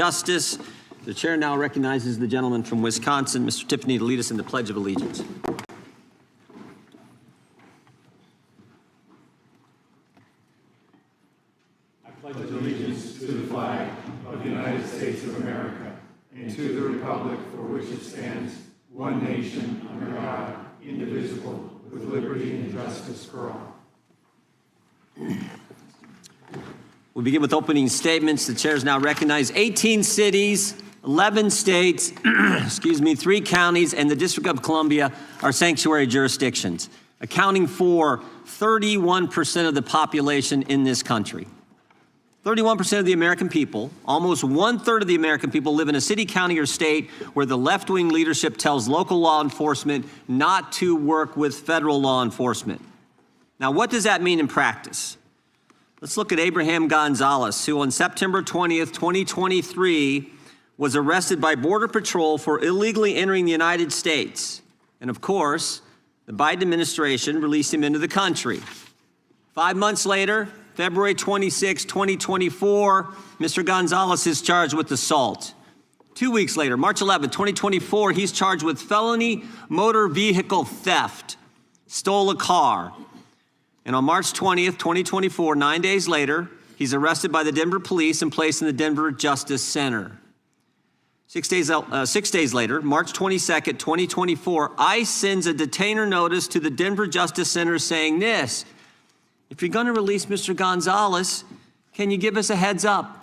Justice. The chair now recognizes the gentleman from Wisconsin, Mr. Tiffany, to lead us in the Pledge of Allegiance. I pledge allegiance to the flag of the United States of America and to the republic for which it stands, one nation, under God, indivisible, with liberty and justice for all. We'll begin with opening statements. The chair is now recognized. 18 cities, 11 states, 3 counties, and the District of Columbia are sanctuary jurisdictions, accounting for 31% of the population in this country. 31% of the American people, almost 1/3 of the American people, live in a city, county, or state where the left-wing leadership tells local law enforcement not to work with federal law enforcement. Now, what does that mean in practice? Let's look at Abraham Gonzalez, who on September 20th, 2023, was arrested by Border Patrol for illegally entering the United States. And of course, the Biden administration released him into the country. 5 months later, February 26, 2024, Mr. Gonzalez is charged with assault. 2 weeks later, March 11, 2024, he's charged with felony motor vehicle theft, stole a car. And on March 20th, 2024, 9 days later, he's arrested by the Denver police and placed in the Denver Justice Center. 6 days later, March 22nd, 2024, ICE sends a detainer notice to the Denver Justice Center saying this: if you're going to release Mr. Gonzalez, can you give us a heads up?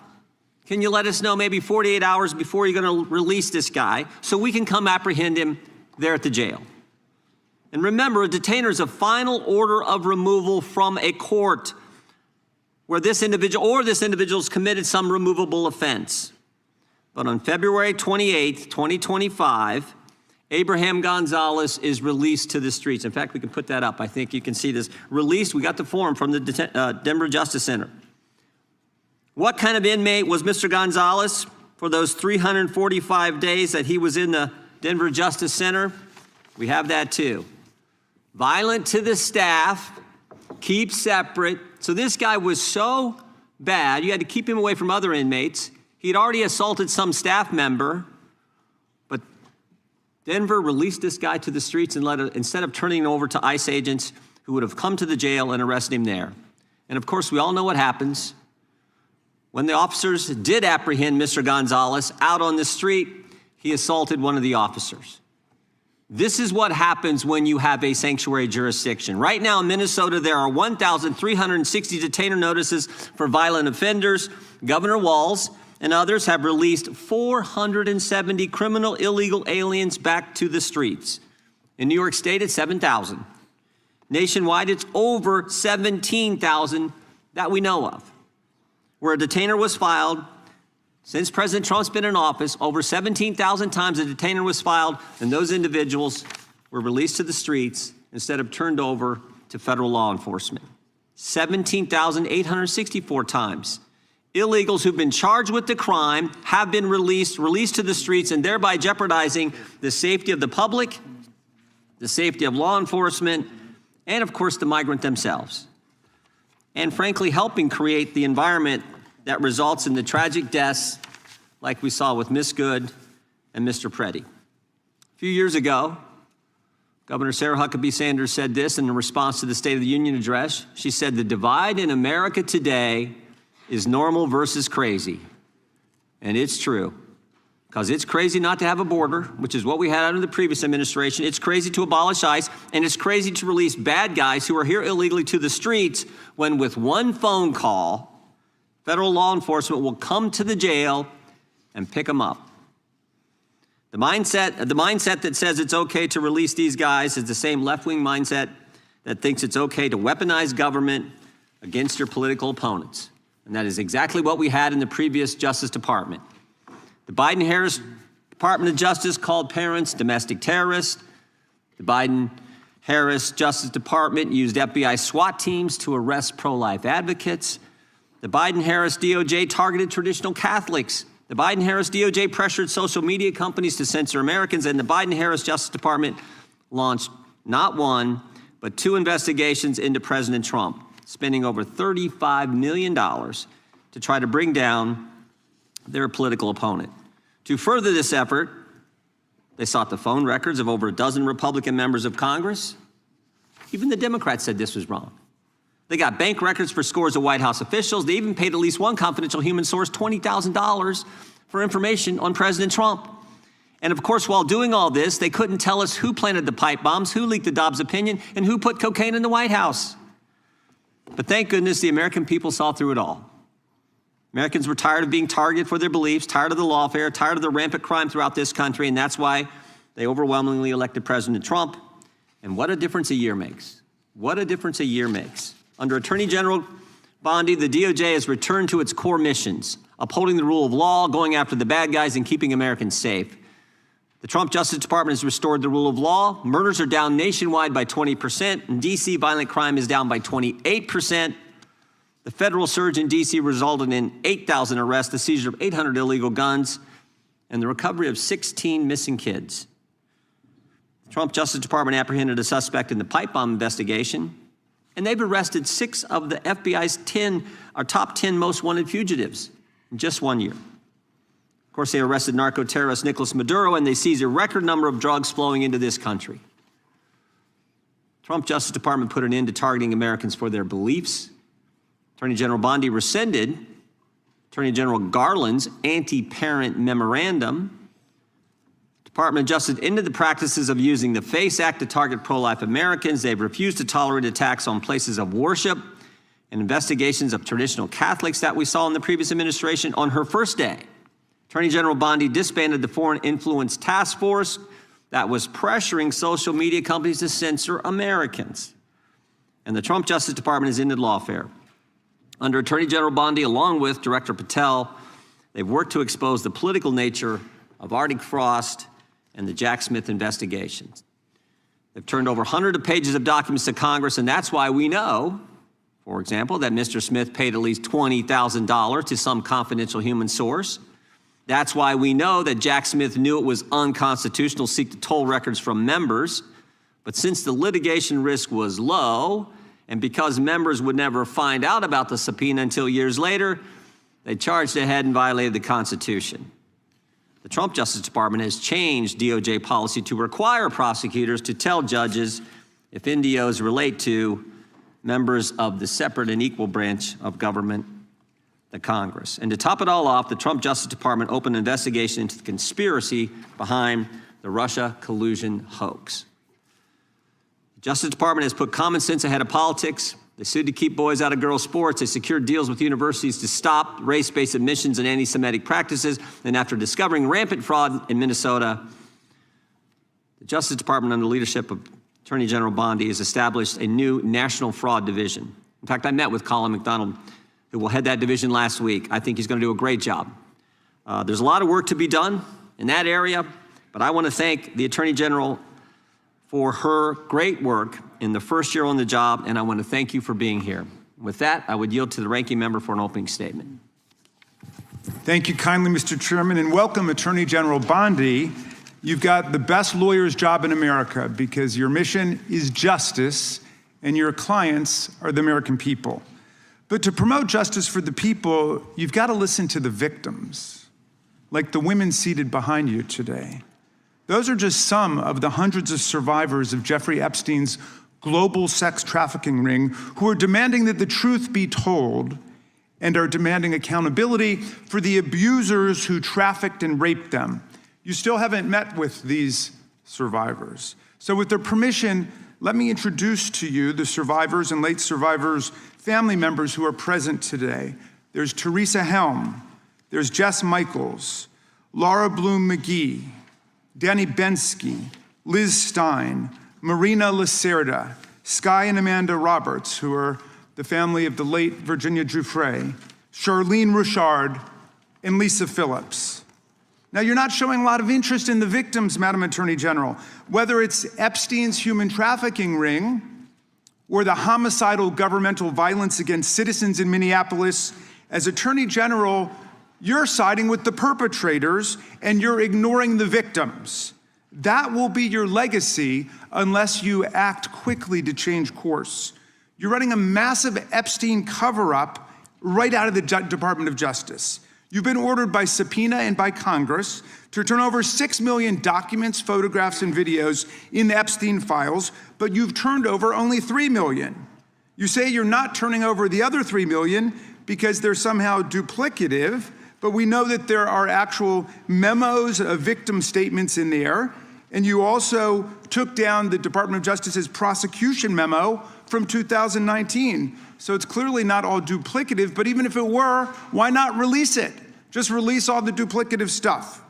Can you let us know maybe 48 hours before you're going to release this guy so we can come apprehend him there at the jail? And remember, a detainer is a final order of removal from a court where this individual or this individual's committed some removable offense. But on February 28th, 2025, Abraham Gonzalez is released to the streets. In fact, we can put that up. I think you can see this. Released, we got the form from the Denver Justice Center. What kind of inmate was Mr. Gonzalez for those 345 days that he was in the Denver Justice Center? We have that too. Violent to the staff, keep separate. So this guy was so bad, you had to keep him away from other inmates. He'd already assaulted some staff member, but Denver released this guy to the streets and instead of turning him over to ICE agents who would have come to the jail and arrested him there. And of course, we all know what happens. When the officers did apprehend Mr. Gonzalez out on the street, he assaulted one of the officers. This is what happens when you have a sanctuary jurisdiction. Right now in Minnesota, there are 1,360 detainer notices for violent offenders. Governor Walz and others have released 470 criminal illegal aliens back to the streets. In New York State, it's 7,000. Nationwide, it's over 17,000 that we know of. Where a detainer was filed, since President Trump's been in office, over 17,000 times a detainer was filed, and those individuals were released to the streets instead of turned over to federal law enforcement. 17,864 times. Illegals who've been charged with the crime have been released to the streets, and thereby jeopardizing the safety of the public, the safety of law enforcement, and of course the migrant themselves. And frankly, helping create the environment that results in the tragic deaths like we saw with Miss Good and Mr. Preddy. A few years ago, Governor Sarah Huckabee Sanders said this in response to the State of the Union address. She said, "The divide in America today is normal versus crazy." And it's true, because it's crazy not to have a border, which is what we had under the previous administration. It's crazy to abolish ICE, and it's crazy to release bad guys who are here illegally to the streets when with one phone call, federal law enforcement will come to the jail and pick them up. The mindset that says it's okay to release these guys is the same left-wing mindset that thinks it's okay to weaponize government against your political opponents. And that is exactly what we had in the previous Justice Department. The Biden-Harris Department of Justice called parents domestic terrorists. The Biden-Harris Justice Department used FBI SWAT teams to arrest pro-life advocates. The Biden-Harris DOJ targeted traditional Catholics. The Biden-Harris DOJ pressured social media companies to censor Americans, and the Biden-Harris Justice Department launched not one, but 2 investigations into President Trump, spending over $35 million to try to bring down their political opponent. To further this effort, they sought the phone records of over a dozen Republican members of Congress. Even the Democrats said this was wrong. They got bank records for scores of White House officials. They even paid at least one confidential human source $20,000 for information on President Trump. And of course, while doing all this, they couldn't tell us who planted the pipe bombs, who leaked the Dobbs opinion, and who put cocaine in the White House. But thank goodness the American people saw through it all. Americans were tired of being targeted for their beliefs, tired of the lawfare, tired of the rampant crime throughout this country, and that's why they overwhelmingly elected President Trump. And what a difference a year makes. What a difference a year makes. Under Attorney General Bondi, the DOJ has returned to its core missions, upholding the rule of law, going after the bad guys, and keeping Americans safe. The Trump Justice Department has restored the rule of law. Murders are down nationwide by 20%. In D.C., violent crime is down by 28%. The federal surge in D.C. resulted in 8,000 arrests, the seizure of 800 illegal guns, and the recovery of 16 missing kids. The Trump Justice Department apprehended a suspect in the pipe bomb investigation, and they've arrested 6 of the FBI's top 10 most wanted fugitives in just 1 year. Of course, they arrested narco-terrorist Nicolas Maduro, and they seized a record number of drugs flowing into this country. Trump Justice Department put an end to targeting Americans for their beliefs. Attorney General Bondi rescinded Attorney General Garland's anti-parent memorandum. The Department of Justice ended the practices of using the FACE Act to target pro-life Americans. They've refused to tolerate attacks on places of worship and investigations of traditional Catholics that we saw in the previous administration. On her first day, Attorney General Bondi disbanded the Foreign Influence Task Force that was pressuring social media companies to censor Americans. And the Trump Justice Department has ended lawfare. Under Attorney General Bondi, along with Director Patel, they've worked to expose the political nature of Arctic Frost and the Jack Smith investigations. They've turned over hundreds of pages of documents to Congress, and that's why we know, for example, that Mr. Smith paid at least $20,000 to some confidential human source. That's why we know that Jack Smith knew it was unconstitutional to seek to toll records from members. But since the litigation risk was low, and because members would never find out about the subpoena until years later, they charged ahead and violated the Constitution. The Trump Justice Department has changed DOJ policy to require prosecutors to tell judges if NDOs relate to members of the separate and equal branch of government, the Congress. And to top it all off, the Trump Justice Department opened an investigation into the conspiracy behind the Russia collusion hoax. The Justice Department has put common sense ahead of politics. They sued to keep boys out of girls' sports. They secured deals with universities to stop race-based admissions and anti-Semitic practices. And after discovering rampant fraud in Minnesota, the Justice Department, under the leadership of Attorney General Bondi, has established a new national fraud division. In fact, I met with Colin McDonald, who will head that division last week. I think he's going to do a great job. There's a lot of work to be done in that area, but I want to thank the Attorney General for her great work in the first year on the job, and I want to thank you for being here. With that, I would yield to the ranking member for an opening statement. Thank you kindly, Mr. Chairman, and welcome, Attorney General Bondi. You've got the best lawyer's job in America because your mission is justice and your clients are the American people. But to promote justice for the people, you've got to listen to the victims, like the women seated behind you today. Those are just some of the hundreds of survivors of Jeffrey Epstein's global sex trafficking ring who are demanding that the truth be told and are demanding accountability for the abusers who trafficked and raped them. You still haven't met with these survivors. So with their permission, let me introduce to you the survivors and late survivors' family members who are present today. There's Teresa Helm, there's Jess Michaels, Laura Bloom McGee, Danny Bensky, Liz Stein, Marina Lacerda, Sky and Amanda Roberts, who are the family of the late Virginia Giuffre, Charlene Richard, and Lisa Phillips. Now, you're not showing a lot of interest in the victims, Madam Attorney General, whether it's Epstein's human trafficking ring or the homicidal governmental violence against citizens in Minneapolis. As Attorney General, you're siding with the perpetrators and you're ignoring the victims. That will be your legacy unless you act quickly to change course. You're running a massive Epstein cover-up right out of the Department of Justice. You've been ordered by subpoena and by Congress to turn over 6 million documents, photographs, and videos in the Epstein files, but you've turned over only 3 million. You say you're not turning over the other 3 million because they're somehow duplicative, but we know that there are actual memos of victim statements in there, and you also took down the Department of Justice's prosecution memo from 2019. So it's clearly not all duplicative, but even if it were, why not release it? Just release all the duplicative stuff.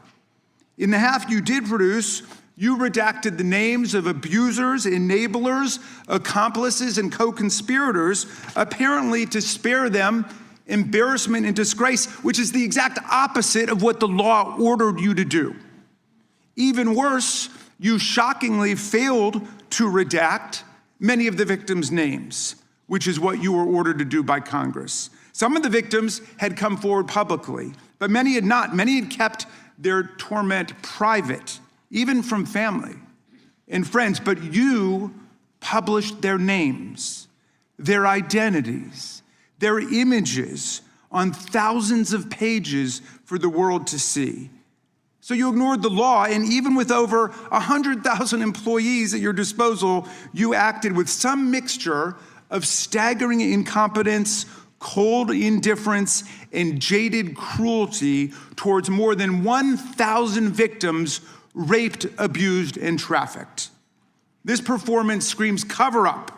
In the half you did produce, you redacted the names of abusers, enablers, accomplices, and co-conspirators, apparently to spare them embarrassment and disgrace, which is the exact opposite of what the law ordered you to do. Even worse, you shockingly failed to redact many of the victims' names, which is what you were ordered to do by Congress. Some of the victims had come forward publicly, but many had not. Many had kept their torment private, even from family and friends, but you published their names, their identities, their images on thousands of pages for the world to see. So you ignored the law, and even with over 100,000 employees at your disposal, you acted with some mixture of staggering incompetence, cold indifference, and jaded cruelty towards more than 1,000 victims raped, abused, and trafficked. This performance screams cover-up.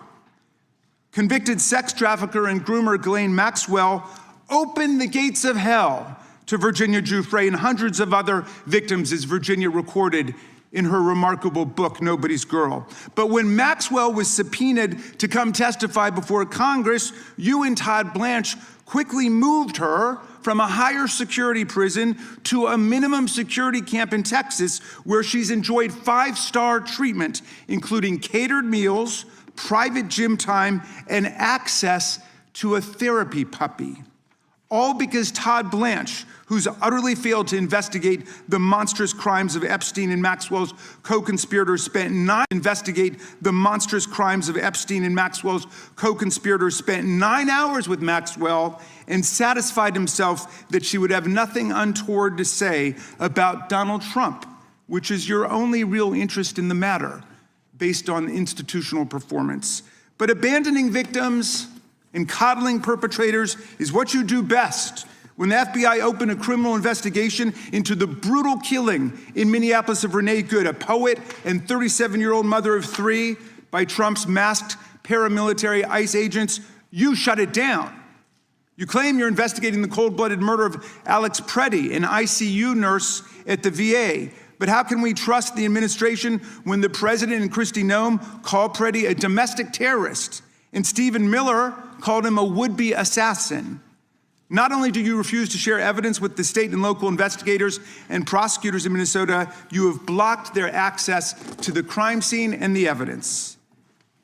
Convicted sex trafficker and groomer Ghislaine Maxwell opened the gates of hell to Virginia Giuffre and hundreds of other victims, as Virginia recorded in her remarkable book, Nobody's Girl. But when Maxwell was subpoenaed to come testify before Congress, you and Todd Blanche quickly moved her from a higher security prison to a minimum security camp in Texas, where she's enjoyed 5-star treatment, including catered meals, private gym time, and access to a therapy puppy. All because Todd Blanche, who's utterly failed to investigate the monstrous crimes of Epstein and Maxwell's co-conspirators, spent 9 hours with Maxwell and satisfied himself that she would have nothing untoward to say about Donald Trump, which is your only real interest in the matter, based on institutional performance. But abandoning victims and coddling perpetrators is what you do best. When the FBI opened a criminal investigation into the brutal killing in Minneapolis of Renee Good, a poet and 37-year-old mother of 3, by Trump's masked paramilitary ICE agents, you shut it down. You claim you're investigating the cold-blooded murder of Alex Preddy, an ICU nurse at the VA. But how can we trust the administration when the president and Kristi Noem called Preddy a domestic terrorist, and Stephen Miller called him a would-be assassin? Not only do you refuse to share evidence with the state and local investigators and prosecutors in Minnesota, you have blocked their access to the crime scene and the evidence.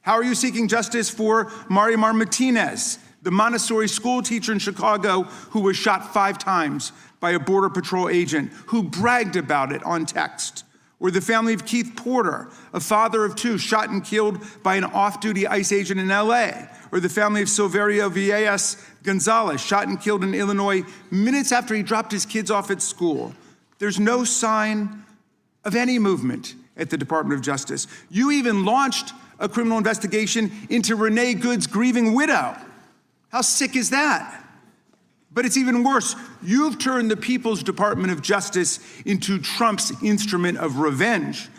How are you seeking justice for Marimar Martinez, the Montessori school teacher in Chicago who was shot 5 times by a Border Patrol agent who bragged about it on text? Or the family of Keith Porter, a father of 2 shot and killed by an off-duty ICE agent in LA? Or the family of Silverio Villegas Gonzalez, shot and killed in Illinois minutes after he dropped his kids off at school? There's no sign of any movement at the Department of Justice. You even launched a criminal investigation into Renee Good's grieving widow. How sick is that? But it's even worse. You've turned the People's Department of Justice into Trump's instrument of revenge.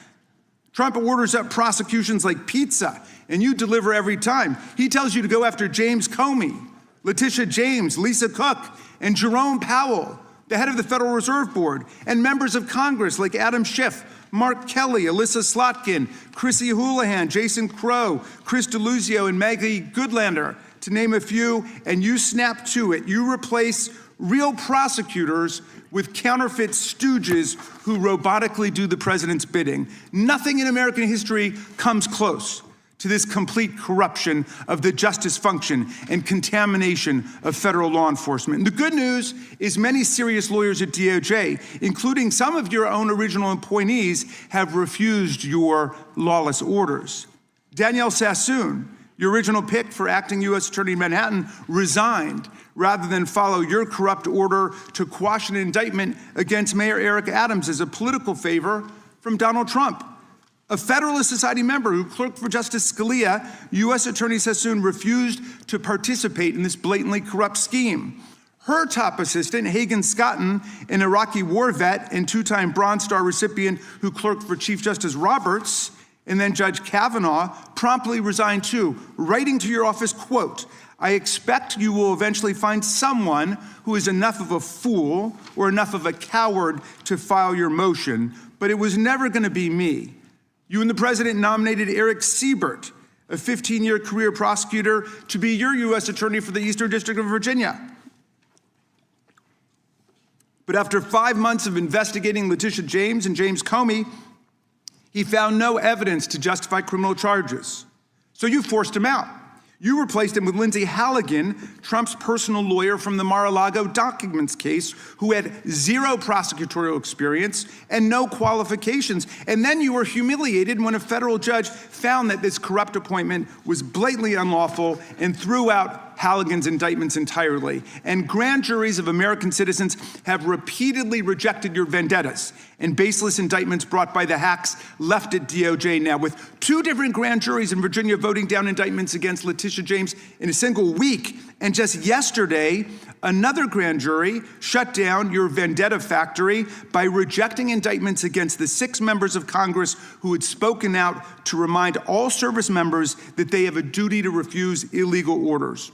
Trump orders up prosecutions like pizza, and you deliver every time. He tells you to go after James Comey, Letitia James, Lisa Cook, and Jerome Powell, the head of the Federal Reserve Board, and members of Congress like Adam Schiff, Mark Kelly, Alyssa Slotkin, Chrissy Houlihan, Jason Crow, Chris Deluzio, and Maggie Goodlander, to name a few, and you snap to it. You replace real prosecutors with counterfeit stooges who robotically do the president's bidding. Nothing in American history comes close to this complete corruption of the justice function and contamination of federal law enforcement. And the good news is many serious lawyers at DOJ, including some of your own original appointees, have refused your lawless orders. Danielle Sassoon, Your original pick for acting U.S. Attorney in Manhattan resigned rather than follow your corrupt order to quash an indictment against Mayor Eric Adams as a political favor from Donald Trump. A Federalist Society member who clerked for Justice Scalia, U.S. Attorney Sassoon refused to participate in this blatantly corrupt scheme. Her top assistant, Hagan Scotton, an Iraqi war vet and two-time Bronze Star recipient who clerked for Chief Justice Roberts, and then Judge Kavanaugh, promptly resigned too, writing to your office, quote, "I expect you will eventually find someone who is enough of a fool or enough of a coward to file your motion, but it was never going to be me." You and the president nominated Eric Siebert, a 15-year career prosecutor, to be your U.S. attorney for the Eastern District of Virginia. But after 5 months of investigating Letitia James and James Comey, he found no evidence to justify criminal charges. So you forced him out. You replaced him with Lindsay Halligan, Trump's personal lawyer from the Mar-a-Lago documents case, who had zero prosecutorial experience and no qualifications. And then you were humiliated when a federal judge found that this corrupt appointment was blatantly unlawful and threw out Halligan's indictments entirely. And grand juries of American citizens have repeatedly rejected your vendettas and baseless indictments brought by the hacks left at DOJ now, with 2 different grand juries in Virginia voting down indictments against Letitia James in a single week. And just yesterday, another grand jury shut down your vendetta factory by rejecting indictments against the 6 members of Congress who had spoken out to remind all service members that they have a duty to refuse illegal orders.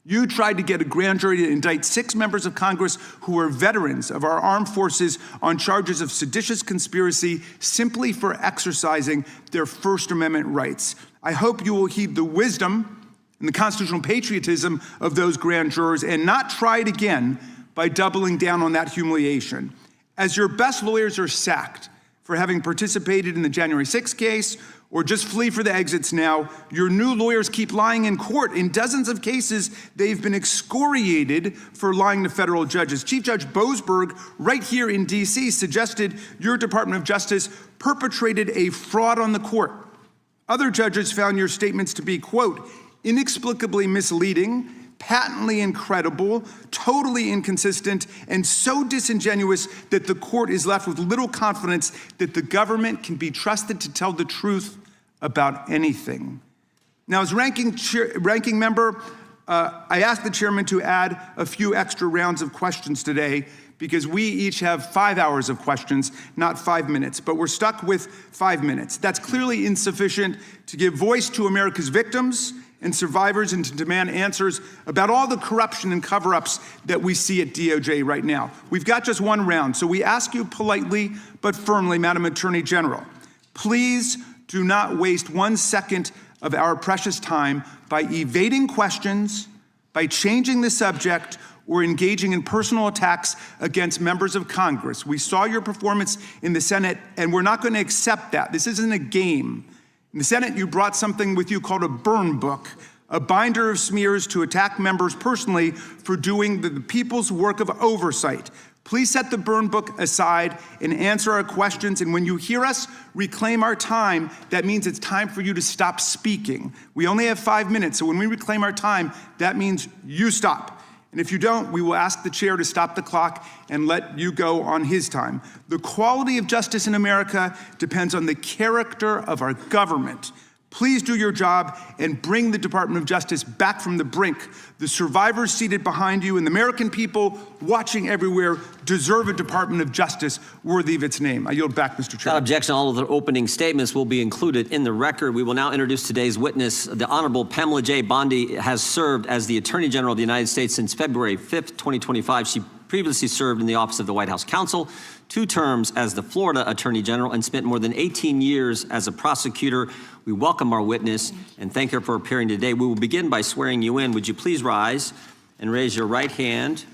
You tried to get a grand jury to indict 6 members of Congress who were veterans of our armed forces on charges of seditious conspiracy simply for exercising their First Amendment rights. I hope you will heed the wisdom and the constitutional patriotism of those grand jurors and not try it again by doubling down on that humiliation. As your best lawyers are sacked for having participated in the January 6th case or just flee for the exits now, your new lawyers keep lying in court. In dozens of cases, they've been excoriated for lying to federal judges. Chief Judge Boasberg, right here in D.C., suggested your Department of Justice perpetrated a fraud on the court. Other judges found your statements to be, quote, inexplicably misleading, patently incredible, totally inconsistent, and so disingenuous that the court is left with little confidence that the government can be trusted to tell the truth about anything. Now, as ranking member, I asked the chairman to add a few extra rounds of questions today because we each have 5 hours of questions, not 5 minutes, but we're stuck with 5 minutes. That's clearly insufficient to give voice to America's victims and survivors and to demand answers about all the corruption and cover-ups that we see at DOJ right now. We've got just 1 round, so we ask you politely but firmly, Madam Attorney General, please do not waste 1 second of our precious time by evading questions, by changing the subject, or engaging in personal attacks against members of Congress. We saw your performance in the Senate, and we're not going to accept that. This isn't a game. In the Senate, you brought something with you called a burn book, a binder of smears to attack members personally for doing the people's work of oversight. Please set the burn book aside and answer our questions. And when you hear us reclaim our time, that means it's time for you to stop speaking. We only have 5 minutes, so when we reclaim our time, that means you stop. And if you don't, we will ask the chair to stop the clock and let you go on his time. The quality of justice in America depends on the character of our government. Please do your job and bring the Department of Justice back from the brink. The survivors seated behind you and the American people watching everywhere deserve a Department of Justice worthy of its name. I yield back, Mr. Chair. Without objection, all of the opening statements will be included in the record. We will now introduce today's witness. The Honorable Pamela J. Bondi has served as the Attorney General of the United States since February 5th, 2025. She previously served in the Office of the White House Counsel, 2 terms as the Florida Attorney General, and spent more than 18 years as a prosecutor. We welcome our witness and thank her for appearing today. We will begin by swearing you in. Would you please rise and raise your right hand?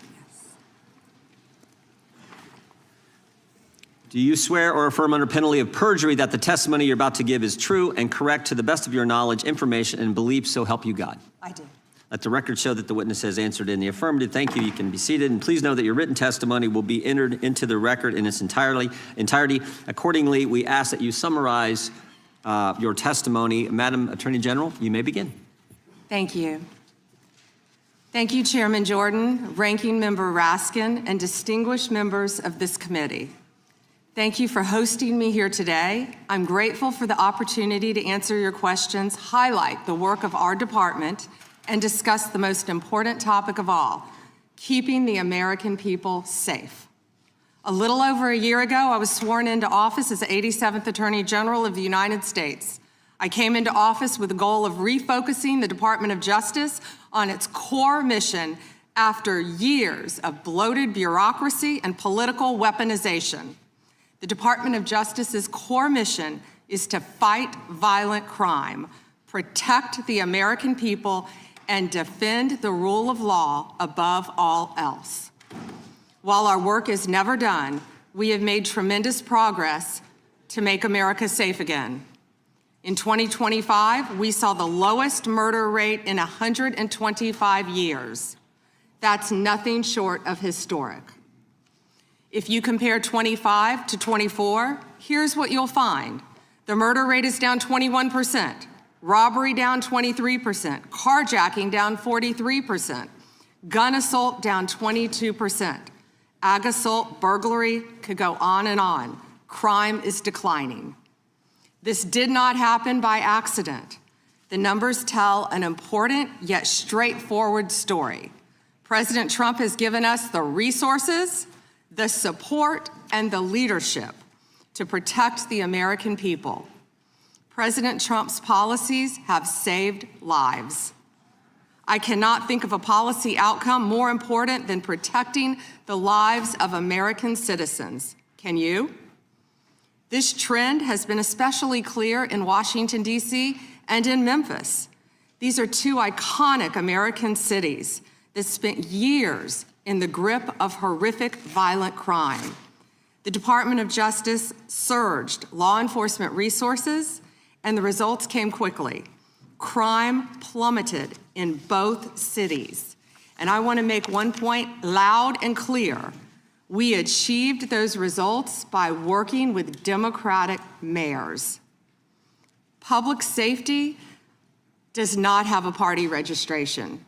Do you swear or affirm under penalty of perjury that the testimony you're about to give is true and correct to the best of your knowledge, information, and belief, so help you God? I do. Let the record show that the witness has answered in the affirmative. Thank you. You can be seated. And please know that your written testimony will be entered into the record in its entirety. Accordingly, we ask that you summarize your testimony. Madam Attorney General, you may begin. Thank you. Thank you, Chairman Jordan, Ranking Member Raskin, and distinguished members of this committee. Thank you for hosting me here today. I'm grateful for the opportunity to answer your questions, highlight the work of our department, and discuss the most important topic of all, keeping the American people safe. A little over a year ago, I was sworn into office as the 87th Attorney General of the United States. I came into office with the goal of refocusing the Department of Justice on its core mission after years of bloated bureaucracy and political weaponization. The Department of Justice's core mission is to fight violent crime, protect the American people, and defend the rule of law above all else. While our work is never done, we have made tremendous progress to make America safe again. In 2025, we saw the lowest murder rate in 125 years. That's nothing short of historic. If you compare 25 to 24, here's what you'll find. The murder rate is down 21%, robbery down 23%, carjacking down 43%, gun assault down 22%, ag assault, burglary, could go on and on. Crime is declining. This did not happen by accident. The numbers tell an important yet straightforward story. President Trump has given us the resources, the support, and the leadership to protect the American people. President Trump's policies have saved lives. I cannot think of a policy outcome more important than protecting the lives of American citizens. Can you? This trend has been especially clear in Washington, D.C. and in Memphis. These are two iconic American cities that spent years in the grip of horrific violent crime. The Department of Justice surged law enforcement resources, and the results came quickly. Crime plummeted in both cities. And I want to make one point loud and clear. We achieved those results by working with Democratic mayors. Public safety does not have a party registration.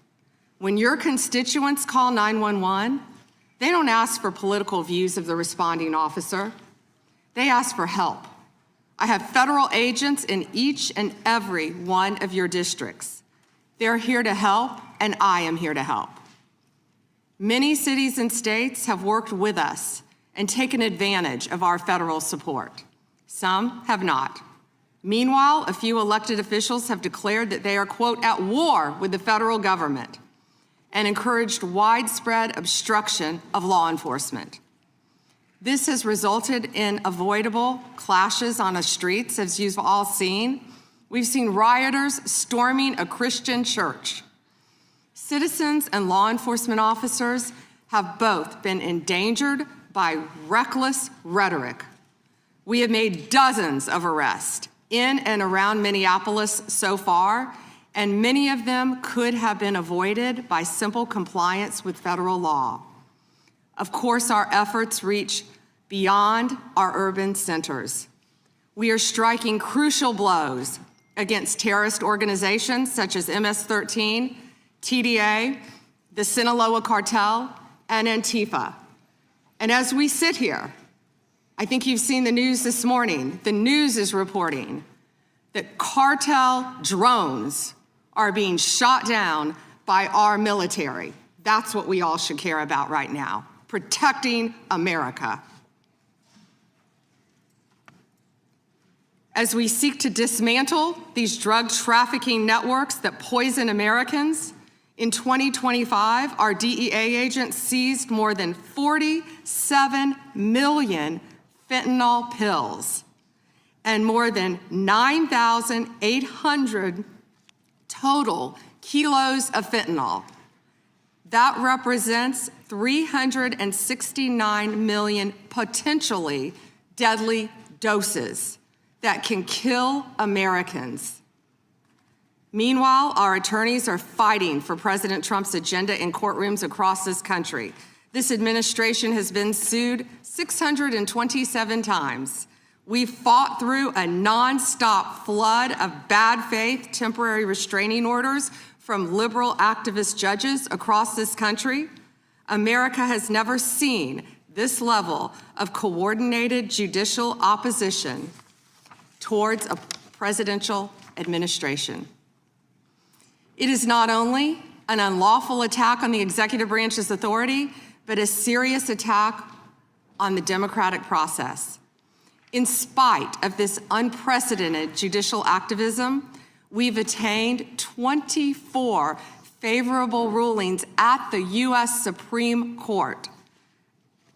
When your constituents call 911, they don't ask for political views of the responding officer. They ask for help. I have federal agents in each and every one of your districts. They're here to help, and I am here to help. Many cities and states have worked with us and taken advantage of our federal support. Some have not. Meanwhile, a few elected officials have declared that they are, quote, at war with the federal government and encouraged widespread obstruction of law enforcement. This has resulted in avoidable clashes on the streets, as you've all seen. We've seen rioters storming a Christian church. Citizens and law enforcement officers have both been endangered by reckless rhetoric. We have made dozens of arrests in and around Minneapolis so far, and many of them could have been avoided by simple compliance with federal law. Of course, our efforts reach beyond our urban centers. We are striking crucial blows against terrorist organizations such as MS-13, TDA, the Sinaloa cartel, and Antifa. And as we sit here, I think you've seen the news this morning. The news is reporting that cartel drones are being shot down by our military. That's what we all should care about right now, protecting America. As we seek to dismantle these drug trafficking networks that poison Americans, in 2025, our DEA agents seized more than 47 million fentanyl pills and more than 9,800 total kilos of fentanyl. That represents 369 million potentially deadly doses that can kill Americans. Meanwhile, our attorneys are fighting for President Trump's agenda in courtrooms across this country. This administration has been sued 627 times. We fought through a nonstop flood of bad faith temporary restraining orders from liberal activist judges across this country. America has never seen this level of coordinated judicial opposition towards a presidential administration. It is not only an unlawful attack on the executive branch's authority, but a serious attack on the democratic process. In spite of this unprecedented judicial activism, we've attained 24 favorable rulings at the U.S. Supreme Court,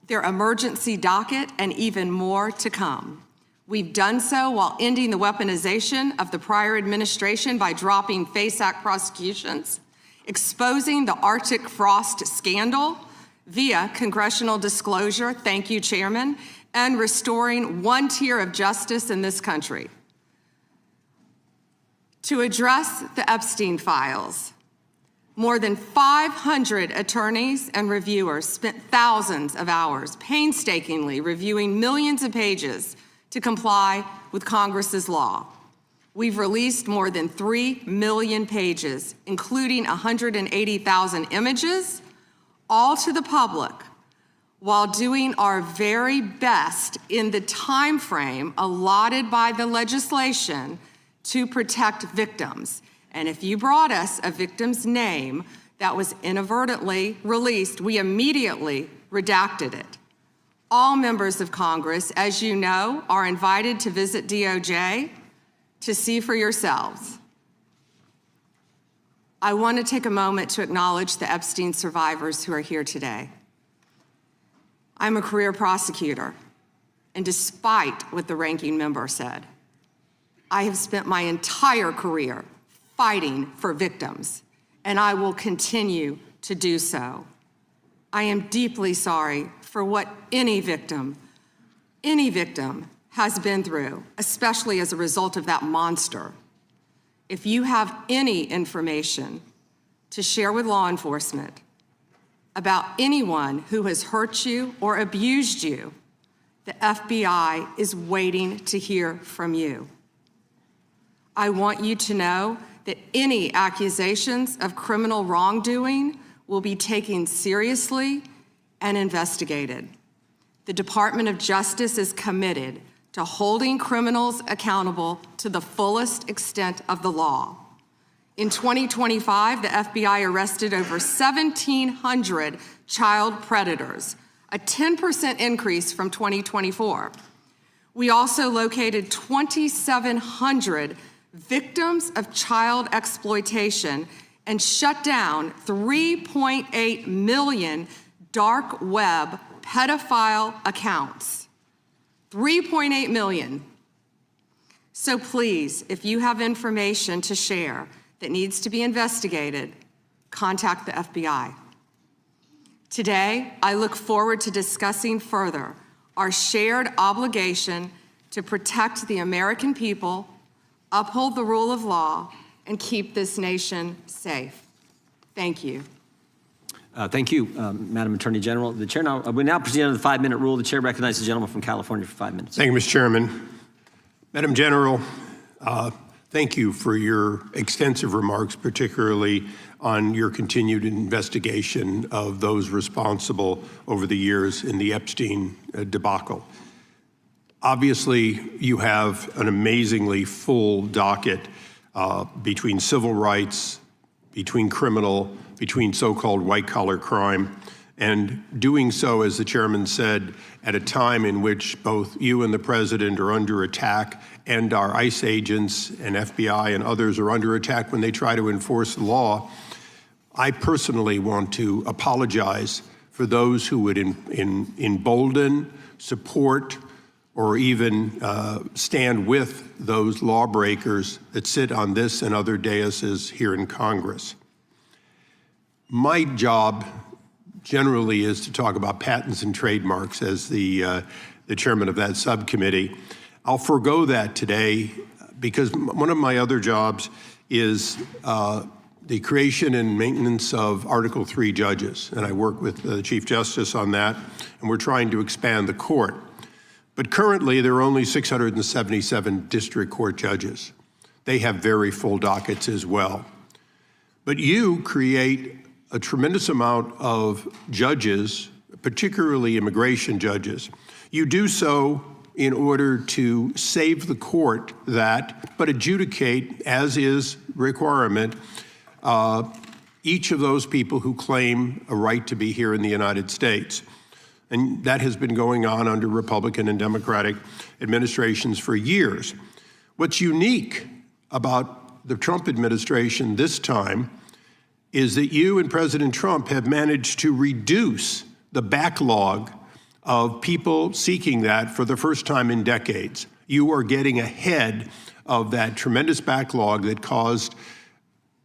their emergency docket, and even more to come. We've done so while ending the weaponization of the prior administration by dropping FACE Act prosecutions, exposing the Arctic Frost scandal via congressional disclosure, thank you, Chairman, and restoring one tier of justice in this country. To address the Epstein files, more than 500 attorneys and reviewers spent thousands of hours painstakingly reviewing millions of pages to comply with Congress's law. We've released more than 3 million pages, including 180,000 images, all to the public, while doing our very best in the time frame allotted by the legislation to protect victims. And if you brought us a victim's name that was inadvertently released, we immediately redacted it. All members of Congress, as you know, are invited to visit DOJ to see for yourselves. I want to take a moment to acknowledge the Epstein survivors who are here today. I'm a career prosecutor, and despite what the ranking member said, I have spent my entire career fighting for victims, and I will continue to do so. I am deeply sorry for what any victim has been through, especially as a result of that monster. If you have any information to share with law enforcement about anyone who has hurt you or abused you, the FBI is waiting to hear from you. I want you to know that any accusations of criminal wrongdoing will be taken seriously and investigated. The Department of Justice is committed to holding criminals accountable to the fullest extent of the law. In 2025, the FBI arrested over 1,700 child predators, a 10% increase from 2024. We also located 2,700 victims of child exploitation and shut down 3.8 million dark web pedophile accounts. 3.8 million. So please, if you have information to share that needs to be investigated, contact the FBI. Today, I look forward to discussing further our shared obligation to protect the American people, uphold the rule of law, and keep this nation safe. Thank you. Thank you, Madam Attorney General. The chair we now proceed under the 5-minute rule. The chair recognizes the gentleman from California for 5 minutes. Thank you, Mr. Chairman. Madam General, thank you for your extensive remarks, particularly on your continued investigation of those responsible over the years in the Epstein debacle. Obviously, you have an amazingly full docket between civil rights, between criminal, between so-called white-collar crime, and doing so, as the chairman said, at a time in which both you and the president are under attack, and our ICE agents and FBI and others are under attack when they try to enforce the law. I personally want to apologize for those who would embolden, support, or even stand with those lawbreakers that sit on this and other daises here in Congress. My job generally is to talk about patents and trademarks as the chairman of that subcommittee. I'll forego that today because one of my other jobs is the creation and maintenance of Article III judges, and I work with the Chief Justice on that, and we're trying to expand the court. But currently, there are only 677 district court judges. They have very full dockets as well. But you create a tremendous amount of judges, particularly immigration judges. You do so in order to save the court that, but adjudicate, as is requirement, each of those people who claim a right to be here in the United States. And that has been going on under Republican and Democratic administrations for years. What's unique about the Trump administration this time is that you and President Trump have managed to reduce the backlog of people seeking that for the first time in decades. You are getting ahead of that tremendous backlog that caused,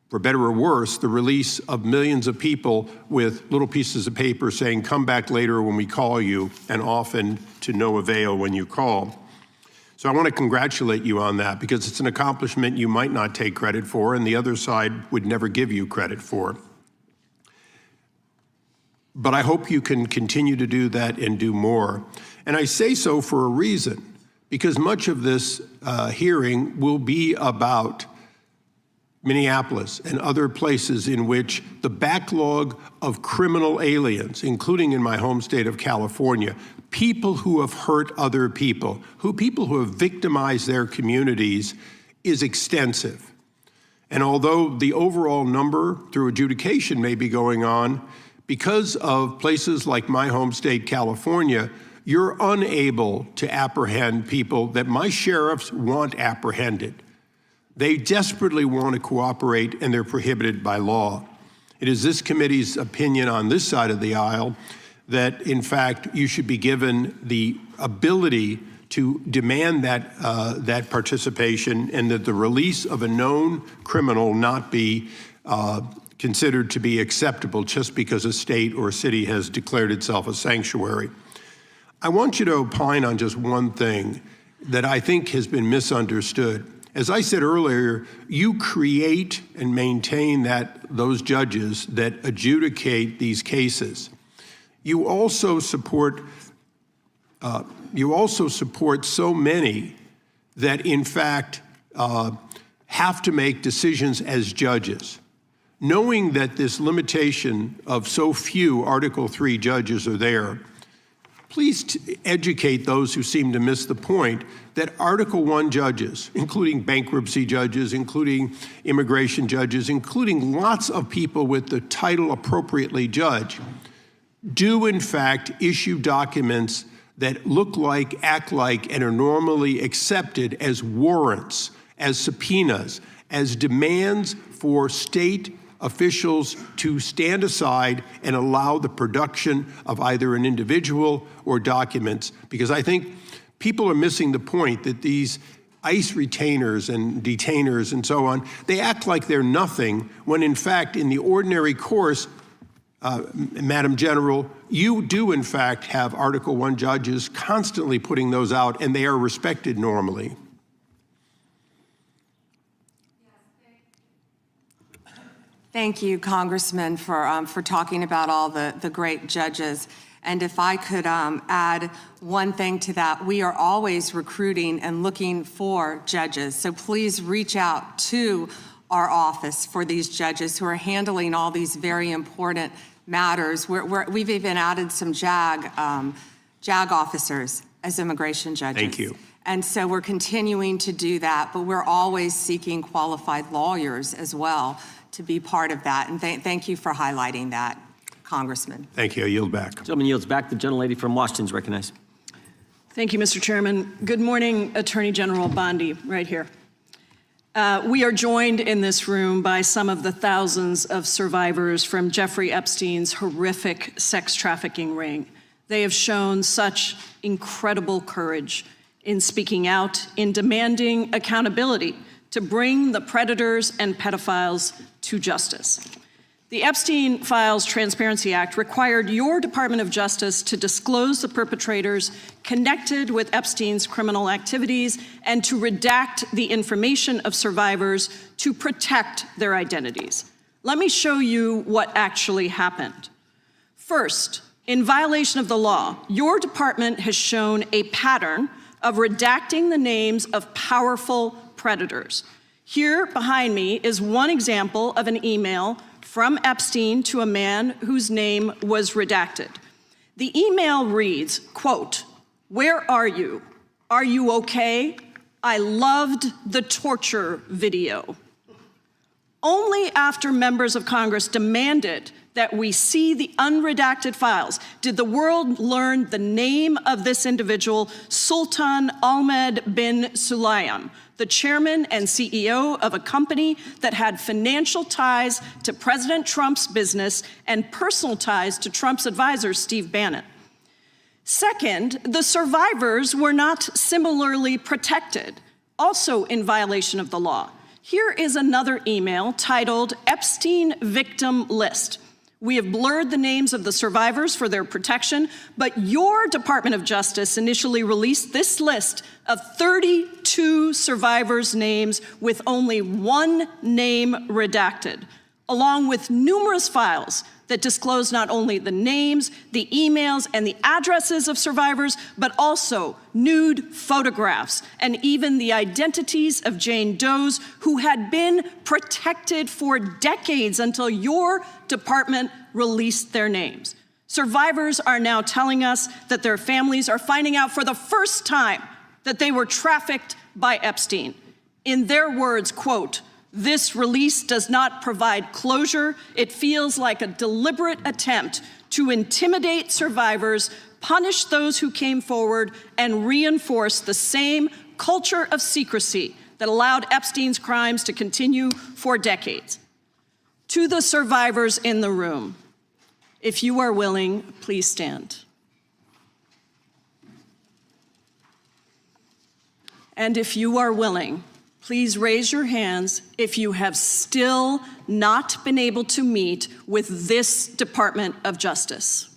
for better or worse, the release of millions of people with little pieces of paper saying, come back later when we call you, and often to no avail when you call. So I want to congratulate you on that, because it's an accomplishment you might not take credit for, and the other side would never give you credit for. But I hope you can continue to do that and do more. And I say so for a reason, because much of this hearing will be about Minneapolis and other places in which the backlog of criminal aliens, including in my home state of California, people who have hurt other people, people who have victimized their communities, is extensive. And although the overall number through adjudication may be going on, because of places like my home state, California, you're unable to apprehend people that my sheriffs want apprehended. They desperately want to cooperate, and they're prohibited by law. It is this committee's opinion on this side of the aisle that, in fact, you should be given the ability to demand that participation, and that the release of a known criminal not be considered to be acceptable just because a state or a city has declared itself a sanctuary. I want you to opine on just one thing that I think has been misunderstood. As I said earlier, you create and maintain those judges that adjudicate these cases. You also support so many that, in fact, have to make decisions as judges. Knowing that this limitation of so few Article III judges are there, please educate those who seem to miss the point that Article I judges, including bankruptcy judges, including immigration judges, including lots of people with the title appropriately judge, do in fact issue documents that look like, act like, and are normally accepted as warrants, as subpoenas, as demands for state officials to stand aside and allow the production of either an individual or documents. Because I think people are missing the point that these ICE retainers and detainers and so on, they act like they're nothing, when in fact, in the ordinary course, Madam General, you do in fact have Article I judges constantly putting those out, and they are respected normally. Thank you, Congressman, for talking about all the great judges. And if I could add one thing to that, we are always recruiting and looking for judges. So please reach out to our office for these judges who are handling all these very important matters. We've even added some JAG officers as immigration judges. Thank you. And so we're continuing to do that, but we're always seeking qualified lawyers as well to be part of that. And thank you for highlighting that, Congressman. Thank you. I yield back. Gentleman yields back. The gentlelady from Washington is recognized. Thank you, Mr. Chairman. Good morning, Attorney General Bondi, right here. We are joined in this room by some of the thousands of survivors from Jeffrey Epstein's horrific sex trafficking ring. They have shown such incredible courage in speaking out, in demanding accountability to bring the predators and pedophiles to justice. The Epstein Files Transparency Act required your Department of Justice to disclose the perpetrators connected with Epstein's criminal activities and to redact the information of survivors to protect their identities. Let me show you what actually happened. First, In violation of the law, your department has shown a pattern of redacting the names of powerful predators. Here behind me is one example of an email from Epstein to a man whose name was redacted. The email reads, quote, "Where are you? Are you okay? I loved the torture video." Only after members of Congress demanded that we see the unredacted files did the world learn the name of this individual, Sultan Ahmed bin Sulayem, the chairman and CEO of a company that had financial ties to President Trump's business and personal ties to Trump's advisor, Steve Bannon. Second, the survivors were not similarly protected, also in violation of the law. Here is another email titled Epstein Victim List. We have blurred the names of the survivors for their protection, but your Department of Justice initially released this list of 32 survivors' names with only one name redacted, along with numerous files that disclose not only the names, the emails, and the addresses of survivors, but also nude photographs and even the identities of Jane Does who had been protected for decades until your department released their names. Survivors are now telling us that their families are finding out for the first time that they were trafficked by Epstein. In their words, quote, "This release does not provide closure. It feels like a deliberate attempt to intimidate survivors, punish those who came forward, and reinforce the same culture of secrecy that allowed Epstein's crimes to continue for decades." To the survivors in the room, if you are willing, please stand. And if you are willing, please raise your hands if you have still not been able to meet with this Department of Justice.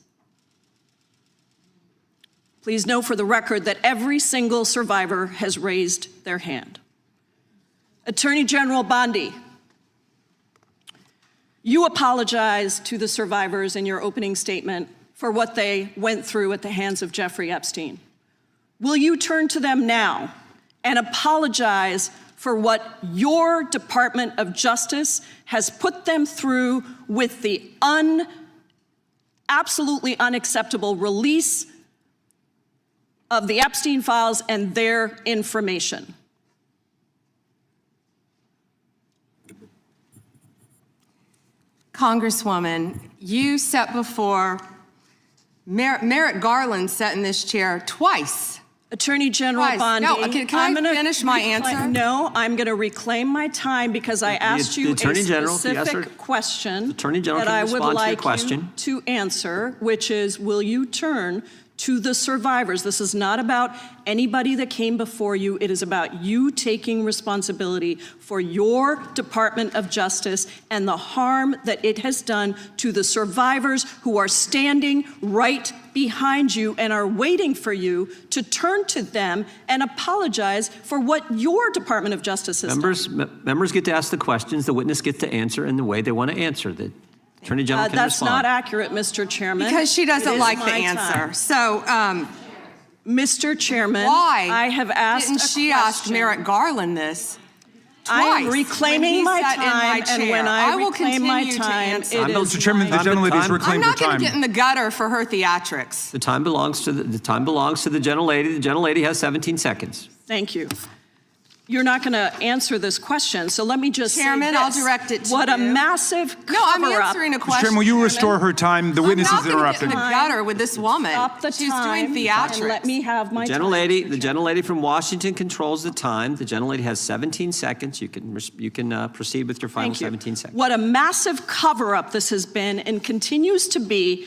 Please know for the record that every single survivor has raised their hand. Attorney General Bondi, you apologized to the survivors in your opening statement for what they went through at the hands of Jeffrey Epstein. Will you turn to them now and apologize for what your Department of Justice has put them through with the absolutely unacceptable release of the Epstein files and their information? Congresswoman, you sat before, Merrick Garland sat in this chair twice. Attorney General Bondi, No, can I finish my answer? No, I'm going to reclaim my time because I asked you a specific question that I would like you to answer, which is, will you turn to the survivors? This is not about anybody that came before you. It is about you taking responsibility for your Department of Justice and the harm that it has done to the survivors who are standing right behind you and are waiting for you to turn to them and apologize for what your Department of Justice has done. Members get to ask the questions, the witness gets to answer in the way they want to answer. The Attorney General can that's respond. not accurate, Mr. Chairman. Because she doesn't like the answer. Time. So, Mr. Chairman, why I have asked didn't she ask Merrick Garland this? I am reclaiming my time, and when I reclaim my time, it is Mr. Chairman, the gentlelady's reclaimed her I'm not going time. to get in the gutter for her theatrics. The time belongs to the gentlelady. The gentlelady has 17 seconds. Thank you. You're not going to answer this question, so let me just Chairman, say I'll this. direct it to What you. a massive cover-up. No, I'm answering a question. Chairman, will you restore her time? The witness is I'm not interrupted. going to get in the gutter with this woman. Stop the She's time doing and theatrics. let me have my The gentlelady from Washington controls the time. The gentlelady has 17 seconds. You can proceed with your final 17 seconds. What a massive cover-up this has been and continues to be.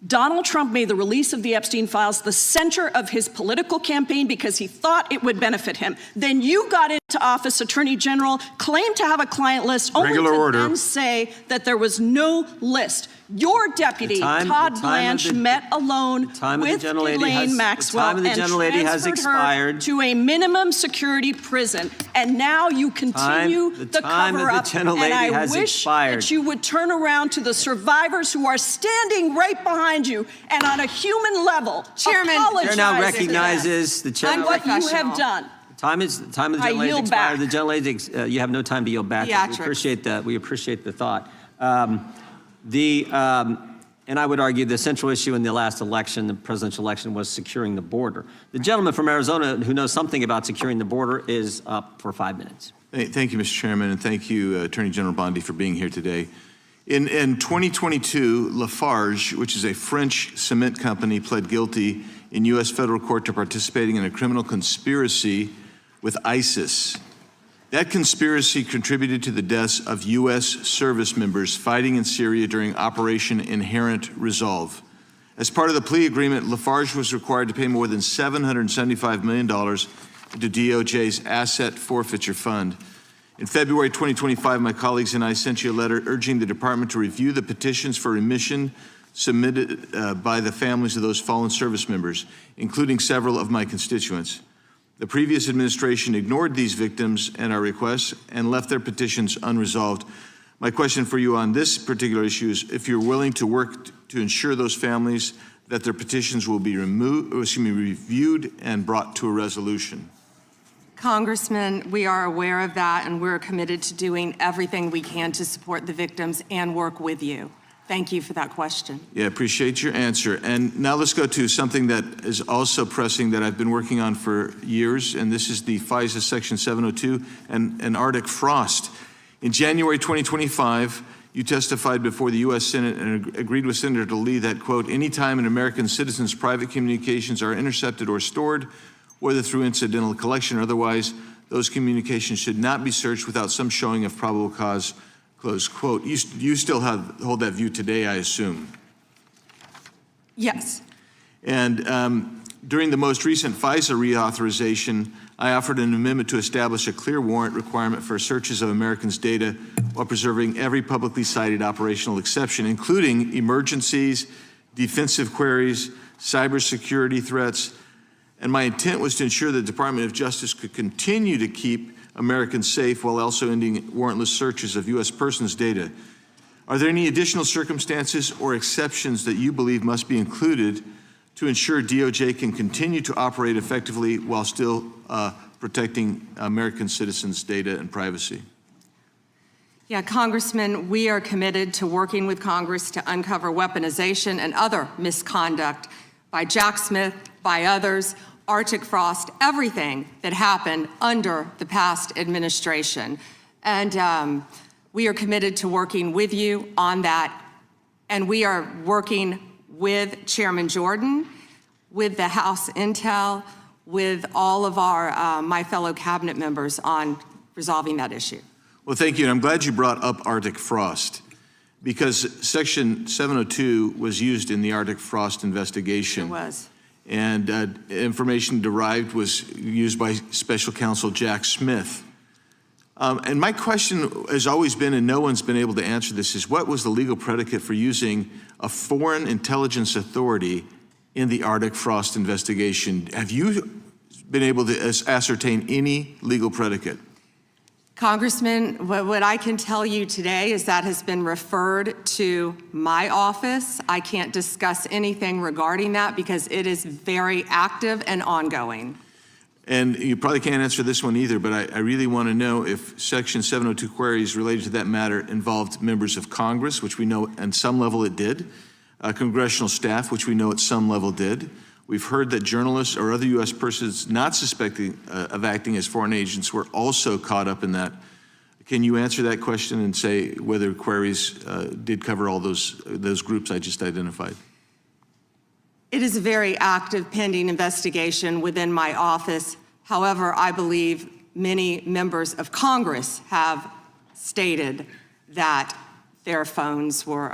Donald Trump made the release of the Epstein files the center of his political campaign because he thought it would benefit him. Then you got in to office, Attorney General, claimed to have a client list only Regular to order. then say that there was no list. Your deputy, Todd Blanche, met alone with Ghislaine Maxwell and transferred her to a minimum security prison. And now you continue the cover-up. And I wish that you would turn around to the survivors who are standing right behind you and on a human level Chairman, apologize. The chair now recognizes, the chair on what you have done. Time of the gentlelady has expired. The gentlelady, you have no time to yield back. Theatrics. We appreciate that. We appreciate the thought. And I would argue the central issue in the last election, the presidential election, was securing the border. The gentleman from Arizona who knows something about securing the border is up for 5 minutes. Thank you, Mr. Chairman, and thank you, Attorney General Bondi, for being here today. In 2022, Lafarge, which is a French cement company, pled guilty in U.S. federal court to participating in a criminal conspiracy with ISIS. That conspiracy contributed to the deaths of U.S. service members fighting in Syria during Operation Inherent Resolve. As part of the plea agreement, Lafarge was required to pay more than $775 million into DOJ's asset forfeiture fund. In February 2025, my colleagues and I sent you a letter urging the department to review the petitions for remission submitted by the families of those fallen service members, including several of my constituents. The previous administration ignored these victims and our requests and left their petitions unresolved. My question for you on this particular issue is if you're willing to work to ensure those families that their petitions will be reviewed and brought to a resolution. Congressman, we are aware of that, and we're committed to doing everything we can to support the victims and work with you. Thank you for that question. Yeah, appreciate your answer. And now let's go to something that is also pressing that I've been working on for years, and this is the FISA Section 702 and Arctic frost. In January 2025, you testified before the U.S. Senate and agreed with Senator Lee that, quote, anytime an American citizen's private communications are intercepted or stored, whether through incidental collection or otherwise, those communications should not be searched without some showing of probable cause. Close quote. You still hold that view today, I assume? Yes. And during the most recent FISA reauthorization, I offered an amendment to establish a clear warrant requirement for searches of Americans' data while preserving every publicly cited operational exception, including emergencies, defensive queries, cybersecurity threats. And my intent was to ensure the Department of Justice could continue to keep Americans safe while also ending warrantless searches of U.S. persons' data. Are there any additional circumstances or exceptions that you believe must be included to ensure DOJ can continue to operate effectively while still protecting American citizens' data and privacy? Yeah, Congressman, we are committed to working with Congress to uncover weaponization and other misconduct by Jack Smith, by others, Arctic frost, everything that happened under the past administration. And we are committed to working with you on that. And we are working with Chairman Jordan, with the House Intel, with all of our my fellow cabinet members on resolving that issue. Well, thank you. And I'm glad you brought up Arctic frost because Section 702 was used in the Arctic frost investigation. It was. And information derived was used by Special Counsel Jack Smith. And my question has always been, and no one's been able to answer this, is what was the legal predicate for using a foreign intelligence authority in the Arctic frost investigation? Have you been able to ascertain any legal predicate? Congressman, what I can tell you today is that has been referred to my office. I can't discuss anything regarding that because it is very active and ongoing. And you probably can't answer this one either, but I really want to know if Section 702 queries related to that matter involved members of Congress, which we know at some level it did, congressional staff, which we know at some level did. We've heard that journalists or other U.S. persons not suspecting of acting as foreign agents were also caught up in that. Can you answer that question and say whether queries did cover all those groups I just identified? It is a very active pending investigation within my office. However, I believe many members of Congress have stated that their phones were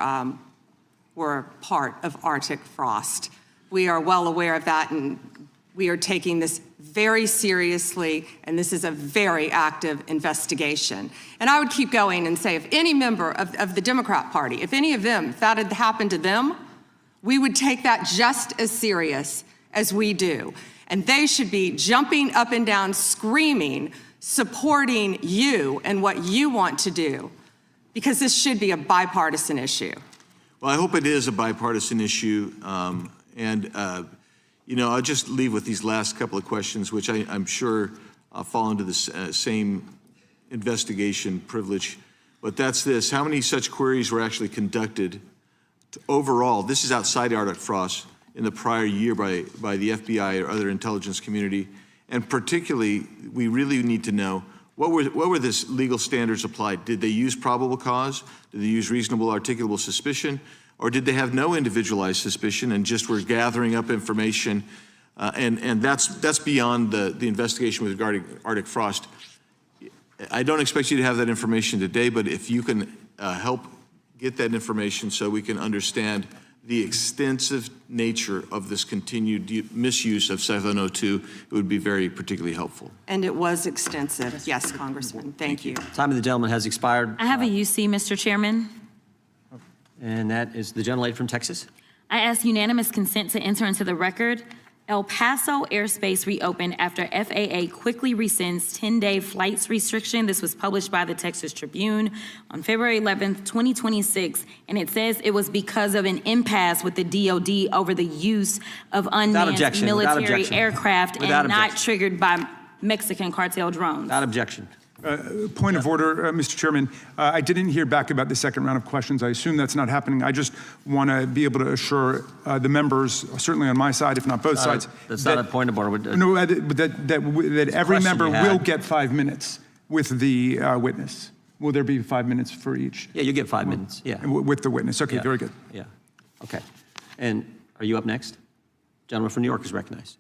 part of Arctic frost. We are well aware of that, and we are taking this very seriously, and this is a very active investigation. And I would keep going and say, if any member of the Democrat Party, if any of them, if that had happened to them, we would take that just as serious as we do. And they should be jumping up and down, screaming, supporting you and what you want to do, because this should be a bipartisan issue. Well, I hope it is a bipartisan issue. You know, I'll just leave with these last couple of questions, which I'm sure fall into the same investigation privilege. But that's this: how many such queries were actually conducted overall? This is outside Arctic Frost in the prior year by the FBI or other intelligence community. And particularly, we really need to know what were the legal standards applied? Did they use probable cause? Did they use reasonable articulable suspicion? Or did they have no individualized suspicion and just were gathering up information? And that's beyond the investigation with regard to Arctic Frost. I don't expect you to have that information today, but if you can help get that information so we can understand the extensive nature of this continued misuse of 702, it would be very particularly helpful. And it was extensive. Yes, Congressman. Thank you. Time of the gentleman has expired. I have a UC, Mr. Chairman. And that is the gentlelady from Texas. I ask unanimous consent to enter into the record. El Paso airspace reopened after FAA quickly rescinds 10-day flights restriction. This was published by the Texas Tribune on February 11th, 2026. And it says it was because of an impasse with the DOD over the use of unmanned military aircraft and not triggered by Mexican cartel drones. Without objection. Point of order, Mr. Chairman. I didn't hear back about the second round of questions. I assume that's not happening. I just want to be able to assure the members, certainly on my side, if not both sides. That's not a point of order. No, that every member will get 5 minutes with the witness. Will there be 5 minutes for each? Yeah, you get 5 minutes. Yeah. With the witness. Okay, Yeah. very good. Yeah. Okay. And are you up next? Gentleman from New York is recognized.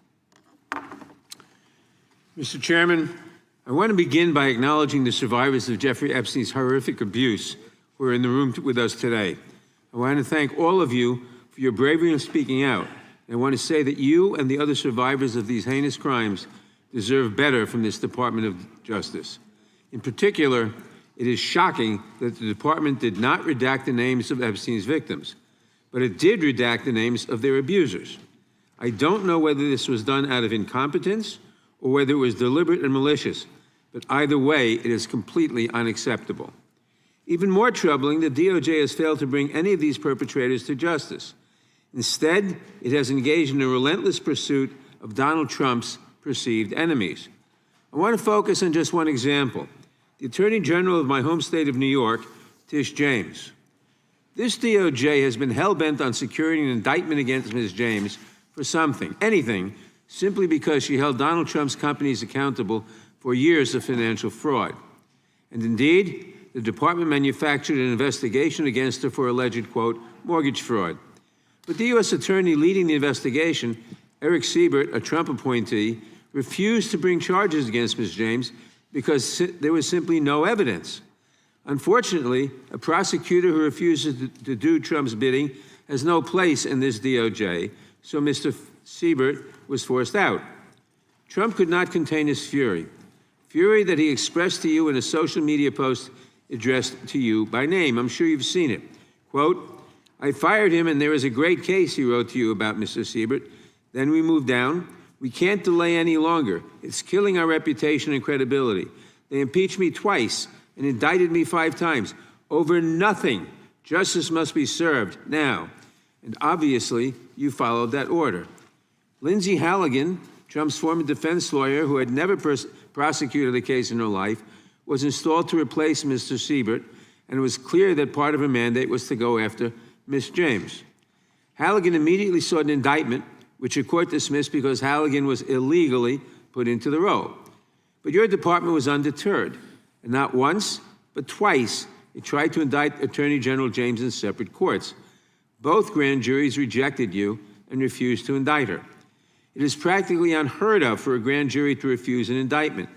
Mr. Chairman, I want to begin by acknowledging the survivors of Jeffrey Epstein's horrific abuse who are in the room with us today. I want to thank all of you for your bravery in speaking out. And I want to say that you and the other survivors of these heinous crimes deserve better from this Department of Justice. In particular, it is shocking that the department did not redact the names of Epstein's victims, but it did redact the names of their abusers. I don't know whether this was done out of incompetence or whether it was deliberate and malicious, but either way, it is completely unacceptable. Even more troubling, the DOJ has failed to bring any of these perpetrators to justice. Instead, it has engaged in a relentless pursuit of Donald Trump's perceived enemies. I want to focus on just one example: the Attorney General of my home state of New York, Tish James. This DOJ has been hell-bent on securing an indictment against Ms. James for something, anything, simply because she held Donald Trump's companies accountable for years of financial fraud. And indeed, the department manufactured an investigation against her for alleged, quote, mortgage fraud. But the U.S. attorney leading the investigation, Eric Siebert, a Trump appointee, refused to bring charges against Ms. James because there was simply no evidence. Unfortunately, a prosecutor who refuses to do Trump's bidding has no place in this DOJ, so Mr. Siebert was forced out. Trump could not contain his fury that he expressed to you in a social media post addressed to you by name. I'm sure you've seen it. Quote, I fired him and there is a great case, he wrote to you about Mr. Siebert. Then we moved down. We can't delay any longer. It's killing our reputation and credibility. They impeached me twice and indicted me 5 times over nothing. Justice must be served now. And obviously, you followed that order. Lindsay Halligan, Trump's former defense lawyer who had never prosecuted a case in her life, was installed to replace Mr. Siebert, and it was clear that part of her mandate was to go after Ms. James. Halligan immediately sought an indictment, which a court dismissed because Halligan was illegally put into the role. But your department was undeterred, and not once, but twice, it tried to indict Attorney General James in separate courts. Both grand juries rejected you and refused to indict her. It is practically unheard of for a grand jury to refuse an indictment.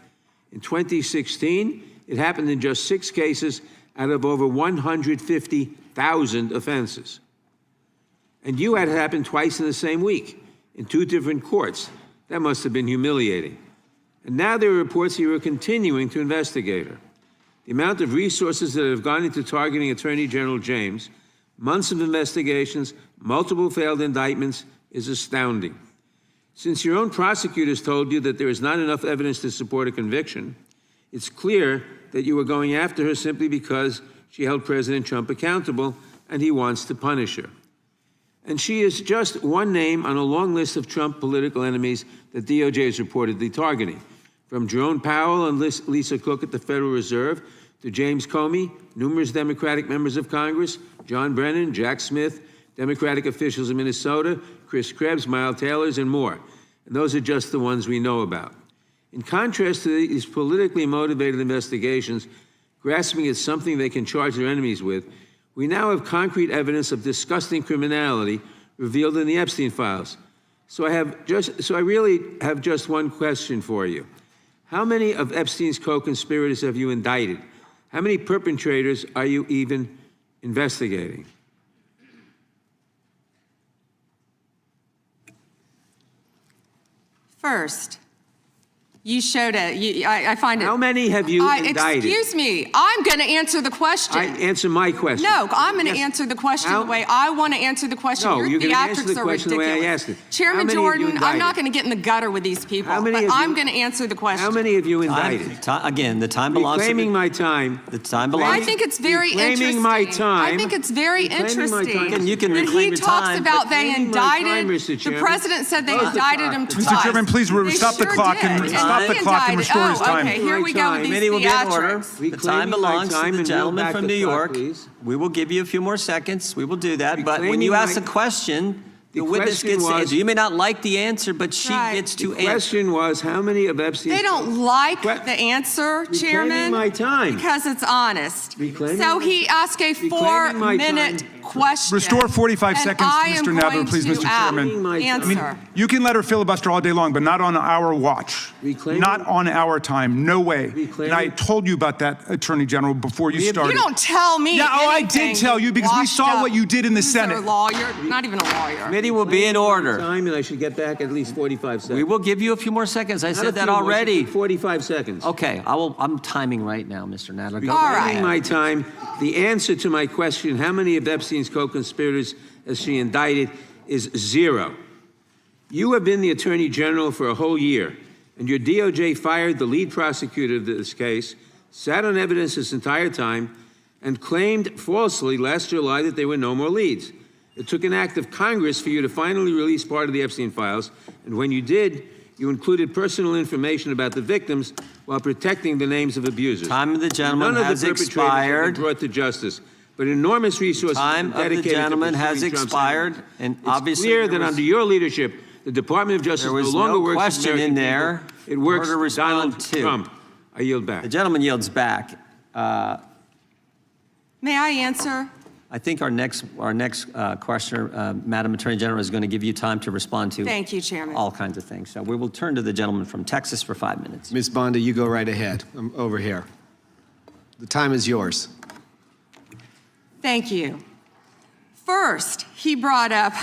In 2016, it happened in just 6 cases out of over 150,000 offenses. And you had it happen twice in the same week in 2 different courts. That must have been humiliating. And now there are reports you are continuing to investigate her. The amount of resources that have gone into targeting Attorney General James, months of investigations, multiple failed indictments, is astounding. Since your own prosecutors told you that there is not enough evidence to support a conviction, it's clear that you were going after her simply because she held President Trump accountable and he wants to punish her. And she is just one name on a long list of Trump political enemies that DOJ is reportedly targeting. From Jerome Powell and Lisa Cook at the Federal Reserve to James Comey, numerous Democratic members of Congress, John Brennan, Jack Smith, Democratic officials in Minnesota, Chris Krebs, Miles Taylors, and more. And those are just the ones we know about. In contrast to these politically motivated investigations, grasping at something they can charge their enemies with, we now have concrete evidence of disgusting criminality revealed in the Epstein files. So I really have just one question for you. How many of Epstein's co-conspirators have you indicted? How many perpetrators are you even investigating? First, you showed it. I find it. How many have you indicted? Excuse me. I'm going to answer the question. Answer my question. No, I'm going to answer the question the way I want to answer the question. No, Your you're going to answer the theatrics are question the ridiculous. way I asked it. Chairman Jordan, I'm not going to get in the gutter with these people, but I'm going to answer the question. How many have you indicted? Again, the time belongs to Reclaiming my time. The time belongs. I think it's very Reclaiming interesting. my time. I think it's very Reclaiming my time. interesting. You can that reclaim he your talks time, about but they reclaiming my time, indicted. Mr. The Chairman. president said they Close the indicted clock. him Mr. twice. Chairman, please They stop the sure clock and did. stop he the clock and indicted- restore his time. Okay, here we go with these Committee will be in order. theatrics. The time Reclaiming my belongs time to the and gentleman yield back from the New clock, York. please. We will give you a few more seconds. We will do that. But when Reclaiming you ask my- a question, the The witness question gets to was- answer. You may not like the answer, but she Right. gets The to answer. question was, how many of Epstein's... They don't like Que- the answer, Reclaiming Chairman, my time. because it's honest. Reclaiming So my- he asked a Reclaiming my 4-minute time. question. Restore 45 and seconds to I am Mr. Nadler, going please, to Mr. Chairman. Reclaiming my time. Answer. You can let her filibuster all day long, but not on our watch. Reclaiming- Not on our time. No way. Reclaiming- And I told you about that, Attorney General, before you started. You don't tell me Yeah, oh, I anything, did tell you because we washed saw up what you did in the loser Senate. Lawyer, not even a lawyer. Committee will be in order. Time, and I should get back at least 45 seconds. We will give you a few more seconds. I Not a said that few more, already. 45 seconds. Okay, I'm timing right now, Mr. Nadler. Go All ahead. right. Reclaiming my time. The answer to my question, how many of Epstein's co-conspirators has she indicted, is 0. You have been the Attorney General for a whole year, and your DOJ fired the lead prosecutor of this case, sat on evidence this entire time, and claimed falsely last July that there were no more leads. It took an act of Congress for you to finally release part of the Epstein files, and when you did, you included personal information about the victims while protecting the names of abusers. Time of the gentleman None has of the perpetrators have expired. been brought to justice, but enormous resources Time have been of the dedicated to gentleman has pursuing Trump's expired, enemies. and It's obviously clear there that was- under your leadership, the Department of Justice There no was longer no works for question American in there. people. It works Order for Donald respond to. Trump. I yield back. The gentleman yields back. May I answer? I think our next questioner, Madam Attorney General, is going to give you time to respond to Thank you, Chairman. all kinds of things. So we will turn to the gentleman from Texas for 5 minutes. Ms. Bondi, you go right ahead. I'm over here. The time is yours. Thank you. First, he brought up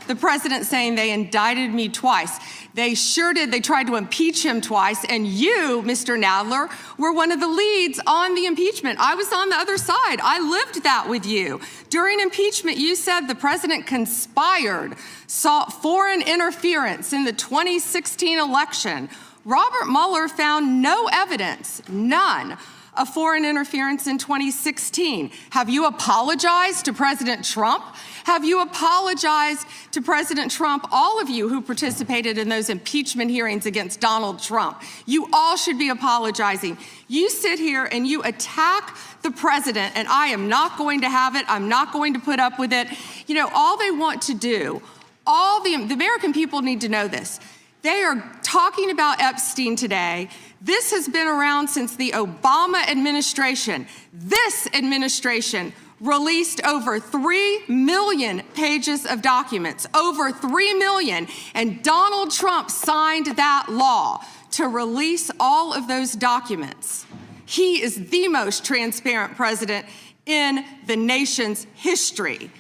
the president saying they indicted me twice. They sure did. They tried to impeach him twice. And you, Mr. Nadler, were one of the leads on the impeachment. I was on the other side. I lived that with you. During impeachment, you said the president conspired, sought foreign interference in the 2016 election. Robert Mueller found no evidence, none, of foreign interference in 2016. Have you apologized to President Trump? Have you apologized to President Trump, all of you who participated in those impeachment hearings against Donald Trump? You all should be apologizing. You sit here and you attack the president, and I am not going to have it. I'm not going to put up with it. You know, all they want to do, the American people need to know this. They are talking about Epstein today. This has been around since the Obama administration. This administration released over 3 million pages of documents, over 3 million, and Donald Trump signed that law to release all of those documents. He is the most transparent president in the nation's history.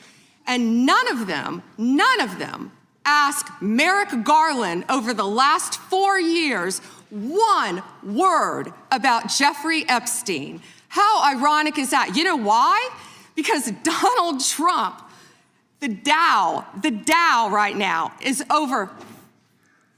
And none of them ask Merrick Garland over the last 4 years one word about Jeffrey Epstein. How ironic is that? You know why? Because Donald Trump, the Dow right now is over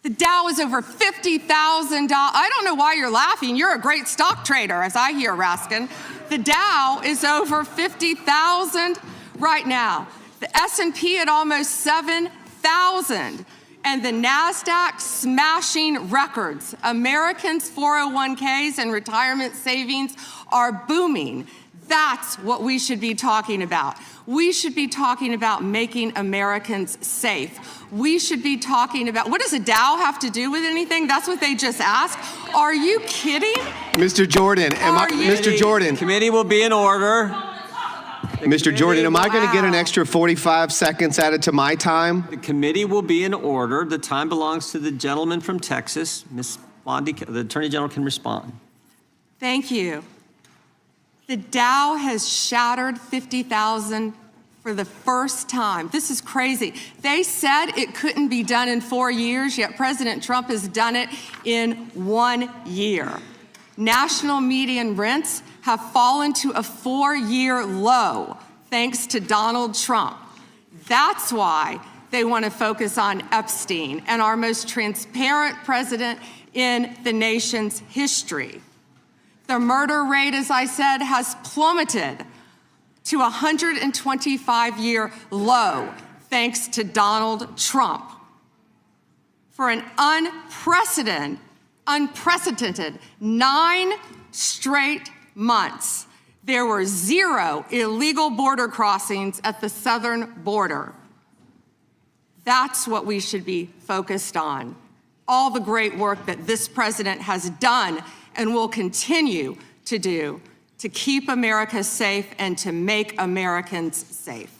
$50,000. I don't know why you're laughing. You're a great stock trader, as I hear, Raskin. The Dow is over 50,000 right now. The S&P at almost 7,000. And the NASDAQ smashing records. Americans' 401ks and retirement savings are booming. That's what we should be talking about. We should be talking about making Americans safe. We should be talking about, what does a Dow have to do with anything? That's what they just asked. Are you kidding? Mr. Jordan, Mr. Jordan. Committee will be in order. Mr. Jordan, am I going to get an extra 45 seconds added to my time? The committee will be in order. The time belongs to the gentleman from Texas. Ms. Bondi, the Attorney General can respond. Thank you. The Dow has shattered 50,000 for the first time. This is crazy. They said it couldn't be done in 4 years, yet President Trump has done it in 1 year. National median rents have fallen to a 4-year low, thanks to Donald Trump. That's why they want to focus on Epstein and our most transparent president in the nation's history. The murder rate, as I said, has plummeted to a 125-year low, thanks to Donald Trump. For an unprecedented 9 straight months, there were 0 illegal border crossings at the southern border. That's what we should be focused on. All the great work that this president has done and will continue to do to keep America safe and to make Americans safe.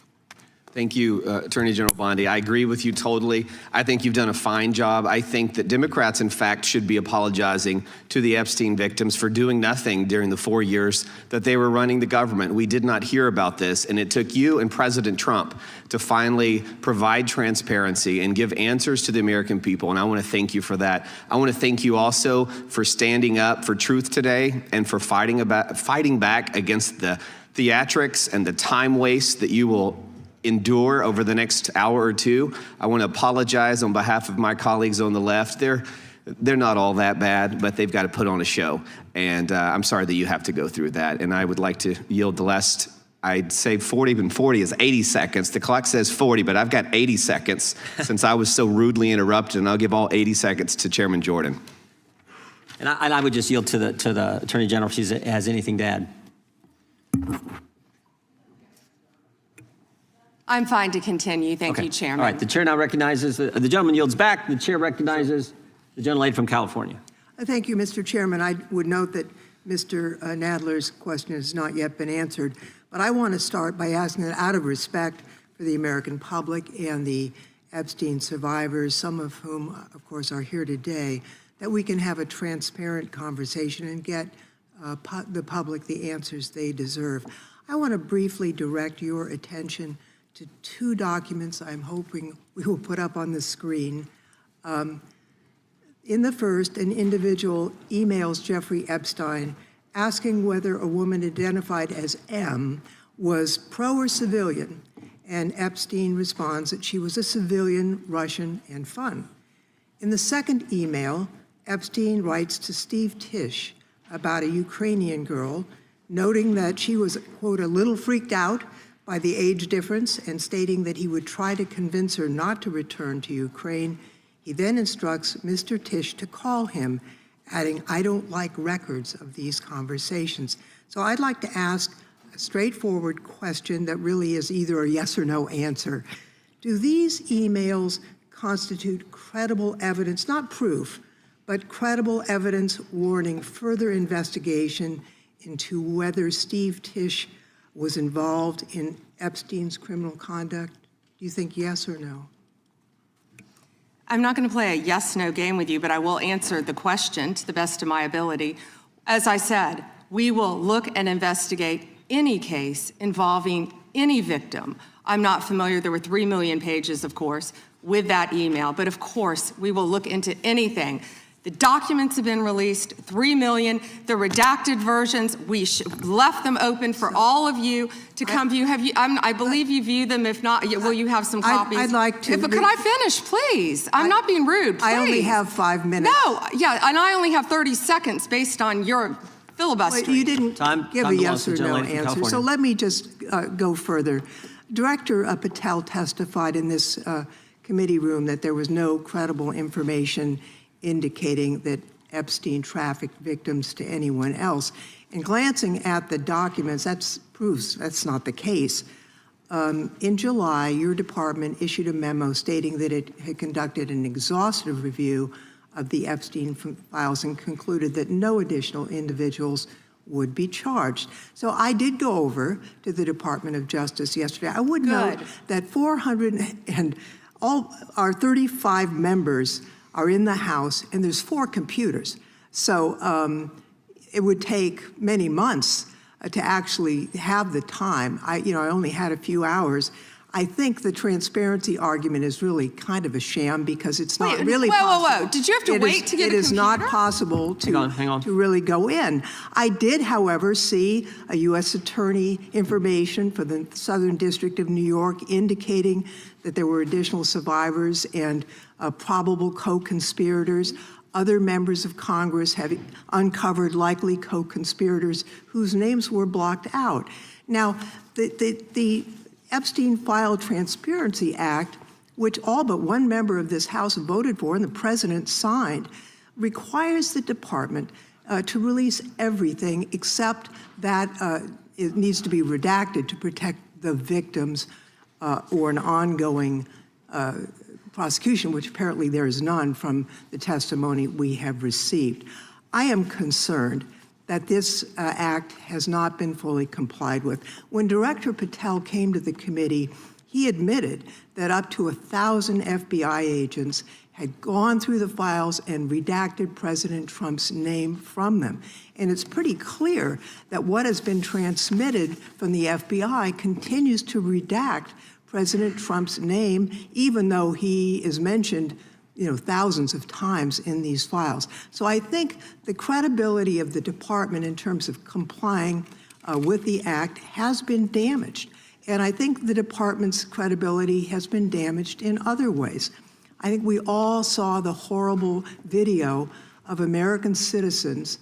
Thank you, Attorney General Bondi. I agree with you totally. I think you've done a fine job. I think that Democrats, in fact, should be apologizing to the Epstein victims for doing nothing during the 4 years that they were running the government. We did not hear about this, and it took you and President Trump to finally provide transparency and give answers to the American people, and I want to thank you for that. I want to thank you also for standing up for truth today and for fighting back against the theatrics and the time waste that you will endure over the next hour or two. I want to apologize on behalf of my colleagues on the left. They're not all that bad, but they've got to put on a show. And I'm sorry that you have to go through that. And I would like to yield the last, I'd say 40, but 40 is 80 seconds. The clock says 40, but I've got 80 seconds since I was so rudely interrupted, and I'll give all 80 seconds to Chairman Jordan. And I would just yield to the Attorney General if she has anything to add. I'm fine to continue. Thank you, Chairman. All right, the chair now recognizes, the gentleman yields back. The chair recognizes the gentlelady from California. Thank you, Mr. Chairman. I would note that Mr. Nadler's question has not yet been answered, but I want to start by asking that out of respect for the American public and the Epstein survivors, some of whom, of course, are here today, that we can have a transparent conversation and get the public the answers they deserve. I want to briefly direct your attention to 2 documents I'm hoping we will put up on the screen. In the first, an individual emails Jeffrey Epstein asking whether a woman identified as M was pro or civilian, and Epstein responds that she was a civilian, Russian, and fun. In the second email, Epstein writes to Steve Tisch about a Ukrainian girl, noting that she was, quote, a little freaked out by the age difference and stating that he would try to convince her not to return to Ukraine. He then instructs Mr. Tisch to call him, adding, I don't like records of these conversations. So I'd like to ask a straightforward question that really is either a yes or no answer. Do these emails constitute credible evidence, not proof, but credible evidence warning further investigation into whether Steve Tisch was involved in Epstein's criminal conduct? Do you think yes or no? I'm not going to play a yes-no game with you, but I will answer the question to the best of my ability. As I said, we will look and investigate any case involving any victim. I'm not familiar. There were 3 million pages, of course, with that email. But of course, we will look into anything. The documents have been released, 3 million. The redacted versions, we left them open for all of you to come view. Have you? I believe you view them. If not, will you have some copies? I'd like to. But could I finish, please? I'm not being rude. Please. I only have 5 minutes. No, yeah, and I only have 30 seconds based on your filibustering. Well, you didn't give a yes or no California. answer, so let me just go further. Director Patel testified in this committee room that there was no credible information indicating that Epstein trafficked victims to anyone else. And glancing at the documents, that proves that's not the case. In July, your department issued a memo stating that it had conducted an exhaustive review of the Epstein files and concluded that no additional individuals would be charged. So I did go over to the Department of Justice yesterday. I would note that 400 and all our 35 members are in the House, and there's 4 computers. So it would take many months to actually have the time. I only had a few hours. I think the transparency argument is really kind of a sham because it's not really possible. Whoa. Did you have to wait to get a computer? It is not possible to really go in. I did, however, see a U.S. attorney information for the Southern District of New York indicating that there were additional survivors and probable co-conspirators. Other members of Congress have uncovered likely co-conspirators whose names were blocked out. Now, the Epstein File Transparency Act, which all but one member of this House voted for and the president signed, requires the department to release everything except that it needs to be redacted to protect the victims or an ongoing prosecution, which apparently there is none from the testimony we have received. I am concerned that this act has not been fully complied with. When Director Patel came to the committee, he admitted that up to 1,000 FBI agents had gone through the files and redacted President Trump's name from them. And it's pretty clear that what has been transmitted from the FBI continues to redact President Trump's name, even though he is mentioned thousands of times in these files. So I think the credibility of the department in terms of complying with the act has been damaged. And I think the department's credibility has been damaged in other ways. I think we all saw the horrible video of American citizens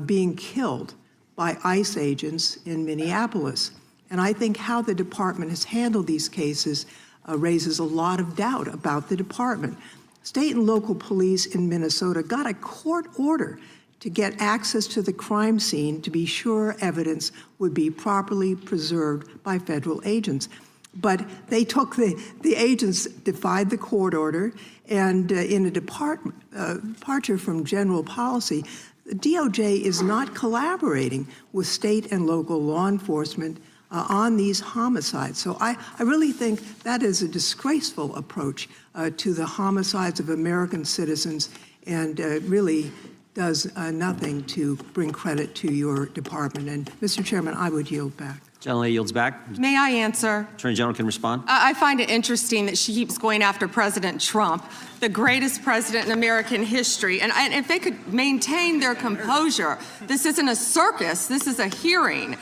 being killed by ICE agents in Minneapolis. And I think how the department has handled these cases raises a lot of doubt about the department. State and local police in Minnesota got a court order to get access to the crime scene to be sure evidence would be properly preserved by federal agents. But they took the agents defied the court order, and in a departure from general policy, the DOJ is not collaborating with state and local law enforcement on these homicides. So I really think that is a disgraceful approach to the homicides of American citizens and really does nothing to bring credit to your department. And Mr. Chairman, I would yield back. Gentleman yields back. May I answer? Attorney General can respond. I find it interesting that she keeps going after President Trump, the greatest president in American history. And if they could maintain their composure, this isn't a circus, this is a hearing.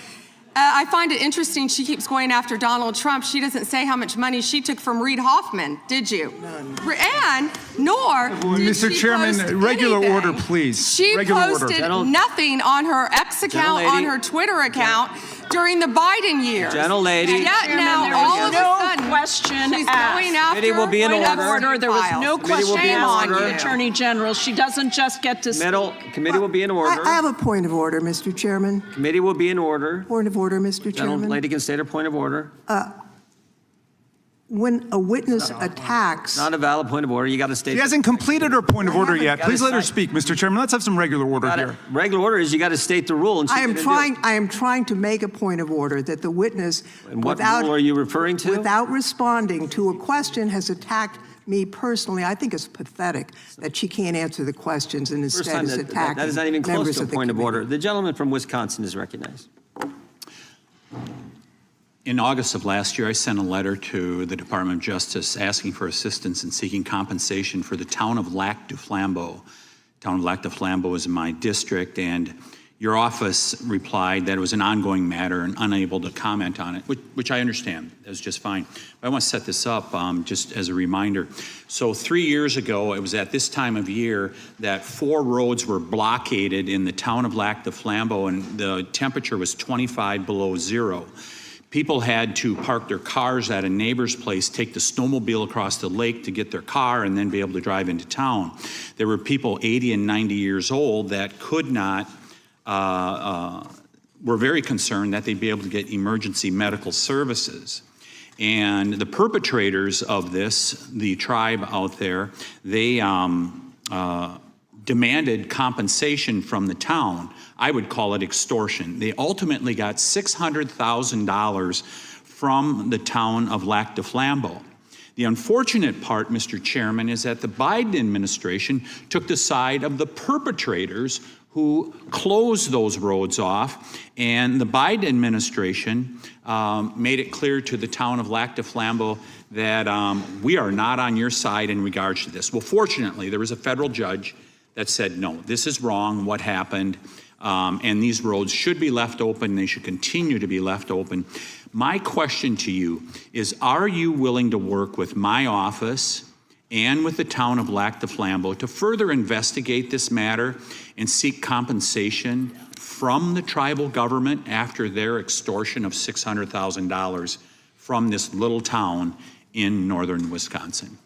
I find it interesting she keeps going after Donald Trump. She doesn't say how much money she took from Reid Hoffman, did you? None. And nor did Mr. she Chairman, post regular anything. order, please. She Regular posted order. nothing on her X account, on her Twitter account during the Biden years. Gentlelady. And yet now, all of a sudden, question she's asked. going after Committee will be in order. There was no question in asked order. of the Attorney General. She doesn't just get to Committee will be in order. I have a point of order, Mr. Chairman. Committee will be in order. Point of order, Mr. Chairman. Lady can state her point of order. When a witness attacks, Not a valid point of order. You got to state. She hasn't completed her point of order yet. Gotta Please let her cite- speak, Mr. Chairman. Let's have some regular order here. Regular order is you got to state the rule. And she I am didn't do it. trying to make a point of order that the witness, And what rule are you referring to? without responding to a question, has attacked me personally. I think it's pathetic that she can't answer the questions and First instead time is attacking that is not even close members to a of the point of committee. order. The gentleman from Wisconsin is recognized. In August of last year, I sent a letter to the Department of Justice asking for assistance in seeking compensation for the town of Lac du Flambeau. Town of Lac du Flambeau is in my district, and your office replied that it was an ongoing matter and unable to comment on it, which I understand. That was just fine. But I want to set this up just as a reminder. So 3 years ago, it was at this time of year that 4 roads were blockaded in the town of Lac du Flambeau, and the temperature was 25 below zero. People had to park their cars at a neighbor's place, take the snowmobile across the lake to get their car, and then be able to drive into town. There were people 80 and 90 years old that could not, were very concerned that they'd be able to get emergency medical services. And the perpetrators of this, the tribe out there, they demanded compensation from the town. I would call it extortion. They ultimately got $600,000 from the town of Lac du Flambeau. The unfortunate part, Mr. Chairman, is that the Biden administration took the side of the perpetrators who closed those roads off, and the Biden administration made it clear to the town of Lac du Flambeau that we are not on your side in regards to this. Well, fortunately, there was a federal judge that said, no, this is wrong, what happened, and these roads should be left open, they should continue to be left open. My question to you is, are you willing to work with my office and with the town of Lac du Flambeau to further investigate this matter and seek compensation from the tribal government after their extortion of $600,000 from this little town in northern Wisconsin?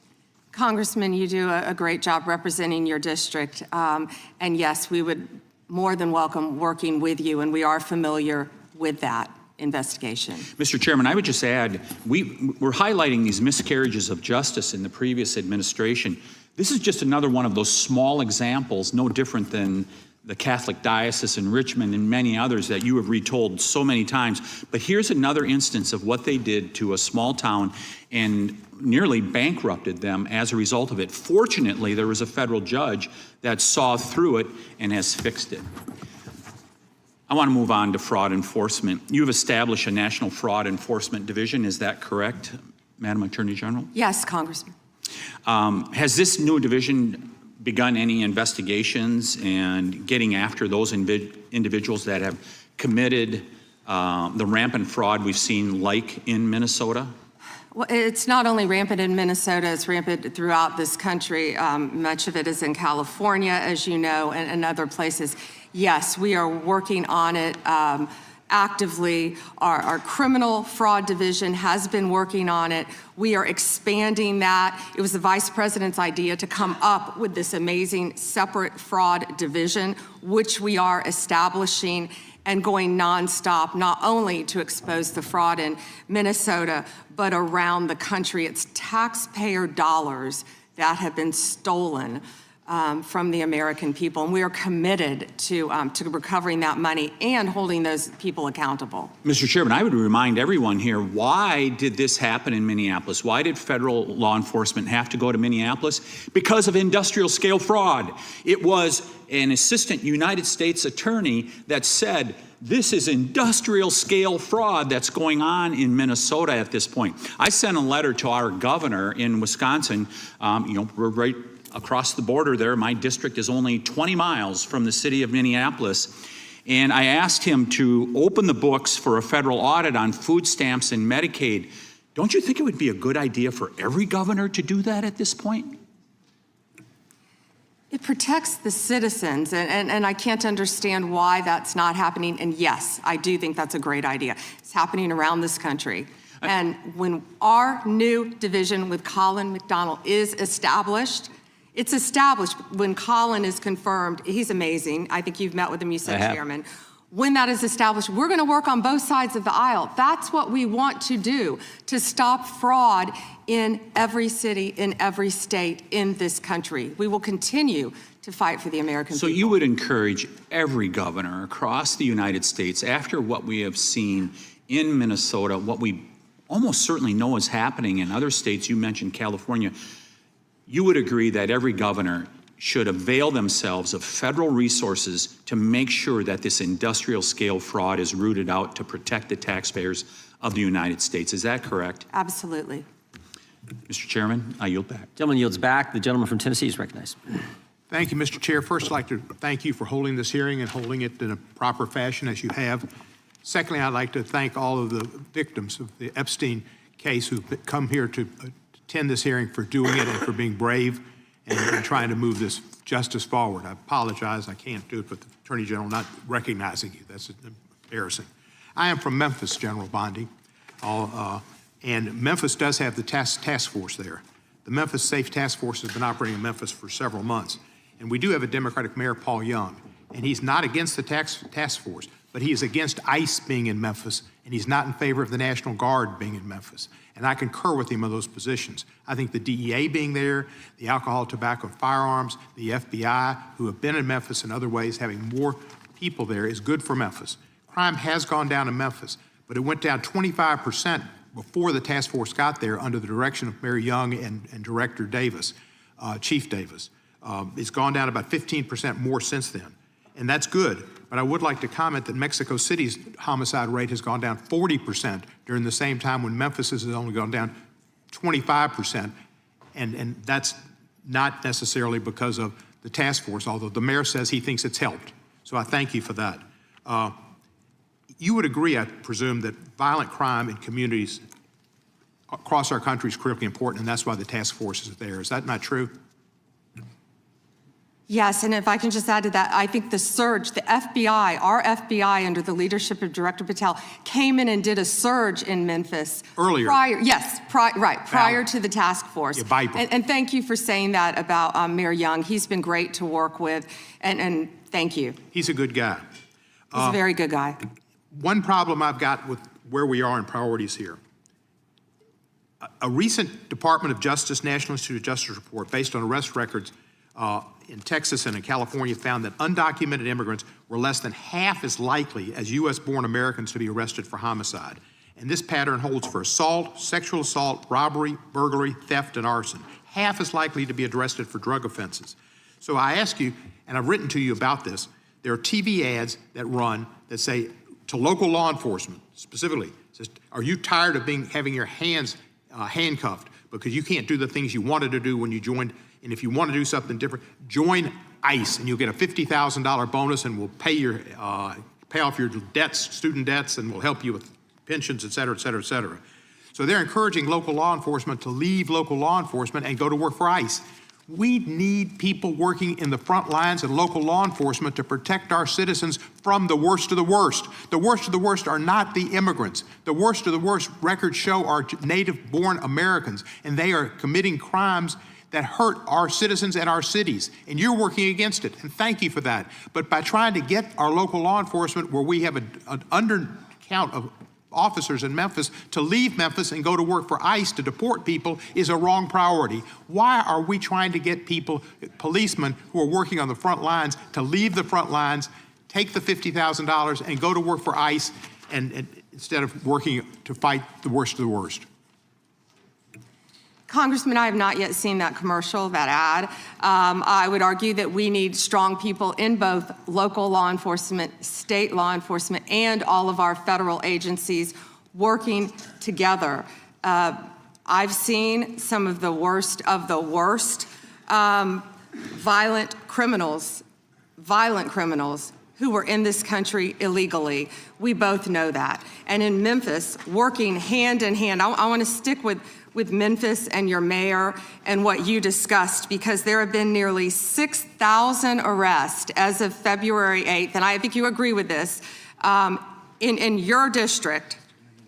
Congressman, you do a great job representing your district. And yes, we would more than welcome working with you, and we are familiar with that investigation. Mr. Chairman, I would just add, we're highlighting these miscarriages of justice in the previous administration. This is just another one of those small examples, no different than the Catholic Diocese in Richmond and many others that you have retold so many times. But here's another instance of what they did to a small town and nearly bankrupted them as a result of it. Fortunately, there was a federal judge that saw through it and has fixed it. I want to move on to fraud enforcement. You've established a National Fraud Enforcement Division. Is that correct, Madam Attorney General? Yes, Congressman. Has this new division begun any investigations and getting after those individuals that have committed the rampant fraud we've seen, like in Minnesota? Well, it's not only rampant in Minnesota, it's rampant throughout this country. Much of it is in California, as you know, and other places. Yes, we are working on it actively. Our criminal fraud division has been working on it. We are expanding that. It was the Vice President's idea to come up with this amazing separate fraud division, which we are establishing and going nonstop, not only to expose the fraud in Minnesota, but around the country. It's taxpayer dollars that have been stolen from the American people, and we are committed to recovering that money and holding those people accountable. Mr. Chairman, I would remind everyone here, why did this happen in Minneapolis? Why did federal law enforcement have to go to Minneapolis? Because of industrial scale fraud. It was an assistant United States attorney that said, this is industrial scale fraud that's going on in Minnesota at this point. I sent a letter to our governor in Wisconsin. We're right across the border there. My district is only 20 miles from the city of Minneapolis. And I asked him to open the books for a federal audit on food stamps and Medicaid. Don't you think it would be a good idea for every governor to do that at this point? It protects the citizens, and I can't understand why that's not happening. And yes, I do think that's a great idea. It's happening around this country. And when our new division with Colin McDonald is established, it's established. When Colin is confirmed, he's amazing. I think you've met with him, you said, Chairman. When that is established, we're going to work on both sides of the aisle. That's what we want to do, to stop fraud in every city, in every state in this country. We will continue to fight for the American people. So you would encourage every governor across the United States, after what we have seen in Minnesota, what we almost certainly know is happening in other states, you mentioned California, you would agree that every governor should avail themselves of federal resources to make sure that this industrial scale fraud is rooted out to protect the taxpayers of the United States. Is that correct? Absolutely. Mr. Chairman, I yield back. Gentleman yields back. The gentleman from Tennessee is recognized. Thank you, Mr. Chair. First, I'd like to thank you for holding this hearing and holding it in a proper fashion as you have. Secondly, I'd like to thank all of the victims of the Epstein case who've come here to attend this hearing, for doing it and for being brave and trying to move this justice forward. I apologize, I can't do it with the Attorney General not recognizing you. That's embarrassing. I am from Memphis, General Bondi, and Memphis does have the task force there. The Memphis Safe Task Force has been operating in Memphis for several months. And we do have a Democratic Mayor, Paul Young, and he's not against the task force, but he is against ICE being in Memphis, and he's not in favor of the National Guard being in Memphis. And I concur with him on those positions. I think the DEA being there, the alcohol, tobacco, and firearms, the FBI, who have been in Memphis in other ways, having more people there is good for Memphis. Crime has gone down in Memphis, but it went down 25% before the task force got there under the direction of Mayor Young and Director Davis, Chief Davis. It's gone down about 15% more since then, and that's good. But I would like to comment that Mexico City's homicide rate has gone down 40% during the same time, when Memphis has only gone down 25%, and that's not necessarily because of the task force, although the mayor says he thinks it's helped. So I thank you for that. You would agree, I presume, that violent crime in communities across our country is critically important, and that's why the task force is there. Is that not true? Yes, and if I can just add to that, I think the surge, the FBI, our FBI under the leadership of Director Patel, came in and did a surge in Memphis. Earlier. Prior to the task force. Yeah, and thank you for saying that about Mayor Young. He's been great to work with, and thank you. He's a good guy. He's a very good guy. One problem I've got with where we are in priorities here. A recent Department of Justice, National Institute of Justice report based on arrest records in Texas and in California found that undocumented immigrants were less than half as likely as U.S.-born Americans to be arrested for homicide. And this pattern holds for assault, sexual assault, robbery, burglary, theft, and arson. Half as likely to be arrested for drug offenses. So I ask you, and I've written to you about this, there are TV ads that run that say to local law enforcement, specifically, says, are you tired of having your hands handcuffed because you can't do the things you wanted to do when you joined? And if you want to do something different, join ICE, and you'll get a $50,000 bonus, and we'll pay off your debts, student debts, and we'll help you with pensions, et cetera, et cetera, et cetera. So they're encouraging local law enforcement to leave local law enforcement and go to work for ICE. We need people working in the front lines and local law enforcement to protect our citizens from the worst of the worst. The worst of the worst are not the immigrants. The worst of the worst, records show, are native-born Americans, and they are committing crimes that hurt our citizens and our cities, and you're working against it, and thank you for that. But by trying to get our local law enforcement, where we have an undercount of officers in Memphis, to leave Memphis and go to work for ICE to deport people is a wrong priority. Why are we trying to get people, policemen who are working on the front lines, to leave the front lines, take the $50,000 and go to work for ICE and instead of working to fight the worst of the worst? Congressman, I have not yet seen that commercial, that ad. I would argue that we need strong people in both local law enforcement, state law enforcement, and all of our federal agencies working together. I've seen some of the worst violent criminals who were in this country illegally. We both know that. And in Memphis, working hand in hand, I want to stick with Memphis and your mayor and what you discussed, because there have been nearly 6,000 arrests as of February 8th, and I think you agree with this, in your district,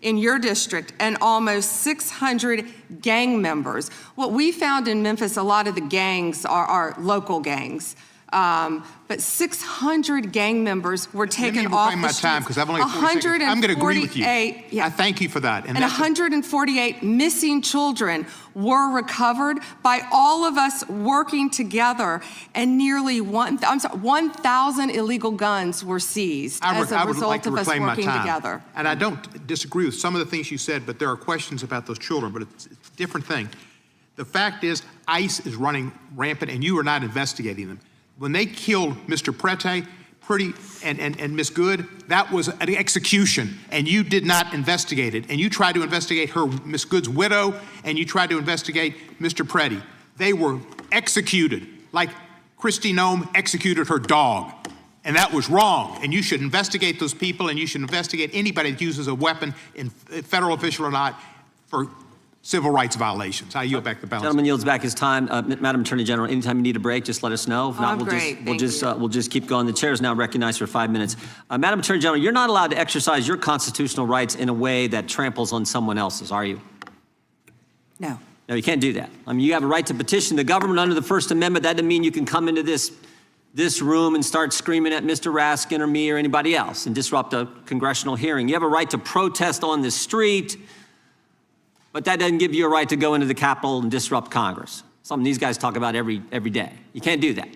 and almost 600 gang members. What we found in Memphis, a lot of the gangs are local gangs. But 600 gang members were taken off the streets. My time, because I've only got 40 seconds. I'm going to agree with you. Yeah. I thank you for that. And 148 missing children were recovered by all of us working together, and nearly 1,000 illegal guns were seized as a result of us working together. And I don't disagree with some of the things you said, but there are questions about those children, but it's a different thing. The fact is, ICE is running rampant, and you are not investigating them. When they killed Mr. Prete, and Ms. Good, that was an execution, and you did not investigate it. And you tried to investigate her, Ms. Good's widow, and you tried to investigate Mr. Preddy. They were executed like Kristi Noem executed her dog. And that was wrong. And you should investigate those people, and you should investigate anybody that uses a weapon, in federal official or not, for civil rights violations. I yield back the balance. Gentleman yields back his time. Madam Attorney General, anytime you need a break, just let us know. If not, we'll just keep going. The chair is now recognized for 5 minutes. Madam Attorney General, you're not allowed to exercise your constitutional rights in a way that tramples on someone else's, are you? No. No, you can't do that. I mean, you have a right to petition the government under the First Amendment. That doesn't mean you can come into this room and start screaming at Mr. Raskin or me or anybody else and disrupt a congressional hearing. You have a right to protest on the street, but that doesn't give you a right to go into the Capitol and disrupt Congress. Something these guys talk about every day. You can't do that.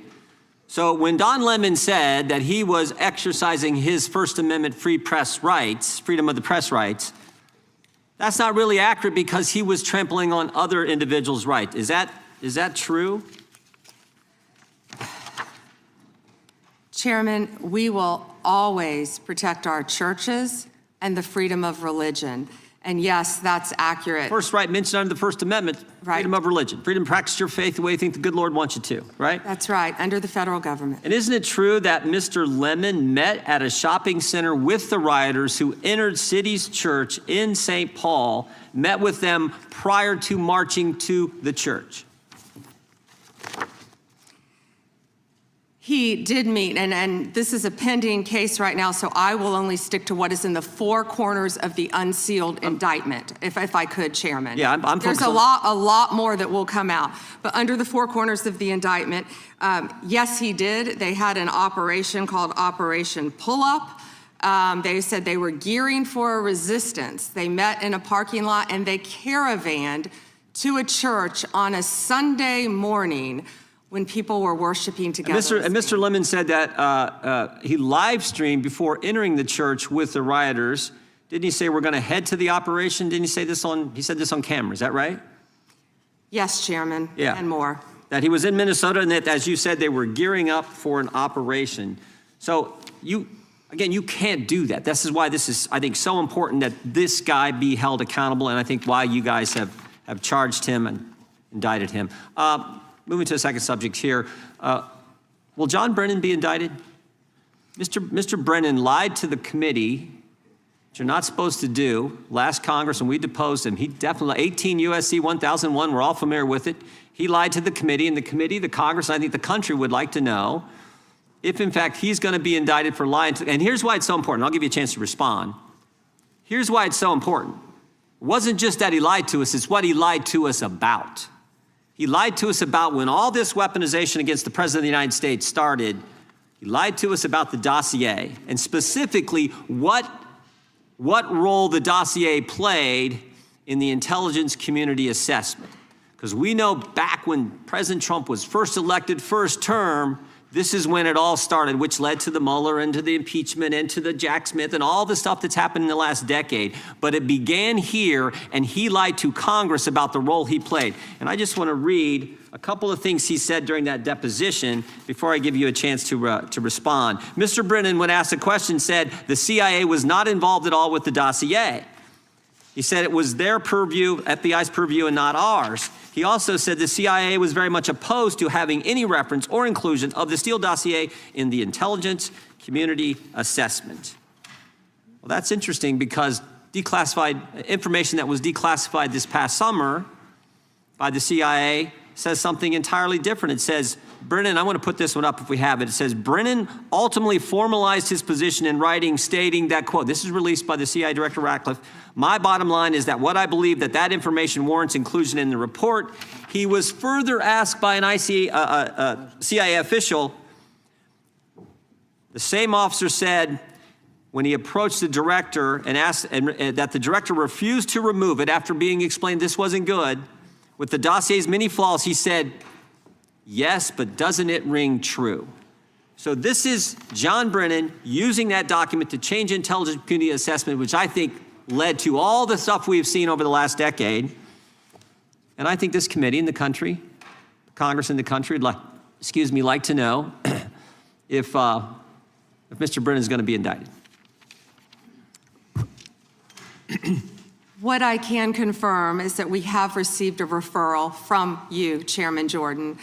So when Don Lemon said that he was exercising his First Amendment free press rights, freedom of the press rights, that's not really accurate because he was trampling on other individuals' rights. Is that true? Chairman, we will always protect our churches and the freedom of religion. And yes, that's accurate. First right mentioned under the First Amendment, freedom of religion, freedom to practice your faith the way you think the good Lord wants you to, right? That's right, under the federal government. And isn't it true that Mr. Lemon met at a shopping center with the rioters who entered City's Church in St. Paul, met with them prior to marching to the church? He did meet, and this is a pending case right now, so I will only stick to what is in the four corners of the unsealed indictment, if I could, Chairman. Yeah, I'm There's a lot more that will come out. But under the four corners of the indictment, yes, he did. They had an operation called Operation Pull-Up. They said they were gearing for a resistance. They met in a parking lot, and they caravanned to a church on a Sunday morning when people were worshiping together. And Mr. Lemon said that he live streamed before entering the church with the rioters. Didn't he say we're going to head to the operation? Didn't he say this he said this on camera, is that right? Yes, Chairman, and more. That he was in Minnesota and that, as you said, they were gearing up for an operation. So you can't do that. This is why this is, I think, so important that this guy be held accountable, and I think why you guys have charged him and indicted him. Moving to a second subject here. Will John Brennan be indicted? Mr. Brennan lied to the committee, which you're not supposed to do. Last Congress, when we deposed him, he definitely, 18 U.S.C. 1001, we're all familiar with it. He lied to the committee, and the committee, the Congress, and I think the country would like to know if, in fact, he's going to be indicted for lying. And here's why it's so important. I'll give you a chance to respond. Here's why it's so important. It wasn't just that he lied to us, it's what he lied to us about. He lied to us about when all this weaponization against the President of the United States started. He lied to us about the dossier, and specifically what role the dossier played in the intelligence community assessment. Because we know back when President Trump was first elected, first term, this is when it all started, which led to the Mueller and to the impeachment and to the Jack Smith and all the stuff that's happened in the last decade. But it began here, and he lied to Congress about the role he played. And I just want to read a couple of things he said during that deposition before I give you a chance to respond. Mr. Brennan, when asked a question, said the CIA was not involved at all with the dossier. He said it was their purview, FBI's purview, and not ours. He also said the CIA was very much opposed to having any reference or inclusion of the Steele dossier in the intelligence community assessment. Well, that's interesting because declassified information that was declassified this past summer by the CIA says something entirely different. It says, Brennan, I want to put this one up if we have it. It says, Brennan ultimately formalized his position in writing, stating that, quote, this is released by the CIA Director Ratcliffe. My bottom line is that what I believe that information warrants inclusion in the report. He was further asked by an CIA official. The same officer said when he approached the director and asked that the director refused to remove it after being explained this wasn't good, with the dossier's many flaws, he said, yes, but doesn't it ring true? So this is John Brennan using that document to change intelligence community assessment, which I think led to all the stuff we've seen over the last decade. And I think this committee in the country, Congress in the country, would like to know if if Mr. Brennan is going to be indicted. What I can confirm is that we have received a referral from you, Chairman Jordan,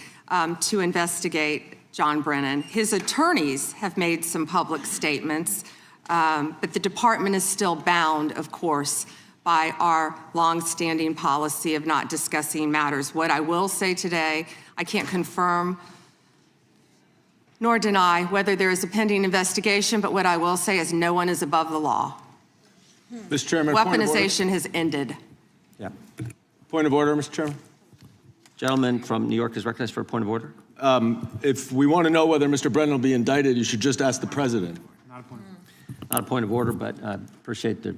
to investigate John Brennan. His attorneys have made some public statements, but the department is still bound, of course, by our longstanding policy of not discussing matters. What I will say today, I can't confirm nor deny whether there is a pending investigation, but what I will say is no one is above the law. Mr. Chairman, point of order. Weaponization has ended. Yeah. Point of order, Mr. Chairman. Gentleman from New York is recognized for a point of order. If we want to know whether Mr. Brennan will be indicted, you should just ask the president. Not a point of order, but I appreciate you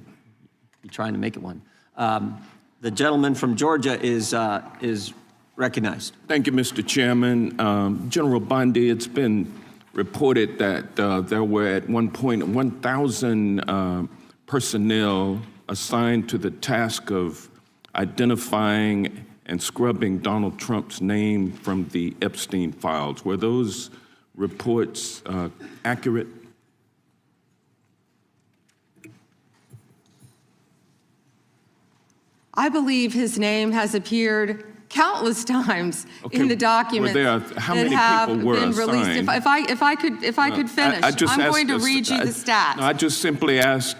trying to make it one. The gentleman from Georgia is recognized. Thank you, Mr. Chairman. General Bondi, it's been reported that there were at one point 1,000 personnel assigned to the task of identifying and scrubbing Donald Trump's name from the Epstein files. Were those reports accurate? I believe his name has appeared countless times in the documents how that many have people were been released. assigned? If I could finish, I'm going to read you the stats. I just simply asked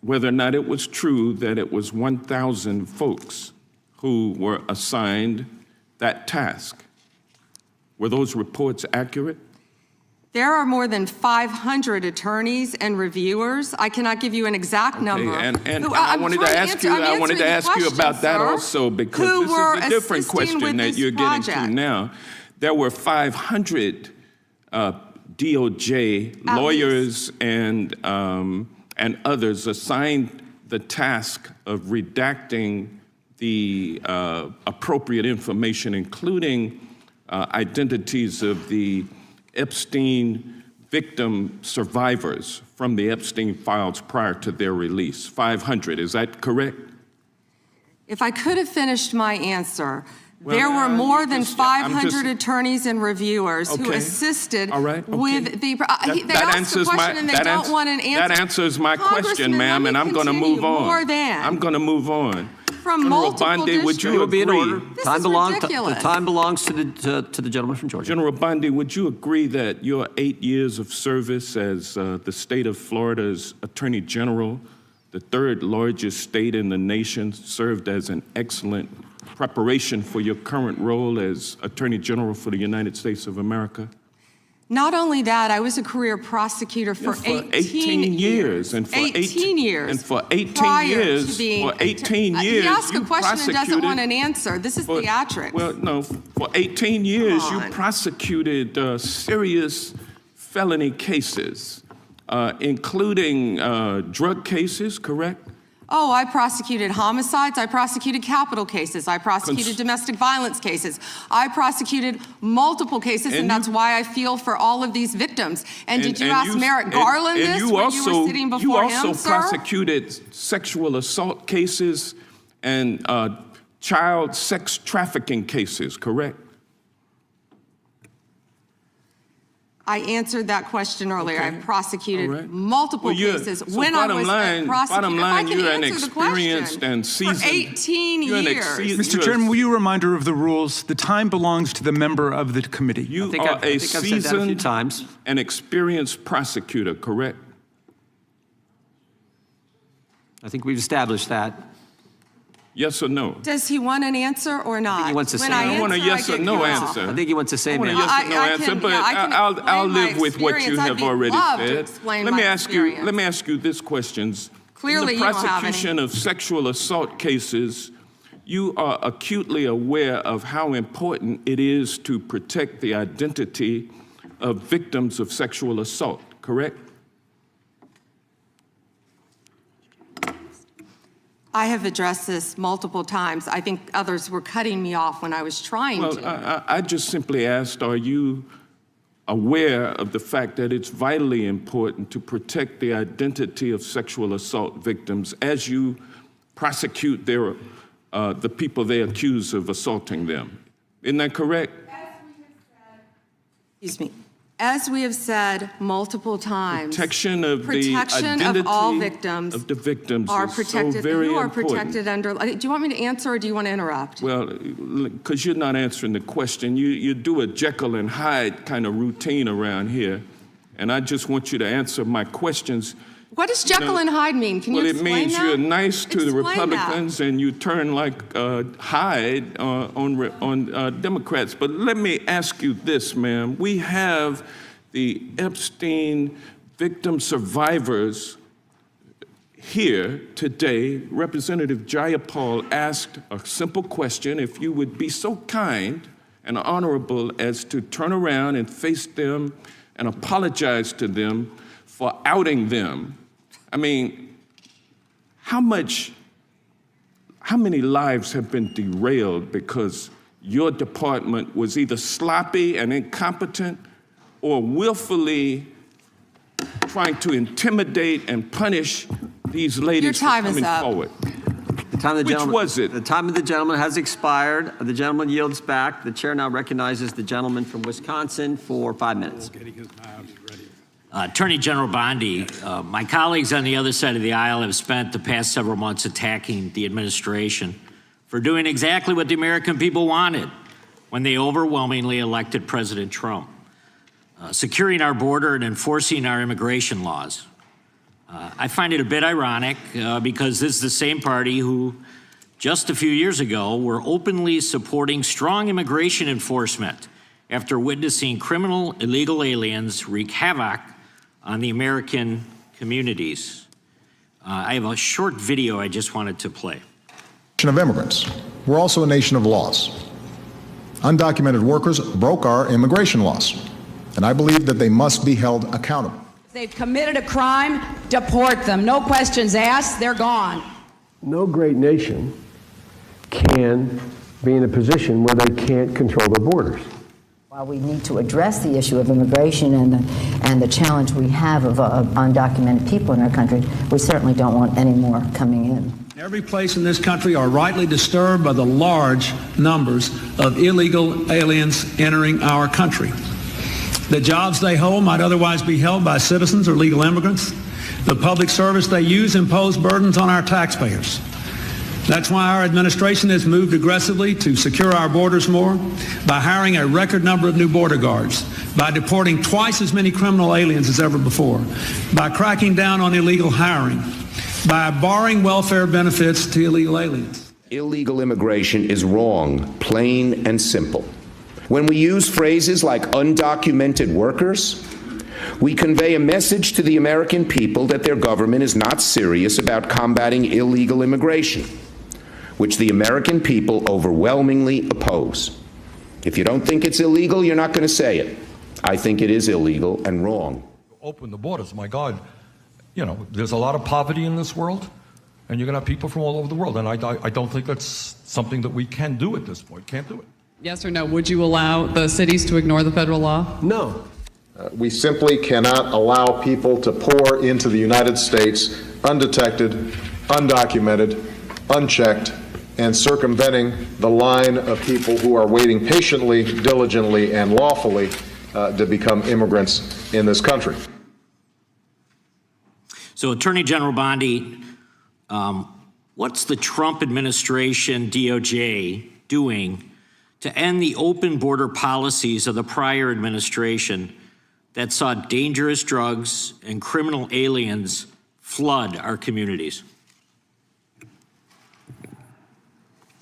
whether or not it was true that it was 1,000 folks who were assigned that task. Were those reports accurate? There are more than 500 attorneys and reviewers. I cannot give you an exact number. And I wanted to ask you about that also, because this is a different question that you're getting to now. There were 500 DOJ lawyers and others assigned the task of redacting the appropriate information, including identities of the Epstein victim survivors from the Epstein files prior to their release. 500, is that correct? If I could have finished my answer, there were more than 500 attorneys and reviewers who assisted with the. They asked the question and they don't want an answer. That answers my question, ma'am, and I'm going to move on. I'm going to move on. From multiple Bondi, would you Be in order. agree? This is ridiculous. The time belongs to the gentleman from Georgia. General Bondi, would you agree that your 8 years of service as the state of Florida's Attorney General, the third largest state in the nation, served as an excellent preparation for your current role as Attorney General for the United States of America? Not only that, I was a career prosecutor for 18 years. And for 18 years. And for 18 years, He asked a question and doesn't want an answer. This is theatrics. Well, no, for 18 years, you prosecuted serious felony cases, including drug cases, correct? Oh, I prosecuted homicides. I prosecuted capital cases. I prosecuted domestic violence cases. I prosecuted multiple cases, and that's why I feel for all of these victims. And did you ask Merrick Garland this when you were sitting before him, sir? You also prosecuted sexual assault cases and child sex trafficking cases, correct? I answered that question earlier. I prosecuted multiple cases when I was a prosecutor. Bottom line, you're an experienced and seasoned. For 18 years. Mr. Chairman, will you remind her of the rules? The time belongs to the member of the committee. You are a seasoned and experienced prosecutor, correct? I think we've established that. Yes or no? Does he want an answer or not? He wants to say I want a yes or no answer. I think he wants to say I want a yes or no answer, but I'll live with what you have already said. Let me ask you this question. Clearly, in the prosecution of sexual assault cases, you are acutely aware of how important it is to protect the identity of victims of sexual assault, correct? I have addressed this multiple times. I think others were cutting me off when I was trying to. Well, I just simply asked, are you aware of the fact that it's vitally important to protect the identity of sexual assault victims as you prosecute the people they accuse of assaulting them? Isn't that correct? Excuse me. As we have said multiple times, Protection of the protection identity of all victims of the victims are is protected. so very Who are important. protected under? Do you want me to answer or do you want to interrupt? Well, because you're not answering the question. You do a Jekyll and Hyde kind of routine around here, and I just want you to answer my questions. What does Jekyll and Hyde mean? Can you explain that? Well, it means you're nice to the Explain Republicans and you turn like Hyde on Democrats. But let me ask you this, ma'am. We have the Epstein victim survivors here today. Representative Jayapal asked a simple question. If you would be so kind and honorable as to turn around and face them and apologize to them for outing them. I mean, how many lives have been derailed because your department was either sloppy and incompetent or willfully trying to intimidate and punish these ladies for coming forward? Which was it? The time of the gentleman has expired. The gentleman yields back. The chair now recognizes the gentleman from Wisconsin for 5 minutes. Attorney General Bondi, my colleagues on the other side of the aisle have spent the past several months attacking the administration for doing exactly what the American people wanted when they overwhelmingly elected President Trump, securing our border and enforcing our immigration laws. I find it a bit ironic because this is the same party who just a few years ago were openly supporting strong immigration enforcement after witnessing criminal illegal aliens wreak havoc on the American communities. I have a short video I just wanted to play. Of immigrants. We're also a nation of laws. Undocumented workers broke our immigration laws, and I believe that they must be held accountable. They've committed a crime, deport them. No questions asked, they're gone. No great nation can be in a position where they can't control their borders. While we need to address the issue of immigration and the challenge we have of undocumented people in our country, we certainly don't want any more coming in. Every place in this country are rightly disturbed by the large numbers of illegal aliens entering our country. The jobs they hold might otherwise be held by citizens or legal immigrants. The public service they use impose burdens on our taxpayers. That's why our administration has moved aggressively to secure our borders more by hiring a record number of new border guards, by deporting twice as many criminal aliens as ever before, by cracking down on illegal hiring, by barring welfare benefits to illegal aliens. Illegal immigration is wrong, plain and simple. When we use phrases like undocumented workers, we convey a message to the American people that their government is not serious about combating illegal immigration, which the American people overwhelmingly oppose. If you don't think it's illegal, you're not going to say it. I think it is illegal and wrong. Open the borders, my God. You know, there's a lot of poverty in this world, and you're going to have people from all over the world, and I don't think that's something that we can do at this point. Can't do it. Yes or no? Would you allow the cities to ignore the federal law? No. We simply cannot allow people to pour into the United States undetected, undocumented, unchecked, and circumventing the line of people who are waiting patiently, diligently, and lawfully to become immigrants in this country. So, Attorney General Bondi, what's the Trump administration, DOJ, doing to end the open border policies of the prior administration that saw dangerous drugs and criminal aliens flood our communities?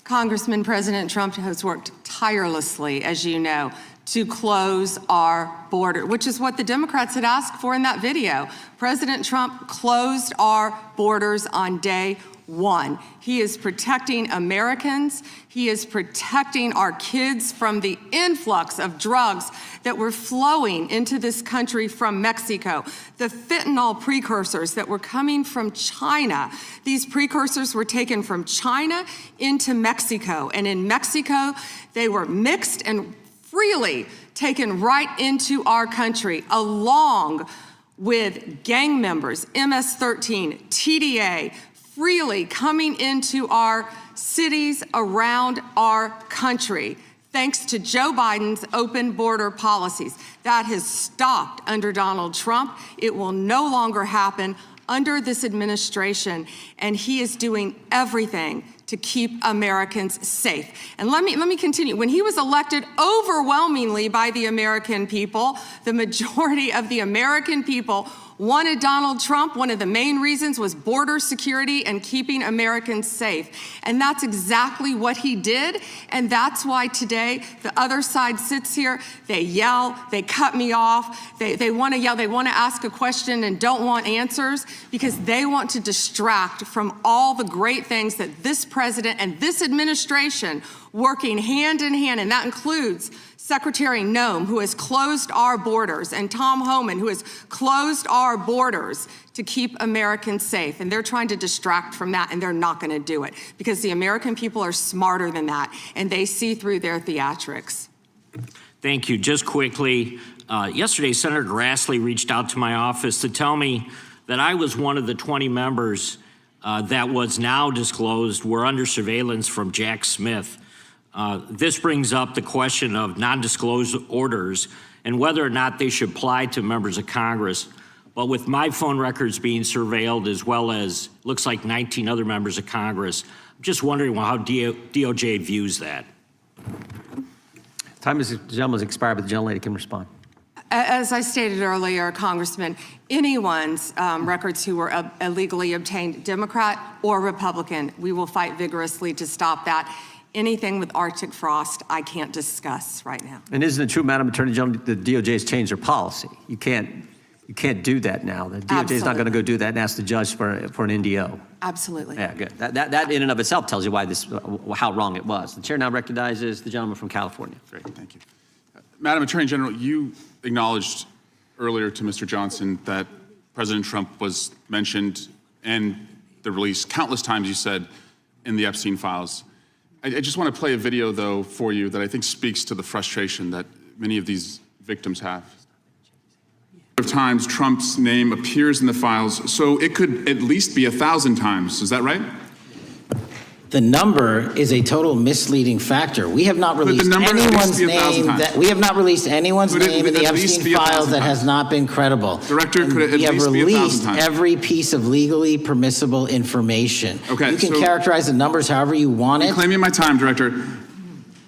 Congressman, President Trump has worked tirelessly, as you know, to close our border, which is what the Democrats had asked for in that video. President Trump closed our borders on day one. He is protecting Americans. He is protecting our kids from the influx of drugs that were flowing into this country from Mexico. The fentanyl precursors that were coming from China. These precursors were taken from China into Mexico. And in Mexico, they were mixed and freely taken right into our country, along with gang members, MS-13, TDA, freely coming into our cities around our country. thanks to Joe Biden's open border policies. That has stopped under Donald Trump. It will no longer happen under this administration, and he is doing everything to keep Americans safe. And let me continue. When he was elected overwhelmingly by the American people, the majority of the American people wanted Donald Trump. One of the main reasons was border security and keeping Americans safe. And that's exactly what he did. And that's why today the other side sits here, they yell, they cut me off, they want to yell, they want to ask a question and don't want answers because they want to distract from all the great things that this president and this administration working hand in hand, and that includes Secretary Noem, who has closed our borders, and Tom Homan, who has closed our borders to keep Americans safe. And they're trying to distract from that, and they're not going to do it because the American people are smarter than that, and they see through their theatrics. Thank you. Just quickly, yesterday, Senator Grassley reached out to my office to tell me that I was one of the 20 members that was now disclosed were under surveillance from Jack Smith. This brings up the question of non-disclosure orders and whether or not they should apply to members of Congress. But with my phone records being surveilled, as well as looks like 19 other members of Congress, I'm just wondering how DOJ views that. Time is, gentleman's expired, but the gentlelady can respond. As I stated earlier, Congressman, anyone's records who were illegally obtained, Democrat or Republican, we will fight vigorously to stop that. Anything with Arctic frost, I can't discuss right now. And isn't it true, Madam Attorney General, the DOJ has changed their policy? You can't do that now. The DOJ is not going to go do that and ask the judge for an NDO. Absolutely. Yeah, good. That in and of itself tells you why how wrong it was. The chair now recognizes the gentleman from California. Great, thank you. Madam Attorney General, you acknowledged earlier to Mr. Johnson that President Trump was mentioned and the release countless times, you said, in the Epstein files. I just want to play a video, though, for you that I think speaks to the frustration that many of these victims have. Of times Trump's name appears in the files, so it could at least be 1,000 times. Is that right? The number is a total misleading factor. We have not released anyone's name in the Epstein files that has not been credible. Director, could it at least be 1,000 times? We have released every piece of legally permissible information. Okay, you can characterize the numbers however you want it. Claiming my time, Director.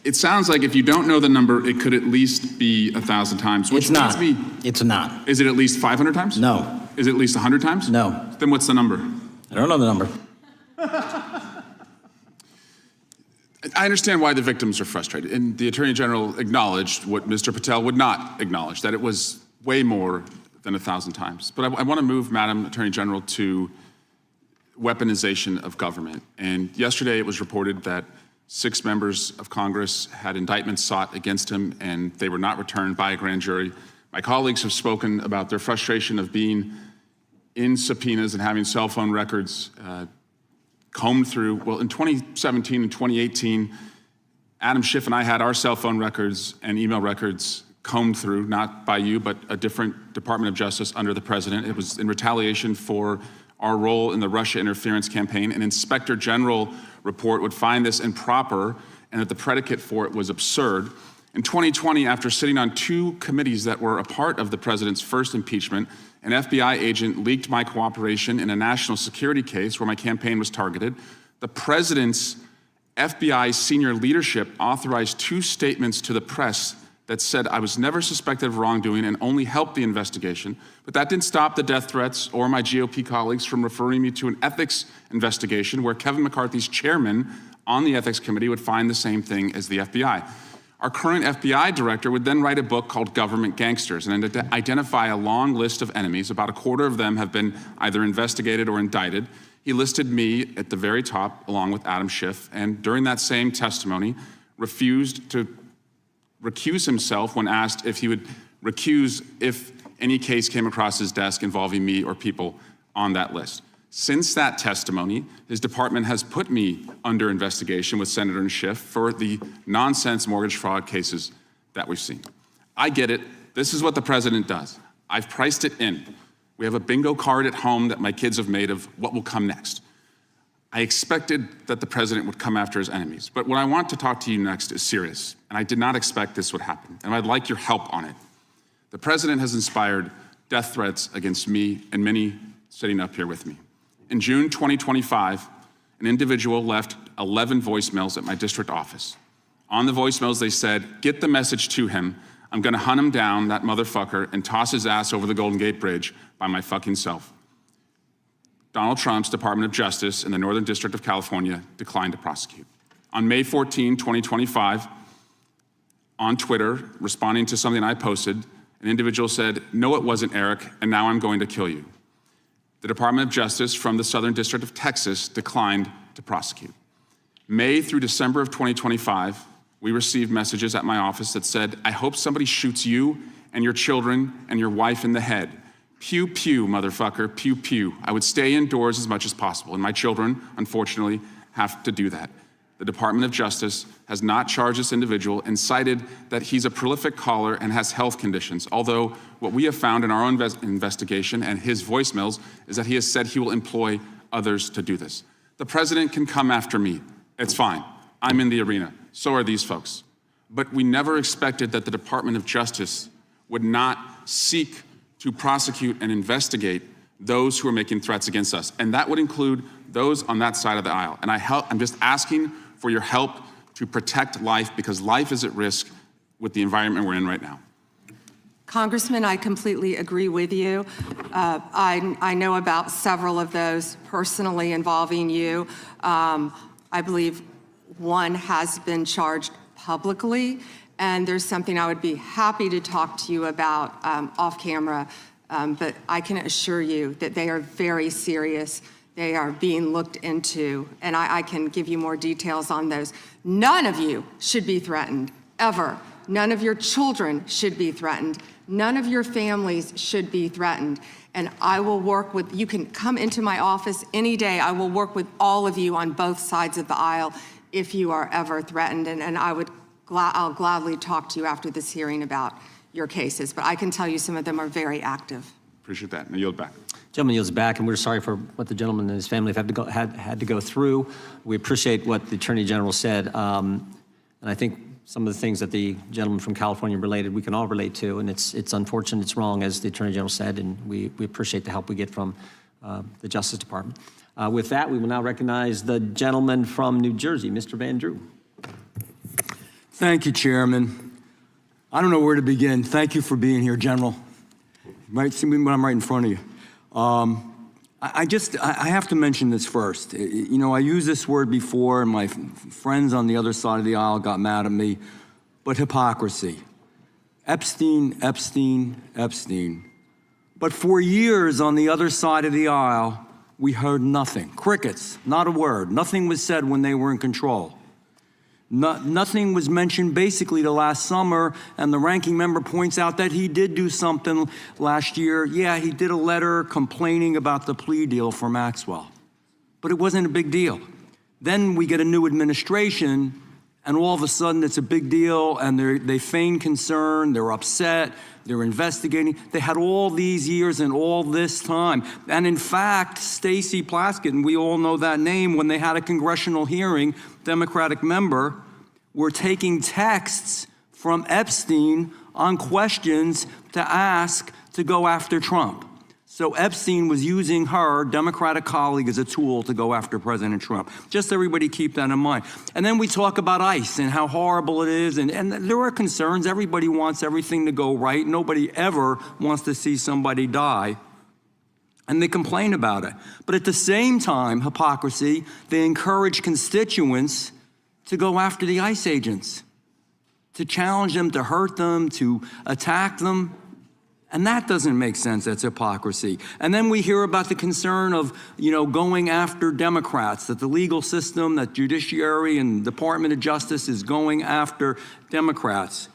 It sounds like if you don't know the number, it could at least be 1,000 times. Which it's not. Me, it's not. Is it at least 500 times? No. Is it at least 100 times? No. Then what's the number? I don't know the number. I understand why the victims are frustrated, and the Attorney General acknowledged what Mr. Patel would not acknowledge, that it was way more than 1,000 times. But I want to move, Madam Attorney General, to weaponization of government. And yesterday it was reported that 6 members of Congress had indictments sought against him, and they were not returned by a grand jury. My colleagues have spoken about their frustration of being in subpoenas and having cell phone records combed through. Well, in 2017 and 2018, Adam Schiff and I had our cell phone records and email records combed through, not by you, but a different Department of Justice under the president. It was in retaliation for our role in the Russia interference campaign. An Inspector General report would find this improper and that the predicate for it was absurd. In 2020, after sitting on 2 committees that were a part of the president's first impeachment, an FBI agent leaked my cooperation in a national security case where my campaign was targeted. The president's FBI senior leadership authorized 2 statements to the press that said I was never suspected of wrongdoing and only helped the investigation. But that didn't stop the death threats or my GOP colleagues from referring me to an ethics investigation where Kevin McCarthy's chairman on the ethics committee would find the same thing as the FBI. Our current FBI director would then write a book called Government Gangsters and identify a long list of enemies. About a quarter of them have been either investigated or indicted. He listed me at the very top, along with Adam Schiff, and during that same testimony, refused to recuse himself when asked if he would recuse if any case came across his desk involving me or people on that list. Since that testimony, his department has put me under investigation with Senator Schiff for the nonsense mortgage fraud cases that we've seen. I get it. This is what the president does. I've priced it in. We have a bingo card at home that my kids have made of what will come next. I expected that the president would come after his enemies. But what I want to talk to you next is serious, and I did not expect this would happen, and I'd like your help on it. The president has inspired death threats against me and many sitting up here with me. In June 2025, an individual left 11 voicemails at my district office. On the voicemails, they said, "Get the message to him. I'm gonna hunt him down, that motherfucker, and toss his ass over the Golden Gate Bridge by my fucking self." Donald Trump's Department of Justice in the Northern District of California declined to prosecute. On May 14, 2025, on Twitter, responding to something I posted, an individual said, "No, it wasn't Eric, and now I'm going to kill you." The Department of Justice from the Southern District of Texas declined to prosecute. May through December of 2025, we received messages at my office that said, "I hope somebody shoots you and your children and your wife in the head. Pew, pew, motherfucker, pew, pew." I would stay indoors as much as possible, and my children, unfortunately, have to do that. The Department of Justice has not charged this individual and cited that he's a prolific caller and has health conditions, although what we have found in our own investigation and his voicemails is that he has said he will employ others to do this. The president can come after me. It's fine. I'm in the arena. So are these folks. But we never expected that the Department of Justice would not seek to prosecute and investigate those who are making threats against us. And that would include those on that side of the aisle. And I'm just asking for your help to protect life, because life is at risk with the environment we're in right now. Congressman, I completely agree with you. I know about several of those personally involving you. I believe one has been charged publicly, and there's something I would be happy to talk to you about off camera, but I can assure you that they are very serious. They are being looked into, and I can give you more details on those. None of you should be threatened, ever. None of your children should be threatened. None of your families should be threatened. And I will work with, you can come into my office any day. I will work with all of you on both sides of the aisle if you are ever threatened. And I'll gladly talk to you after this hearing about your cases. But I can tell you some of them are very active. Appreciate that. And I yield back. Gentleman yields back, and we're sorry for what the gentleman and his family have had to go through. We appreciate what the Attorney General said. And I think some of the things that the gentleman from California related, we can all relate to, and it's unfortunate, it's wrong, as the Attorney General said, and we appreciate the help we get from the Justice Department. With that, we will now recognize the gentleman from New Jersey, Mr. Van Drew. Thank you, Chairman. I don't know where to begin. Thank you for being here, General. You might see me when I'm right in front of you. I have to mention this first. You know, I used this word before, and my friends on the other side of the aisle got mad at me, but hypocrisy. Epstein, Epstein, Epstein. But for years on the other side of the aisle, we heard nothing. Crickets, not a word. Nothing was said when they were in control. Nothing was mentioned basically the last summer, and the ranking member points out that he did do something last year. Yeah, he did a letter complaining about the plea deal for Maxwell, but it wasn't a big deal. Then we get a new administration, and all of a sudden it's a big deal, and they feign concern, they're upset, they're investigating. They had all these years and all this time. And in fact, Stacey Plaskett, and we all know that name, when they had a congressional hearing, Democratic member, were taking texts from Epstein on questions to ask to go after Trump. So Epstein was using her Democratic colleague as a tool to go after President Trump. Just everybody keep that in mind. And then we talk about ICE and how horrible it is. And there are concerns. Everybody wants everything to go right. Nobody ever wants to see somebody die. And they complain about it. But at the same time, hypocrisy, they encourage constituents to go after the ICE agents, to challenge them, to hurt them, to attack them. And that doesn't make sense. That's hypocrisy. And then we hear about the concern of, going after Democrats, that the legal system, that judiciary and Department of Justice is going after Democrats.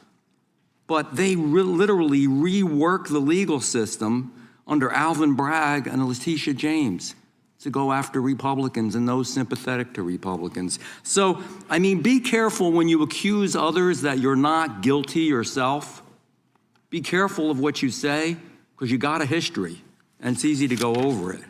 But they literally rework the legal system under Alvin Bragg and Letitia James to go after Republicans and those sympathetic to Republicans. So, be careful when you accuse others that you're not guilty yourself. Be careful of what you say, because you got a history, and it's easy to go over it.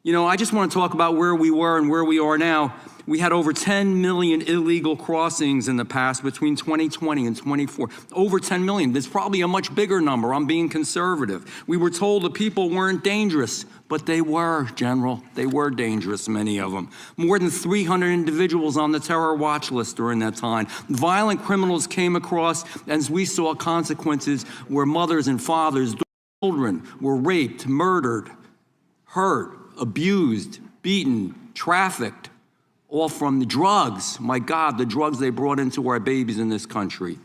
You know, I just want to talk about where we were and where we are now. We had over 10 million illegal crossings in the past between 2020 and 24. Over 10 million. There's probably a much bigger number. I'm being conservative. We were told the people weren't dangerous, but they were, General. They were dangerous, many of them. More than 300 individuals on the terror watch list during that time. Violent criminals came across, as we saw consequences where mothers and fathers, children were raped, murdered, hurt, abused, beaten, trafficked, all from the drugs. My God, the drugs they brought into our babies in this country.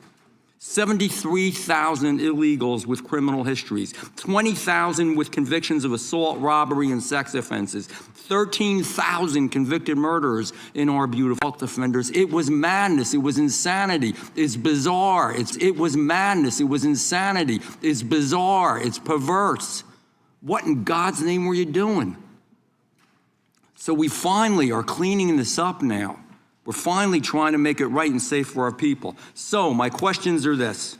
73,000 illegals with criminal histories, 20,000 with convictions of assault, robbery, and sex offenses, 13,000 convicted murderers in our beautiful offenders. It was madness. It was insanity. It's bizarre. It was madness. It was insanity. It's bizarre. It's perverse. What in God's name were you doing? So we finally are cleaning this up now. We're finally trying to make it right and safe for our people. So my questions are this.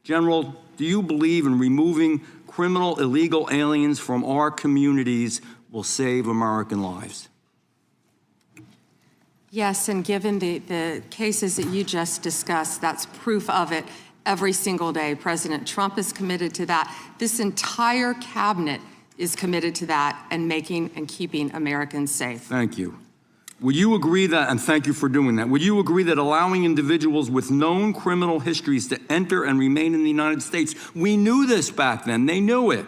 General, do you believe in removing criminal illegal aliens from our communities will save American lives? Yes, and given the cases that you just discussed, that's proof of it every single day. President Trump is committed to that. This entire cabinet is committed to that and making and keeping Americans safe. Thank you. Would you agree that, and thank you for doing that, would you agree that allowing individuals with known criminal histories to enter and remain in the United States, we knew this back then, they knew it.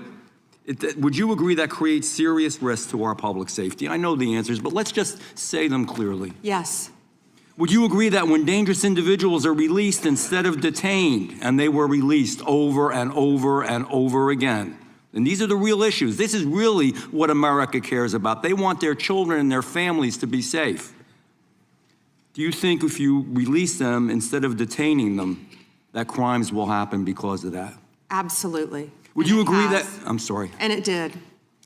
Would you agree that creates serious risk to our public safety? I know the answers, but let's just say them clearly. Yes. Would you agree that when dangerous individuals are released instead of detained, and they were released over and over and over again, and these are the real issues. This is really what America cares about. They want their children and their families to be safe. Do you think if you release them instead of detaining them, that crimes will happen because of that? Absolutely. Would you agree that, I'm sorry. And it did.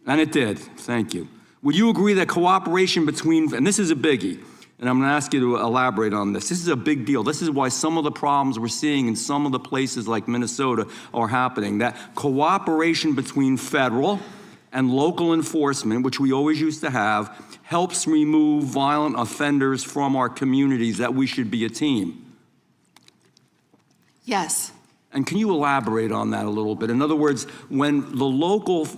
And it did, thank you. Would you agree that cooperation between, and this is a biggie, and I'm gonna ask you to elaborate on this. This is a big deal. This is why some of the problems we're seeing in some of the places like Minnesota are happening. That cooperation between federal and local enforcement, which we always used to have, helps remove violent offenders from our communities, that we should be a team. Yes. And can you elaborate on that a little bit? In other words, when the local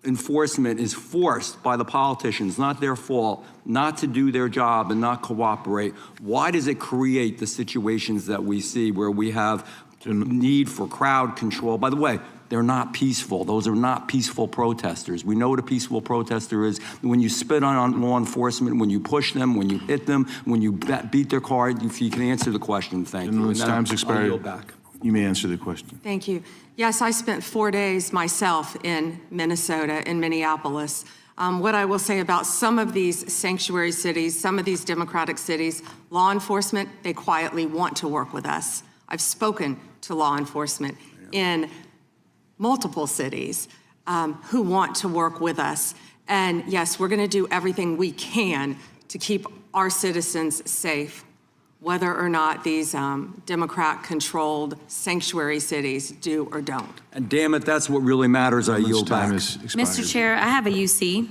enforcement is forced by the politicians, not their fault, not to do their job and not cooperate, why does it create the situations that we see where we have need for crowd control? By the way, they're not peaceful. Those are not peaceful protesters. We know what a peaceful protester is. When you spit on law enforcement, when you push them, when you hit them, when you beat their car. If you can answer the question, thank you. Gentleman's time's expired. I'll yield back. You may answer the question. Thank you. Yes, I spent 4 days myself in Minnesota, in Minneapolis. What I will say about some of these sanctuary cities, some of these democratic cities, law enforcement, they quietly want to work with us. I've spoken to law enforcement in multiple cities who want to work with us. And yes, we're gonna do everything we can to keep our citizens safe, whether or not these Democrat-controlled sanctuary cities do or don't. And damn it, that's what really matters. I yield back. Mr. Chair, I have a UC.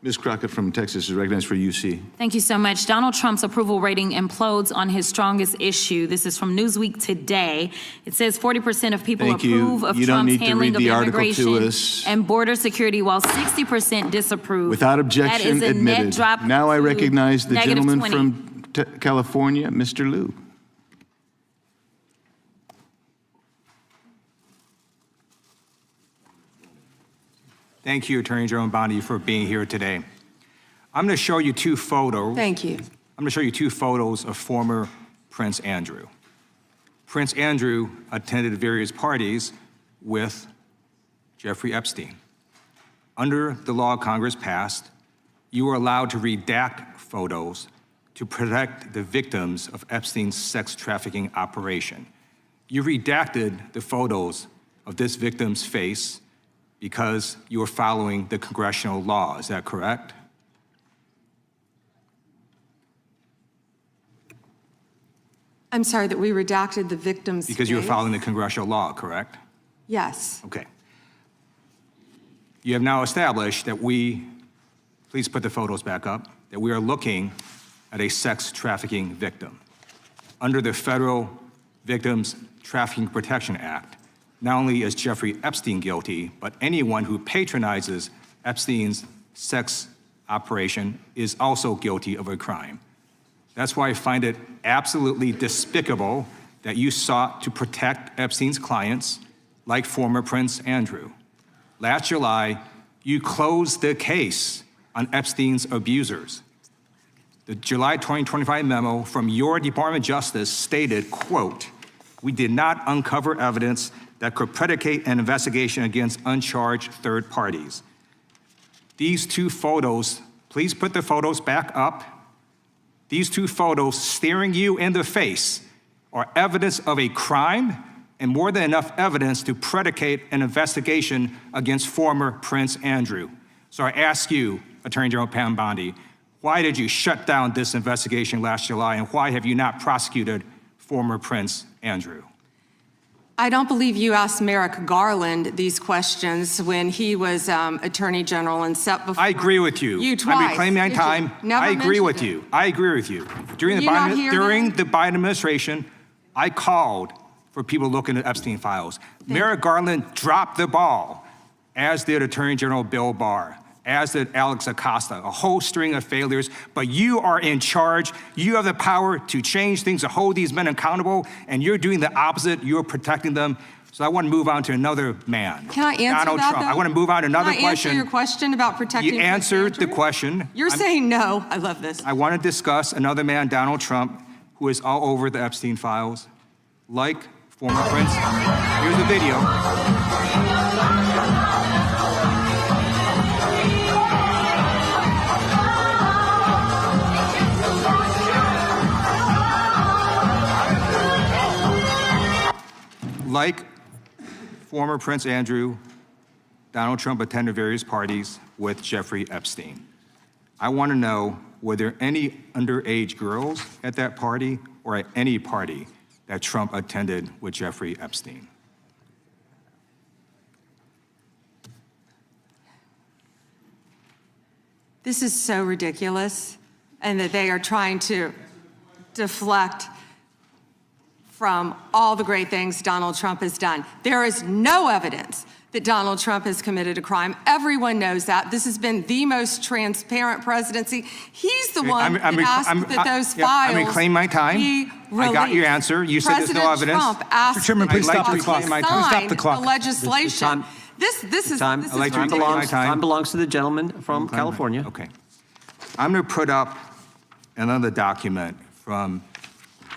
Ms. Crockett from Texas is recognized for UC. Thank you so much. Donald Trump's approval rating implodes on his strongest issue. This is from Newsweek today. It says 40% of people approve of Trump's handling of immigration and border security, while 60% disapprove. Without objection, that is a admitted. net drop. Now I recognize the gentleman 20. from California, Mr. Liu. Thank you, Attorney General Bondi, for being here today. I'm going to show you two photos. Thank you. I'm going to show you two photos of former Prince Andrew. Prince Andrew attended various parties with Jeffrey Epstein. Under the law Congress passed, you were allowed to redact photos to protect the victims of Epstein's sex trafficking operation. You redacted the photos of this victim's face because you were following the congressional law. Is that correct? I'm sorry, that we redacted the victim's Because you were face? following the congressional law, correct? Yes. Okay. you have now established that please put the photos back up, that we are looking at a sex trafficking victim. Under the Federal Victims Trafficking Protection Act, not only is Jeffrey Epstein guilty, but anyone who patronizes Epstein's sex operation is also guilty of a crime. That's why I find it absolutely despicable that you sought to protect Epstein's clients, like former Prince Andrew. Last July, you closed the case on Epstein's abusers. The July 2025 memo from your Department of Justice stated, quote, "We did not uncover evidence that could predicate an investigation against uncharged third parties." These two photos, please put the photos back up. These two photos staring you in the face are evidence of a crime and more than enough evidence to predicate an investigation against former Prince Andrew. So I ask you, Attorney General Pam Bondi, why did you shut down this investigation last July, and why have you not prosecuted former Prince Andrew? I don't believe you asked Merrick Garland these questions when he was Attorney General and set before I agree with you. You twice. I'm reclaiming my time. Never I agree with mentioned you. I agree with you. During you not hear the Biden administration, I called for people looking at Epstein files. Merrick Garland dropped the ball, as did Attorney General Bill Barr, as did Alex Acosta, a whole string of failures, but you are in charge. You have the power to change things, to hold these men accountable, and you're doing the opposite. You're protecting them. So I want to move on to another man. Can I answer Donald that, Trump. though? I want to move on to another Can I question. answer your question about protecting You Prince answered the Andrew? question. You're saying no. I love this. I want to discuss another man, Donald Trump, who is all over the Epstein files, like former Prince. Here's the video. Like former Prince Andrew, Donald Trump attended various parties with Jeffrey Epstein. I want to know, were there any underage girls at that party or at any party that Trump attended with Jeffrey Epstein? This is so ridiculous, and that they are trying to deflect from all the great things Donald Trump has done. There is no evidence that Donald Trump has committed a crime. Everyone knows that. This has been the most transparent presidency. He's the one that asked that those files I'm reclaiming my time. be released. I got your answer. You said there's no evidence. Trump asked Mr. Chairman, please stop the clock. Sign the legislation. This is Time belongs to the gentleman from California. Okay. I'm going to put up another document from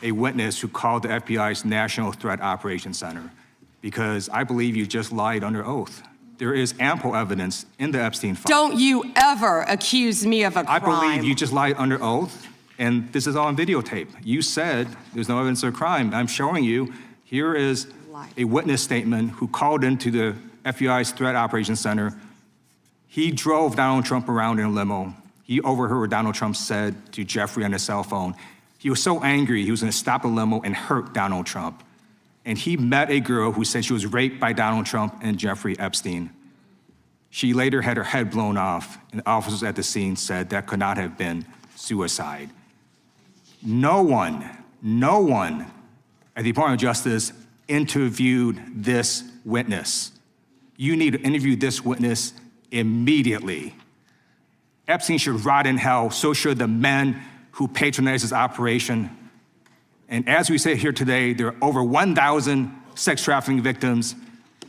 a witness who called the FBI's National Threat Operations Center, because I believe you just lied under oath. There is ample evidence in the Epstein file. Don't you ever accuse me of a crime. I believe you just lied under oath, and this is all on videotape. You said there's no evidence of a crime. I'm showing you, here is a witness statement who called into the FBI's Threat Operations Center. He drove Donald Trump around in a limo. He overheard what Donald Trump said to Jeffrey on his cell phone. He was so angry, he was going to stop the limo and hurt Donald Trump. And he met a girl who said she was raped by Donald Trump and Jeffrey Epstein. She later had her head blown off, and officers at the scene said that could not have been suicide. No one at the Department of Justice interviewed this witness. You need to interview this witness immediately. Epstein should rot in hell, so should the men who patronized his operation. And as we say here today, there are over 1,000 sex trafficking victims,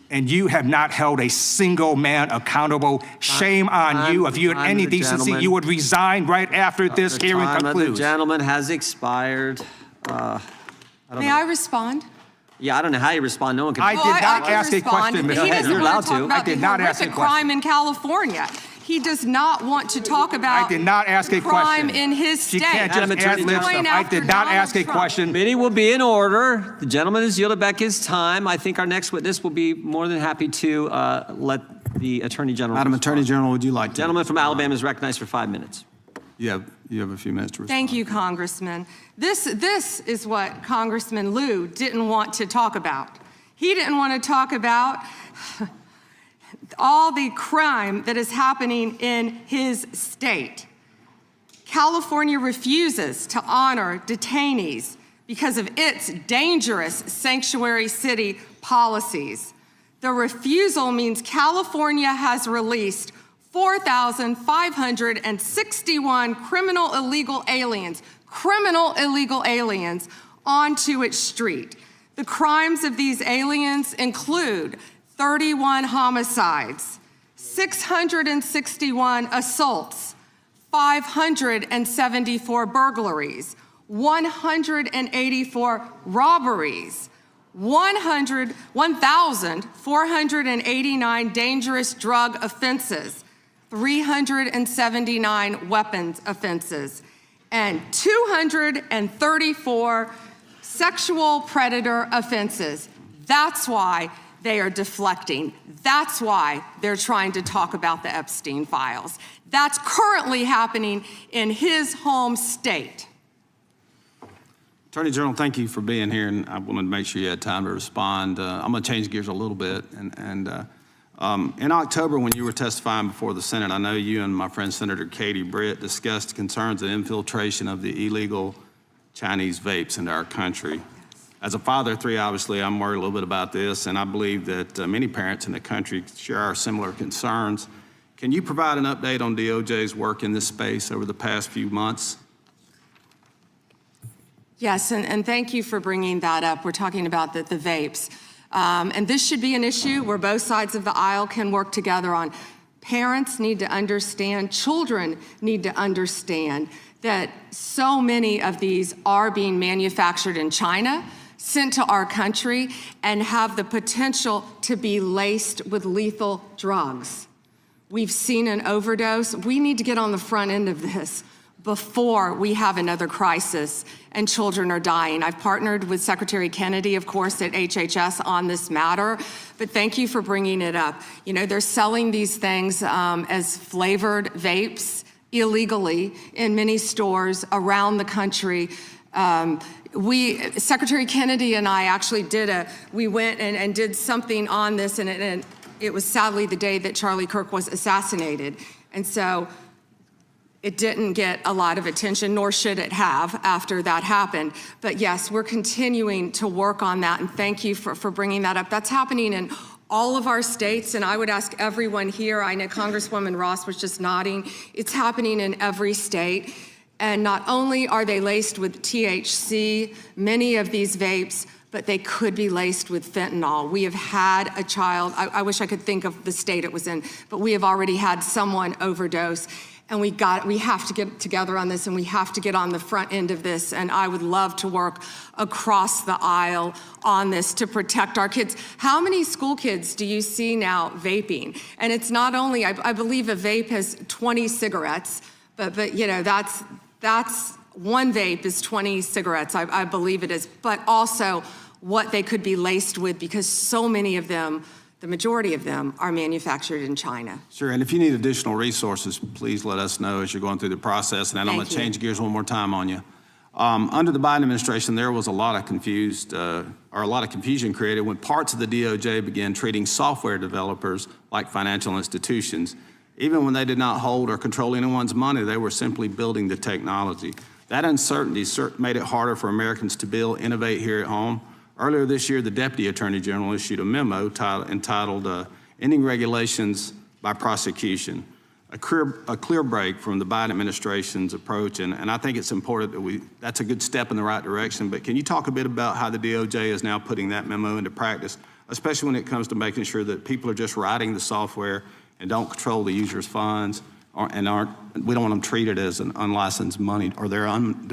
and you have not held a single man accountable. Shame on you. If you had any decency, you would resign right after this hearing concludes. The gentleman has expired. May I respond? Yeah, I don't know how you respond. No one can. I did not ask a question, Ms. He doesn't You're allowed want to talk to. about I did the not ask a horrific question. crime in California. He does not want to talk about I did not ask a crime question. in his state. She can't just Madam add Attorney lip General. stuff. I did not ask a question. Meeting will be in order. The gentleman has yielded back his time. I think our next witness will be more than happy to let the Attorney General Madam respond. Attorney General, would you like to? Gentleman from Alabama is recognized for 5 minutes. You have a few minutes to respond. Thank you, Congressman. This is what Congressman Liu didn't want to talk about. He didn't want to talk about all the crime that is happening in his state. California refuses to honor detainees because of its dangerous sanctuary city policies. The refusal means California has released 4,561 criminal illegal aliens onto its street. The crimes of these aliens include 31 homicides, 661 assaults, 574 burglaries, 184 robberies, 1,489 dangerous drug offenses, 379 weapons offenses, and 234 sexual predator offenses. That's why they are deflecting. That's why they're trying to talk about the Epstein files. That's currently happening in his home state. Attorney General, thank you for being here, and I wanted to make sure you had time to respond. I'm going to change gears a little bit. In October, when you were testifying before the Senate, I know you and my friend Senator Katie Britt discussed concerns of infiltration of the illegal Chinese vapes into our country. As a father of three, obviously, I'm worried a little bit about this, and I believe that many parents in the country share our similar concerns. Can you provide an update on DOJ's work in this space over the past few months? Yes, and thank you for bringing that up. We're talking about the vapes. And this should be an issue where both sides of the aisle can work together on. Parents need to understand, children need to understand that so many of these are being manufactured in China, sent to our country, and have the potential to be laced with lethal drugs. We've seen an overdose. We need to get on the front end of this before we have another crisis and children are dying. I've partnered with Secretary Kennedy, of course, at HHS on this matter, but thank you for bringing it up. You know, they're selling these things as flavored vapes illegally in many stores around the country. Secretary Kennedy and I actually we went and did something on this, and it was sadly the day that Charlie Kirk was assassinated. And so it didn't get a lot of attention, nor should it have after that happened. But yes, we're continuing to work on that, and thank you for bringing that up. That's happening in all of our states, and I would ask everyone here, I know Congresswoman Ross was just nodding, it's happening in every state. And not only are they laced with THC, many of these vapes, but they could be laced with fentanyl. We have had a child, I wish I could think of the state it was in, but we have already had someone overdose. And we have to get together on this, and we have to get on the front end of this. And I would love to work across the aisle on this to protect our kids. How many school kids do you see now vaping? And it's not only, I believe a vape has 20 cigarettes, but you know, that's one vape is 20 cigarettes, I believe it is, but also what they could be laced with, because so many of them, the majority of them, are manufactured in China. Sure, and if you need additional resources, please let us know as you're going through the process. And then I'm going to change gears one more time on you. Under the Biden administration, there was a lot of confusion created when parts of the DOJ began treating software developers like financial institutions. Even when they did not hold or control anyone's money, they were simply building the technology. That uncertainty made it harder for Americans to build, innovate here at home. Earlier this year, the Deputy Attorney General issued a memo entitled Ending Regulations by Prosecution, a clear break from the Biden administration's approach, and I think it's important that that's a good step in the right direction, but can you talk a bit about how the DOJ is now putting that memo into practice, especially when it comes to making sure that people are just writing the software and don't control the user's funds, we don't want them treated as an unlicensed money, or they're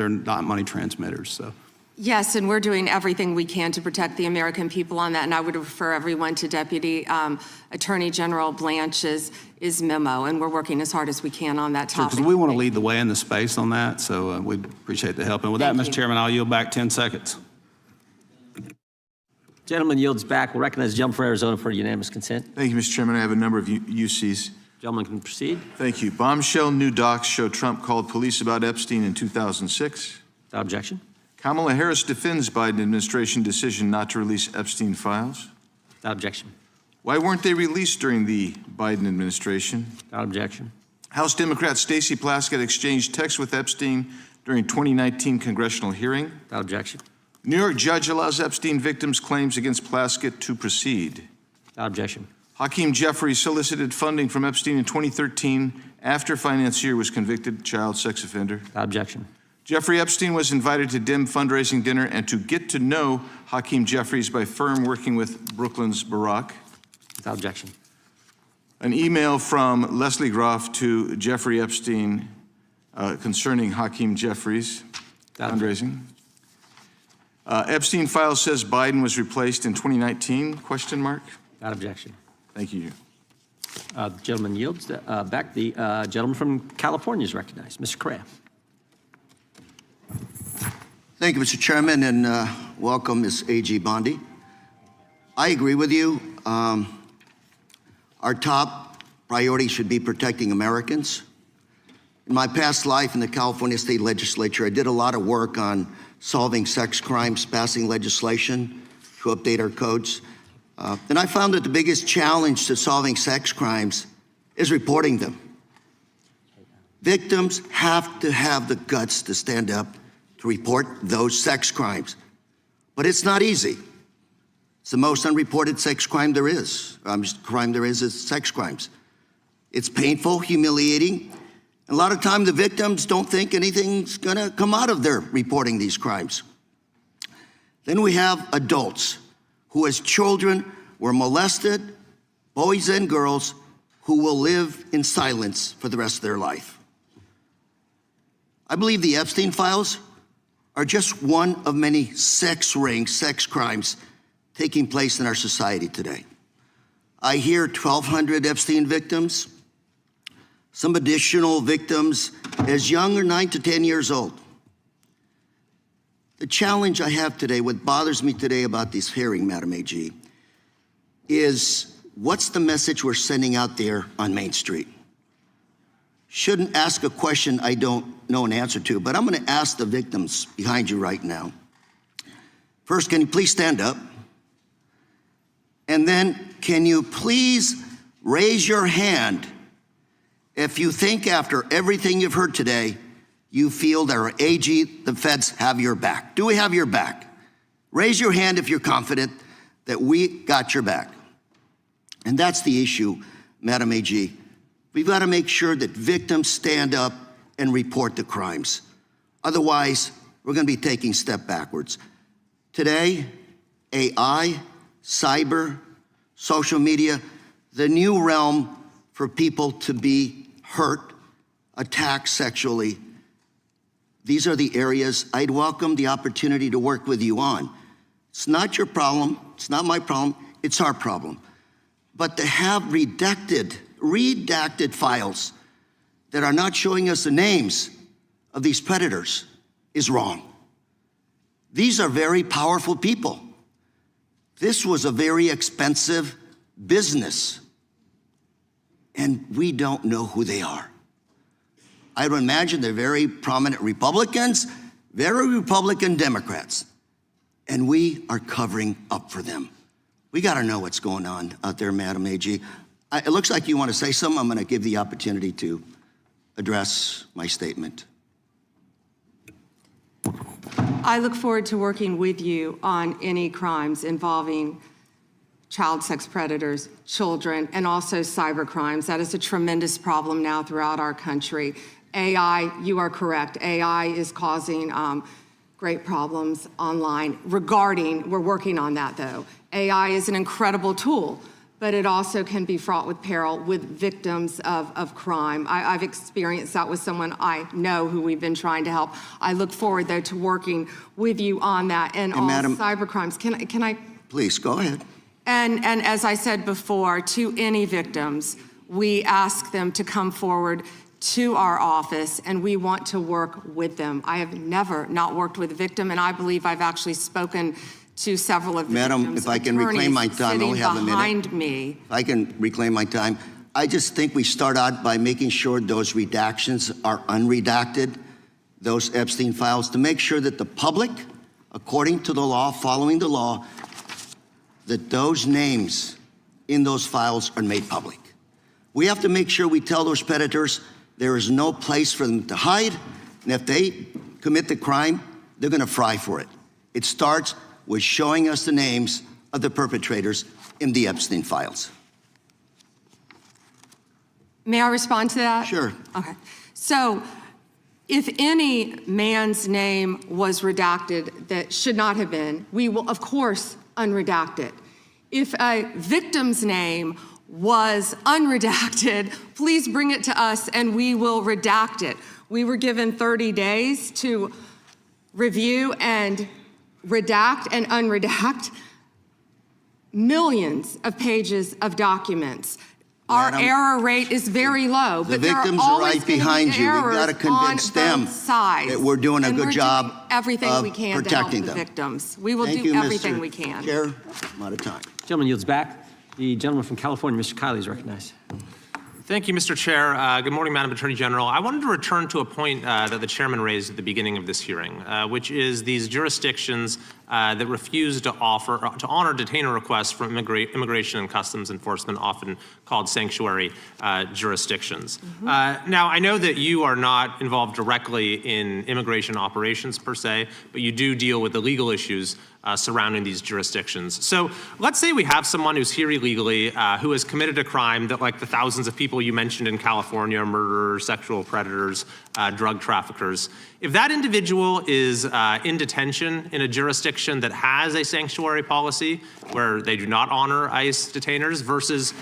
not money transmitters, so. Yes, and we're doing everything we can to protect the American people on that, and I would refer everyone to Deputy Attorney General Blanche's memo, and we're working as hard as we can on that topic. Because we want to lead the way in the space on that, so we appreciate the help. And with that, Mr. Chairman, I'll yield back 10 seconds. Gentleman yields back. We'll recognize the gentleman from Arizona for unanimous consent. Thank you, Mr. Chairman. I have a number of UCs. Gentleman can proceed. Thank you. Bombshell new docs show Trump called police about Epstein in 2006. Without objection. Kamala Harris defends Biden administration decision not to release Epstein files. Without objection. Why weren't they released during the Biden administration? Without objection. House Democrat Stacey Plaskett exchanged texts with Epstein during 2019 congressional hearing. Without objection. New York judge allows Epstein victims' claims against Plaskett to proceed. Without objection. Hakeem Jeffries solicited funding from Epstein in 2013 after financier was convicted child sex offender. Without objection. Jeffrey Epstein was invited to dim fundraising dinner and to get to know Hakeem Jeffries by firm working with Brooklyn's Barack. Without objection. An email from Leslie Groff to Jeffrey Epstein concerning Hakeem Jeffries fundraising. Epstein file says Biden was replaced in 2019, question mark? Without objection. Thank you. The gentleman yields back. The gentleman from California is recognized. Mr. Correa. Thank you, Mr. Chairman, and welcome, Ms. A.G. Bondi. I agree with you. Our top priority should be protecting Americans. In my past life in the California State Legislature, I did a lot of work on solving sex crimes, passing legislation to update our codes. And I found that the biggest challenge to solving sex crimes is reporting them. Victims have to have the guts to stand up to report those sex crimes. But it's not easy. It's the most unreported sex crime there is. Crime there is sex crimes. It's painful, humiliating. And a lot of time the victims don't think anything's gonna come out of their reporting these crimes. Then we have adults who as children were molested, boys and girls who will live in silence for the rest of their life. I believe the Epstein files are just one of many sex rings, sex crimes taking place in our society today. I hear 1,200 Epstein victims, some additional victims as young as 9 to 10 years old. The challenge I have today, what bothers me today about this hearing, Madam AG, is what's the message we're sending out there on Main Street? Shouldn't ask a question I don't know an answer to, but I'm gonna ask the victims behind you right now. First, can you please stand up? And then, can you please raise your hand if you think after everything you've heard today, you feel that our AG, the feds, have your back? Do we have your back? Raise your hand if you're confident that we got your back. And that's the issue, Madam AG. We've got to make sure that victims stand up and report the crimes. Otherwise, we're going to be taking a step backwards. Today, AI, cyber, social media, the new realm for people to be hurt, attacked sexually. These are the areas I'd welcome the opportunity to work with you on. It's not your problem, it's not my problem, it's our problem. But to have redacted files that are not showing us the names of these predators is wrong. These are very powerful people. This was a very expensive business, and we don't know who they are. I would imagine they're very prominent Republicans, very Republican Democrats, and we are covering up for them. We got to know what's going on out there, Madam AG. It looks like you want to say something. I'm going to give the opportunity to address my statement. I look forward to working with you on any crimes involving child sex predators, children, and also cyber crimes. That is a tremendous problem now throughout our country. AI, you are correct. AI is causing great problems online we're working on that though. AI is an incredible tool, but it also can be fraught with peril with victims of crime. I've experienced that with someone I know who we've been trying to help. I look forward, though, to working with you on that and all Madam, cyber crimes. Can I? Please, go ahead. And as I said before, to any victims, we ask them to come forward to our office, and we want to work with them. I have never not worked with a victim, and I believe I've actually spoken to several of the Madam, victims' if I can reclaim my time, I only have a minute. behind me. If I can reclaim my time, I just think we start out by making sure those redactions are unredacted, those Epstein files, to make sure that the public, according to the law, following the law, that those names in those files are made public. We have to make sure we tell those predators there is no place for them to hide, and if they commit the crime, they're going to fry for it. It starts with showing us the names of the perpetrators in the Epstein files. May I respond to that? Sure. Okay. So if any man's name was redacted that should not have been, we will, of course, unredact it. If a victim's name was unredacted, please bring it to us and we will redact it. We were given 30 days to review and redact and unredact millions of pages of documents. Our error rate is very low, The but there are victims are always right behind you. We've got to convince them that we're doing a good job everything of we can protecting to help the them. victims. We will Thank do you, everything Mr. we can. Chair, I'm out of time. Gentleman yields back. The gentleman from California, Mr. Kiley, is recognized. Thank you, Mr. Chair. Good morning, Madam Attorney General. I wanted to return to a point that the chairman raised at the beginning of this hearing, which is these jurisdictions that refuse to honor detainer requests from Immigration and Customs Enforcement, often called sanctuary jurisdictions. Now, I know that you are not involved directly in immigration operations per se, but you do deal with the legal issues surrounding these jurisdictions. So let's say we have someone who's here illegally, who has committed a crime that, like the thousands of people you mentioned in California, murderers, sexual predators, drug traffickers. If that individual is in detention in a jurisdiction that has a sanctuary policy where they do not honor ICE detainers versus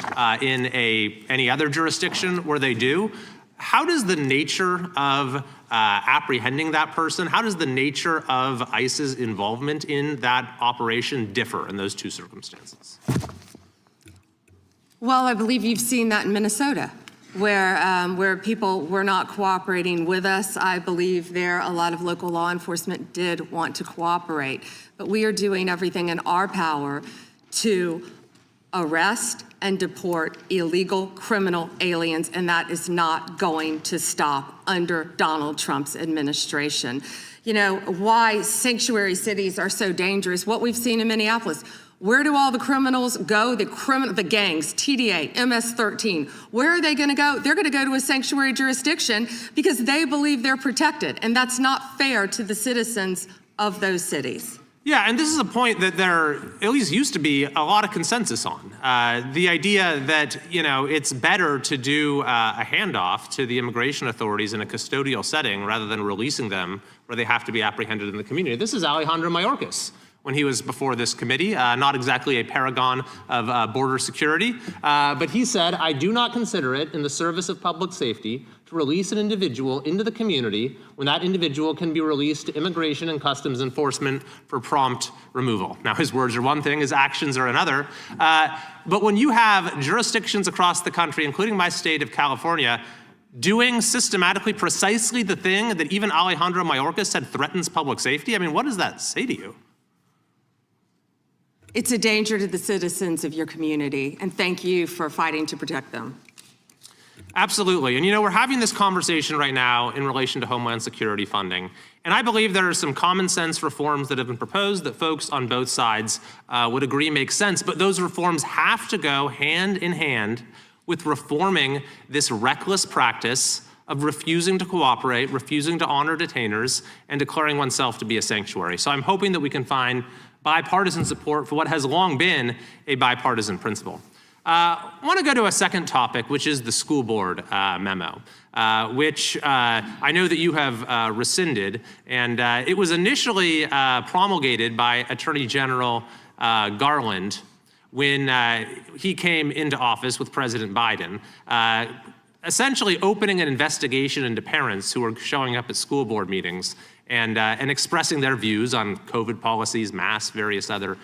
in any other jurisdiction where they do, how does the nature of apprehending that person, how does the nature of ICE's involvement in that operation differ in those two circumstances? Well, I believe you've seen that in Minnesota, where people were not cooperating with us. I believe there a lot of local law enforcement did want to cooperate, but we are doing everything in our power to arrest and deport illegal criminal aliens, and that is not going to stop under Donald Trump's administration. You know, why sanctuary cities are so dangerous, what we've seen in Minneapolis. Where do all the criminals go? The gangs, TDA, MS-13. Where are they going to go? They're going to go to a sanctuary jurisdiction because they believe they're protected, and that's not fair to the citizens of those cities. Yeah, and this is a point that there at least used to be a lot of consensus on. The idea that, you know, it's better to do a handoff to the immigration authorities in a custodial setting rather than releasing them where they have to be apprehended in the community. This is Alejandro Mayorkas when he was before this committee, not exactly a paragon of border security, but he said, "I do not consider it in the service of public safety to release an individual into the community when that individual can be released to Immigration and Customs Enforcement for prompt removal." Now, his words are one thing, his actions are another. But when you have jurisdictions across the country, including my state of California, doing systematically precisely the thing that even Alejandro Mayorkas said threatens public safety, I mean, what does that say to you? It's a danger to the citizens of your community, and thank you for fighting to protect them. Absolutely. And you know, we're having this conversation right now in relation to Homeland Security funding. And I believe there are some common sense reforms that have been proposed that folks on both sides would agree make sense. But those reforms have to go hand in hand with reforming this reckless practice of refusing to cooperate, refusing to honor detainers, and declaring oneself to be a sanctuary. So I'm hoping that we can find bipartisan support for what has long been a bipartisan principle. I want to go to a second topic, which is the school board memo, which I know that you have rescinded. And it was initially promulgated by Attorney General Garland when he came into office with President Biden, essentially opening an investigation into parents who were showing up at school board meetings and expressing their views on COVID policies, masks, various other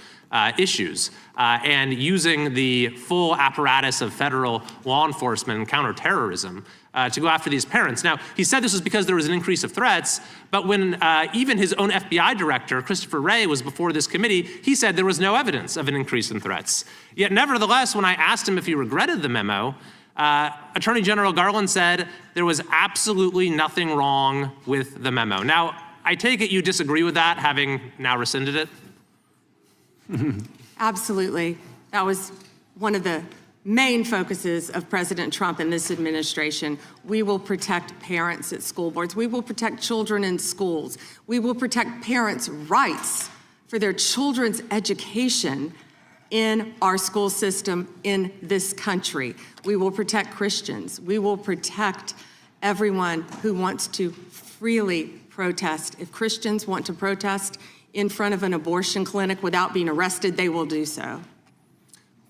issues, and using the full apparatus of federal law enforcement and counterterrorism to go after these parents. Now, he said this was because there was an increase of threats, but when even his own FBI director, Christopher Wray, was before this committee, he said there was no evidence of an increase in threats. Yet nevertheless, when I asked him if he regretted the memo, Attorney General Garland said there was absolutely nothing wrong with the memo. Now, I take it you disagree with that, having now rescinded it? Absolutely. That was one of the main focuses of President Trump and this administration. We will protect parents at school boards. We will protect children in schools. We will protect parents' rights for their children's education in our school system in this country. We will protect Christians. We will protect everyone who wants to freely protest. If Christians want to protest in front of an abortion clinic without being arrested, they will do so.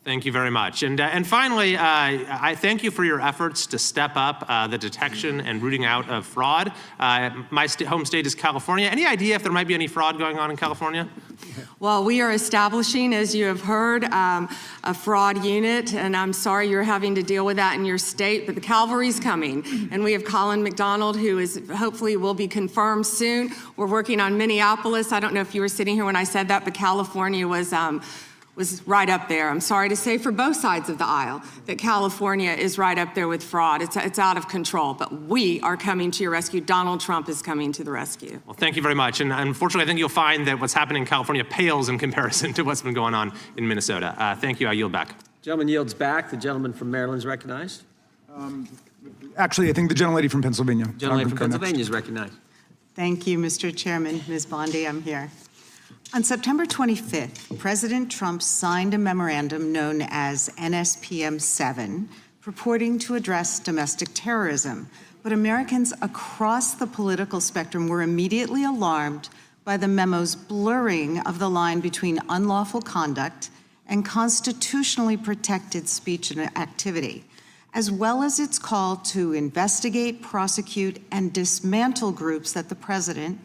Thank you very much. And finally, I thank you for your efforts to step up the detection and rooting out of fraud. My home state is California. Any idea if there might be any fraud going on in California? Well, we are establishing, as you have heard, a fraud unit, and I'm sorry you're having to deal with that in your state, but the cavalry's coming. And we have Colin McDonald, who is hopefully will be confirmed soon. We're working on Minneapolis. I don't know if you were sitting here when I said that, but California was right up there. I'm sorry to say for both sides of the aisle that California is right up there with fraud. It's out of control, but we are coming to your rescue. Donald Trump is coming to the rescue. Well, thank you very much. And unfortunately, I think you'll find that what's happening in California pales in comparison to what's been going on in Minnesota. Thank you. I yield back. Gentleman yields back. The gentleman from Maryland is recognized. Actually, I think the gentlelady from Pennsylvania. Gentlelady from Pennsylvania is recognized. Thank you, Mr. Chairman. Ms. Bondi, I'm here. On September 25th, President Trump signed a memorandum known as NSPM 7, purporting to address domestic terrorism. But Americans across the political spectrum were immediately alarmed by the memo's blurring of the line between unlawful conduct and constitutionally protected speech and activity, as well as its call to investigate, prosecute, and dismantle groups that the president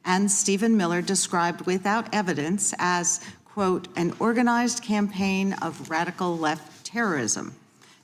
and Stephen Miller described without evidence as, quote, an organized campaign of radical left terrorism.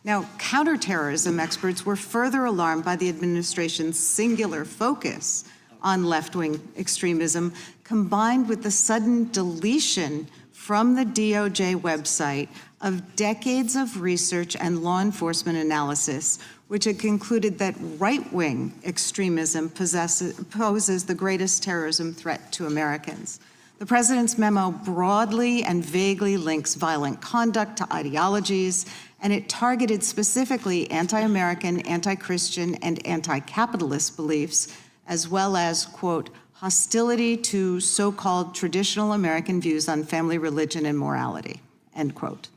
Now, counterterrorism experts were further alarmed by the administration's singular focus on left-wing extremism, combined with the sudden deletion from the DOJ website of decades of research and law enforcement analysis, which had concluded that right-wing extremism poses the greatest terrorism threat to Americans. The president's memo broadly and vaguely links violent conduct to ideologies, and it targeted specifically anti-American, anti-Christian, and anti-capitalist beliefs, as well as, quote, hostility to so-called traditional American views on family, religion, and morality, end quote.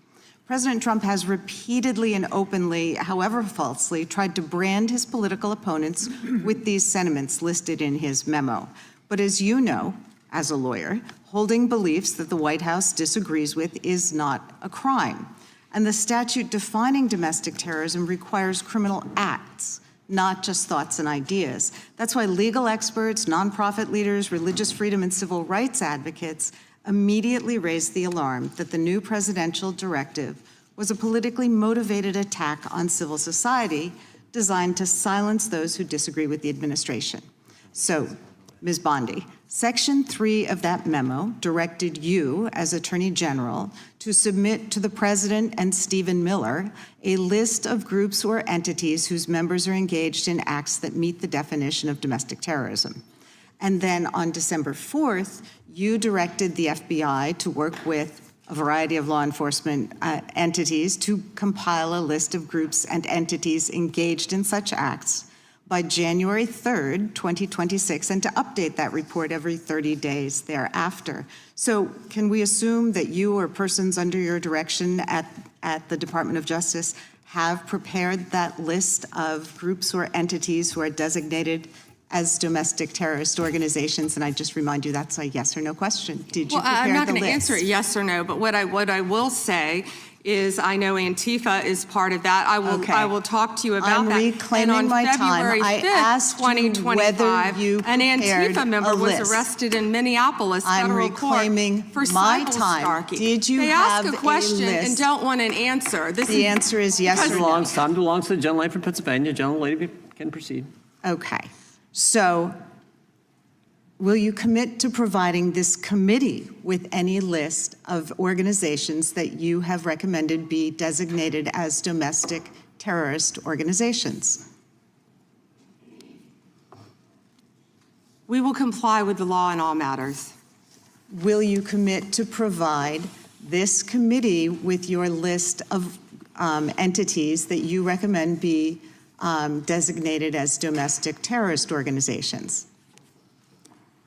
President Trump has repeatedly and openly, however falsely, tried to brand his political opponents with these sentiments listed in his memo. But as you know, as a lawyer, holding beliefs that the White House disagrees with is not a crime. And the statute defining domestic terrorism requires criminal acts, not just thoughts and ideas. That's why legal experts, nonprofit leaders, religious freedom and civil rights advocates immediately raised the alarm that the new presidential directive was a politically motivated attack on civil society designed to silence those who disagree with the administration. So, Ms. Bondi, Section 3 of that memo directed you, as Attorney General, to submit to the President and Stephen Miller a list of groups or entities whose members are engaged in acts that meet the definition of domestic terrorism. And then on December 4th, you directed the FBI to work with a variety of law enforcement entities to compile a list of groups and entities engaged in such acts by January 3rd, 2026, and to update that report every 30 days thereafter. So can we assume that you or persons under your direction at the Department of Justice have prepared that list of groups or entities who are designated as domestic terrorist organizations? And I just remind you that's a yes or no question. Did you prepare the list? I'm not going to answer it yes or no, but what I will say is I know Antifa is part of that. I will talk to you about that. I'm reclaiming my time. I asked you whether you an Antifa member a was list. arrested in Minneapolis I'm federal reclaiming court for my cyber time. stalking. Did you they have ask a question list? and don't want an answer. The answer is yes or no. Time belongs to the gentlelady from Pennsylvania. Gentlelady can proceed. Okay. So will you commit to providing this committee with any list of organizations that you have recommended be designated as domestic terrorist organizations? We will comply with the law in all matters. Will you commit to provide this committee with your list of entities that you recommend be designated as domestic terrorist organizations?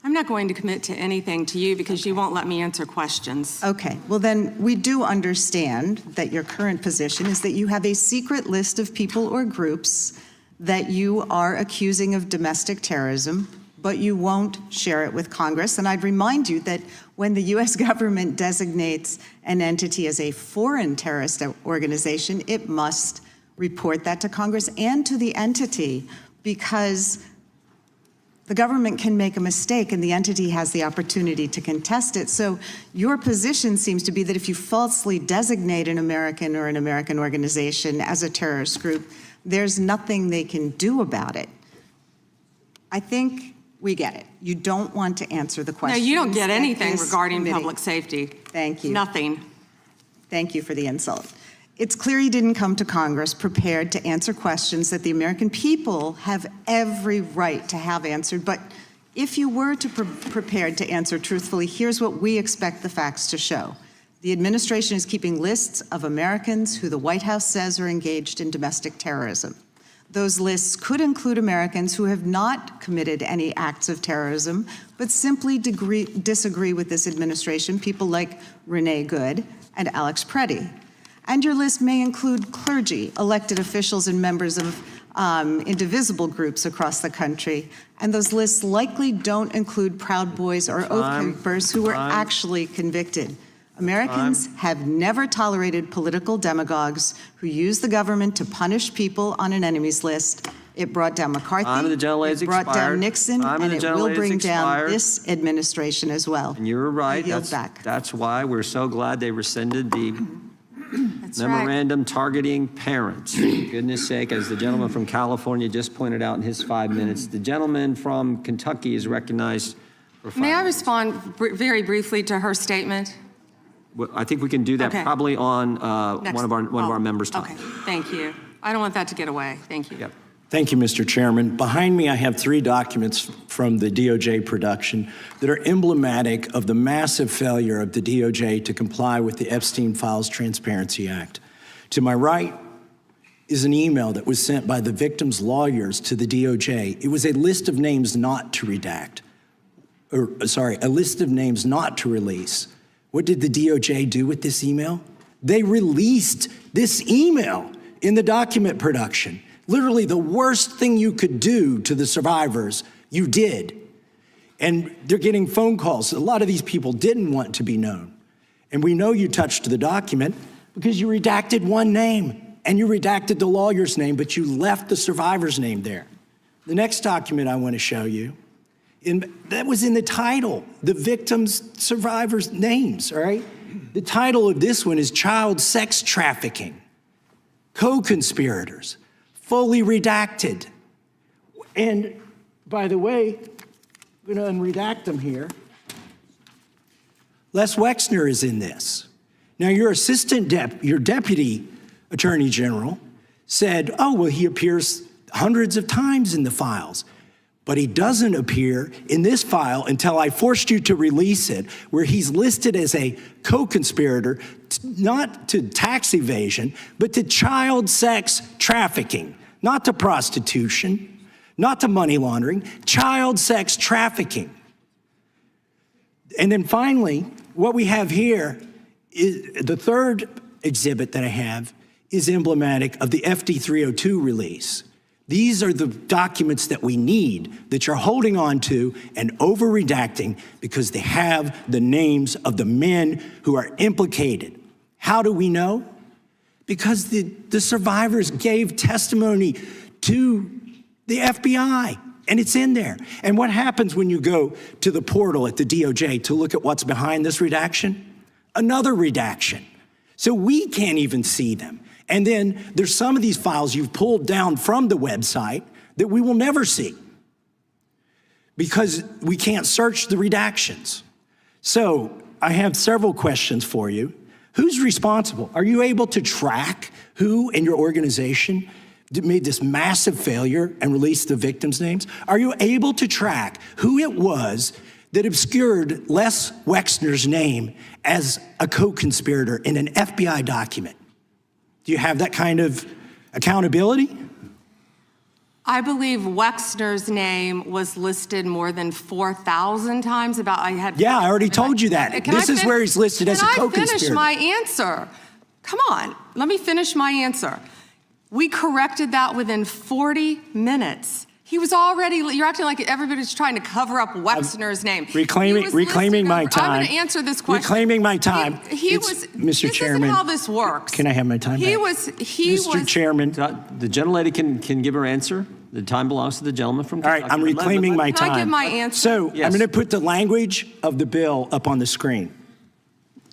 I'm not going to commit to anything to you because you won't let me answer questions. Okay, well then, we do understand that your current position is that you have a secret list of people or groups that you are accusing of domestic terrorism, but you won't share it with Congress. And I'd remind you that when the U.S. government designates an entity as a foreign terrorist organization, it must report that to Congress and to the entity, because the government can make a mistake and the entity has the opportunity to contest it. So your position seems to be that if you falsely designate an American or an American organization as a terrorist group, there's nothing they can do about it. I think we get it. You don't want to answer the question. No, you don't get anything regarding public safety. Thank you. Nothing. Thank you for the insult. It's clear you didn't come to Congress prepared to answer questions that the American people have every right to have answered. But if you were prepared to answer truthfully, here's what we expect the facts to show. The administration is keeping lists of Americans who the White House says are engaged in domestic terrorism. Those lists could include Americans who have not committed any acts of terrorism, but simply disagree with this administration, people like Renee Good and Alex Preddy. And your list may include clergy, elected officials, and members of indivisible groups across the country. And those lists likely don't include Proud Boys or Oath Keepers who were actually convicted. Americans have never tolerated political demagogues who use the government to punish people on an enemies list. It brought down McCarthy, it brought down Nixon, and it will bring down this administration as well. And you were right. Back. That's why we're so glad they rescinded the memorandum targeting parents. For goodness sake, as the gentleman from California just pointed out in his 5 minutes, the gentleman from Kentucky is recognized for 5 May I minutes. respond very briefly to her statement? Well, I think we can do that probably on one of our members' time. Okay, thank you. I don't want that to get away. Thank you. Yep. Thank you, Mr. Chairman. Behind me, I have 3 documents from the DOJ production that are emblematic of the massive failure of the DOJ to comply with the Epstein Files Transparency Act. To my right is an email that was sent by the victims' lawyers to the DOJ. It was a list of names not to redact, a list of names not to release. What did the DOJ do with this email? They released this email in the document production. Literally the worst thing you could do to the survivors, you did. And they're getting phone calls. A lot of these people didn't want to be known. And we know you touched the document because you redacted one name and you redacted the lawyer's name, but you left the survivor's name there. The next document I want to show you, that was in the title, the victims' survivors' names, all right? The title of this one is Child Sex Trafficking, Co-Conspirators, fully redacted. And by the way, I'm going to unredact them here. Les Wexner is in this. Now, your your deputy attorney general said, oh, well, he appears hundreds of times in the files, but he doesn't appear in this file until I forced you to release it, where he's listed as a co-conspirator, not to tax evasion, but to child sex trafficking, not to prostitution, not to money laundering, child sex trafficking. And then finally, what we have here is the third exhibit that I have is emblematic of the FD 302 release. These are the documents that we need that you're holding on to and over-redacting because they have the names of the men who are implicated. How do we know? Because the survivors gave testimony to the FBI, and it's in there. And what happens when you go to the portal at the DOJ to look at what's behind this redaction? Another redaction. So we can't even see them. And then there's some of these files you've pulled down from the website that we will never see because we can't search the redactions. So I have several questions for you. Who's responsible? Are you able to track who in your organization made this massive failure and released the victims' names? Are you able to track who it was that obscured Les Wexner's name as a co-conspirator in an FBI document. Do you have that kind of accountability? I believe Wexner's name was listed more than 4,000 times. Yeah, I already told you that. This is where he's listed as a co-conspirator. Can I finish my answer? Come on, let me finish my answer. We corrected that within 40 minutes. He was already, you're acting like everybody's trying to cover up Wexner's name. Reclaiming my time. I'm going to answer this question. Reclaiming my time. Mr. Chairman. This is how this works. Can I have my time back? Mr. Chairman. The gentlelady can give her answer. The time belongs to the gentleman from Kentucky. All right, I'm reclaiming my time. Can I give my answer? So I'm going to put the language of the bill up on the screen.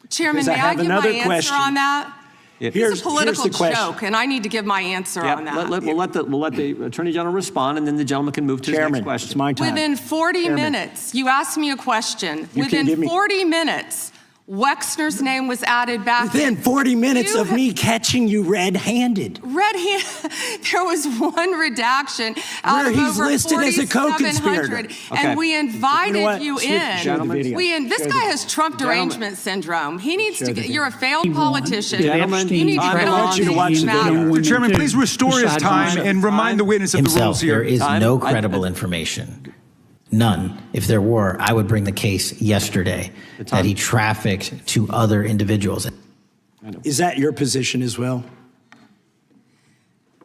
Chairman, may I give my answer on that? It's a political joke, and I need to give my answer on that. We'll let the Attorney General respond, and then the gentleman can move to his next question. It's my time. Within 40 minutes, you asked me a question. Within 40 minutes, Wexner's name was added back. Within 40 minutes of me catching you red-handed. There was one redaction out where of he's over listed as a co-conspirator. And we invited you in. This guy has Trump derangement syndrome. He needs to get, you're a failed politician. Gentlemen, you need to get on you to watch the video. Mr. Chairman, please restore his time and remind the witness of the rules here. There is no credible information. None. If there were, I would bring the case yesterday that he trafficked to other individuals. Is that your position as well?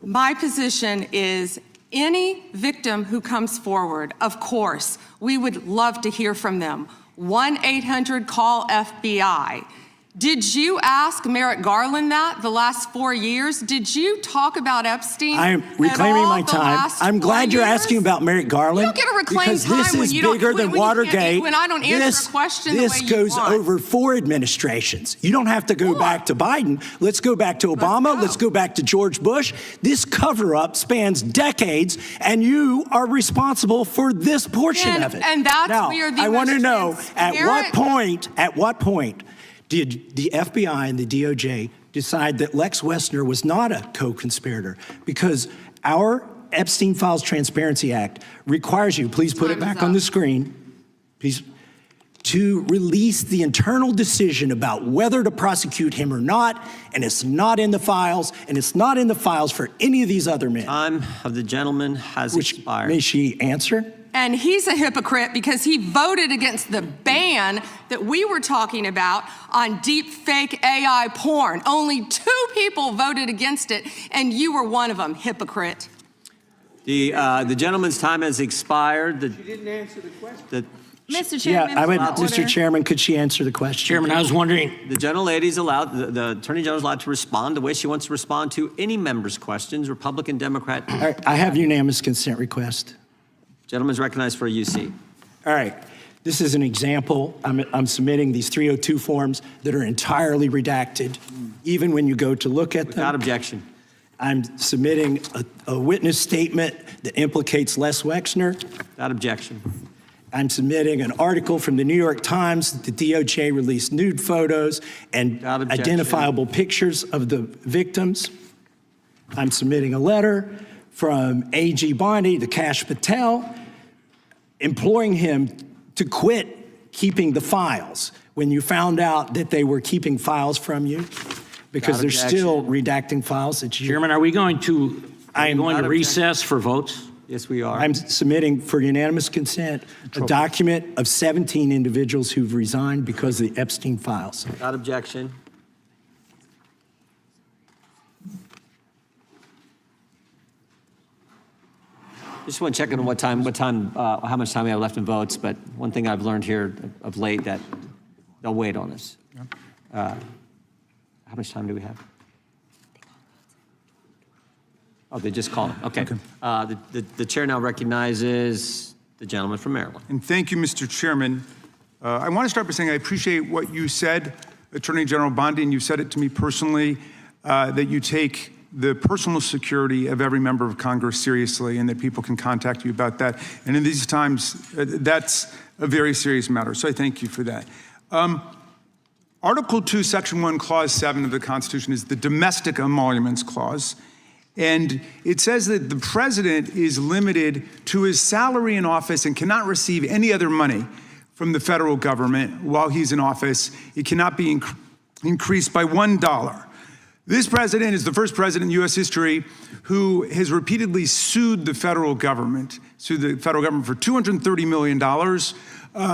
My position is any victim who comes forward, of course, we would love to hear from them. 1-800-CALL-FBI. Did you ask Merrick Garland that the last 4 years? Did you talk about Epstein? I am reclaiming my time. I'm glad you're asking about Merrick Garland. You don't get to reclaim time this is bigger than Watergate. When I don't answer a question the way you goes want. over 4 administrations. You don't have to go back to Biden. Let's go back to Obama. Let's go back to George Bush. This cover-up spans decades, and you are responsible for this portion of it. And that's where the I want to know at what point did the FBI and the DOJ decide that Lex Wexner was not a co-conspirator? Because our Epstein Files Transparency Act requires you, please put it back on the screen, please, to release the internal decision about whether to prosecute him or not, and it's not in the files, and it's not in the files for any of these other men. Time of the gentleman has expired. May she answer? And he's a hypocrite because he voted against the ban that we were talking about on deep fake AI porn. Only 2 people voted against it, and you were one of them, hypocrite. The gentleman's time has expired. She didn't answer the question. Mr. Chairman, Mr. Chairman, could she answer the question? Chairman, I was wondering. The gentlelady's allowed, the Attorney General's allowed to respond the way she wants to respond to any member's questions, Republican, Democrat. All right, I have unanimous consent request. Gentleman's recognized for a UC. All right. This is an example. I'm submitting these 302 forms that are entirely redacted, even when you go to look at them. Without objection. I'm submitting a witness statement that implicates Les Wexner. Without objection. I'm submitting an article from the New York Times that the DOJ released nude photos and identifiable pictures of the victims. I'm submitting a letter from A.G. Bondi to Kash Patel, imploring him to quit keeping the files when you found out that they were keeping files from you, because they're still redacting files. Chairman, are we going to recess for votes? Yes, we are. I'm submitting for unanimous consent a document of 17 individuals who've resigned because of the Epstein files. Without objection. Just want to check on how much time we have left in votes, but one thing I've learned here of late that they'll wait on us. How much time do we have? Oh, they just called. Okay. The chair now recognizes the gentleman from Maryland. And thank you, Mr. Chairman. I want to start by saying I appreciate what you said, Attorney General Bondi, and you said it to me personally, that you take the personal security of every member of Congress seriously and that people can contact you about that. And in these times, that's a very serious matter. So I thank you for that. Article 2, Section 1, Clause 7 of the Constitution is the Domestic Emoluments Clause. And it says that the president is limited to his salary in office and cannot receive any other money from the federal government while he's in office. It cannot be increased by $1. This president is the first president in U.S. history who has repeatedly sued the federal government for $230 million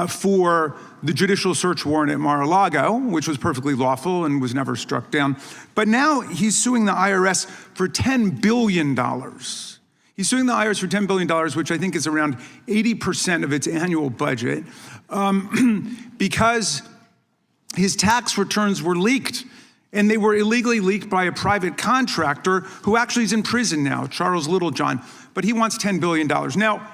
for the judicial search warrant at Mar-a-Lago, which was perfectly lawful and was never struck down. But now he's suing the IRS for $10 billion. He's suing the IRS for $10 billion, which I think is around 80% of its annual budget, because his tax returns were leaked. And they were illegally leaked by a private contractor who actually is in prison now, Charles Littlejohn, but he wants $10 billion. Now,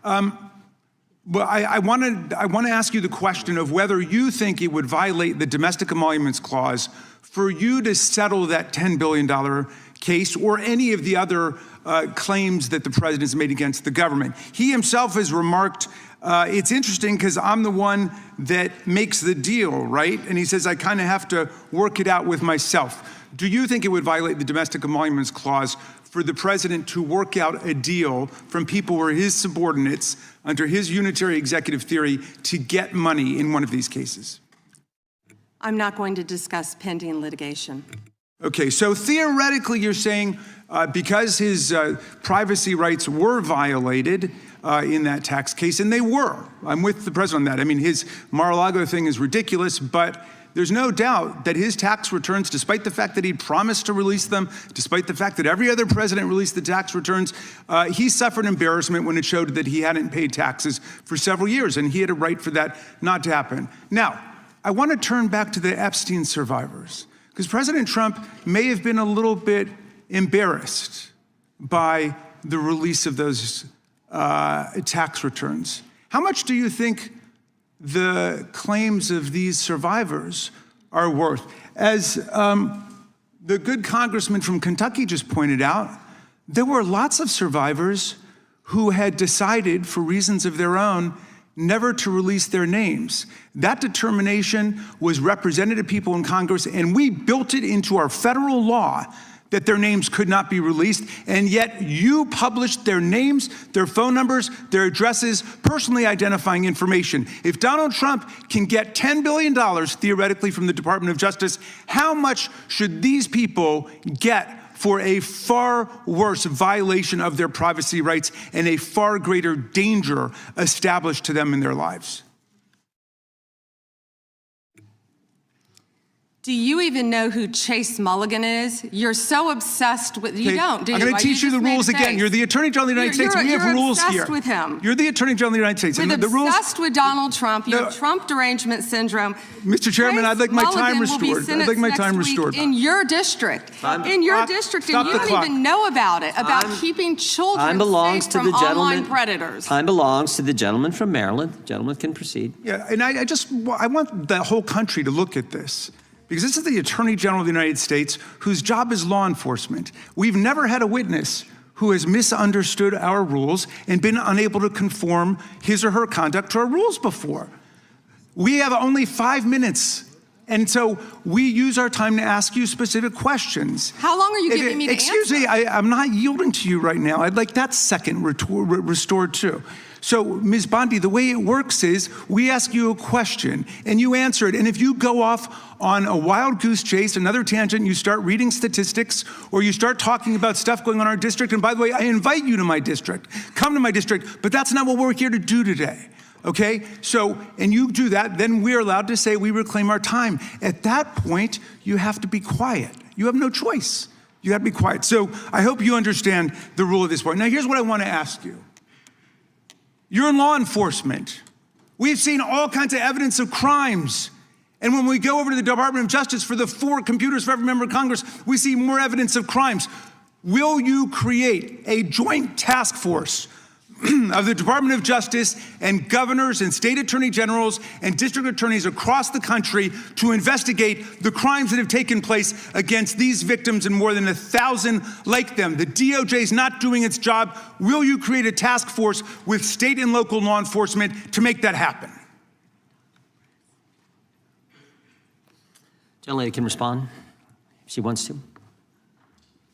I want to ask you the question of whether you think it would violate the Domestic Emoluments Clause for you to settle that $10 billion case or any of the other claims that the president has made against the government. He himself has remarked, it's interesting because I'm the one that makes the deal, right? And he says, I kind of have to work it out with myself. Do you think it would violate the Domestic Emoluments Clause for the president to work out a deal from people who are his subordinates under his unitary executive theory to get money in one of these cases? I'm not going to discuss pending litigation. Okay, so theoretically you're saying because his privacy rights were violated in that tax case, and they were. I'm with the president on that. I mean, his Mar-a-Lago thing is ridiculous, but there's no doubt that his tax returns, despite the fact that he promised to release them, despite the fact that every other president released the tax returns, he suffered embarrassment when it showed that he hadn't paid taxes for several years, and he had a right for that not to happen. Now, I want to turn back to the Epstein survivors, because President Trump may have been a little bit embarrassed by the release of those tax returns. How much do you think the claims of these survivors are worth? As the good congressman from Kentucky just pointed out, there were lots of survivors who had decided, for reasons of their own, never to release their names. That determination was represented to people in Congress, and we built it into our federal law that their names could not be released, and yet you published their names, their phone numbers, their addresses, personally identifying information. If Donald Trump can get $10 billion theoretically from the Department of Justice, how much should these people get for a far worse violation of their privacy rights and a far greater danger established to them in their lives? Do you even know who Chase Mulligan is? You're so obsessed with, you don't, do you? I'm going to teach you the rules again. You're the Attorney General of the United States. We have rules here. You're obsessed with him. You're the Attorney General of the United States. You're obsessed with Donald Trump. You have Trump derangement syndrome. Mr. Chairman, I'd like my time restored. I'd like my time restored. In your district. In your district, and you don't even know about it, about keeping children safe from online predators. Time belongs to the gentleman from Maryland. The gentleman can proceed. Yeah, and I want the whole country to look at this, because this is the Attorney General of the United States, whose job is law enforcement. We've never had a witness who has misunderstood our rules and been unable to conform his or her conduct to our rules before. We have only 5 minutes, and so we use our time to ask you specific questions. How long are you giving me to answer? Excuse me, I'm not yielding to you right now. I'd like that second restored too. So, Ms. Bondi, the way it works is we ask you a question and you answer it. And if you go off on a wild goose chase, another tangent, you start reading statistics or you start talking about stuff going on in our district. And by the way, I invite you to my district. Come to my district, but that's not what we're here to do today. Okay? So, and you do that, then we're allowed to say we reclaim our time. At that point, you have to be quiet. You have no choice. You have to be quiet. So I hope you understand the rule at this point. Now, here's what I want to ask you. You're in law enforcement. We've seen all kinds of evidence of crimes. And when we go over to the Department of Justice for the 4 computers for every member of Congress, we see more evidence of crimes. Will you create a joint task force of the Department of Justice and governors and state attorney generals and district attorneys across the country to investigate the crimes that have taken place against these victims and more than 1,000 like them? The DOJ is not doing its job. Will you create a task force with state and local law enforcement to make that happen? Gentlelady can respond if she wants to.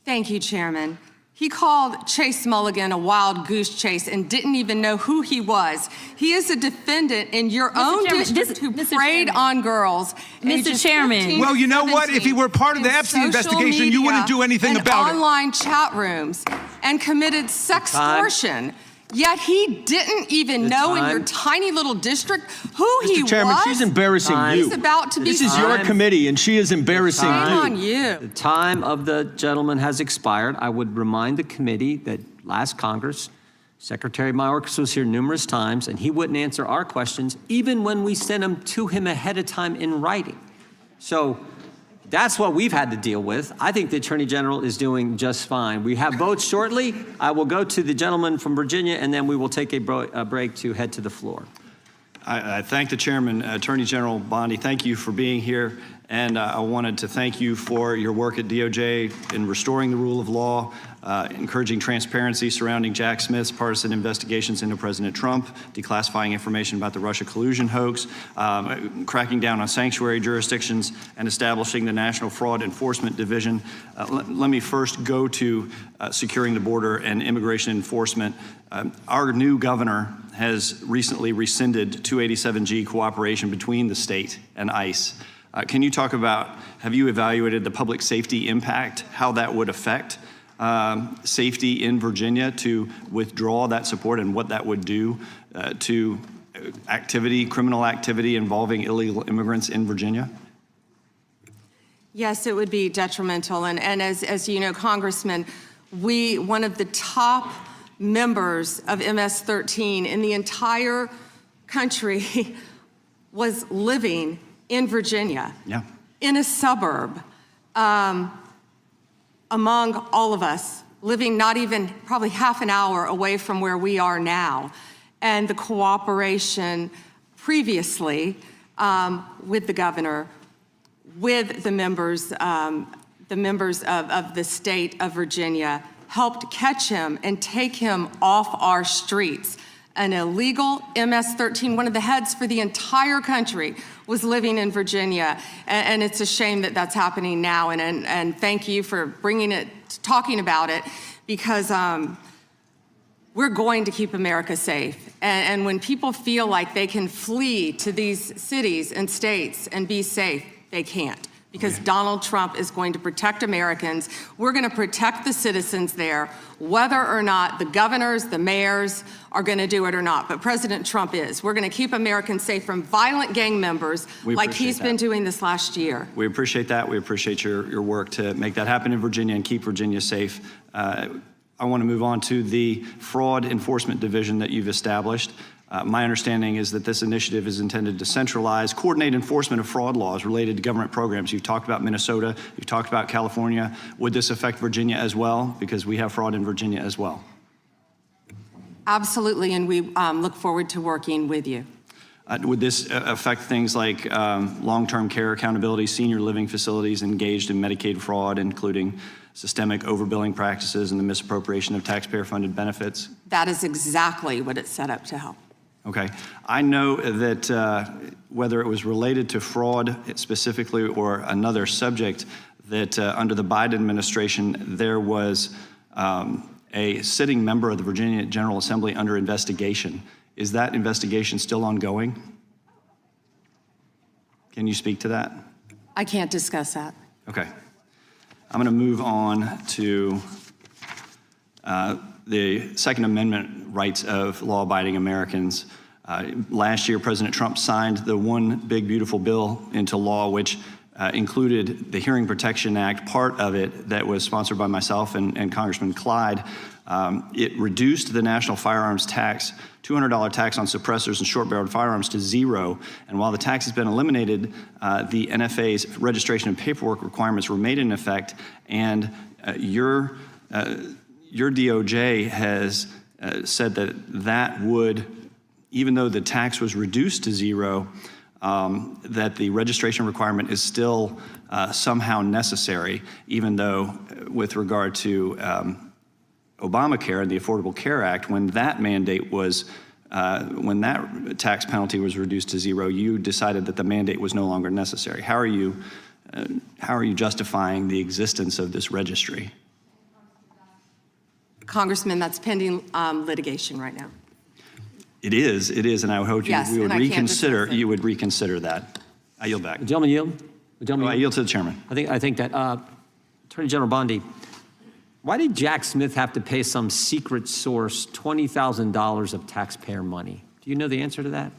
Thank you, Chairman. He called Chase Mulligan a wild goose chase and didn't even know who he was. He is a defendant in your own district who preyed on girls. Mr. Chairman. Well, you know what? If he were part of the Epstein investigation, you wouldn't do anything about it. Online chat rooms and committed sextortion. Yet he didn't even know in your tiny little district who he was. Mr. Chairman, she's embarrassing you. He's about to be This is your committee, and she is embarrassing you. Shame on you. The time of the gentleman has expired. I would remind the committee that last Congress, Secretary Mayorkas was here numerous times, and he wouldn't answer our questions, even when we sent them to him ahead of time in writing. So that's what we've had to deal with. I think the Attorney General is doing just fine. We have votes shortly. I will go to the gentleman from Virginia, and then we will take a break to head to the floor. I thank the Chairman, Attorney General Bondi. Thank you for being here. And I wanted to thank you for your work at DOJ in restoring the rule of law, encouraging transparency surrounding Jack Smith's partisan investigations into President Trump, declassifying information about the Russia collusion hoax, cracking down on sanctuary jurisdictions, and establishing the National Fraud Enforcement Division. Let me first go to securing the border and immigration enforcement. Our new governor has recently rescinded 287G cooperation between the state and ICE. Can you talk about, have you evaluated the public safety impact, how that would affect safety in Virginia to withdraw that support and what that would do to criminal activity involving illegal immigrants in Virginia? Yes, it would be detrimental. And as you know, Congressman, one of the top members of MS-13 in the entire country was living in Virginia, in a suburb, among all of us, living not even probably half an hour away from where we are now. And the cooperation previously with the governor, with the members of the state of Virginia, helped catch him and take him off our streets. An illegal MS-13, one of the heads for the entire country, was living in Virginia. And it's a shame that that's happening now. And thank you for talking about it, because we're going to keep America safe. And when people feel like they can flee to these cities and states and be safe, they can't. Because Donald Trump is going to protect Americans. We're going to protect the citizens there, whether or not the governors, the mayors are going to do it or not. But President Trump is. We're going to keep Americans safe from violent gang members like he's been doing this last year. We appreciate that. We appreciate your work to make that happen in Virginia and keep Virginia safe. I want to move on to the Fraud Enforcement Division that you've established. My understanding is that this initiative is intended to centralize, coordinate enforcement of fraud laws related to government programs. You've talked about Minnesota, you've talked about California. Would this affect Virginia as well? Because we have fraud in Virginia as well. Absolutely, and we look forward to working with you. Would this affect things like long-term care accountability, senior living facilities engaged in Medicaid fraud, including systemic overbilling practices and the misappropriation of taxpayer-funded benefits? That is exactly what it's set up to help. Okay. I know that whether it was related to fraud specifically or another subject, that under the Biden administration, there was a sitting member of the Virginia General Assembly under investigation. Is that investigation still ongoing? Can you speak to that? I can't discuss that. Okay. I'm going to move on to the Second Amendment rights of law-abiding Americans. Last year, President Trump signed the One Big Beautiful Bill into law, which included the Hearing Protection Act, part of it that was sponsored by myself and Congressman Clyde. It reduced the national firearms tax, $200 tax on suppressors and short-barreled firearms, to zero. And while the tax has been eliminated, the NFA's registration and paperwork requirements remain in effect, and your DOJ has said that would, even though the tax was reduced to zero, that the registration requirement is still somehow necessary, even though with regard to Obamacare and the Affordable Care Act, when that mandate was, when that tax penalty was reduced to zero, you decided that the mandate was no longer necessary. How are you justifying the existence of this registry? Congressman, that's pending litigation right now. It is, and I would hope Yes, you would and I can't reconsider. discuss it. You would reconsider that. I yield back. The gentleman yield? The gentleman I yield to the chairman. I think that Attorney General Bondi, why did Jack Smith have to pay some secret source $20,000 of taxpayer money? Do you know the answer to that?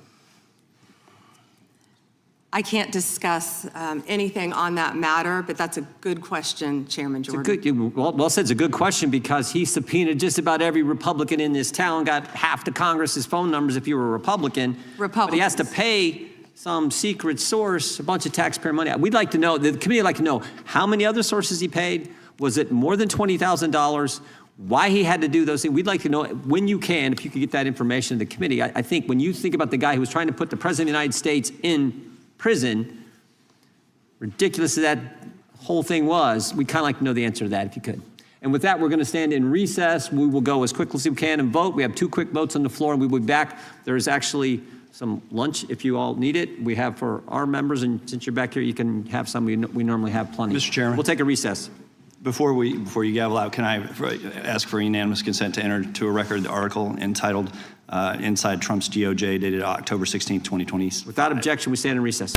I can't discuss anything on that matter, but that's a good question, Chairman Jordan. Well said. It's a good question because he subpoenaed just about every Republican in this town, got half the Congress's phone numbers if you were a Republican. But he has to pay some secret source a bunch of taxpayer money. We'd like to know, the committee would like to know how many other sources he paid. Was it more than $20,000? Why he had to do those things. We'd like to know when you can, if you could get that information to the committee. I think when you think about the guy who was trying to put the President of the United States in prison, ridiculous as that whole thing was, we kind of like to know the answer to that if you could. And with that, we're going to stand in recess. We will go as quickly as we can and vote. We have 2 quick votes on the floor, and we will be back. There is actually some lunch if you all need it. We have for our members, and since you're back here, you can have some. We normally have plenty. Mr. Chairman. We'll take a recess. Before you gavel out, can I ask for unanimous consent to enter to a record the article entitled Inside Trump's DOJ, dated October 16, 2020? Without objection, we stand in recess.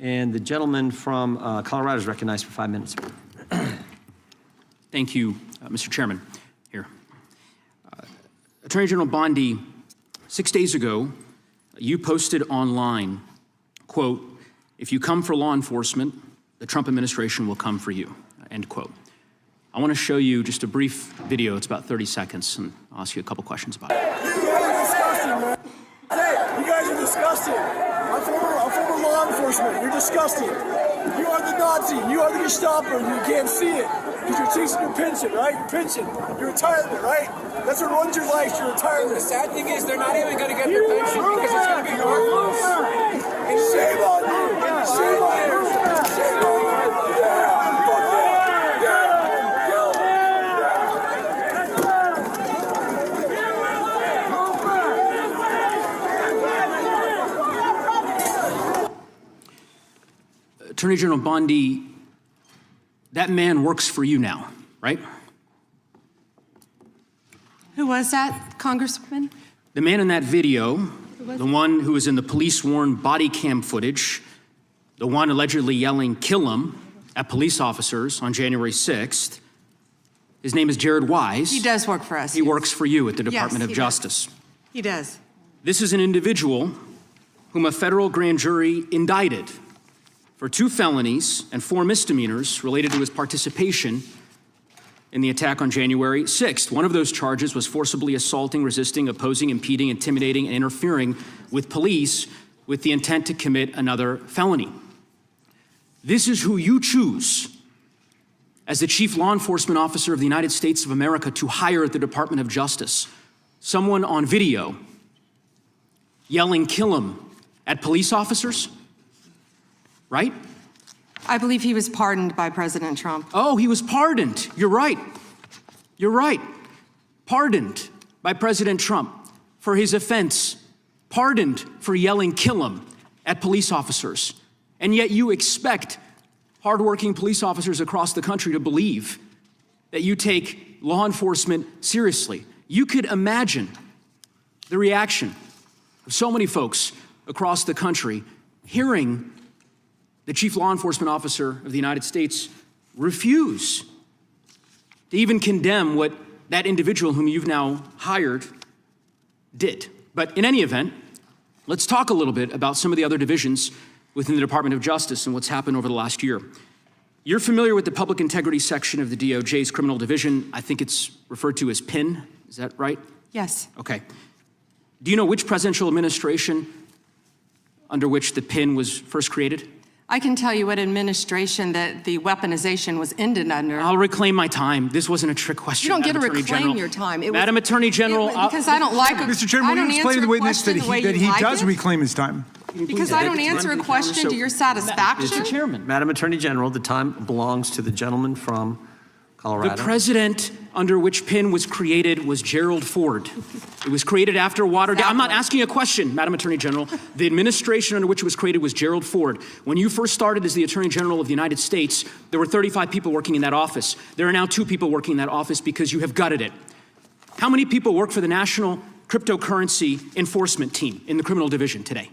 And the gentleman from Colorado is recognized for 5 minutes. Thank you, Mr. Chairman. Here. Attorney General Bondi, 6 days ago, you posted online, quote, "If you come for law enforcement, the Trump administration will come for you," end quote. I want to show you just a brief video. It's about 30 seconds, and I'll ask you a couple questions about it. You guys are disgusting, man. Hey, you guys are disgusting. I'm former law enforcement. You're disgusting. You are the Nazi. You are the Gestapo. You can't see it because you're chasing your pension, right? Your pension, your retirement, right? That's what runs your life, your retirement. The sad thing is they're not even going to get their pension because it's going to be worthless. And shame on you. Shame on you. Shame on you. Attorney General Bondi, that man works for you now, right? Who was that, Congressman? The man in that video, the one who was in the police-worn body cam footage, the one allegedly yelling, "Kill him," at police officers on January 6th, his name is Jared Wise. He does work for us. He works for you at the Department of Yes, Justice. he does. This is an individual whom a federal grand jury indicted for 2 felonies and 4 misdemeanors related to his participation in the attack on January 6th. One of those charges was forcibly assaulting, resisting, opposing, impeding, intimidating, and interfering with police with the intent to commit another felony. This is who you choose as the chief law enforcement officer of the United States of America to hire at the Department of Justice. Someone on video yelling, "Kill him," at police officers? Right? I believe he was pardoned by President Trump. Oh, he was pardoned. You're right. You're right. Pardoned by President Trump for his offense. Pardoned for yelling, "Kill him," at police officers. And yet you expect hardworking police officers across the country to believe that you take law enforcement seriously. You could imagine the reaction of so many folks across the country hearing the chief law enforcement officer of the United States refuse to even condemn what that individual whom you've now hired did. But in any event, let's talk a little bit about some of the other divisions within the Department of Justice and what's happened over the last year. You're familiar with the public integrity section of the DOJ's criminal division. I think it's referred to as PIN. Is that right? Yes. Okay. Do you know which presidential administration under which the PIN was first created? I can tell you what administration that the weaponization was ended under. I'll reclaim my time. This wasn't a trick question. You don't get to Madam Attorney reclaim General. your time. Madam Attorney General. Because I don't like Mr. Chairman, will you explain to the witness that he does reclaim his time? Because I don't answer a question to your satisfaction? Mr. Chairman. Madam Attorney General, the time belongs to the gentleman from Colorado. The president under which PIN was created was Gerald Ford. It was created after Watergate. I'm not asking a question, Madam Attorney General. The administration under which it was created was Gerald Ford. When you first started as the Attorney General of the United States, there were 35 people working in that office. There are now 2 people working in that office because you have gutted it. How many people work for the National Cryptocurrency Enforcement Team in the criminal division today?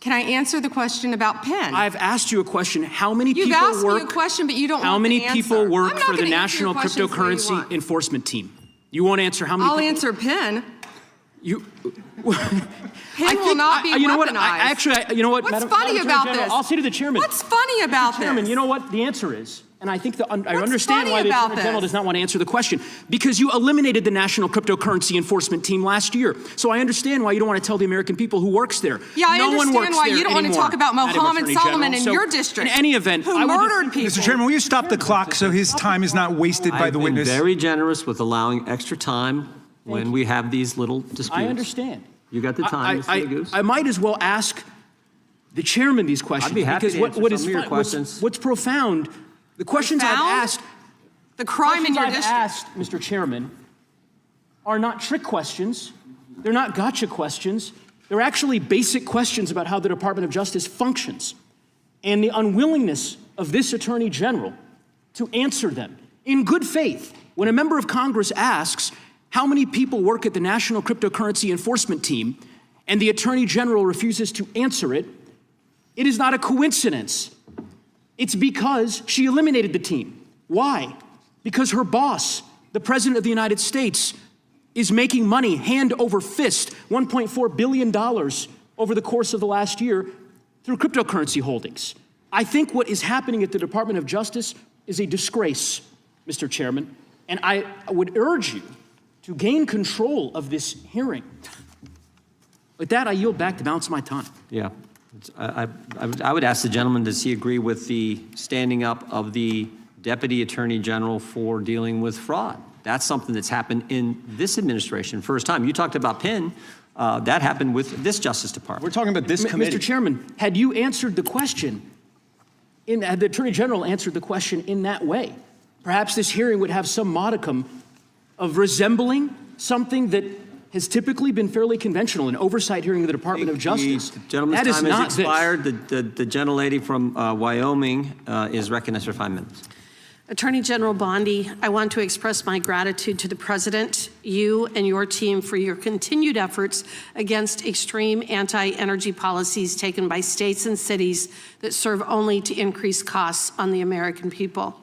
Can I answer the question about PIN? I've asked you a question. How many You've people asked work? me a question, but you don't How want many the answer. people work I'm not for the gonna answer your National questions the way you Cryptocurrency want. Enforcement Team? You won't answer how many I'll people? answer PIN. You. PIN will not be you know weaponized. what? You know what? What's Madam funny Attorney about General, this? I'll say to the chairman. What's funny about Mr. Chairman, this? you know what the answer is? And I think I What's understand funny why the about Attorney General this? does not want to answer the question. Because you eliminated the National Cryptocurrency Enforcement Team last year. So I understand why you don't want to tell the American people who works there. Yeah, I no one understand works why there you don't want to anymore, talk about Madam Mohammed Attorney Solomon General. in So, your district. In any event, who I would murdered people. Mr. Chairman, will you stop the clock so his time is not wasted by I've the been witness? very generous with allowing extra time when we have these little disputes. I understand. You got the time, Mr. Goose. I might as well ask the chairman these questions. I'd be happy because to what answer is some of your fun- questions. What's profound, the questions I've Profound? asked, The crime in your I've district. asked, Mr. Chairman, are not trick questions. They're not gotcha questions. They're actually basic questions about how the Department of Justice functions and the unwillingness of this Attorney General to answer them in good faith. When a member of Congress asks how many people work at the National Cryptocurrency Enforcement Team and the Attorney General refuses to answer it, it is not a coincidence. It's because she eliminated the team. Why? Because her boss, the President of the United States, is making money hand over fist, $1.4 billion over the course of the last year through cryptocurrency holdings. I think what is happening at the Department of Justice is a disgrace, Mr. Chairman, and I would urge you to gain control of this hearing. With that, I yield back the balance of my time. Yeah. I would ask the gentleman, does he agree with the standing up of the Deputy Attorney General for dealing with fraud? That's something that's happened in this administration. First time. You talked about PIN. That happened with this Justice Department. We're talking about this committee. Mr. Chairman, had you answered the question, had the Attorney General answered the question in that way, perhaps this hearing would have some modicum of resembling something that has typically been fairly conventional, an oversight hearing of the Department of Justice. The gentleman's That is time not has this. expired. The gentlelady from Wyoming is recognized for 5 minutes. Attorney General Bondi, I want to express my gratitude to the President, you and your team for your continued efforts against extreme anti-energy policies taken by states and cities that serve only to increase costs on the American people.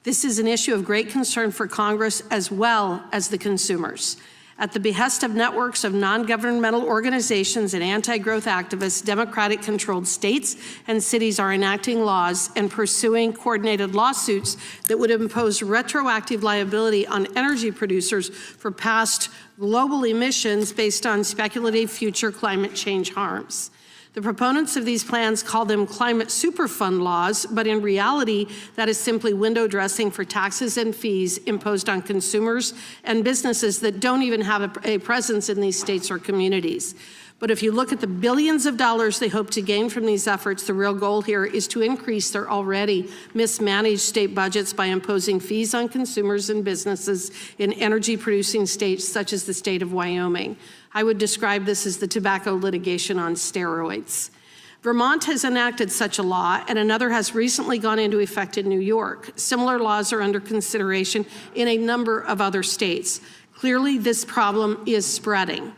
This is an issue of great concern for Congress as well as the consumers. At the behest of networks of non-governmental organizations and anti-growth activists, Democratic-controlled states and cities are enacting laws and pursuing coordinated lawsuits that would impose retroactive liability on energy producers for past global emissions based on speculative future climate change harms. The proponents of these plans call them climate superfund laws, but in reality, that is simply window dressing for taxes and fees imposed on consumers and businesses that don't even have a presence in these states or communities. But if you look at the billions of dollars they hope to gain from these efforts, the real goal here is to increase their already mismanaged state budgets by imposing fees on consumers and businesses in energy-producing states such as the state of Wyoming. I would describe this as the tobacco litigation on steroids. Vermont has enacted such a law, and another has recently gone into effect in New York. Similar laws are under consideration in a number of other states. Clearly, this problem is spreading.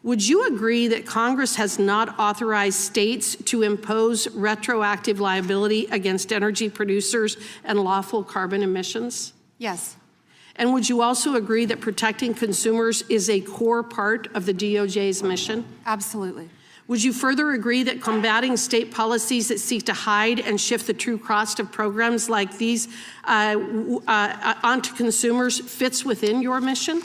Would you agree that Congress has not authorized states to impose retroactive liability against energy producers and lawful carbon emissions? Yes. And would you also agree that protecting consumers is a core part of the DOJ's mission? Absolutely. Would you further agree that combating state policies that seek to hide and shift the true cost of programs like these onto consumers fits within your mission?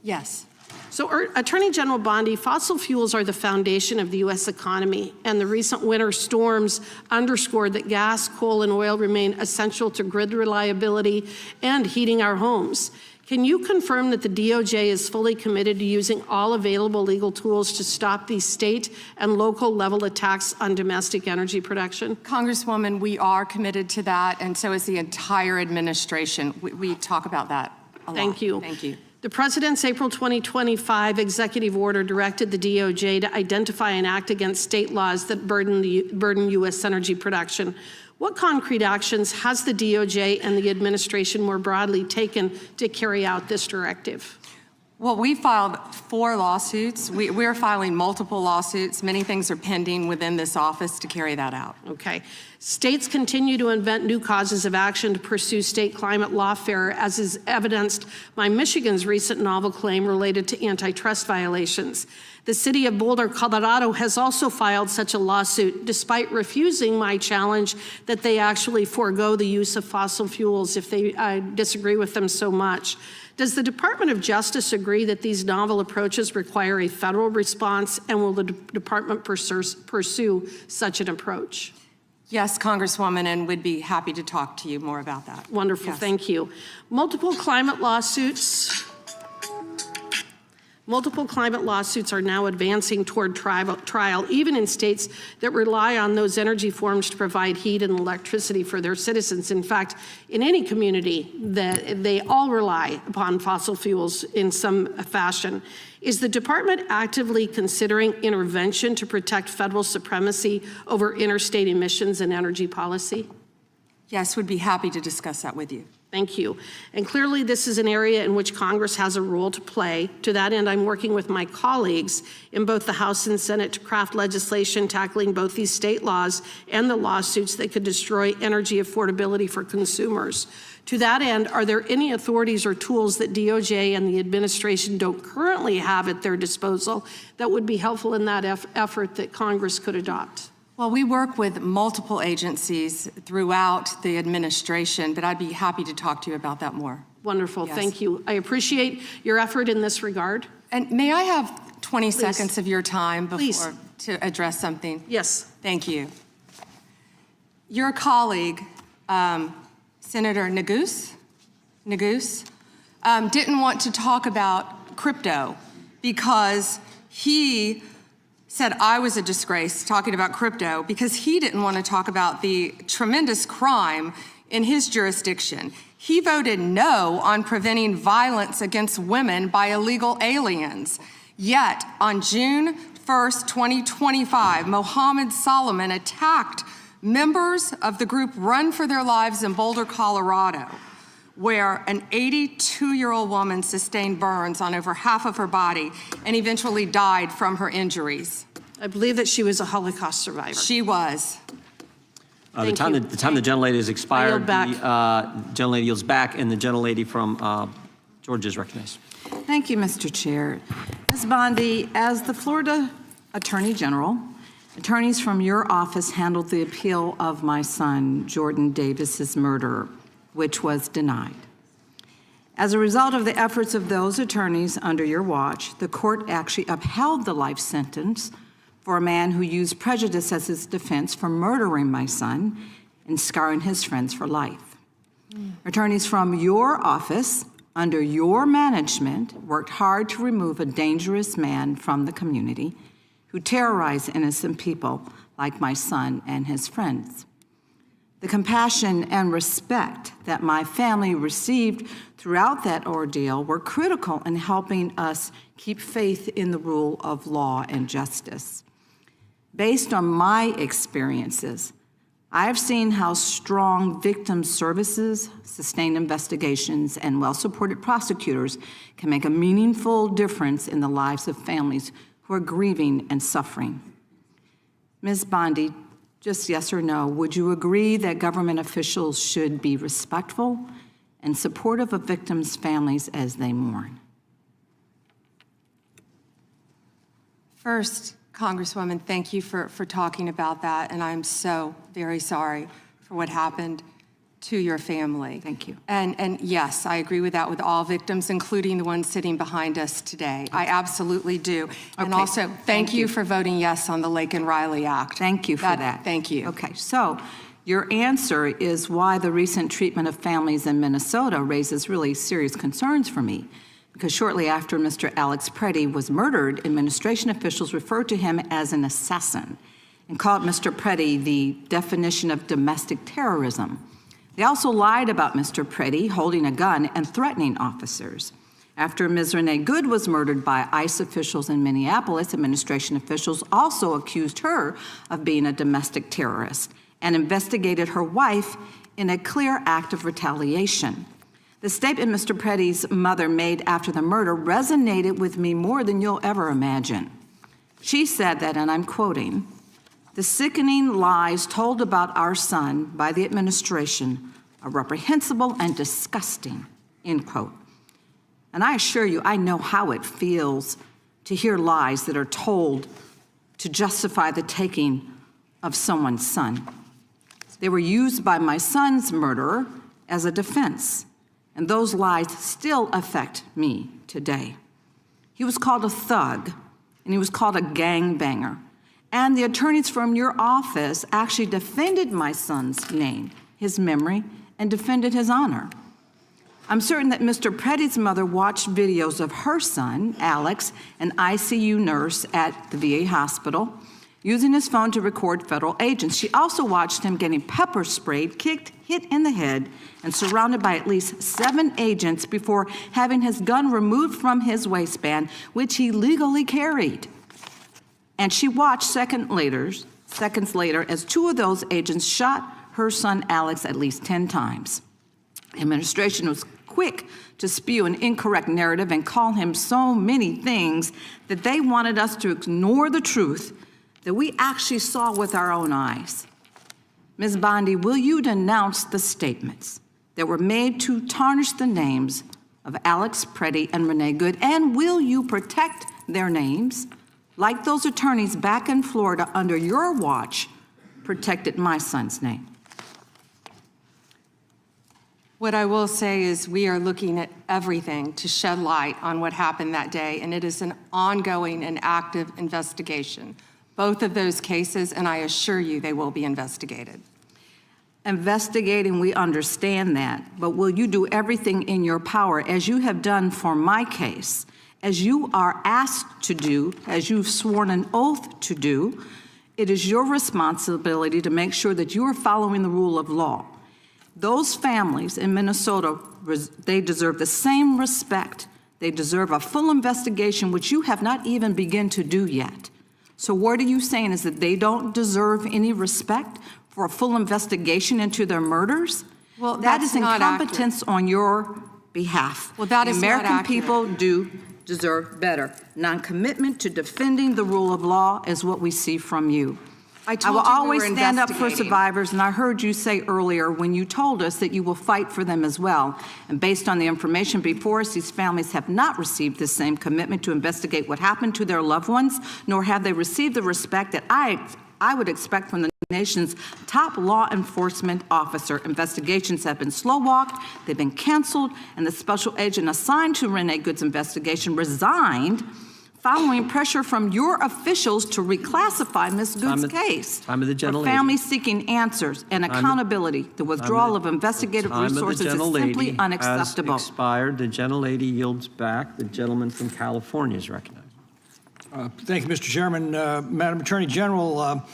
Yes. So, Attorney General Bondi, fossil fuels are the foundation of the U.S. economy, and the recent winter storms underscored that gas, coal, and oil remain essential to grid reliability and heating our homes. Can you confirm that the DOJ is fully committed to using all available legal tools to stop these state and local level attacks on domestic energy production? Congresswoman, we are committed to that, and so is the entire administration. We talk about that a lot. Thank you. Thank you. The President's April 2025 executive order directed the DOJ to identify and act against state laws that burden U.S. energy production. What concrete actions has the DOJ and the administration more broadly taken to carry out this directive? Well, we filed 4 lawsuits. We're filing multiple lawsuits. Many things are pending within this office to carry that out. Okay. States continue to invent new causes of action to pursue state climate lawfare, as is evidenced by Michigan's recent novel claim related to antitrust violations. The city of Boulder, Colorado, has also filed such a lawsuit, despite refusing my challenge that they actually forego the use of fossil fuels if they disagree with them so much. Does the Department of Justice agree that these novel approaches require a federal response, and will the department pursue such an approach? Yes, Congresswoman, and we'd be happy to talk to you more about that. Wonderful, Yes. Thank you. Multiple climate lawsuits are now advancing toward trial, even in states that rely on those energy forms to provide heat and electricity for their citizens. In fact, in any community, they all rely upon fossil fuels in some fashion. Is the department actively considering intervention to protect federal supremacy over interstate emissions and energy policy? Yes, we'd be happy to discuss that with you. Thank you. And clearly, this is an area in which Congress has a role to play. To that end, I'm working with my colleagues in both the House and Senate to craft legislation tackling both these state laws and the lawsuits that could destroy energy affordability for consumers. To that end, are there any authorities or tools that DOJ and the administration don't currently have at their disposal that would be helpful in that effort that Congress could adopt? Well, we work with multiple agencies throughout the administration, but I'd be happy to talk to you about that more. Wonderful, Yes. Thank you. I appreciate your effort in this regard. And may I have 20 seconds of your time Please. to address something? Yes. Thank you. Your colleague, Senator Neguse, didn't want to talk about crypto because he said I was a disgrace talking about crypto because he didn't want to talk about the tremendous crime in his jurisdiction. He voted no on preventing violence against women by illegal aliens. Yet, on June 1st, 2025, Mohammed Solomon attacked members of the group Run for Their Lives in Boulder, Colorado, where an 82-year-old woman sustained burns on over half of her body and eventually died from her injuries. I believe that she was a Holocaust survivor. She was. The time the gentlelady has expired, the gentlelady yields back, and the gentlelady from Georgia is recognized. Thank you, Mr. Chair. Ms. Bondi, as the Florida Attorney General, attorneys from your office handled the appeal of my son, Jordan Davis's murder, which was denied. As a result of the efforts of those attorneys under your watch, the court actually upheld the life sentence for a man who used prejudice as his defense for murdering my son and scarring his friends for life. Attorneys from your office, under your management, worked hard to remove a dangerous man from the community who terrorized innocent people like my son and his friends. The compassion and respect that my family received throughout that ordeal were critical in helping us keep faith in the rule of law and justice. Based on my experiences, I have seen how strong victim services, sustained investigations, and well-supported prosecutors can make a meaningful difference in the lives of families who are grieving and suffering. Ms. Bondi, just yes or no, would you agree that government officials should be respectful and supportive of victims' families as they mourn? First, Congresswoman, thank you for talking about that, and I'm so very sorry for what happened. to your family. Thank you. And yes, I agree with that with all victims, including the ones sitting behind us today. I absolutely do. And Okay. also, thank you for voting yes on the Lake and Riley Act. Thank you for that. Thank you. Okay, so your answer is why the recent treatment of families in Minnesota raises really serious concerns for me. Because shortly after Mr. Alex Preddy was murdered, administration officials referred to him as an assassin and called Mr. Preddy the definition of domestic terrorism. They also lied about Mr. Preddy holding a gun and threatening officers. After Ms. Renee Good was murdered by ICE officials in Minneapolis, administration officials also accused her of being a domestic terrorist and investigated her wife in a clear act of retaliation. The statement Mr. Preddy's mother made after the murder resonated with me more than you'll ever imagine. She said that, and I'm quoting, "The sickening lies told about our son by the administration are reprehensible and disgusting," end quote. And I assure you, I know how it feels to hear lies that are told to justify the taking of someone's son. They were used by my son's murderer as a defense, and those lies still affect me today. He was called a thug, and he was called a gangbanger. And the attorneys from your office actually defended my son's name, his memory, and defended his honor. I'm certain that Mr. Preddy's mother watched videos of her son, Alex, an ICU nurse at the VA hospital, using his phone to record federal agents. She also watched him getting pepper sprayed, kicked, hit in the head, and surrounded by at least 7 agents before having his gun removed from his waistband, which he legally carried. And she watched seconds later as 2 of those agents shot her son Alex at least 10 times. The administration was quick to spew an incorrect narrative and call him so many things that they wanted us to ignore the truth that we actually saw with our own eyes. Ms. Bondi, will you denounce the statements that were made to tarnish the names of Alex Preddy and Renee Good, and will you protect their names like those attorneys back in Florida under your watch protected my son's name? What I will say is we are looking at everything to shed light on what happened that day, and it is an ongoing and active investigation. Both of those cases, and I assure you they will be investigated. Investigating, we understand that, but will you do everything in your power, as you have done for my case, as you are asked to do, as you've sworn an oath to do? It is your responsibility to make sure that you are following the rule of law. Those families in Minnesota, they deserve the same respect. They deserve a full investigation, which you have not even begun to do yet. So what are you saying, is that they don't deserve any respect for a full investigation into their murders? Well, that is that's not incompetence on your behalf. Well, that the is American not accurate. people do deserve better. Non-commitment to defending the rule of law is what we see from you. I will told you we always were stand up for investigating. survivors, and I heard you say earlier when you told us that you will fight for them as well. And based on the information before us, these families have not received the same commitment to investigate what happened to their loved ones, nor have they received the respect that I would expect from the nation's top law enforcement officer. Investigations have been slow-walked, they've been canceled, and the special agent assigned to Renee Good's investigation resigned following pressure from your officials to reclassify Ms. Good's case. Time of the For families seeking answers and accountability, the withdrawal of investigative resources is simply unacceptable. Has expired. The gentlelady yields back. The gentleman from California is recognized. Thank you, Mr. Chairman. Madam Attorney General,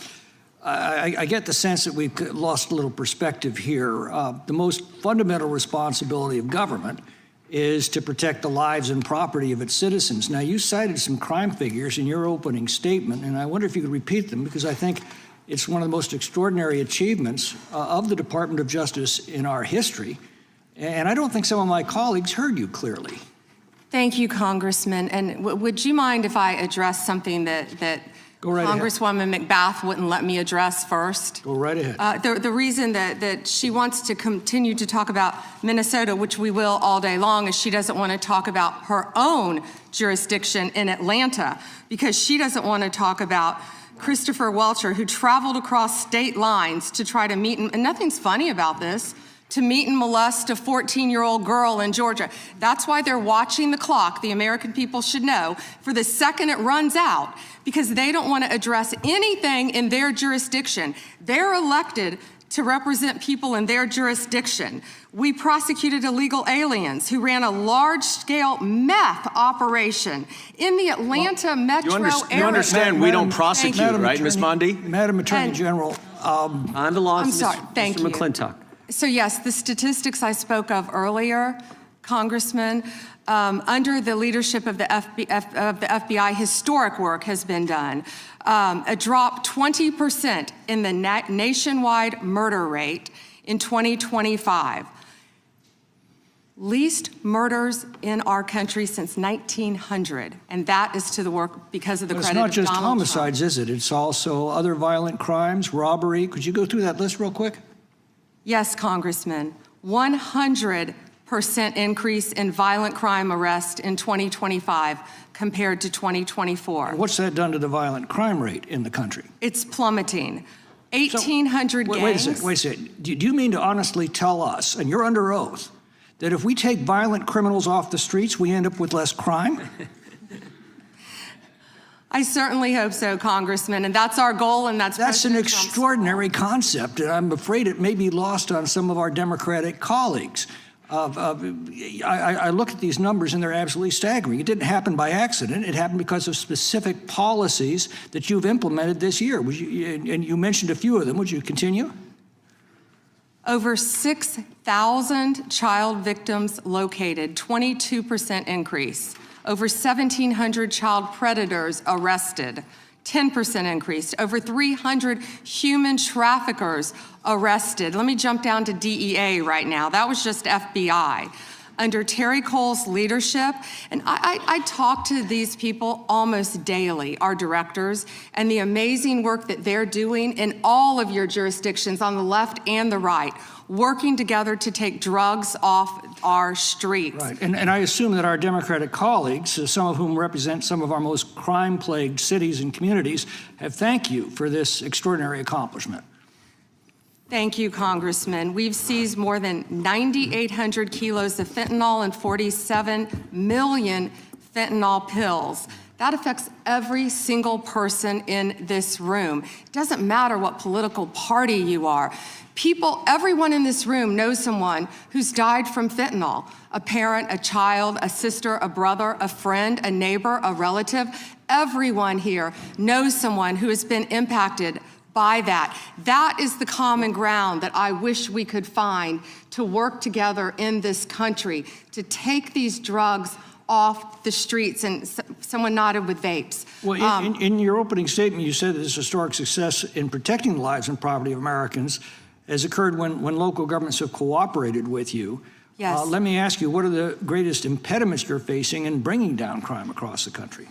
I get the sense that we've lost a little perspective here. The most fundamental responsibility of government is to protect the lives and property of its citizens. Now, you cited some crime figures in your opening statement, and I wonder if you could repeat them, because I think it's one of the most extraordinary achievements of the Department of Justice in our history. And I don't think some of my colleagues heard you clearly. Thank you, Congressman. And would you mind if I address something that Go right Congresswoman McBath wouldn't let me address first? Go right ahead. The reason that she wants to continue to talk about Minnesota, which we will all day long, is she doesn't want to talk about her own jurisdiction in Atlanta, because she doesn't want to talk about Christopher Welcher, who traveled across state lines to try to meet, and nothing's funny about this, to meet and molest a 14-year-old girl in Georgia. That's why they're watching the clock, the American people should know, for the second it runs out, because they don't want to address anything in their jurisdiction. They're elected to represent people in their jurisdiction. We prosecuted illegal aliens who ran a large-scale meth operation in the Atlanta metro area. You understand we don't prosecute, right, Ms. Bondi? Madam Attorney General. On the law, I'm sorry, thank you. Mr. McClintock. So yes, the statistics I spoke of earlier, Congressman, under the leadership of the FBI, historic work has been done. A drop 20% in the nationwide murder rate in 2025. Least murders in our country since 1900, and that is to the work because of the credit of Donald Trump. It's not just homicides, is it? It's also other violent crimes, robbery. Could you go through that list real quick? Yes, Congressman. 100% increase in violent crime arrest in 2025 compared to 2024. What's that done to the violent crime rate in the country? It's plummeting. 1,800 gangs. Wait a second. Do you mean to honestly tell us, and you're under oath, that if we take violent criminals off the streets, we end up with less crime? I certainly hope so, Congressman, and that's our goal, and that's an extraordinary concept, and I'm afraid it may be lost on some of our Democratic colleagues. I look at these numbers, and they're absolutely staggering. It didn't happen by accident. It happened because of specific policies that you've implemented this year. And you mentioned a few of them. Would you continue? Over 6,000 child victims located, 22% increase. Over 1,700 child predators arrested, 10% increase. Over 300 human traffickers arrested. Let me jump down to DEA right now. That was just FBI. Under Terry Cole's leadership, and I talk to these people almost daily, our directors, and the amazing work that they're doing in all of your jurisdictions on the left and the right, working together to take drugs off our streets. Right, and I assume that our Democratic colleagues, some of whom represent some of our most crime-plagued cities and communities, have thanked you for this extraordinary accomplishment. Thank you, Congressman. We've seized more than 9,800 kilos of fentanyl and 47 million fentanyl pills. That affects every single person in this room. It doesn't matter what political party you are. People, everyone in this room knows someone who's died from fentanyl. A parent, a child, a sister, a brother, a friend, a neighbor, a relative. Everyone here knows someone who has been impacted by that. That is the common ground that I wish we could find to work together in this country, to take these drugs off the streets. And someone nodded with vapes. Well, in your opening statement, you said that this historic success in protecting the lives and property of Americans has occurred when local governments have cooperated with you. Yes. Let me ask you, what are the greatest impediments you're facing in bringing down crime across the country?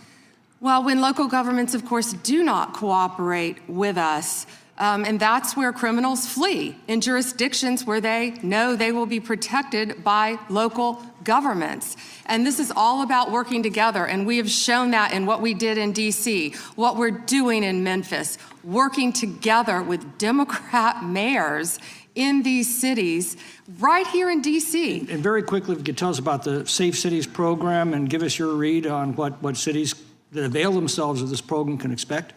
Well, when local governments, of course, do not cooperate with us, and that's where criminals flee, in jurisdictions where they know they will be protected by local governments. And this is all about working together, and we have shown that in what we did in D.C., what we're doing in Memphis, working together with Democrat mayors in these cities, right here in D.C. And very quickly, if you could tell us about the Safe Cities program and give us your read on what cities that avail themselves of this program can expect?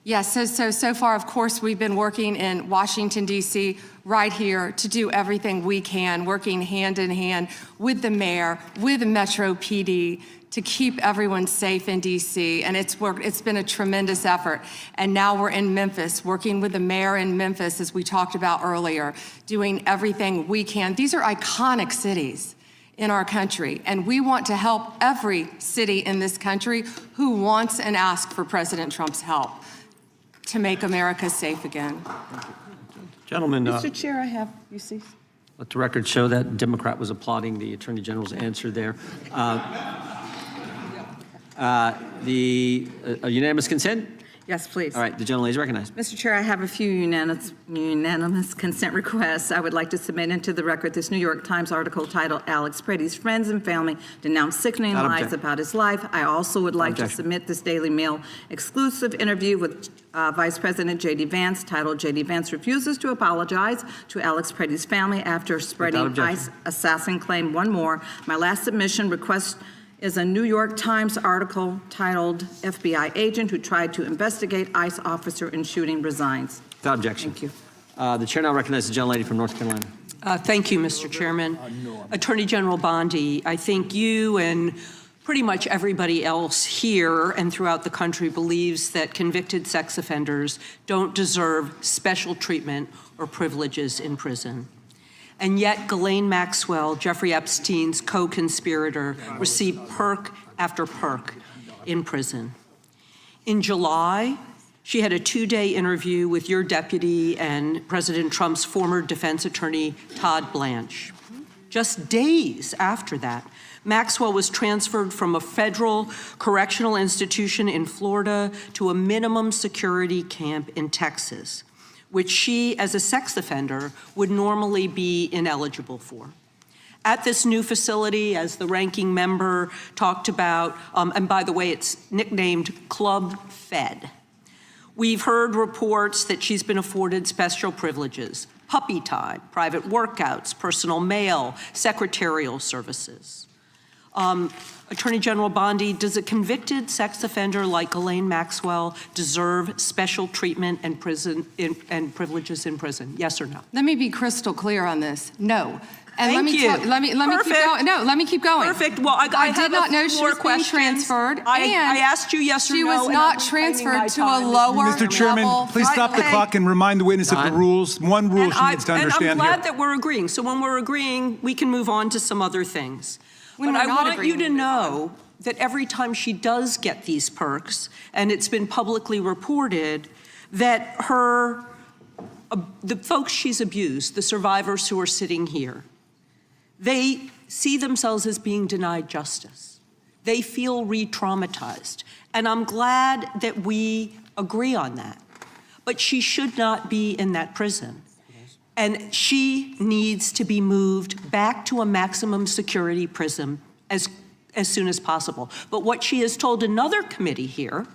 Yes, so far, of course, we've been working in Washington, D.C., right here to do everything we can, working hand in hand with the mayor, with Metro PD, to keep everyone safe in D.C., and it's been a tremendous effort. And now we're in Memphis, working with the mayor in Memphis, as we talked about earlier, doing everything we can. These are iconic cities in our country, and we want to help every city in this country who wants and asks for President Trump's help to make America safe again. Gentlemen, Mr. Chair, I have, you see. let the record show that Democrat was applauding the Attorney General's answer there. A unanimous consent? Yes, please. All right, the gentlelady is recognized. Mr. Chair, I have a few unanimous consent requests. I would like to submit into the record this New York Times article titled Alex Pretty's Friends and Family Denounce Sickening Lies About His Life. I also would like to submit this Daily Mail exclusive interview with Vice President J.D. Vance titled J.D. Vance Refuses to Apologize to Alex Pretty's Family After Spreading ICE Assassin Claim. One more. My last submission request is a New York Times article titled FBI Agent Who Tried to Investigate ICE Officer in Shooting Resigns. Without objection. Thank you. The chair now recognizes the gentlelady from North Carolina. Thank you, Mr. Chairman. Attorney General Bondi, I think you and pretty much everybody else here and throughout the country believes that convicted sex offenders don't deserve special treatment or privileges in prison. And yet Ghislaine Maxwell, Jeffrey Epstein's co-conspirator, received perk after perk in prison. In July, she had a 2-day interview with your deputy and President Trump's former defense attorney, Todd Blanche. Just days after that, Maxwell was transferred from a federal correctional institution in Florida to a minimum security camp in Texas, which she, as a sex offender, would normally be ineligible for. At this new facility, as the ranking member talked about, and by the way, it's nicknamed Club Fed, we've heard reports that she's been afforded special privileges, puppy time, private workouts, personal mail, secretarial services. Attorney General Bondi, does a convicted sex offender like Ghislaine Maxwell deserve special treatment and privileges in prison? Yes or no? Let me be crystal clear on this. No. And Thank you. Let me keep going. No, let me keep going. Perfect. Well, I did not know she was being transferred. I asked you yes or no. She was not transferred to a lower Mr. Chairman, level. please stop the clock and remind the witness of the rules. One rule she needs to understand here. And I'm glad that we're agreeing. So when we're agreeing, we can move on to some other things. But I want you to know that every time she does get these perks, and it's been publicly reported, that the folks she's abused, the survivors who are sitting here, they see themselves as being denied justice. They feel re-traumatized. And I'm glad that we agree on that. But she should not be in that prison. And she needs to be moved back to a maximum security prison as soon as possible. But what she has told another committee here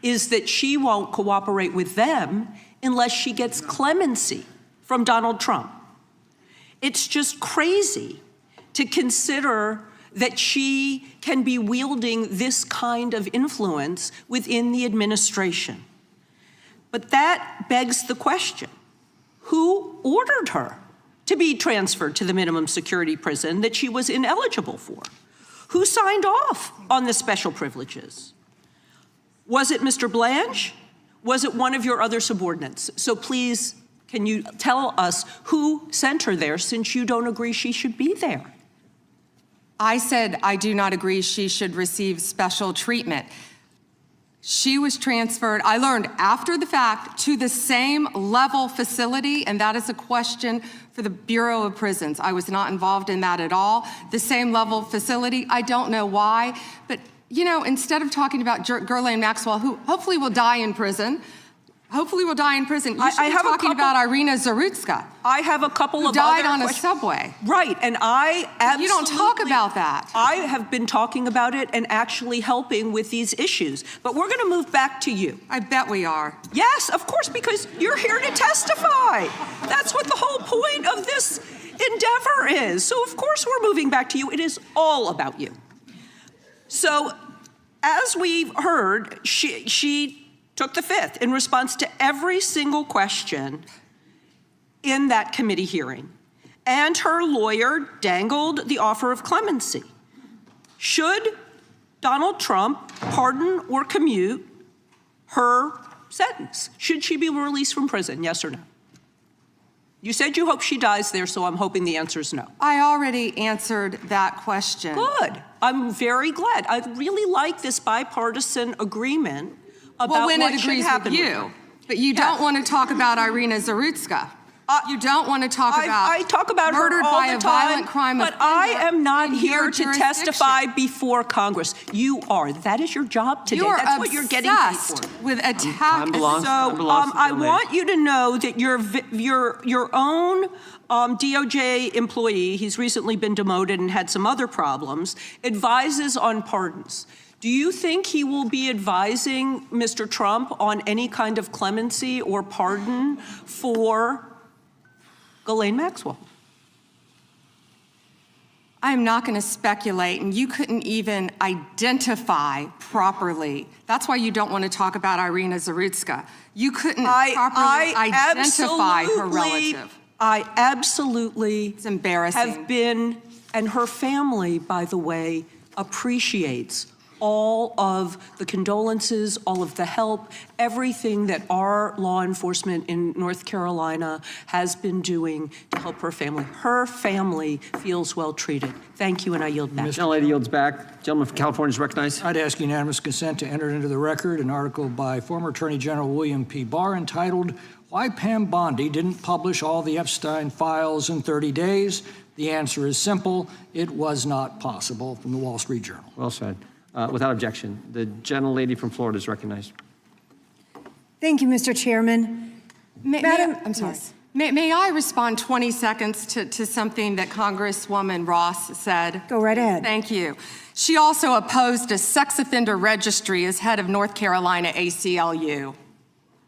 is that she won't cooperate with them unless she gets clemency from Donald Trump. It's just crazy to consider that she can be wielding this kind of influence within the administration. But that begs the question. Who ordered her to be transferred to the minimum security prison that she was ineligible for? Who signed off on the special privileges? Was it Mr. Blanche? Was it one of your other subordinates? So please, can you tell us who sent her there, since you don't agree she should be there? I said I do not agree she should receive special treatment. She was transferred, I learned after the fact, to the same level facility, and that is a question for the Bureau of Prisons. I was not involved in that at all. The same level facility, I don't know why, but you know, instead of talking about Ghislaine Maxwell, who hopefully will die in prison, you should be talking about Irina Zarutska. I have a couple who of died other on a subway. Right, and I absolutely... You don't talk about that. I have been talking about it and actually helping with these issues. But we're going to move back to you. I bet we are. Yes, of course, because you're here to testify. That's what the whole point of this endeavor is. So of course we're moving back to you. It is all about you. So as we've heard, she took the fifth in response to every single question in that committee hearing. And her lawyer dangled the offer of clemency. Should Donald Trump pardon or commute her sentence? Should she be released from prison, yes or no? You said you hope she dies there, so I'm hoping the answer is no. I already answered that question. Good. I'm very glad. I really like this bipartisan agreement about what should happen with you. But you don't want to talk about Irina Zarutska. You don't want to talk about I talk about her murdered all by the a time, violent crime but I offender am not in here your to jurisdiction. testify before Congress. You are. That is your job today. You are That's what you're getting paid obsessed for. with attack. I want you to know that your own DOJ employee, he's recently been demoted and had some other problems, advises on pardons. Do you think he will be advising Mr. Trump on any kind of clemency or pardon for Ghislaine Maxwell? I'm not going to speculate, and you couldn't even identify properly. That's why you don't want to talk about Irina Zarutska. You couldn't properly identify her relative. I absolutely it's embarrassing. Have been, and her family, by the way, appreciates all of the condolences, all of the help, everything that our law enforcement in North Carolina has been doing to help her family. Her family feels well treated. Thank you, and I yield back. The lady yields back. Gentleman from California is recognized. I'd ask unanimous consent to enter into the record an article by former Attorney General William P. Barr entitled, "Why Pam Bondi Didn't Publish All the Epstein Files in 30 Days. The answer is simple. It was not possible," from the Wall Street Journal. Well said. Without objection, the gentlelady from Florida is recognized. Thank you, Mr. Chairman. Madam, I'm sorry. Yes. May I respond 20 seconds to something that Congresswoman Ross said? Go right ahead. Thank you. She also opposed a sex offender registry as head of North Carolina ACLU.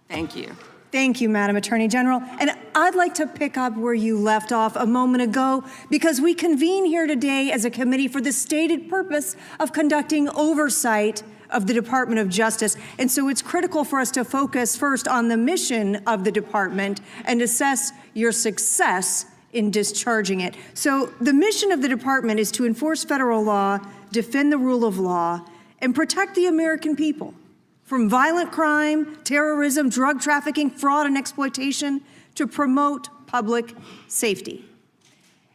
Thank you. Thank you, Madam Attorney General. And I'd like to pick up where you left off a moment ago, because we convene here today as a committee for the stated purpose of conducting oversight of the Department of Justice. And so it's critical for us to focus first on the mission of the department and assess your success in discharging it. So the mission of the department is to enforce federal law, defend the rule of law, and protect the American people from violent crime, terrorism, drug trafficking, fraud, and exploitation, to promote public safety.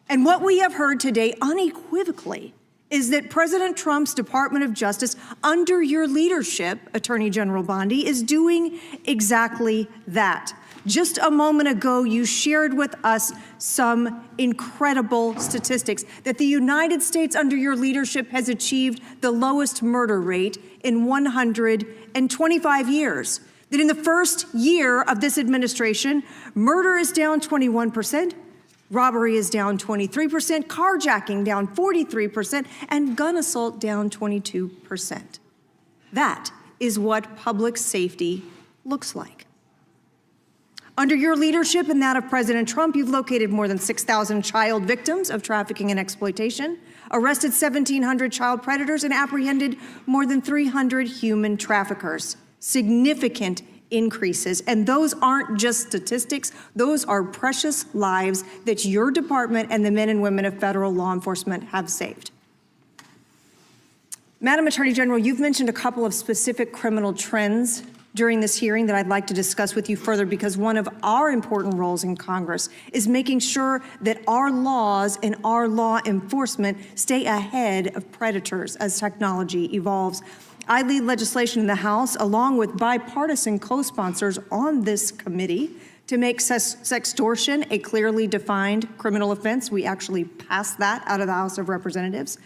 And what we have heard today unequivocally is that President Trump's Department of Justice, under your leadership, Attorney General Bondi, is doing exactly that. Just a moment ago, you shared with us some incredible statistics that the United States, under your leadership, has achieved the lowest murder rate in 125 years. That in the first year of this administration, murder is down 21%, robbery is down 23%, carjacking down 43%, and gun assault down 22%. That is what public safety looks like. Under your leadership and that of President Trump, you've located more than 6,000 child victims of trafficking and exploitation, arrested 1,700 child predators, and apprehended more than 300 human traffickers. Significant increases. And those aren't just statistics. Those are precious lives that your department and the men and women of federal law enforcement have saved. Madam Attorney General, you've mentioned a couple of specific criminal trends during this hearing that I'd like to discuss with you further, because one of our important roles in Congress is making sure that our laws and our law enforcement stay ahead of predators as technology evolves. I lead legislation in the House along with bipartisan co-sponsors on this committee to make sextortion a clearly defined criminal offense. We actually passed that out of the House of Representatives.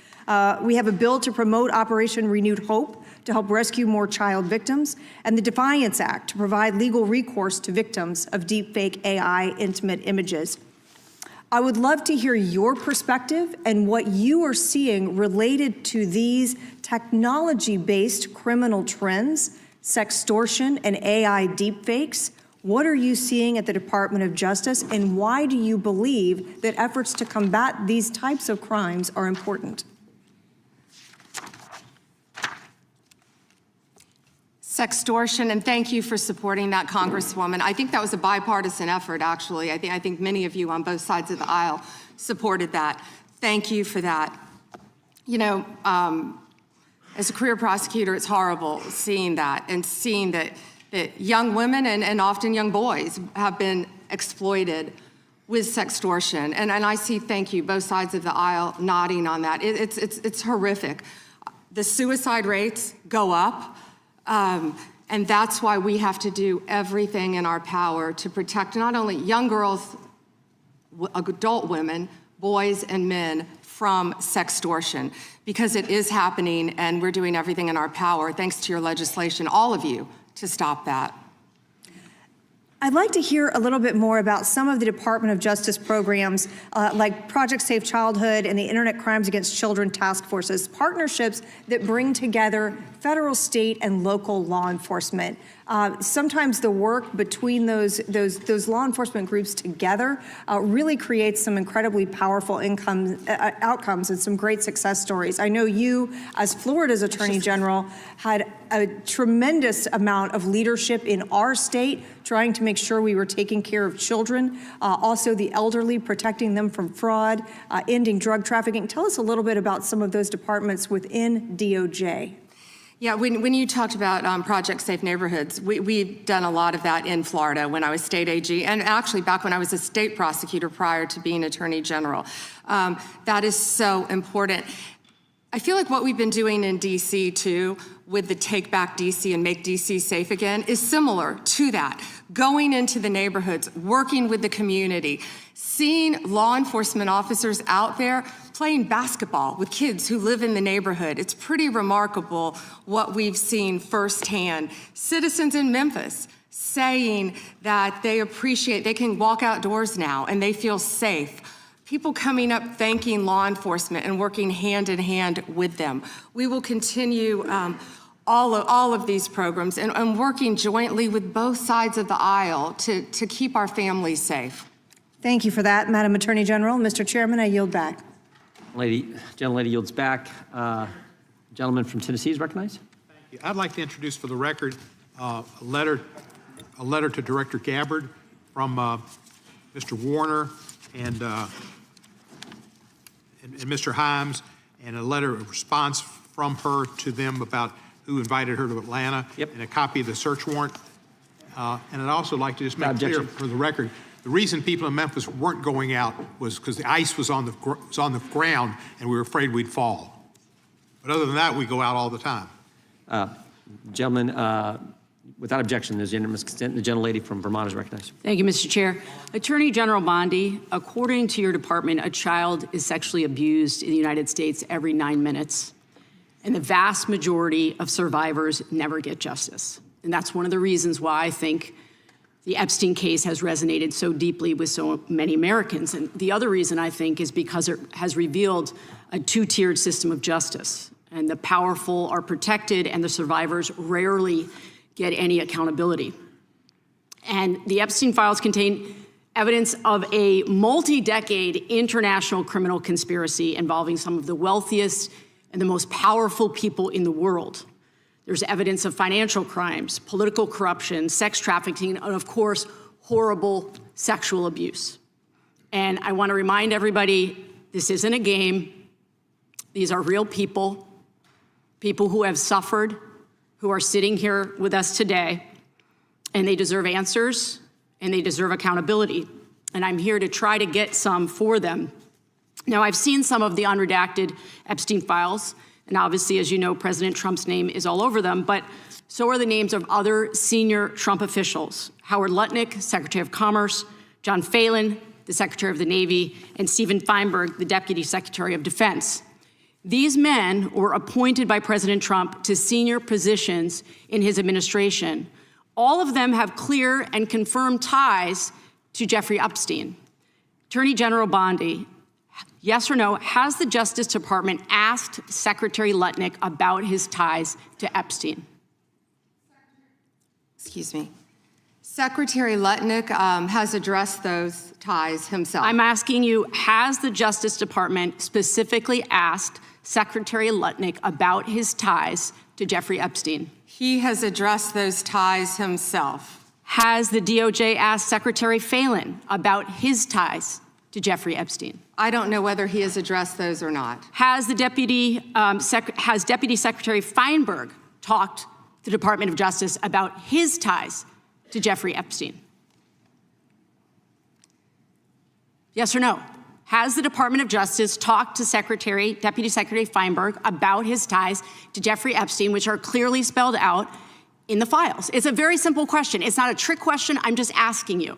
We have a bill to promote Operation Renewed Hope to help rescue more child victims, and the Defiance Act to provide legal recourse to victims of deepfake AI intimate images. I would love to hear your perspective and what you are seeing related to these technology-based criminal trends, sextortion and AI deepfakes. What are you seeing at the Department of Justice, and why do you believe that efforts to combat these types of crimes are important? Sextortion, and thank you for supporting that, Congresswoman. I think that was a bipartisan effort, actually. I think many of you on both sides of the aisle supported that. Thank you for that. You know, as a career prosecutor, it's horrible seeing that, and seeing that young women and often young boys have been exploited with sextortion. And I see, thank you, both sides of the aisle nodding on that. It's horrific. The suicide rates go up. And that's why we have to do everything in our power to protect not only young girls adult women, boys and men from sextortion, because it is happening and we're doing everything in our power, thanks to your legislation, all of you, to stop that. I'd like to hear a little bit more about some of the Department of Justice programs like Project Safe Childhood and the Internet Crimes Against Children Task Forces, partnerships that bring together federal, state, and local law enforcement. Sometimes the work between those law enforcement groups together really creates some incredibly powerful outcomes and some great success stories. I know you, as Florida's Attorney General, had a tremendous amount of leadership in our state trying to make sure we were taking care of children, also the elderly, protecting them from fraud, ending drug trafficking. Tell us a little bit about some of those departments within DOJ. Yeah, when you talked about Project Safe Neighborhoods, we've done a lot of that in Florida when I was state AG, and actually back when I was a state prosecutor prior to being Attorney General. That is so important. I feel like what we've been doing in DC too, with the Take Back DC and Make DC Safe Again, is similar to that. Going into the neighborhoods, working with the community, seeing law enforcement officers out there playing basketball with kids who live in the neighborhood. It's pretty remarkable what we've seen firsthand. Citizens in Memphis saying that they appreciate, they can walk outdoors now and they feel safe. People coming up thanking law enforcement and working hand in hand with them. We will continue all of these programs and working jointly with both sides of the aisle to keep our families safe. Thank you for that, Madam Attorney General. Mr. Chairman, I yield back. Gentlelady yields back. Gentleman from Tennessee is recognized. Thank you. I'd like to introduce for the record a letter to Director Gabbard from Mr. Warner and Mr. Himes, and a letter of response from her to them about who invited her to Atlanta, and a copy of the search warrant. And I'd also like to just make clear for the record, the reason people in Memphis weren't going out was because the ice was on the ground and we were afraid we'd fall. But other than that, we go out all the time. Gentlemen, without objection, there's unanimous consent. The gentlelady from Vermont is recognized. Thank you, Mr. Chair. Attorney General Bondi, according to your department, a child is sexually abused in the United States every 9 minutes. And the vast majority of survivors never get justice. And that's one of the reasons why I think the Epstein case has resonated so deeply with so many Americans. And the other reason, I think, is because it has revealed a two-tiered system of justice. And the powerful are protected and the survivors rarely get any accountability. And the Epstein files contain evidence of a multi-decade international criminal conspiracy involving some of the wealthiest and the most powerful people in the world. There's evidence of financial crimes, political corruption, sex trafficking, and of course, horrible sexual abuse. And I want to remind everybody, this isn't a game. These are real people, people who have suffered, who are sitting here with us today, and they deserve answers, and they deserve accountability. And I'm here to try to get some for them. Now, I've seen some of the unredacted Epstein files, and obviously, as you know, President Trump's name is all over them, but so are the names of other senior Trump officials: Howard Lutnick, Secretary of Commerce; John Phelan, the Secretary of the Navy; and Stephen Feinberg, the Deputy Secretary of Defense. These men were appointed by President Trump to senior positions in his administration. All of them have clear and confirmed ties to Jeffrey Epstein. Attorney General Bondi, yes or no, has the Justice Department asked Secretary Lutnick about his ties to Epstein? Excuse me. Secretary Lutnick has addressed those ties himself. I'm asking you, has the Justice Department specifically asked Secretary Lutnick about his ties to Jeffrey Epstein? He has addressed those ties himself. Has the DOJ asked Secretary Phelan about his ties to Jeffrey Epstein? I don't know whether he has addressed those or not. Has the Deputy Secretary Feinberg talked to the Department of Justice about his ties to Jeffrey Epstein? Yes or no? Has the Department of Justice talked to Deputy Secretary Feinberg about his ties to Jeffrey Epstein, which are clearly spelled out in the files? It's a very simple question. It's not a trick question. I'm just asking you.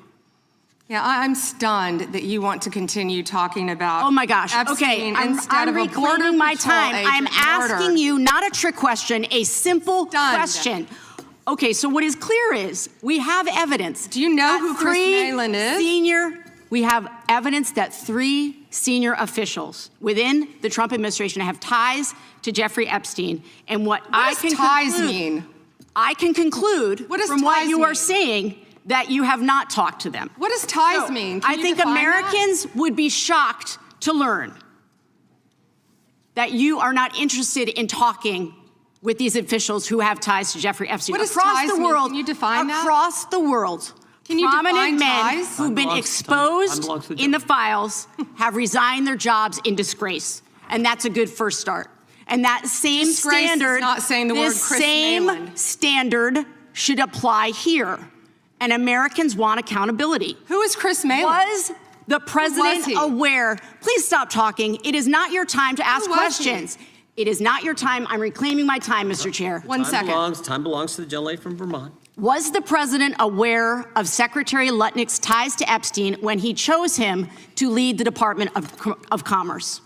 Yeah, I'm stunned that you want to continue talking about. Oh my gosh. Epstein Okay, instead I'm of a reclaiming my Border Patrol time. I'm agent asking murder. you not a trick question, a simple question. Okay, so what is clear is we have evidence. Do you know who Chris Malin is? We have evidence that 3 senior officials within the Trump administration have ties to Jeffrey Epstein. And what I does can ties conclude, mean? I can conclude What does from what ties you are mean? saying that you have not talked to them. What does ties mean? Can I you think define Americans would be shocked to learn that you are not interested in talking with these officials who have ties to Jeffrey Epstein. What does across ties the mean? world, Can you define that? across the world, Can you prominent define men ties? who've been Time exposed belongs to the in the files have resigned their jobs in disgrace, and that's a good first start. And that same Disgrace is standard, not saying the word this Chris same Malin. standard should apply here. And Americans want accountability. Who is Chris Malin? Was the president he? aware? Please stop talking. It is not your time to ask was questions. It is not your time. I'm reclaiming my time, Mr. Chair. One second. Time belongs to the gentlelady from Vermont. Was the president aware of Secretary Lutnick's ties to Epstein when he chose him to lead the Department of Commerce?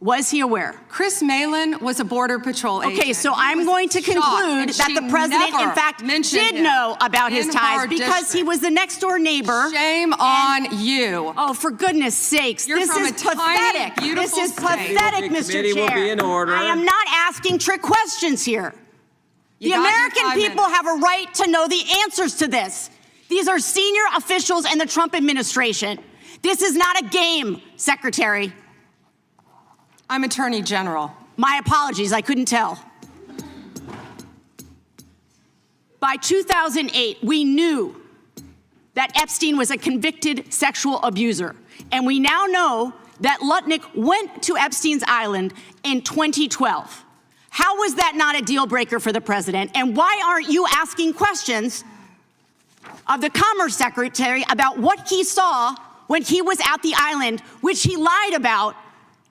Was he aware? Chris Malin was a Border Patrol agent. Okay, so He I'm was going to shocked, conclude and that she the president, in never fact, mentioned did him know about his in ties her because he district. was the next door neighbor. Shame on you. Oh, for goodness sakes. You're this from is a tiny, pathetic. This beautiful is state. pathetic, The Mr. committee Chair. will be in order. I am not asking trick questions here. You The got your American 5 people minutes. have a right to know the answers to this. These are senior officials in the Trump administration. This is not a game, Secretary. I'm Attorney General. My apologies, I couldn't tell. By 2008, we knew that Epstein was a convicted sexual abuser. And we now know that Lutnick went to Epstein's Island in 2012. How was that not a deal breaker for the president? And why aren't you asking questions of the Commerce Secretary about what he saw when he was at the island, which he lied about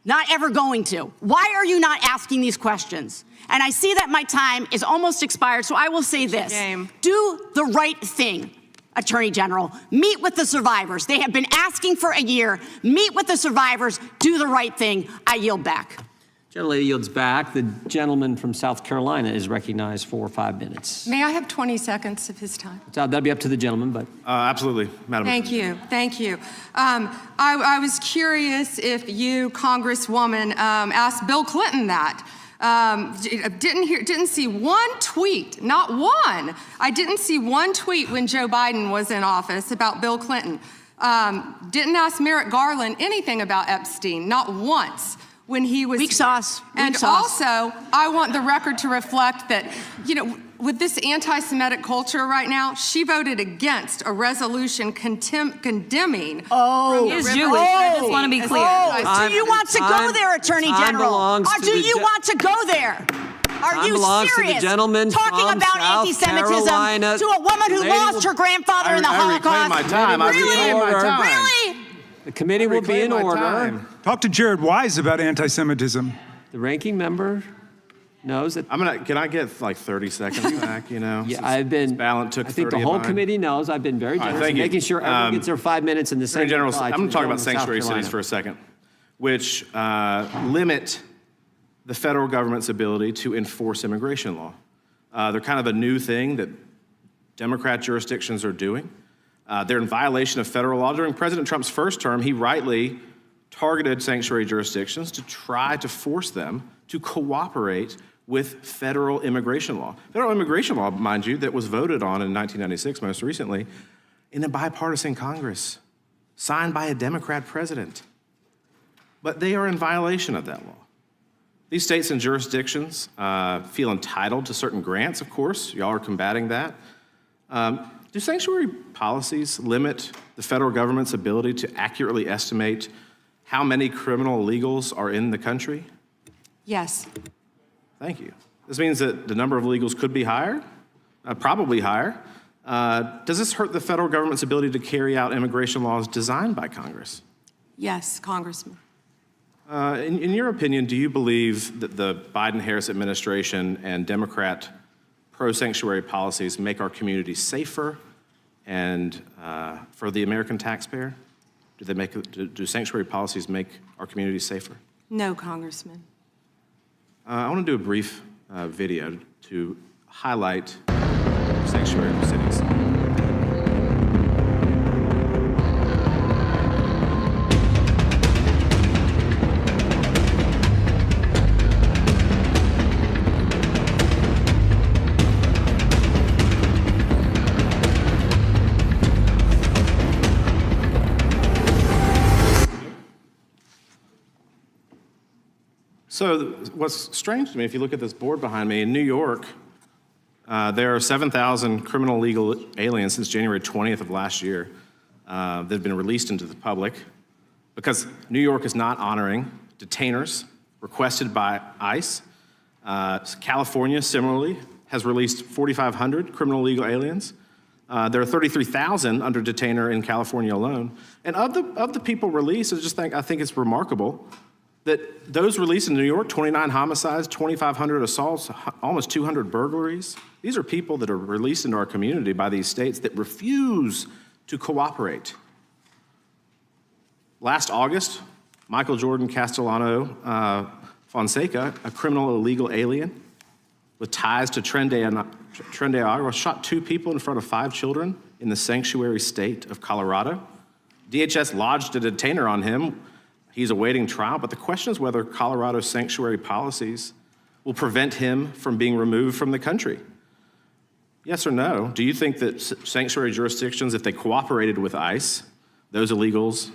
not ever going to? Why are you not asking these questions? And I see that my time is almost expired, so I will say this. Do the right thing, Attorney General. Meet with the survivors. They have been asking for a year. Meet with the survivors. Do the right thing. I yield back. Gentlelady yields back. The gentleman from South Carolina is recognized for 5 minutes. May I have 20 seconds of his time? So that'll be up to the gentleman, but. Absolutely, Madam. Thank you. Thank you. I was curious if you, Congresswoman, asked Bill Clinton that. Didn't see one tweet, not one. I didn't see one tweet when Joe Biden was in office about Bill Clinton. Didn't ask Merrick Garland anything about Epstein, not once. When he was weak sauce. And also, I want the record to reflect that, you know, with this anti-Semitic culture right now, she voted against a resolution condemning. Oh, he is Jewish. I just want to be clear. Do you want to go there, Attorney General? Or do you want to go there? Are you serious? Talking about anti-Semitism to a woman who lost her grandfather in the Holocaust? I reclaim my time. Really? The committee will be in order. Talk to Jared Wise about anti-Semitism. The ranking member knows that. Can I get like 30 seconds back, you know? Yeah, I've been. Ballant took 30 I think the of whole mine. committee knows. I've been very generous in thank you. making sure everyone gets their 5 minutes in the same. Attorney General, reply I'm to going the to talk about gentleman from South sanctuary cities Carolina. for a second, which limit the federal government's ability to enforce immigration law. They're kind of a new thing that Democrat jurisdictions are doing. They're in violation of federal law. During President Trump's first term, he rightly targeted sanctuary jurisdictions to try to force them to cooperate with federal immigration law. Federal immigration law, mind you, that was voted on in 1996, most recently, in a bipartisan Congress, signed by a Democrat president. But they are in violation of that law. These states and jurisdictions feel entitled to certain grants, of course. Y'all are combating that. Do sanctuary policies limit the federal government's ability to accurately estimate how many criminal illegals are in the country? Yes. Thank you. This means that the number of illegals could be higher, probably higher. Does this hurt the federal government's ability to carry out immigration laws designed by Congress? Yes, Congressman. In your opinion, do you believe that the Biden-Harris administration and Democrat pro-sanctuary policies make our communities safer And for the American taxpayer, do sanctuary policies make our communities safer? No, Congressman. I want to do a brief video to highlight sanctuary cities. So what's strange to me, if you look at this board behind me, in New York, there are 7,000 criminal illegal aliens since January 20th of last year that have been released into the public because New York is not honoring detainers requested by ICE. California, similarly, has released 4,500 criminal illegal aliens. There are 33,000 under detainer in California alone. And of the people released, I think it's remarkable that those released in New York, 29 homicides, 2,500 assaults, almost 200 burglaries. These are people that are released into our community by these states that refuse to cooperate. Last August, Michael Jordan Castellano Fonseca, a criminal illegal alien with ties to Tren de Agua, shot 2 people in front of 5 children in the sanctuary state of Colorado. DHS lodged a detainer on him. He's awaiting trial, but the question is whether Colorado's sanctuary policies will prevent him from being removed from the country. Yes or no? Do you think that sanctuary jurisdictions, if they cooperated with ICE, those illegals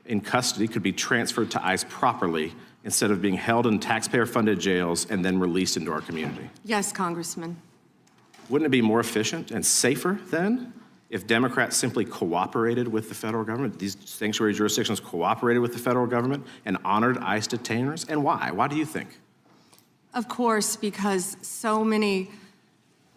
in custody could be transferred to ICE properly instead of being held in taxpayer-funded jails and then released into our community? Yes, Congressman. Wouldn't it be more efficient and safer then if Democrats simply cooperated with the federal government, these sanctuary jurisdictions cooperated with the federal government and honored ICE detainers? And why? Why do you think? Of course, because so many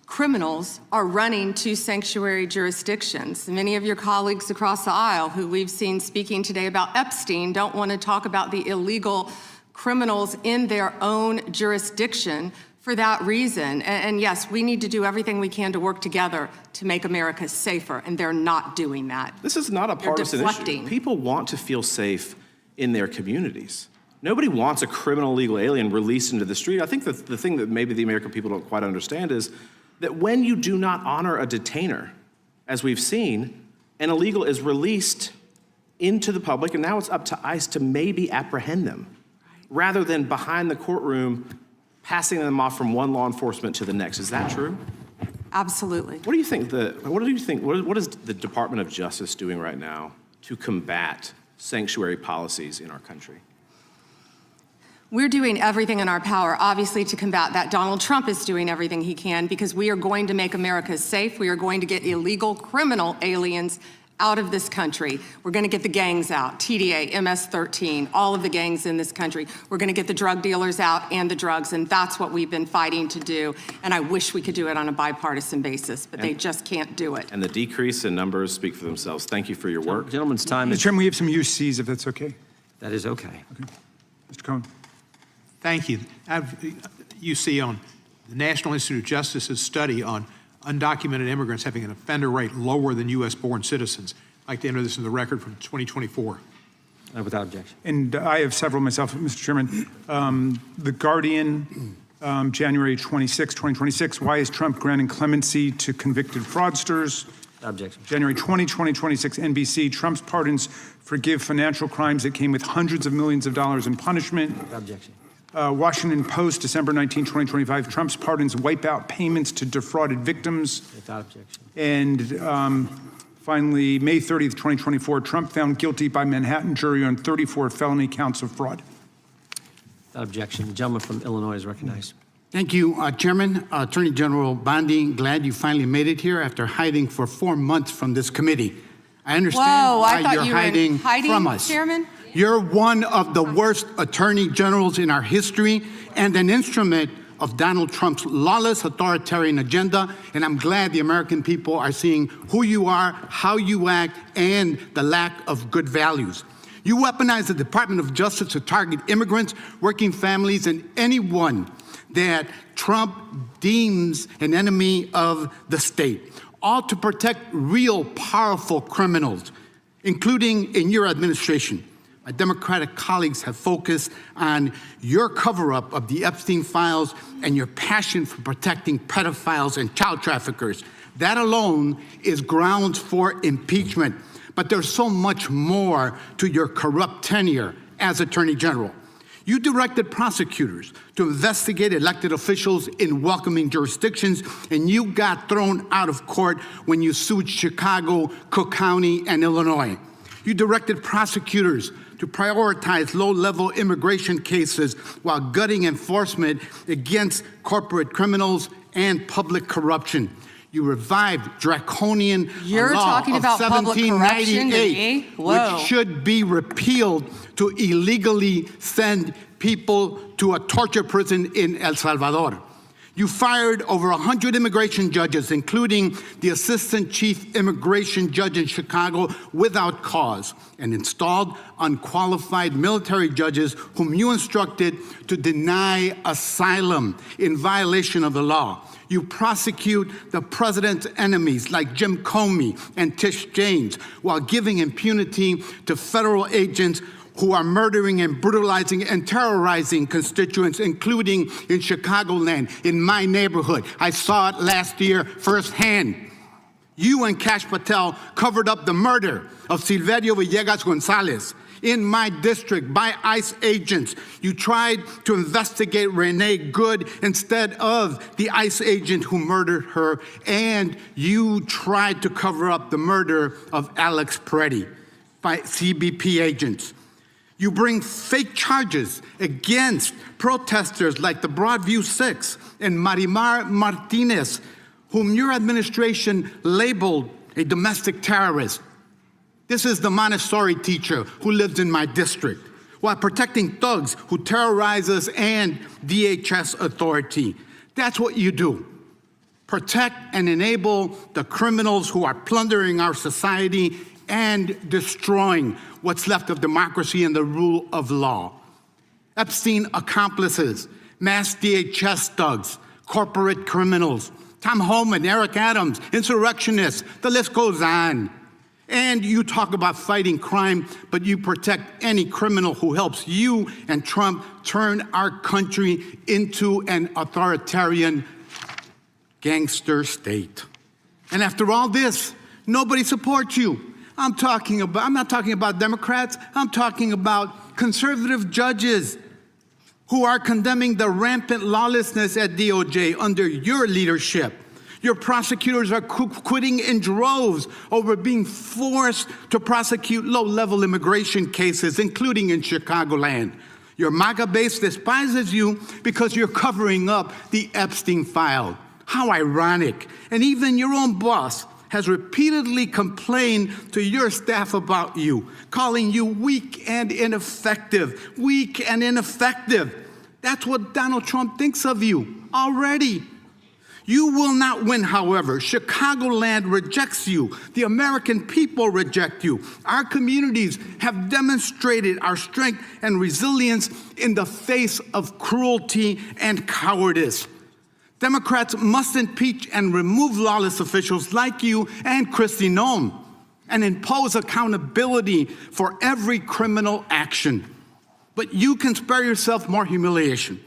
criminals are running to sanctuary jurisdictions. Many of your colleagues across the aisle who we've seen speaking today about Epstein don't want to talk about the illegal criminals in their own jurisdiction for that reason. And yes, we need to do everything we can to work together to make America safer, and they're not doing that. This is not a partisan issue. People want to feel safe in their communities. Nobody wants a criminal illegal alien released into the street. I think the thing that maybe the American people don't quite understand is that when you do not honor a detainer, as we've seen, an illegal is released into the public, and now it's up to ICE to maybe apprehend them, rather than behind the courtroom passing them off from one law enforcement to the next. Is that true? Absolutely. What do you think what is the Department of Justice doing right now to combat sanctuary policies in our country? We're doing everything in our power, obviously, to combat that. Donald Trump is doing everything he can because we are going to make America safe. We are going to get illegal criminal aliens out of this country. We're going to get the gangs out, TDA, MS-13, all of the gangs in this country. We're going to get the drug dealers out and the drugs, and that's what we've been fighting to do. And I wish we could do it on a bipartisan basis, but they just can't do it. And the decrease in numbers speak for themselves. Thank you for your work. Gentleman's time is... Mr. Chairman, we have some UCs, if that's okay. That is okay. Mr. Cohen. Thank you. You see on the National Institute of Justice's study on undocumented immigrants having an offender rate lower than U.S.-born citizens. I'd like to enter this in the record from 2024. Without objection. And I have several myself, Mr. Chairman. The Guardian, January 26, 2026, why is Trump granting clemency to convicted fraudsters? Objection. January 20, 2026, NBC, Trump's pardons forgive financial crimes that came with hundreds of millions of dollars in punishment. Objection. Washington Post, December 19, 2025, Trump's pardons wipe out payments to defrauded victims. Without objection. And finally, May 30th, 2024, Trump found guilty by Manhattan jury on 34 felony counts of fraud. Without objection. The gentleman from Illinois is recognized. Thank you, Chairman. Attorney General Bondi, glad you finally made it here after hiding for 4 months from this committee. I understand why you're hiding from us. Chairman? You're one of the worst attorney generals in our history and an instrument of Donald Trump's lawless authoritarian agenda. And I'm glad the American people are seeing who you are, how you act, and the lack of good values. You weaponize the Department of Justice to target immigrants, working families, and anyone that Trump deems an enemy of the state. all to protect real powerful criminals, including in your administration. My Democratic colleagues have focused on your cover-up of the Epstein files and your passion for protecting pedophiles and child traffickers. That alone is grounds for impeachment. But there's so much more to your corrupt tenure as Attorney General. You directed prosecutors to investigate elected officials in welcoming jurisdictions, and you got thrown out of court when you sued Chicago, Cook County, and Illinois. You directed prosecutors to prioritize low-level immigration cases while gutting enforcement against corporate criminals and public corruption. You revived draconian You're law talking of about public corruption, 1798, Whoa. which should be repealed to illegally send people to a torture prison in El Salvador. You fired over 100 immigration judges, including the assistant chief immigration judge in Chicago, without cause, and installed unqualified military judges whom you instructed to deny asylum in violation of the law. You prosecute the president's enemies like Jim Comey and Tish James while giving impunity to federal agents who are murdering and brutalizing and terrorizing constituents, including in Chicagoland, in my neighborhood. I saw it last year firsthand. You and Kash Patel covered up the murder of Silverio Villegas Gonzalez in my district by ICE agents. You tried to investigate Renee Good instead of the ICE agent who murdered her, and you tried to cover up the murder of Alex Peretti by CBP agents. You bring fake charges against protesters like the Broadview Six and Marimar Martinez, whom your administration labeled a domestic terrorist. This is the Montessori teacher who lives in my district, while protecting thugs who terrorize us and DHS authority. That's what you do. Protect and enable the criminals who are plundering our society and destroying what's left of democracy and the rule of law. Epstein accomplices, mass DHS thugs, corporate criminals, Tom Homan, Eric Adams, insurrectionists, the list goes on. And you talk about fighting crime, but you protect any criminal who helps you and Trump turn our country into an authoritarian gangster state. And after all this, nobody supports you. I'm not talking about Democrats. I'm talking about conservative judges who are condemning the rampant lawlessness at DOJ under your leadership. Your prosecutors are quitting in droves over being forced to prosecute low-level immigration cases, including in Chicagoland. Your MAGA base despises you because you're covering up the Epstein file. How ironic. And even your own boss has repeatedly complained to your staff about you, calling you weak and ineffective. Weak and ineffective. That's what Donald Trump thinks of you already. You will not win, however. Chicagoland rejects you. The American people reject you. Our communities have demonstrated our strength and resilience in the face of cruelty and cowardice. Democrats must impeach and remove lawless officials like you and Kristi Noem and impose accountability for every criminal action. But you can spare yourself more humiliation.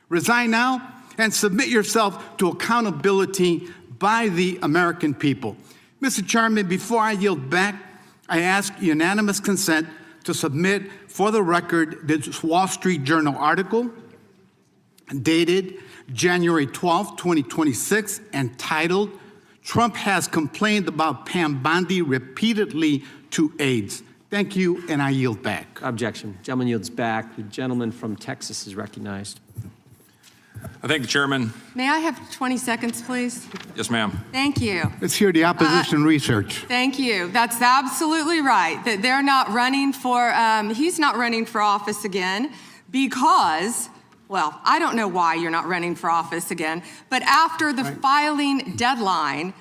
Resign now and submit yourself to accountability by the American people. Mr. Chairman, before I yield back, I ask unanimous consent to submit for the record this Wall Street Journal article dated January 12, 2026, entitled, "Trump has complained about Pam Bondi repeatedly to aides." Thank you, and I yield back. Objection. Gentleman yields back. The gentleman from Texas is recognized. I thank the chairman. May I have 20 seconds, please? Yes, ma'am. Thank you. Let's hear the opposition research. Thank you. That's absolutely right, that they're not running for, he's not running for office again because, well, I don't know why you're not running for office again, but after the filing deadline,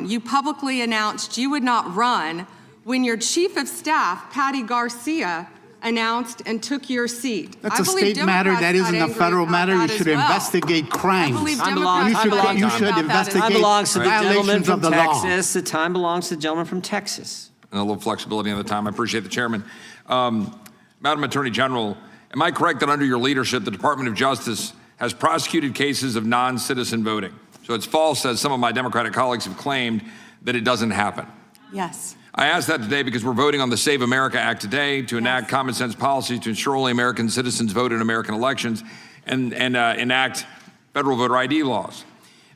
you publicly announced you would not run when your chief of staff, Patty Garcia, announced and took your seat. That's I a believe state matter. Democrats That got isn't a angry federal about matter. You that should as well. investigate crimes. I believe Time Democrats belongs- got You angry should about that investigate Time belongs to the gentleman violations from of the law. Texas. The time belongs to the gentleman from Texas. And a little flexibility on the time. I appreciate the chairman. Madam Attorney General, am I correct that under your leadership, the Department of Justice has prosecuted cases of non-citizen voting? So it's false, as some of my Democratic colleagues have claimed, that it doesn't happen. Yes. I ask that today because we're voting on the Save America Act today to enact common sense policies to ensure only American citizens vote in American elections and enact federal voter ID laws.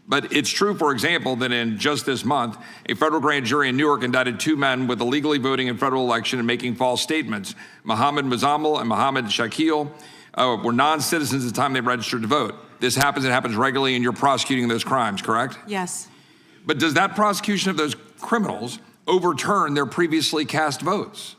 But it's true, for example, that in just this month, a federal grand jury in Newark indicted 2 men with illegally voting in federal election and making false statements. Mohammed Muzammil and Mohammed Shakil were non-citizens at the time they registered to vote. This happens, it happens regularly, and you're prosecuting those crimes, correct? Yes. But does that prosecution of those criminals overturn their previously cast votes?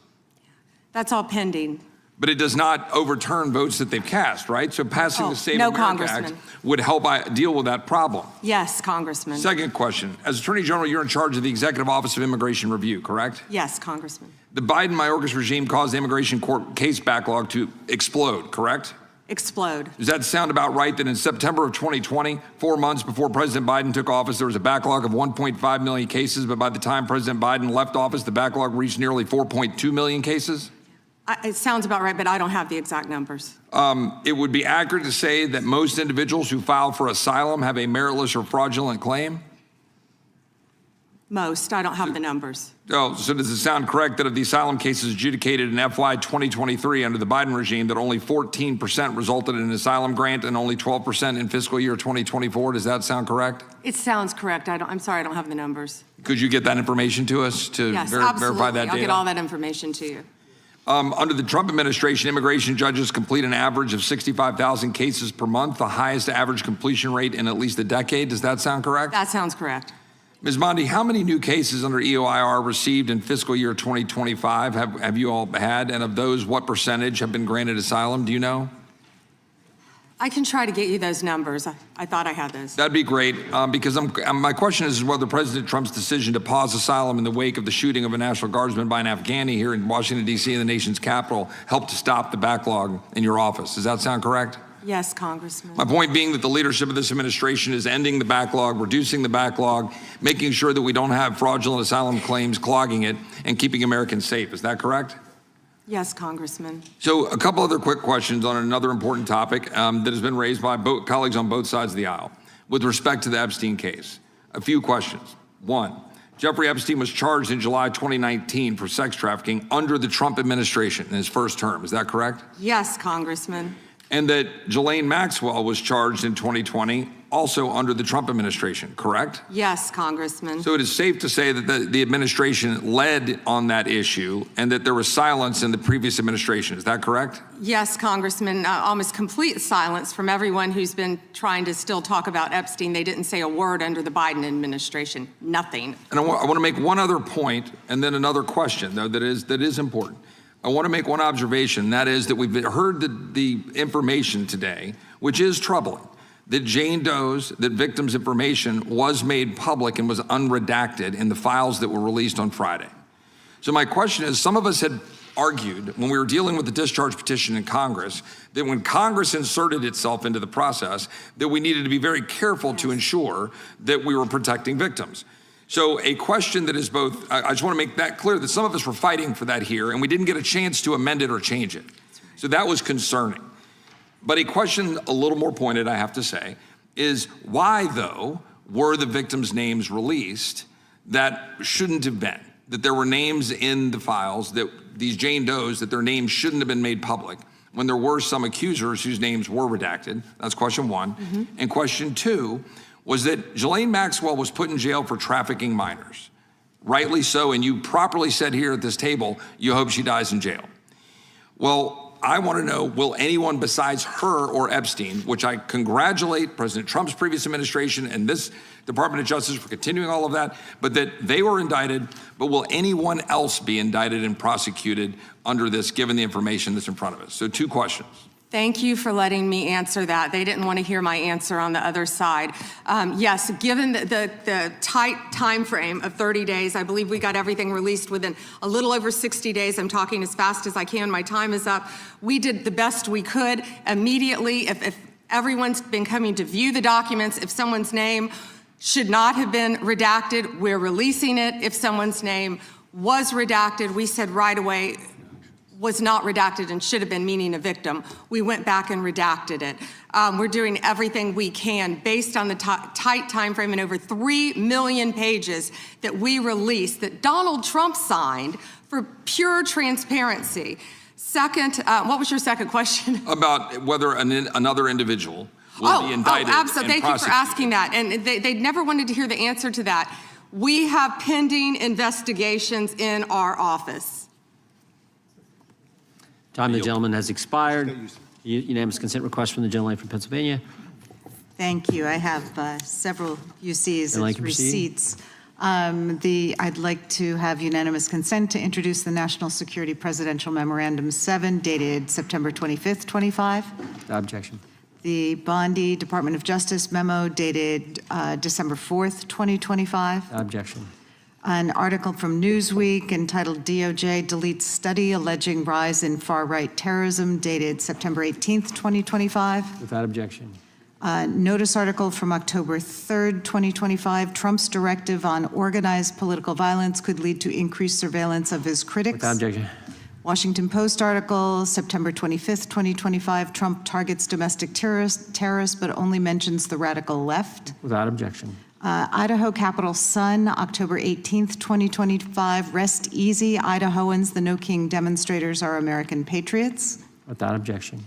That's all pending. But it does not overturn votes that they've cast, right? So passing the Save no, America Act Congressman. would help deal with that problem. Yes, Congressman. Second question. As Attorney General, you're in charge of the Executive Office of Immigration Review, correct? Yes, Congressman. The Biden-Mayorkas regime caused the immigration court case backlog to explode, correct? Explode. Does that sound about right that in September of 2020, 4 months before President Biden took office, there was a backlog of 1.5 million cases, but by the time President Biden left office, the backlog reached nearly 4.2 million cases? It sounds about right, but I don't have the exact numbers. It would be accurate to say that most individuals who file for asylum have a meritless or fraudulent claim? Most. I don't have the numbers. Oh, so does it sound correct that of the asylum cases adjudicated in FY 2023 under the Biden regime, that only 14% resulted in an asylum grant and only 12% in fiscal year 2024? Does that sound correct? It sounds correct. I'm sorry, I don't have the numbers. Could you get that information to us to Yes, verify absolutely. that data? I'll get all that information to you. Under the Trump administration, immigration judges complete an average of 65,000 cases per month, the highest average completion rate in at least a decade. Does that sound correct? That sounds correct. Ms. Bondi, how many new cases under EOIR received in fiscal year 2025 have you all had? And of those, what percentage have been granted asylum? Do you know? I can try to get you those numbers. I thought I had those. That'd be great, because my question is whether President Trump's decision to pause asylum in the wake of the shooting of a National Guardsman by an Afghani here in Washington, D.C., in the nation's capital, helped to stop the backlog in your office. Does that sound correct? Yes, Congressman. My point being that the leadership of this administration is ending the backlog, reducing the backlog, making sure that we don't have fraudulent asylum claims clogging it, and keeping Americans safe. Is that correct? Yes, Congressman. So a couple other quick questions on another important topic that has been raised by colleagues on both sides of the aisle with respect to the Epstein case. A few questions. One, Jeffrey Epstein was charged in July 2019 for sex trafficking under the Trump administration in his first term. Is that correct? Yes, Congressman. And that Ghislaine Maxwell was charged in 2020 also under the Trump administration, correct? Yes, Congressman. So it is safe to say that the administration led on that issue and that there was silence in the previous administration. Is that correct? Yes, Congressman. Almost complete silence from everyone who's been trying to still talk about Epstein. They didn't say a word under the Biden administration. Nothing. And I want to make one other point and then another question, though, that is important. I want to make one observation, that is that we've heard the information today, which is troubling, that Jane Doe's, that victims' information was made public and was unredacted in the files that were released on Friday. So my question is, some of us had argued when we were dealing with the discharge petition in Congress, that when Congress inserted itself into the process, that we needed to be very careful to ensure that we were protecting victims. So a question that is both, I just want to make that clear that some of us were fighting for that here and we didn't get a chance to amend it or change it. So that was concerning. But a question a little more pointed, I have to say, is why, though, were the victims' names released that shouldn't have been? That there were names in the files, that these Jane Does, that their names shouldn't have been made public when there were some accusers whose names were redacted? That's question one. Mm-hmm. And question two was that Ghislaine Maxwell was put in jail for trafficking minors. Rightly so, and you properly said here at this table, you hope she dies in jail. Well, I want to know, will anyone besides her or Epstein, which I congratulate President Trump's previous administration and this Department of Justice for continuing all of that, but that they were indicted, but will anyone else be indicted and prosecuted under this, given the information that's in front of us? So two questions. Thank you for letting me answer that. They didn't want to hear my answer on the other side. Yes, given the tight time frame of 30 days, I believe we got everything released within a little over 60 days. I'm talking as fast as I can. My time is up. We did the best we could immediately. If everyone's been coming to view the documents, if someone's name should not have been redacted, we're releasing it. If someone's name was redacted, we said right away, was not redacted and should have been, meaning a victim. We went back and redacted it. We're doing everything we can based on the tight time frame and over 3 million pages that we released that Donald Trump signed for pure transparency. Second, what was your second question? About whether another individual will be indicted. Oh, absolutely. Thank you for asking that. And they never wanted to hear the answer to that. We have pending investigations in our office. Time of the gentleman has expired. Unanimous consent request from the gentlelady from Pennsylvania. Thank you. I have several UCs and receipts. I'd like to have unanimous consent to introduce the National Security Presidential Memorandum 7, dated September 25th, 25. Without objection. The Bondi Department of Justice memo dated December 4th, 2025. Without objection. An article from Newsweek entitled DOJ Deletes Study Alleging Rise in Far-Right Terrorism, dated September 18th, 2025. Without objection. Notice article from October 3rd, 2025. Trump's directive on organized political violence could lead to increased surveillance of his critics. Without objection. Washington Post article, September 25th, 2025. Trump targets domestic terrorists, but only mentions the radical left. Without objection. Idaho Capital Sun, October 18th, 2025. Rest easy, Idahoans. The No King demonstrators are American patriots. Without objection.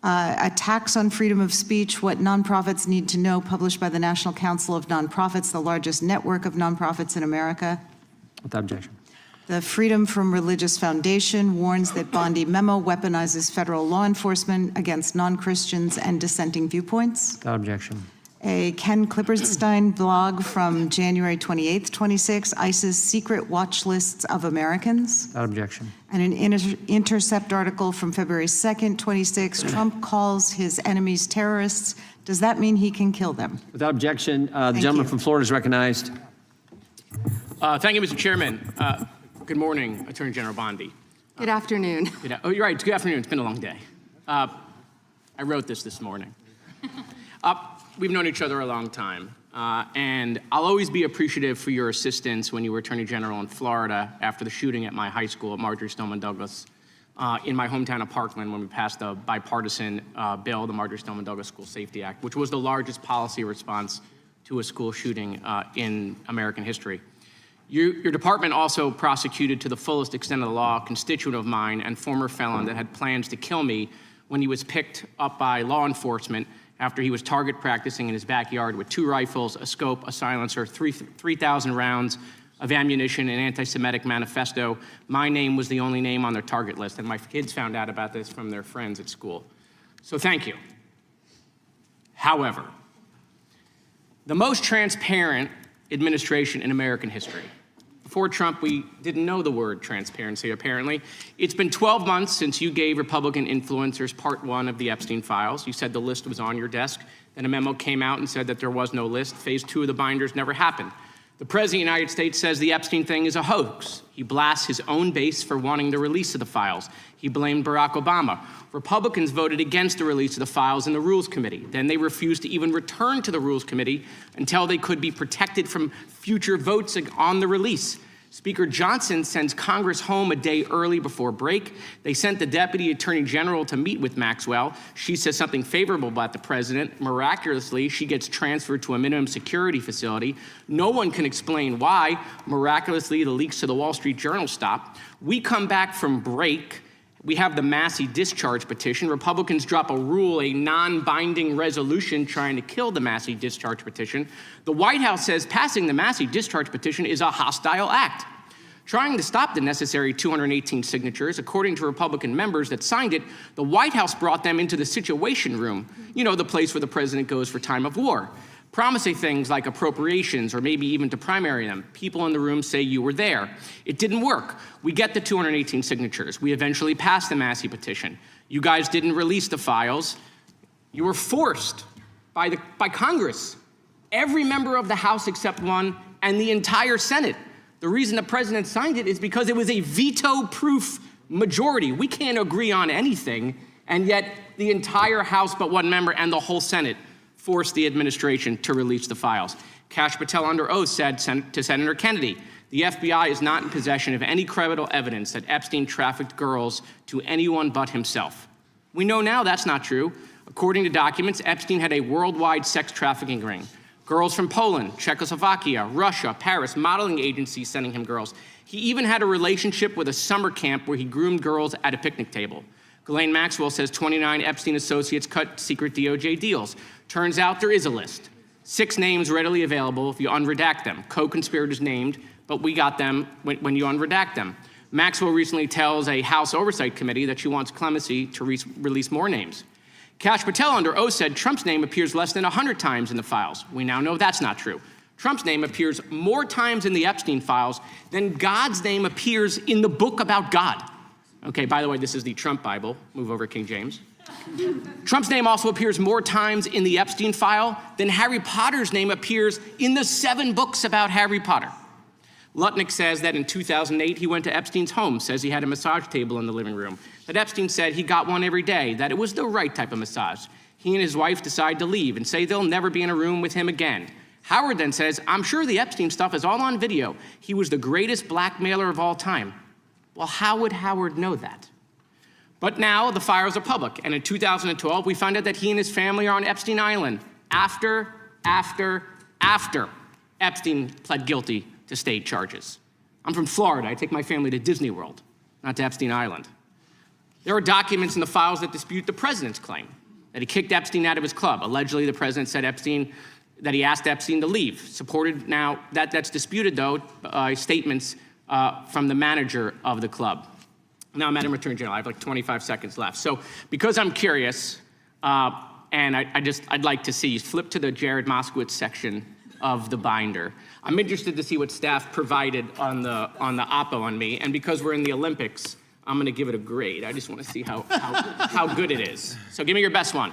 Attacks on freedom of speech, what nonprofits need to know, published by the National Council of Nonprofits, the largest network of nonprofits in America. Without objection. The Freedom from Religious Foundation warns that Bondi memo weaponizes federal law enforcement against non-Christians and dissenting viewpoints. Without objection. A Ken Klipperstein blog from January 28th, 26, ISIS secret watch lists of Americans. Without objection. And an Intercept article from February 2nd, 26, Trump calls his enemies terrorists. Does that mean he can kill them? Without objection, the gentleman from Florida is recognized. Thank you, Mr. Chairman. Good morning, Attorney General Bondi. Good afternoon. Oh, you're right. Good afternoon. It's been a long day. I wrote this morning. We've known each other a long time, and I'll always be appreciative for your assistance when you were Attorney General in Florida after the shooting at my high school at Marjory Stoneman Douglas in my hometown of Parkland when we passed a bipartisan bill, the Marjory Stoneman Douglas School Safety Act, which was the largest policy response to a school shooting in American history. Your department also prosecuted to the fullest extent of the law a constituent of mine and former felon that had plans to kill me when he was picked up by law enforcement after he was target practicing in his backyard with 2 rifles, a scope, a silencer, 3,000 rounds of ammunition, an anti-Semitic manifesto. My name was the only name on their target list, and my kids found out about this from their friends at school. So thank you. However, the most transparent administration in American history. Before Trump, we didn't know the word transparency, apparently. It's been 12 months since you gave Republican influencers part 1 of the Epstein files. You said the list was on your desk. Then a memo came out and said that there was no list. Phase 2 of the binders never happened. The President of the United States says the Epstein thing is a hoax. He blasts his own base for wanting the release of the files. He blamed Barack Obama. Republicans voted against the release of the files in the Rules Committee. Then they refused to even return to the Rules Committee until they could be protected from future votes on the release. Speaker Johnson sends Congress home a day early before break. They sent the Deputy Attorney General to meet with Maxwell. She says something favorable about the president. Miraculously, she gets transferred to a minimum security facility. No one can explain why. Miraculously, the leaks to the Wall Street Journal stop. We come back from break. We have the Massey discharge petition. Republicans drop a rule, a non-binding resolution trying to kill the Massey discharge petition. The White House says passing the Massey discharge petition is a hostile act. Trying to stop the necessary 218 signatures, according to Republican members that signed it, the White House brought them into the Situation Room, you know, the place where the president goes for time of war, promising things like appropriations or maybe even to primary them. People in the room say you were there. It didn't work. We get the 218 signatures. We eventually pass the Massey petition. You guys didn't release the files. You were forced by Congress, every member of the House except one, and the entire Senate. The reason the president signed it is because it was a veto-proof majority. We can't agree on anything, and yet the entire House but one member and the whole Senate forced the administration to release the files. Kash Patel under oath said to Senator Kennedy, the FBI is not in possession of any credible evidence that Epstein trafficked girls to anyone but himself. We know now that's not true. According to documents, Epstein had a worldwide sex trafficking ring. Girls from Poland, Czechoslovakia, Russia, Paris, modeling agencies sending him girls. He even had a relationship with a summer camp where he groomed girls at a picnic table. Ghislaine Maxwell says 29 Epstein associates cut secret DOJ deals. Turns out there is a list. 6 names readily available if you unredact them. Co-conspirators named, but we got them when you unredact them. Maxwell recently tells a House Oversight Committee that she wants clemency to release more names. Kash Patel under oath said Trump's name appears less than 100 times in the files. We now know that's not true. Trump's name appears more times in the Epstein files than God's name appears in the book about God. Okay, by the way, this is the Trump Bible. Move over, King James. Trump's name also appears more times in the Epstein file than Harry Potter's name appears in the 7 books about Harry Potter. Lutnick says that in 2008, he went to Epstein's home, says he had a massage table in the living room, that Epstein said he got one every day, that it was the right type of massage. He and his wife decide to leave and say they'll never be in a room with him again. Howard then says, I'm sure the Epstein stuff is all on video. He was the greatest blackmailer of all time. Well, how would Howard know that? But now the files are public, and in 2012, we find out that he and his family are on Epstein Island after Epstein pled guilty to state charges. I'm from Florida. I take my family to Disney World, not to Epstein Island. There are documents in the files that dispute the president's claim that he kicked Epstein out of his club. Allegedly, the president said that he asked Epstein to leave. Supported now, that's disputed though, statements from the manager of the club. Now, Madam Attorney General, I have like 25 seconds left. So because I'm curious, and I'd like to see, flip to the Jared Moskowitz section of the binder. I'm interested to see what staff provided on the oppo on me, and because we're in the Olympics, I'm going to give it a grade. I just want to see how good it is. So give me your best one.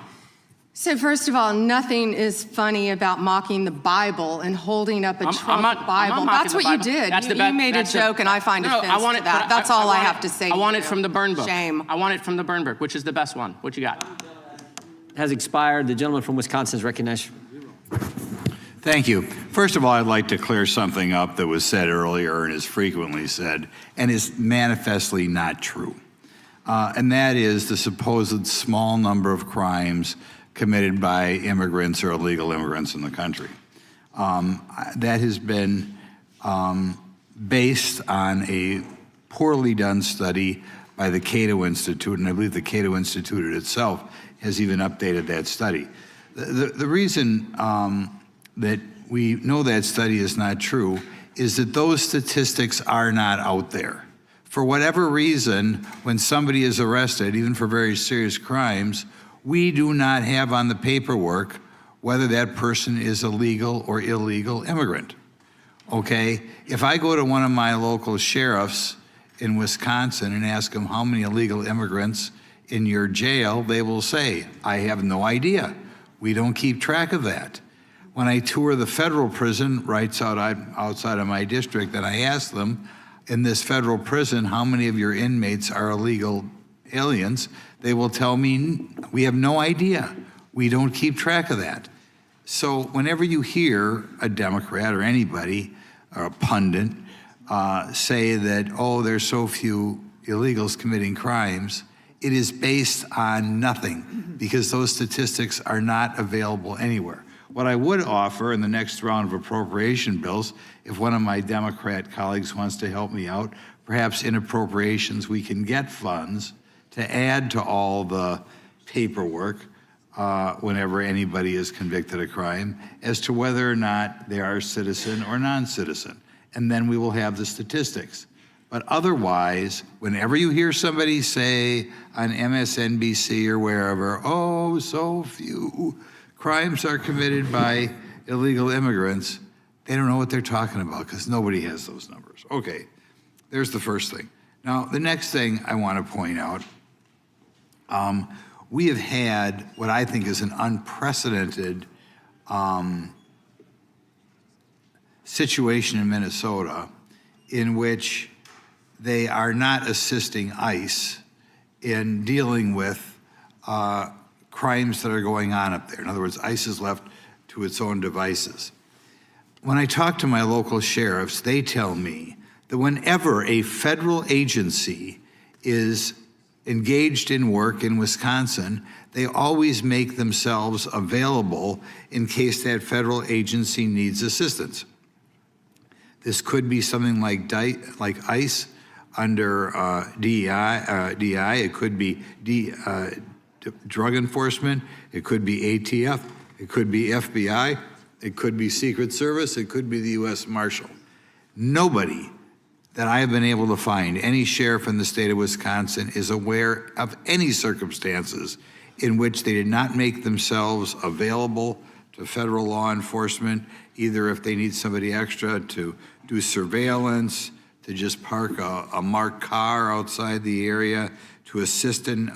So first of all, nothing is funny about mocking the Bible and holding up a Trump Bible. That's what you did. You made a joke, and I find offense to that. That's all I have to say. I want it from the burn book. Shame. I want it from the burn book, which is the best one. What you got? Has expired. The gentleman from Wisconsin is recognized. Thank you. First of all, I'd like to clear something up that was said earlier and is frequently said and is manifestly not true. And that is the supposed small number of crimes committed by immigrants or illegal immigrants in the country. That has been based on a poorly done study by the Cato Institute, and I believe the Cato Institute itself has even updated that study. The reason that we know that study is not true is that those statistics are not out there. For whatever reason, when somebody is arrested, even for very serious crimes, we do not have on the paperwork whether that person is a legal or illegal immigrant. Okay? If I go to one of my local sheriffs in Wisconsin and ask them how many illegal immigrants in your jail, they will say, I have no idea. We don't keep track of that. When I tour the federal prison right outside of my district, and I ask them, in this federal prison, how many of your inmates are illegal aliens, they will tell me, we have no idea. We don't keep track of that. So whenever you hear a Democrat or anybody, or a pundit, say that, oh, there's so few illegals committing crimes, it is based on nothing, because those statistics are not available anywhere. What I would offer in the next round of appropriation bills, if one of my Democrat colleagues wants to help me out, perhaps in appropriations we can get funds to add to all the paperwork whenever anybody is convicted of crime as to whether or not they are citizen or non-citizen. And then we will have the statistics. But otherwise, whenever you hear somebody say on MSNBC or wherever, oh, so few crimes are committed by illegal immigrants, they don't know what they're talking about because nobody has those numbers. Okay, there's the first thing. Now, the next thing I want to point out We have had what I think is an unprecedented situation in Minnesota in which they are not assisting ICE in dealing with crimes that are going on up there. In other words, ICE is left to its own devices. When I talk to my local sheriffs, they tell me that whenever a federal agency is engaged in work in Wisconsin, they always make themselves available in case that federal agency needs assistance. This could be something like ICE under DEI. It could be drug enforcement. It could be ATF. It could be FBI. It could be Secret Service. It could be the U.S. Marshal. Nobody that I have been able to find, any sheriff in the state of Wisconsin, is aware of any circumstances in which they did not make themselves available to federal law enforcement, either if they need somebody extra to do surveillance, to just park a marked car outside the area, to assist in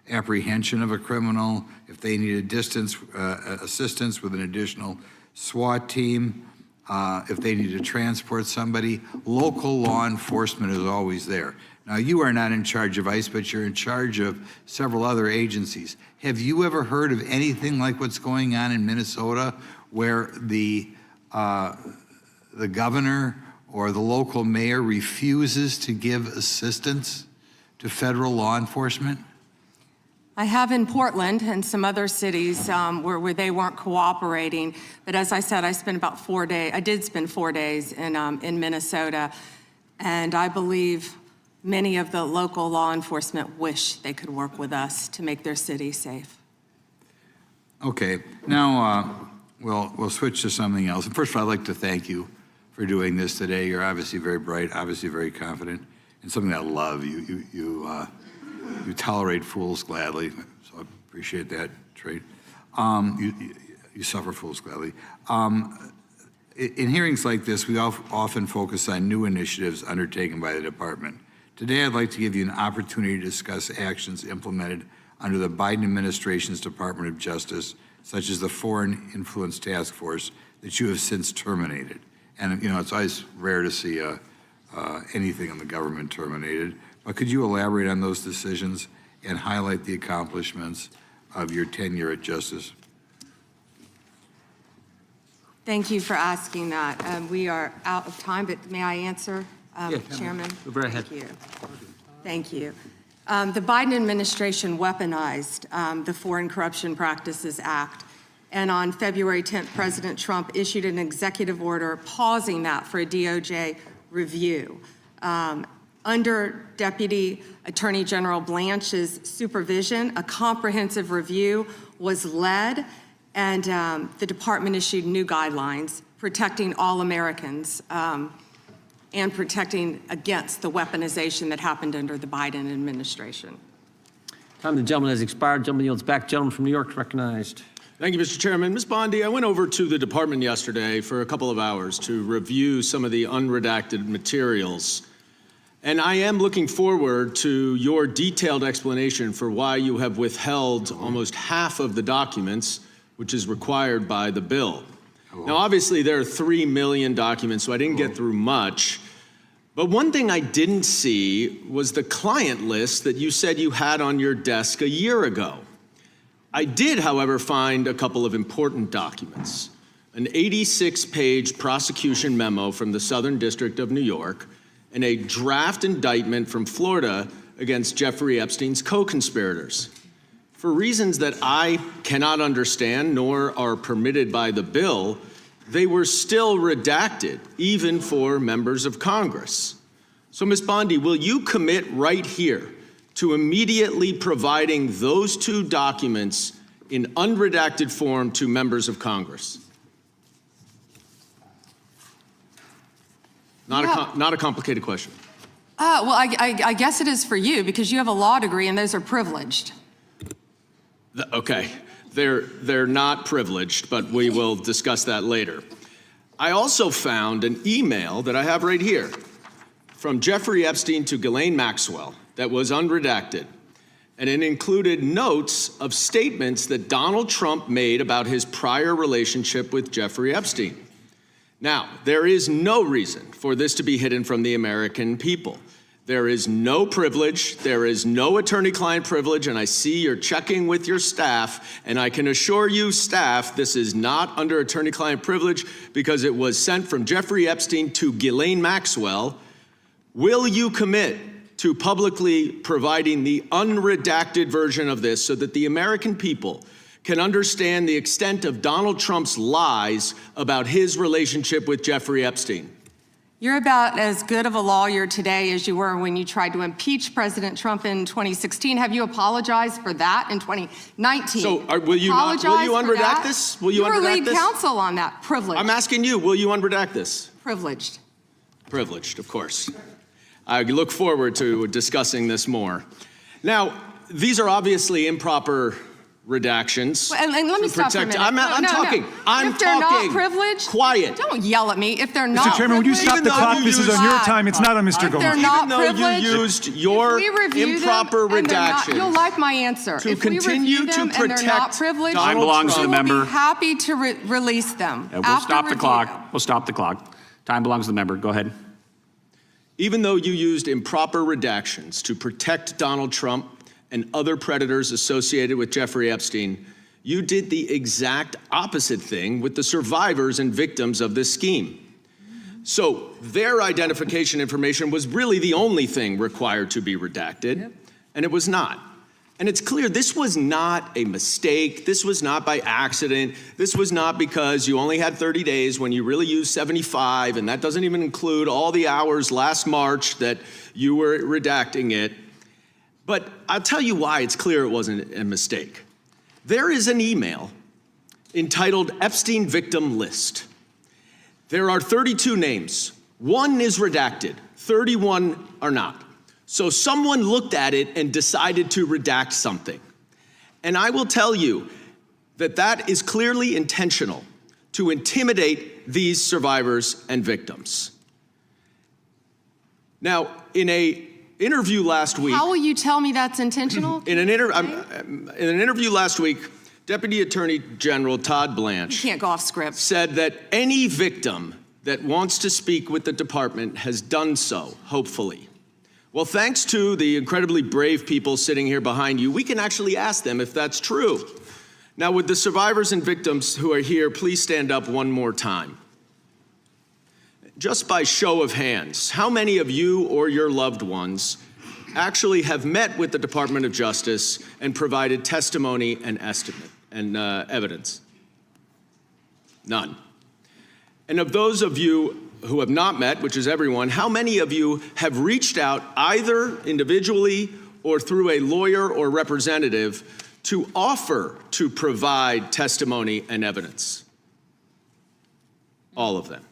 apprehension of a criminal, if they need assistance with an additional SWAT team, if they need to transport somebody. Local law enforcement is always there. Now, you are not in charge of ICE, but you're in charge of several other agencies. Have you ever heard of anything like what's going on in Minnesota, where the governor or the local mayor refuses to give assistance to federal law enforcement? I have in Portland and some other cities where they weren't cooperating. But as I said, I spent about 4 days. I did spend 4 days in Minnesota, and I believe many of the local law enforcement wish they could work with us to make their city safe. Okay, now we'll switch to something else. And first of all, I'd like to thank you for doing this today. You're obviously very bright, obviously very confident, and something I love. You tolerate fools gladly, so I appreciate that trait. You suffer fools gladly. In hearings like this, we often focus on new initiatives undertaken by the department. Today, I'd like to give you an opportunity to discuss actions implemented under the Biden administration's Department of Justice, such as the Foreign Influence Task Force that you have since terminated. And it's always rare to see anything in the government terminated. But could you elaborate on those decisions and highlight the accomplishments of your tenure at Justice? Thank you for asking that. We are out of time, but may I answer, Chairman? Go ahead. Thank you. Thank you. The Biden administration weaponized the Foreign Corruption Practices Act. And on February 10th, President Trump issued an executive order pausing that for a DOJ review. Under Deputy Attorney General Blanche's supervision, a comprehensive review was led, and the department issued new guidelines protecting all Americans and protecting against the weaponization that happened under the Biden administration. Time of the gentleman has expired. Gentleman yields back. Gentleman from New York is recognized. Thank you, Mr. Chairman. Ms. Bondi, I went over to the department yesterday for a couple of hours to review some of the unredacted materials. And I am looking forward to your detailed explanation for why you have withheld almost half of the documents, which is required by the bill. Now, obviously, there are 3 million documents, so I didn't get through much. But one thing I didn't see was the client list that you said you had on your desk a year ago. I did, however, find a couple of important documents. An 86-page prosecution memo from the Southern District of New York, and a draft indictment from Florida against Jeffrey Epstein's co-conspirators. For reasons that I cannot understand nor are permitted by the bill, they were still redacted, even for members of Congress. So, Ms. Bondi, will you commit right here to immediately providing those 2 documents in unredacted form to members of Congress? Not a complicated question. Well, I guess it is for you because you have a law degree and those are privileged. Okay, they're not privileged, but we will discuss that later. I also found an email that I have right here from Jeffrey Epstein to Ghislaine Maxwell that was unredacted. and it included notes of statements that Donald Trump made about his prior relationship with Jeffrey Epstein. Now, there is no reason for this to be hidden from the American people. There is no privilege, there is no attorney-client privilege, and I see you're checking with your staff, and I can assure you, staff, this is not under attorney-client privilege because it was sent from Jeffrey Epstein to Ghislaine Maxwell. Will you commit to publicly providing the unredacted version of this so that the American people can understand the extent of Donald Trump's lies about his relationship with Jeffrey Epstein? You're about as good of a lawyer today as you were when you tried to impeach President Trump in 2016. Have you apologized for that in 2019? So will you unredact this? Will you unredact this? You were lead counsel on that. Privileged. I'm asking you, will you unredact this? Privileged. Privileged, of course. I look forward to discussing this more. Now, these are obviously improper redactions. Well, and let me stop for a minute. I'm talking. If they're not privileged, quiet. Don't yell at me. If they're not Mr. Chairman, would you stop the clock? This is on your time. It's not on Mr. Goldman. Even though you used your improper redactions, you'll like my answer. To if we continue review them to protect and they're not privileged, time belongs to the member. We'll be happy to release them. We'll stop the clock. We'll stop the clock. Time belongs to the member. Go ahead. Even though you used improper redactions to protect Donald Trump and other predators associated with Jeffrey Epstein, you did the exact opposite thing with the survivors and victims of this scheme. So their identification information was really the only thing required to be redacted, and it was not. And it's clear this was not a mistake. This was not by accident. This was not because you only had 30 days when you really used 75, and that doesn't even include all the hours last March that you were redacting it. But I'll tell you why it's clear it wasn't a mistake. There is an email entitled Epstein Victim List. There are 32 names. One is redacted, 31 are not. So someone looked at it and decided to redact something. And I will tell you that that is clearly intentional to intimidate these survivors and victims. Now, in an interview last week— How will you tell me that's intentional? In an interview last week, Deputy Attorney General Todd Blanche— You can't go off script. —said that any victim that wants to speak with the department has done so, hopefully. Well, thanks to the incredibly brave people sitting here behind you, we can actually ask them if that's true. Now, would the survivors and victims who are here please stand up one more time? Just by show of hands, how many of you or your loved ones actually have met with the Department of Justice and provided testimony and evidence? None. And of those of you who have not met, which is everyone, how many of you have reached out either individually or through a lawyer or representative to offer to provide testimony and evidence? All of them.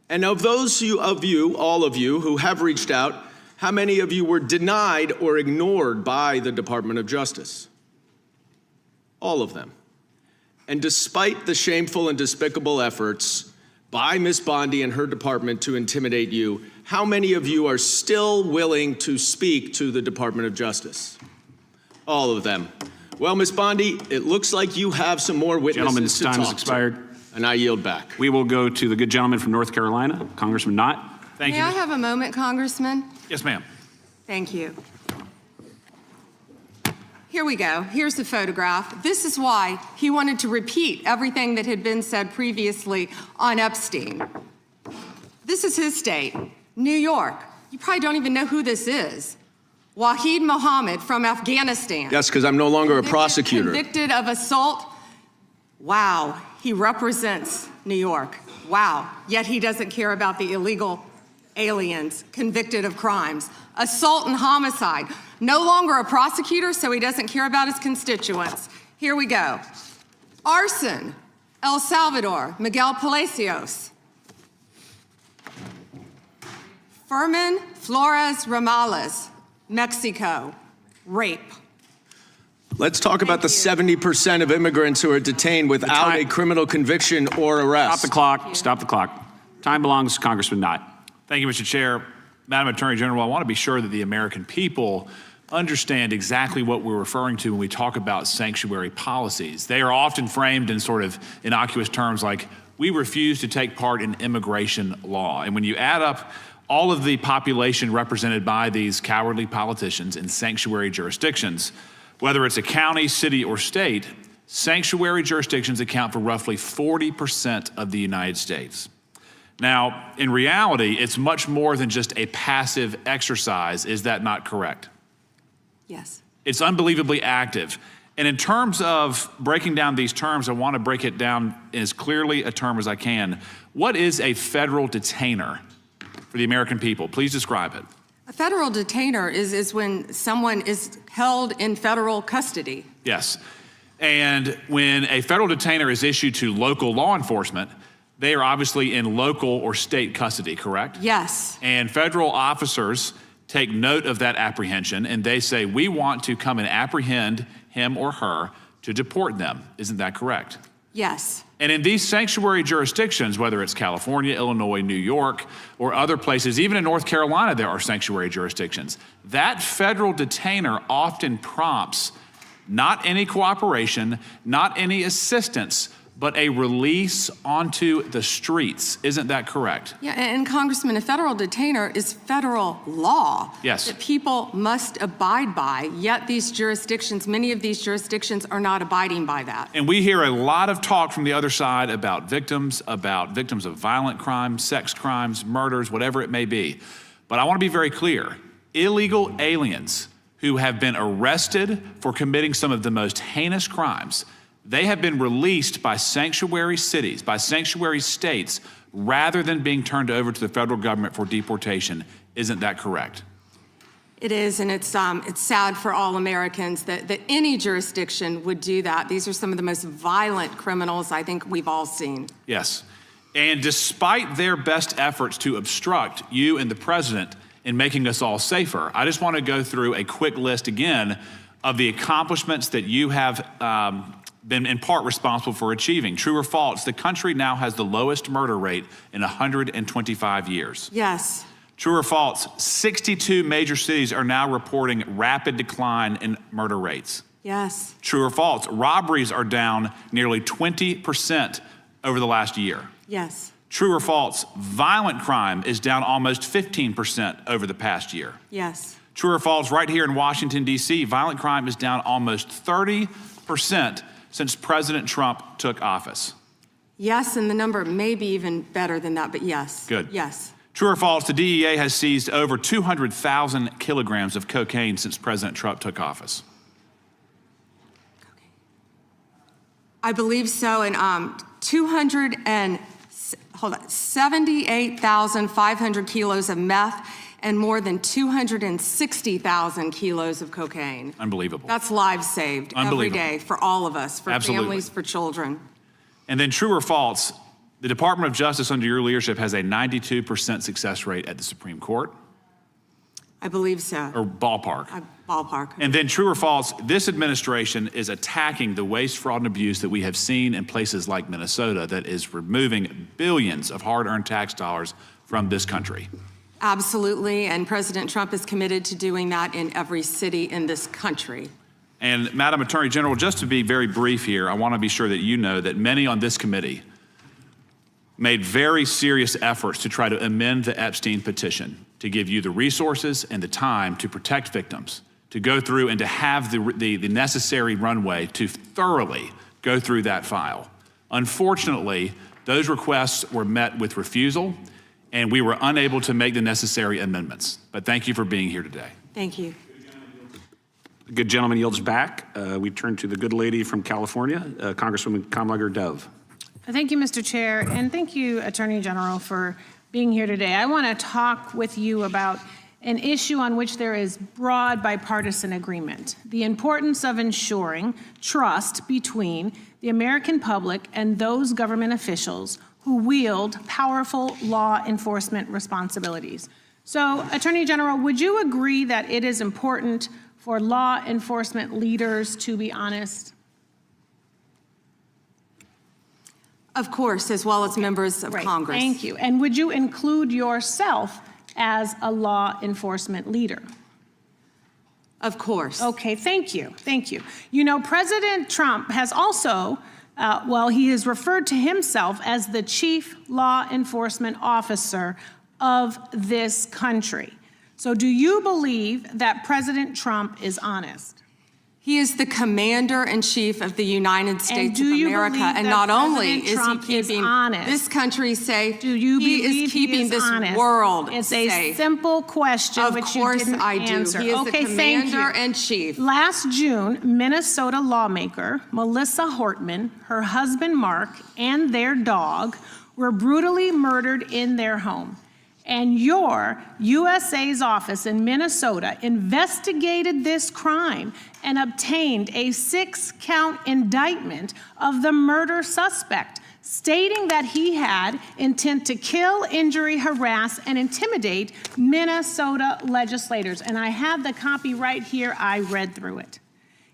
And of those of you, all of you who have reached out, how many of you were denied or ignored by the Department of Justice? All of them. And despite the shameful and despicable efforts by Ms. Bondi and her department to intimidate you, how many of you are still willing to speak to the Department of Justice? All of them. Well, Ms. Bondi, it looks like you have some more witnesses to talk to. Gentleman's time has expired. And I yield back. We will go to the good gentleman from North Carolina, Congressman Knott. Thank you. May I have a moment, Congressman? Yes, ma'am. Thank you. Here we go. Here's the photograph. This is why he wanted to repeat everything that had been said previously on Epstein. This is his state, New York. You probably don't even know who this is. Wahid Mohammed from Afghanistan. Yes, because I'm no longer a prosecutor. Convicted of assault. Wow, he represents New York. Wow, yet he doesn't care about the illegal aliens convicted of crimes. Assault and homicide. No longer a prosecutor, so he doesn't care about his constituents. Here we go. Arson, El Salvador, Miguel Palacios. Fermin Flores Ramales, Mexico, rape. Let's talk about the 70% of immigrants who are detained without a criminal conviction or arrest. Stop the clock. Stop the clock. Time belongs to Congressman Knott. Thank you, Mr. Chair. Madam Attorney General, I want to be sure that the American people understand exactly what we're referring to when we talk about sanctuary policies. They are often framed in sort of innocuous terms like, we refuse to take part in immigration law. And when you add up all of the population represented by these cowardly politicians in sanctuary jurisdictions, whether it's a county, city, or state, sanctuary jurisdictions account for roughly 40% of the United States. Now, in reality, it's much more than just a passive exercise. Is that not correct? Yes. It's unbelievably active. And in terms of breaking down these terms, I want to break it down in as clearly a term as I can. What is a federal detainer for the American people? Please describe it. A federal detainer is when someone is held in federal custody. Yes. And when a federal detainer is issued to local law enforcement, they are obviously in local or state custody, correct? Yes. And federal officers take note of that apprehension and they say, we want to come and apprehend him or her to deport them. Isn't that correct? Yes. And in these sanctuary jurisdictions, whether it's California, Illinois, New York, or other places, even in North Carolina, there are sanctuary jurisdictions. That federal detainer often prompts not any cooperation, not any assistance, but a release onto the streets. Isn't that correct? Yeah, and Congressman, a federal detainer is federal law. Yes. That people must abide by, yet these jurisdictions, many of these jurisdictions are not abiding by that. And we hear a lot of talk from the other side about victims of violent crimes, sex crimes, murders, whatever it may be. But I want to be very clear. Illegal aliens who have been arrested for committing some of the most heinous crimes, they have been released by sanctuary cities, by sanctuary states, rather than being turned over to the federal government for deportation. Isn't that correct? It is, and it's sad for all Americans that any jurisdiction would do that. These are some of the most violent criminals I think we've all seen. Yes. And despite their best efforts to obstruct you and the president in making us all safer, I just want to go through a quick list again of the accomplishments that you have been in part responsible for achieving. True or false, the country now has the lowest murder rate in 125 years. Yes. True or false, 62 major cities are now reporting rapid decline in murder rates. Yes. True or false, robberies are down nearly 20% over the last year. Yes. True or false, violent crime is down almost 15% over the past year. Yes. True or false, right here in Washington, D.C., violent crime is down almost 30% since President Trump took office. Yes, and the number may be even better than that, but yes. Good. Yes. True or false, the DEA has seized over 200,000 kilograms of cocaine since President Trump took office. I believe so, and 78,500 kilos of meth and more than 260,000 kilos of cocaine. Unbelievable. That's lives saved every day for all of us, for Absolutely. families, for children. And then true or false, the Department of Justice under your leadership has a 92% success rate at the Supreme Court. I believe so. Or ballpark. Ballpark. And then true or false, this administration is attacking the waste, fraud, and abuse that we have seen in places like Minnesota that is removing billions of hard-earned tax dollars from this country. Absolutely, and President Trump is committed to doing that in every city in this country. And Madam Attorney General, just to be very brief here, I want to be sure that you know that many on this committee made very serious efforts to try to amend the Epstein petition to give you the resources and the time to protect victims, to go through and to have the necessary runway to thoroughly go through that file. Unfortunately, those requests were met with refusal, and we were unable to make the necessary amendments. But thank you for being here today. Thank you. The good gentleman yields back. We turn to the good lady from California, Congresswoman Kamlager-Dove. Thank you, Mr. Chair, and thank you, Attorney General, for being here today. I want to talk with you about an issue on which there is broad bipartisan agreement: the importance of ensuring trust between the American public and those government officials who wield powerful law enforcement responsibilities. So, Attorney General, would you agree that it is important for law enforcement leaders to be honest? Of course, as well as members of Congress. Thank you. And would you include yourself as a law enforcement leader? Of course. Okay, thank you, thank you. You know, President Trump has also, he has referred to himself as the chief law enforcement officer of this country. So do you believe that President Trump is honest? He is the commander-in-chief of the United States of America, and not only is he keeping this country safe, he is keeping this world safe. It's a simple question, which you didn't answer. He is the commander-in-chief. Last June, Minnesota lawmaker Melissa Hortman, her husband Mark, and their dog were brutally murdered in their home. And your USA's office in Minnesota investigated this crime and obtained a 6-count indictment of the murder suspect, stating that he had intent to kill, injury, harass, and intimidate Minnesota legislators. And I have the copy right here. I read through it.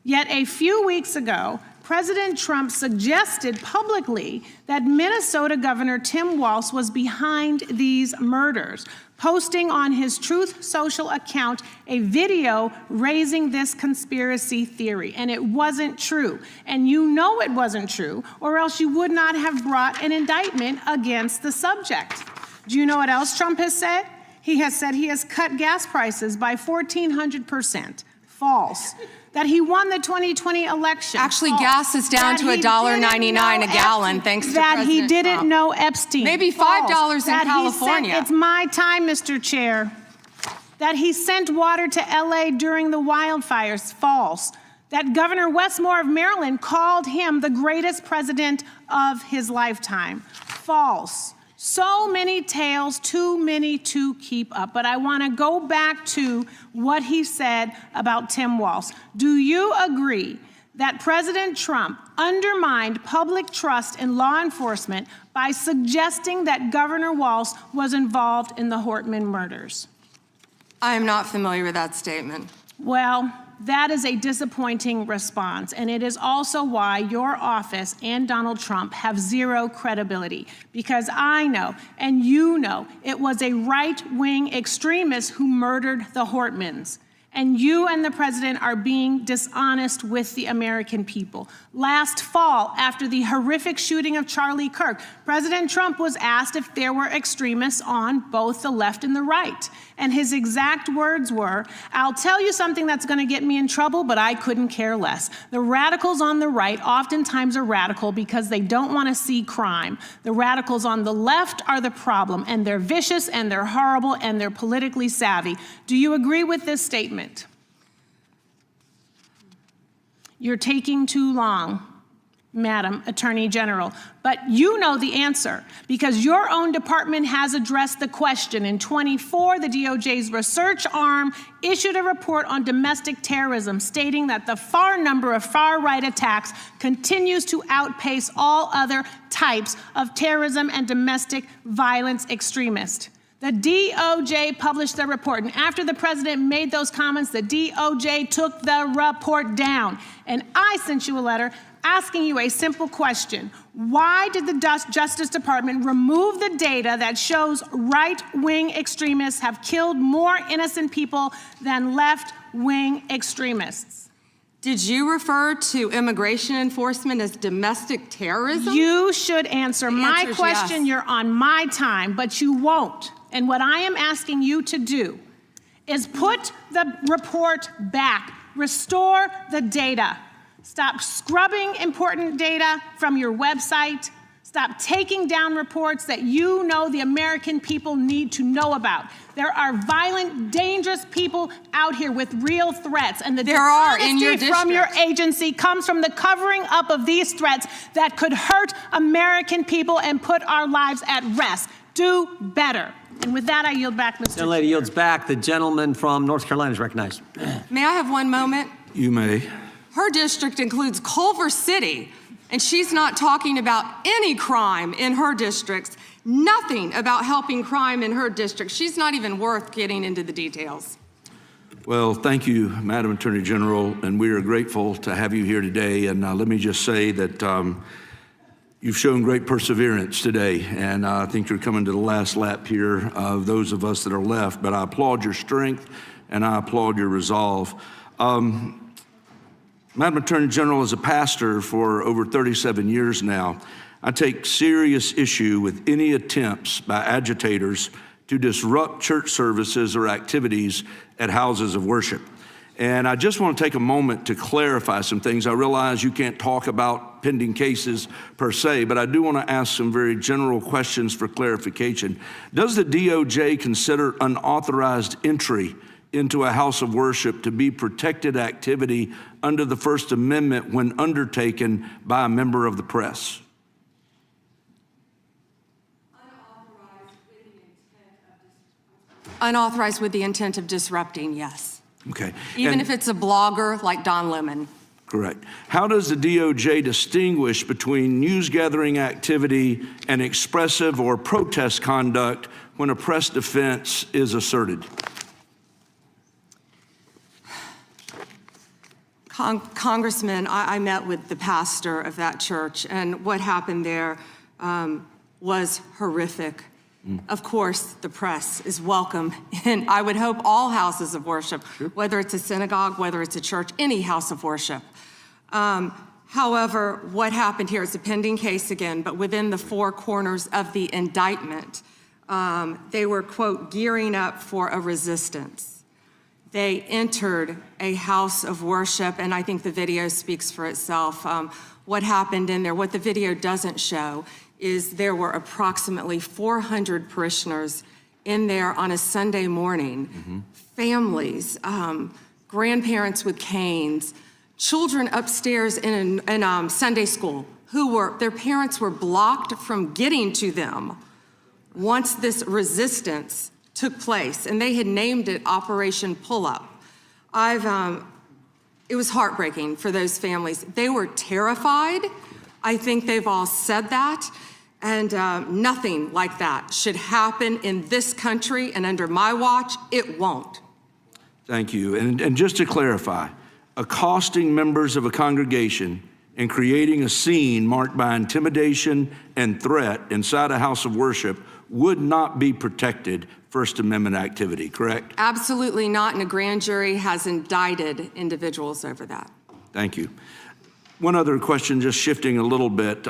Yet a few weeks ago, President Trump suggested publicly that Minnesota Governor Tim Walz was behind these murders, posting on his Truth Social account a video raising this conspiracy theory. And it wasn't true. And you know it wasn't true, or else you would not have brought an indictment against the subject. Do you know what else Trump has said? He has said he has cut gas prices by 1,400%. False. That he won the 2020 election. Actually, gas is down to $1.99 a gallon, thanks to President Trump. That he didn't know Epstein. Maybe $5 in California. It's my time, Mr. Chair. That he sent water to LA during the wildfires. False. That Governor Westmore of Maryland called him the greatest president of his lifetime. False. So many tales, too many to keep up. But I want to go back to what he said about Tim Walz. Do you agree that President Trump undermined public trust in law enforcement by suggesting that Governor Walz was involved in the Hortman murders? I am not familiar with that statement. Well, that is a disappointing response, and it is also why your office and Donald Trump have zero credibility, because I know, and you know, it was a right-wing extremist who murdered the Hortmans. And you and the president are being dishonest with the American people. Last fall, after the horrific shooting of Charlie Kirk, President Trump was asked if there were extremists on both the left and the right. And his exact words were, "I'll tell you something that's going to get me in trouble, but I couldn't care less. The radicals on the right oftentimes are radical because they don't want to see crime. The radicals on the left are the problem, and they're vicious, and they're horrible, and they're politically savvy." Do you agree with this statement? You're taking too long, Madam Attorney General. But you know the answer, because your own department has addressed the question. In 24, the DOJ's research arm issued a report on domestic terrorism, stating that the number of far-right attacks continues to outpace all other types of terrorism and domestic violence extremists. The DOJ published the report, and after the president made those comments, the DOJ took the report down. And I sent you a letter asking you a simple question. Why did the Justice Department remove the data that shows right-wing extremists have killed more innocent people than left-wing extremists? Did you refer to immigration enforcement as domestic terrorism? You should answer my question. Yes. You're on my time, but you won't. And what I am asking you to do is put the report back, restore the data. Stop scrubbing important data from your website. Stop taking down reports that you know the American people need to know about. There are violent, dangerous people out here with real threats, and the dishonesty from your agency comes from the covering up of these threats that could hurt American people and put our lives at rest. Do better. And with that, I yield back, Mr. Chair. The lady yields back. The gentleman from North Carolina is recognized. May I have one moment? You may. Her district includes Culver City, and she's not talking about any crime in her districts, nothing about helping crime in her district. She's not even worth getting into the details. Well, thank you, Madam Attorney General, and we are grateful to have you here today. And let me just say that you've shown great perseverance today, and I think you're coming to the last lap here of those of us that are left, but I applaud your strength and I applaud your resolve. Madam Attorney General, as a pastor for over 37 years now, I take serious issue with any attempts by agitators to disrupt church services or activities at houses of worship. And I just want to take a moment to clarify some things. I realize you can't talk about pending cases per se, but I do want to ask some very general questions for clarification. Does the DOJ consider unauthorized entry into a house of worship to be protected activity under the First Amendment when undertaken by a member of the press? Unauthorized with the intent of disrupting, yes. Okay. Even if it's a blogger like Don Lemon. Correct. How does the DOJ distinguish between news gathering activity and expressive or protest conduct when a press defense is asserted? Congressman, I met with the pastor of that church, and what happened there was horrific. Of course, the press is welcome, and I would hope all houses of worship, whether it's a synagogue, whether it's a church, any house of worship. However, what happened here is a pending case again, but within the four corners of the indictment, they were, quote, gearing up for a resistance. They entered a house of worship, and I think the video speaks for itself. What happened in there, what the video doesn't show, is there were approximately 400 parishioners in there on a Sunday morning, families, grandparents with canes, children upstairs in Sunday school their parents were blocked from getting to them once this resistance took place, and they had named it Operation Pull-Up. It was heartbreaking for those families. They were terrified. I think they've all said that. And nothing like that should happen in this country, and under my watch, it won't. Thank you. And just to clarify, accosting members of a congregation and creating a scene marked by intimidation and threat inside a house of worship would not be protected First Amendment activity, correct? Absolutely not, and a grand jury has indicted individuals over that. Thank you. One other question, just shifting a little bit.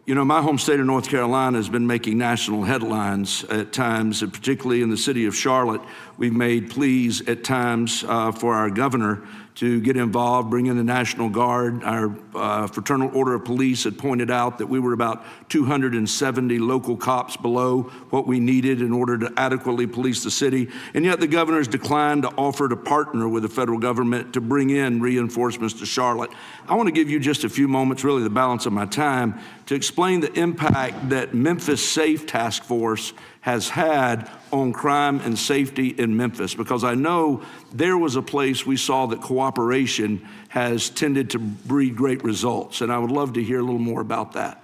You know, my home state of North Carolina has been making national headlines at times, and particularly in the city of Charlotte. We've made pleas at times for our governor to get involved, bring in the National Guard. Our Fraternal Order of Police had pointed out that we were about 270 local cops below what we needed in order to adequately police the city. And yet the governor's declined to offer to partner with the federal government to bring in reinforcements to Charlotte. I want to give you just a few moments, really the balance of my time, to explain the impact that Memphis Safe Task Force has had on crime and safety in Memphis, because I know there was a place we saw that cooperation has tended to breed great results, and I would love to hear a little more about that.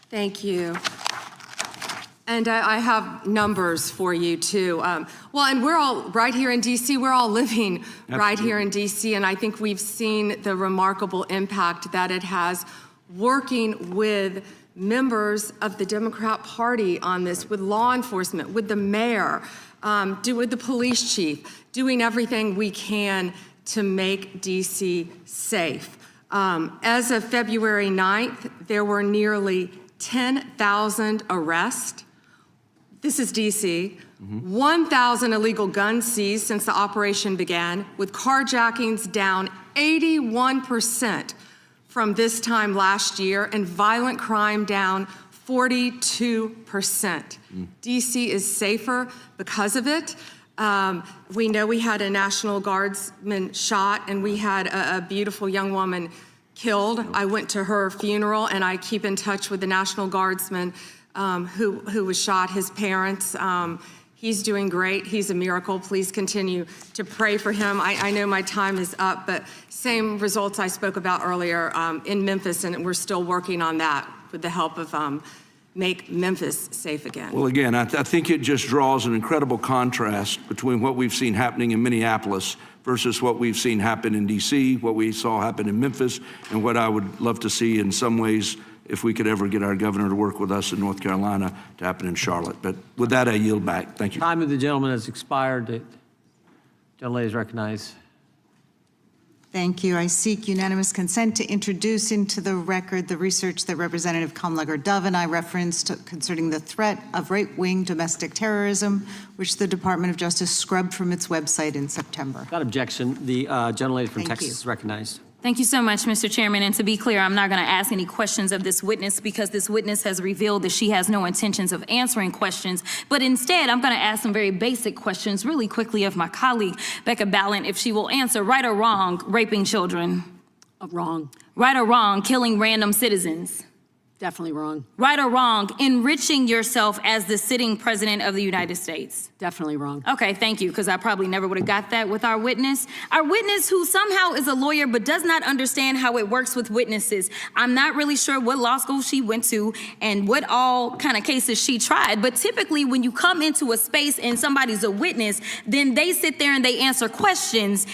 Thank you. And I have numbers for you too. Well, and we're all right here in DC, we're all living right here in DC, and I think we've seen the remarkable impact that it has working with members of the Democrat Party on this, with law enforcement, with the mayor, with the police chief, doing everything we can to make DC safe. As of February 9th, there were nearly 10,000 arrests. This is DC. 1,000 illegal guns seized since the operation began, with carjackings down 81% from this time last year, and violent crime down 42%. DC is safer because of it. We know we had a National Guardsman shot, and we had a beautiful young woman killed. I went to her funeral, and I keep in touch with the National Guardsman who was shot, his parents. He's doing great. He's a miracle. Please continue to pray for him. I know my time is up, but same results I spoke about earlier in Memphis, and we're still working on that with the help of Make Memphis Safe Again. Well, again, I think it just draws an incredible contrast between what we've seen happening in Minneapolis versus what we've seen happen in D.C., what we saw happen in Memphis, and what I would love to see in some ways, if we could ever get our governor to work with us in North Carolina, to happen in Charlotte. But with that, I yield back. Thank you. Time of the gentleman has expired. To Gentlelady is recognized. Thank you. I seek unanimous consent to introduce into the record the research that Representative Kamlager-Dove and I referenced concerning the threat of right-wing domestic terrorism, which the Department of Justice scrubbed from its website in September. Without objection, the gentlelady from Thank Texas you. is recognized. Thank you so much, Mr. Chairman. And to be clear, I'm not going to ask any questions of this witness because this witness has revealed that she has no intentions of answering questions. But instead, I'm going to ask some very basic questions really quickly of my colleague, Becca Ballant, if she will answer right or wrong, raping children. Wrong. Right or wrong, killing random citizens. Definitely wrong. Right or wrong, enriching yourself as the sitting president of the United States. Definitely wrong. Okay, thank you, because I probably never would have got that with our witness. Our witness who somehow is a lawyer but does not understand how it works with witnesses. I'm not really sure what law school she went to and what all kind of cases she tried, but typically when you come into a space and somebody's a witness, then they sit there and they answer questions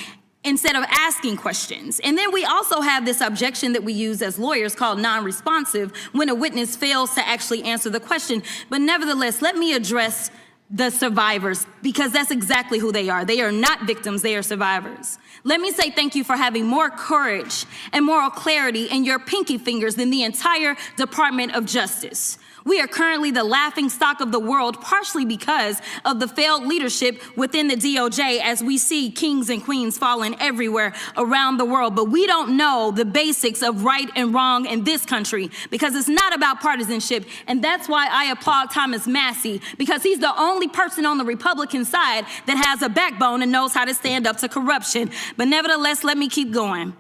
instead of asking questions. And then we also have this objection that we use as lawyers called non-responsive when a witness fails to actually answer the question. But nevertheless, let me address the survivors because that's exactly who they are. They are not victims, they are survivors. Let me say thank you for having more courage and moral clarity in your pinky fingers than the entire Department of Justice. We are currently the laughing stock of the world, partially because of the failed leadership within the DOJ as we see kings and queens falling everywhere around the world. But we don't know the basics of right and wrong in this country because it's not about partisanship. And that's why I applaud Thomas Massie, because he's the only person on the Republican side that has a backbone and knows how to stand up to corruption. But nevertheless, let me keep going.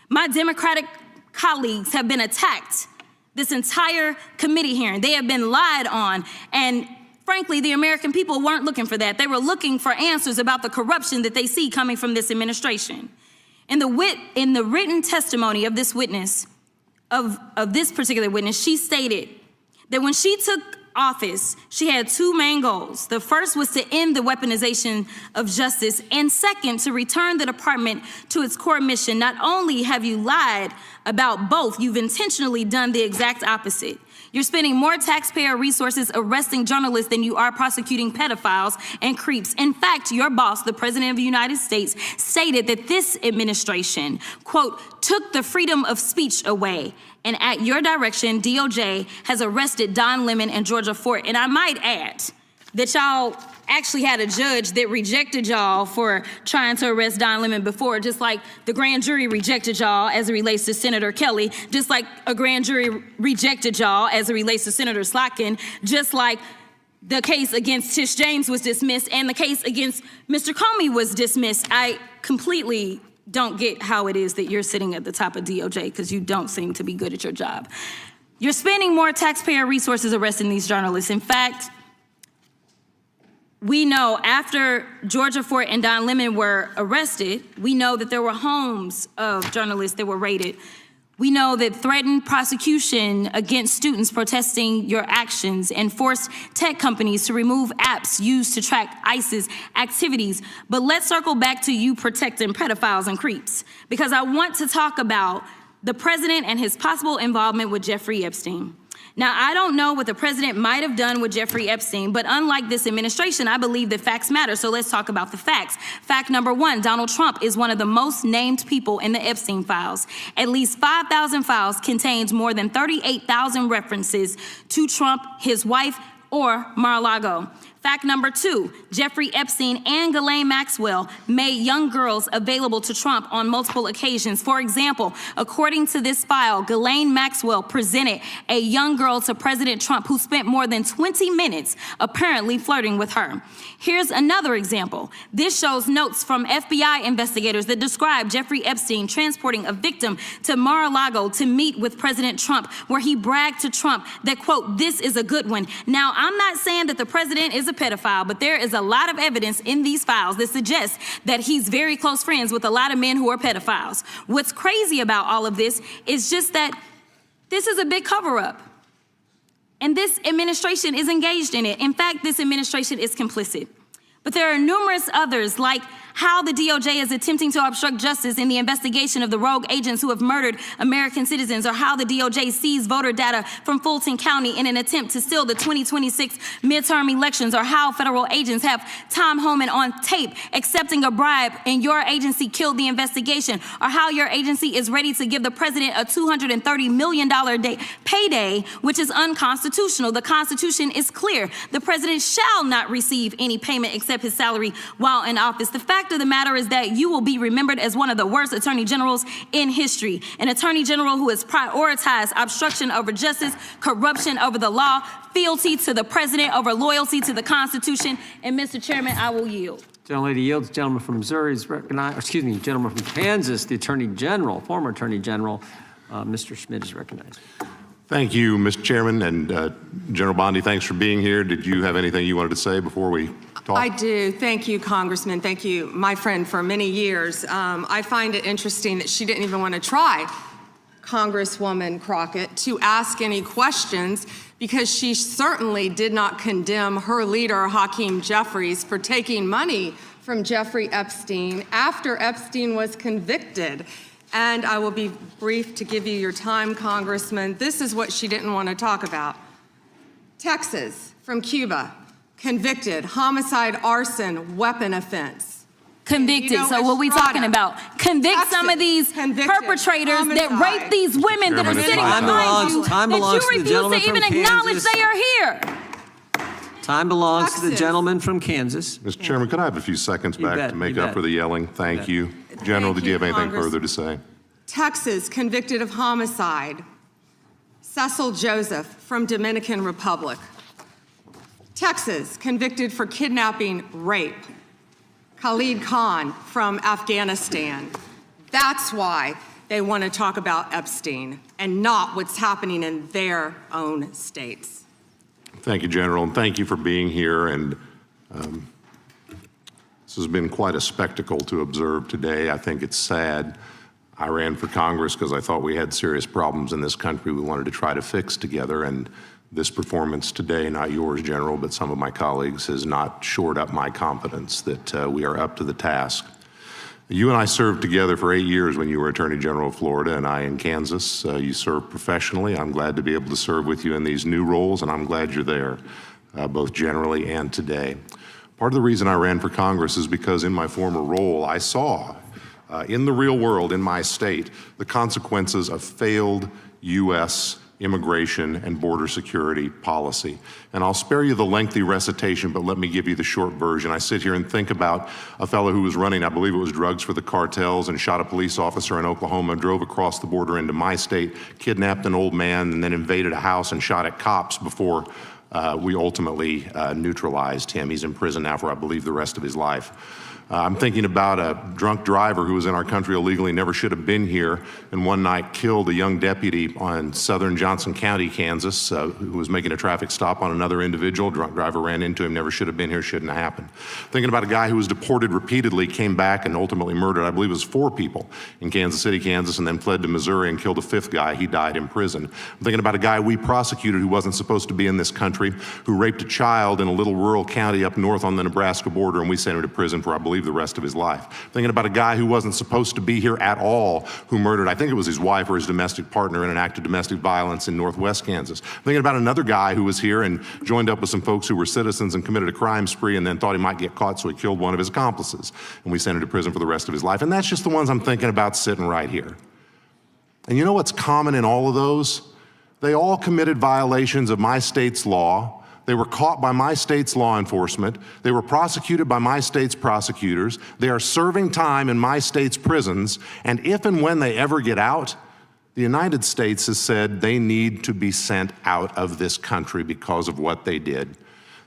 My Democratic colleagues have been attacked this entire committee hearing. They have been lied on. And frankly, the American people weren't looking for that. They were looking for answers about the corruption that they see coming from this administration. In the written testimony of this witness, of this particular witness, she stated that when she took office, she had two main goals. The first was to end the weaponization of justice, and second, to return the department to its core mission. Not only have you lied about both, you've intentionally done the exact opposite. You're spending more taxpayer resources arresting journalists than you are prosecuting pedophiles and creeps. In fact, your boss, the President of the United States, stated that this administration, quote, took the freedom of speech away. And at your direction, DOJ has arrested Don Lemon and Georgia Fort. And I might add that y'all actually had a judge that rejected y'all for trying to arrest Don Lemon before, just like the grand jury rejected y'all as it relates to Senator Kelly, just like a grand jury rejected y'all as it relates to Senator Slotkin, just like the case against Tish James was dismissed and the case against Mr. Comey was dismissed. I completely don't get how it is that you're sitting at the top of DOJ because you don't seem to be good at your job. You're spending more taxpayer resources arresting these journalists. In fact, we know after Georgia Fort and Don Lemon were arrested, we know that there were homes of journalists that were raided. We know that threatened prosecution against students protesting your actions and forced tech companies to remove apps used to track ISIS activities. But let's circle back to you protecting pedophiles and creeps, because I want to talk about the president and his possible involvement with Jeffrey Epstein. Now, I don't know what the president might have done with Jeffrey Epstein, but unlike this administration, I believe that facts matter. So let's talk about the facts. Fact number one, Donald Trump is one of the most named people in the Epstein files. At least 5,000 files contains more than 38,000 references to Trump, his wife, or Mar-a-Lago. Fact number two, Jeffrey Epstein and Ghislaine Maxwell made young girls available to Trump on multiple occasions. For example, according to this file, Ghislaine Maxwell presented a young girl to President Trump who spent more than 20 minutes apparently flirting with her. Here's another example. This shows notes from FBI investigators that describe Jeffrey Epstein transporting a victim to Mar-a-Lago to meet with President Trump, where he bragged to Trump that, quote, this is a good one. Now, I'm not saying that the president is a pedophile, but there is a lot of evidence in these files that suggests that he's very close friends with a lot of men who are pedophiles. What's crazy about all of this is just that this is a big cover-up. And this administration is engaged in it. In fact, this administration is complicit. But there are numerous others, like how the DOJ is attempting to obstruct justice in the investigation of the rogue agents who have murdered American citizens, or how the DOJ seized voter data from Fulton County in an attempt to steal the 2026 midterm elections, or how federal agents have Tom Homan on tape accepting a bribe and your agency killed the investigation, or how your agency is ready to give the president a $230 million payday, which is unconstitutional. The Constitution is clear. The president shall not receive any payment except his salary while in office. The fact of the matter is that you will be remembered as one of the worst attorney generals in history, an attorney general who has prioritized obstruction over justice, corruption over the law, fealty to the president over loyalty to the Constitution. And Mr. Chairman, I will yield. Gentlelady yields. Gentleman from Missouri is recognized. Excuse me, gentleman from Kansas, the Attorney General, former Attorney General, Mr. Schmidt is recognized. Thank you, Mr. Chairman, and General Bondi, thanks for being here. Did you have anything you wanted to say before we talk? I do. Thank you, Congressman. Thank you, my friend, for many years. I find it interesting that she didn't even want to try, Congresswoman Crockett, to ask any questions, because she certainly did not condemn her leader, Hakeem Jeffries, for taking money from Jeffrey Epstein after Epstein was convicted. And I will be brief to give you your time, Congressman. This is what she didn't want to talk about. Texas, from Cuba, convicted, homicide, arson, weapon offense. Convicted. So what are we talking about? Convict Texas, some of these perpetrators homicide. That rape these women that are sitting behind you, that you refuse to even acknowledge they are here. Time belongs to the gentleman from Kansas. Mr. Chairman, could I have a few seconds back to make up for the yelling? Thank you. General, did you have anything further to say? Texas, convicted of homicide. Cecil Joseph from Dominican Republic. Texas, convicted for kidnapping, rape. Khalid Khan from Afghanistan. That's why they want to talk about Epstein and not what's happening in their own states. Thank you, General, and thank you for being here. And this has been quite a spectacle to observe today. I think it's sad. I ran for Congress because I thought we had serious problems in this country we wanted to try to fix together. And this performance today, not yours, General, but some of my colleagues, has not shored up my confidence that we are up to the task. You and I served together for 8 years when you were Attorney General of Florida and I in Kansas. You served professionally. I'm glad to be able to serve with you in these new roles, and I'm glad you're there, both generally and today. Part of the reason I ran for Congress is because in my former role, I saw in the real world, in my state, the consequences of failed U.S. immigration and border security policy. And I'll spare you the lengthy recitation, but let me give you the short version. I sit here and think about a fellow who was running, I believe it was drugs for the cartels, and shot a police officer in Oklahoma, drove across the border into my state, kidnapped an old man, and then invaded a house and shot at cops before we ultimately neutralized him. He's in prison now for, I believe, the rest of his life. I'm thinking about a drunk driver who was in our country illegally, never should have been here, and one night killed a young deputy on southern Johnson County, Kansas, who was making a traffic stop on another individual. Drunk driver ran into him, never should have been here, shouldn't have happened. Thinking about a guy who was deported repeatedly, came back and ultimately murdered, I believe it was 4 people in Kansas City, Kansas, and then fled to Missouri and killed a 5th guy. He died in prison. I'm thinking about a guy we prosecuted who wasn't supposed to be in this country, who raped a child in a little rural county up north on the Nebraska border, and we sent him to prison for, I believe, the rest of his life. Thinking about a guy who wasn't supposed to be here at all, who murdered, I think it was his wife or his domestic partner in an act of domestic violence in northwest Kansas. Thinking about another guy who was here and joined up with some folks who were citizens and committed a crime spree and then thought he might get caught, so he killed one of his accomplices. And we sent him to prison for the rest of his life. And that's just the ones I'm thinking about sitting right here. And you know what's common in all of those? They all committed violations of my state's law. They were caught by my state's law enforcement. They were prosecuted by my state's prosecutors. They are serving time in my state's prisons. And if and when they ever get out, the United States has said they need to be sent out of this country because of what they did.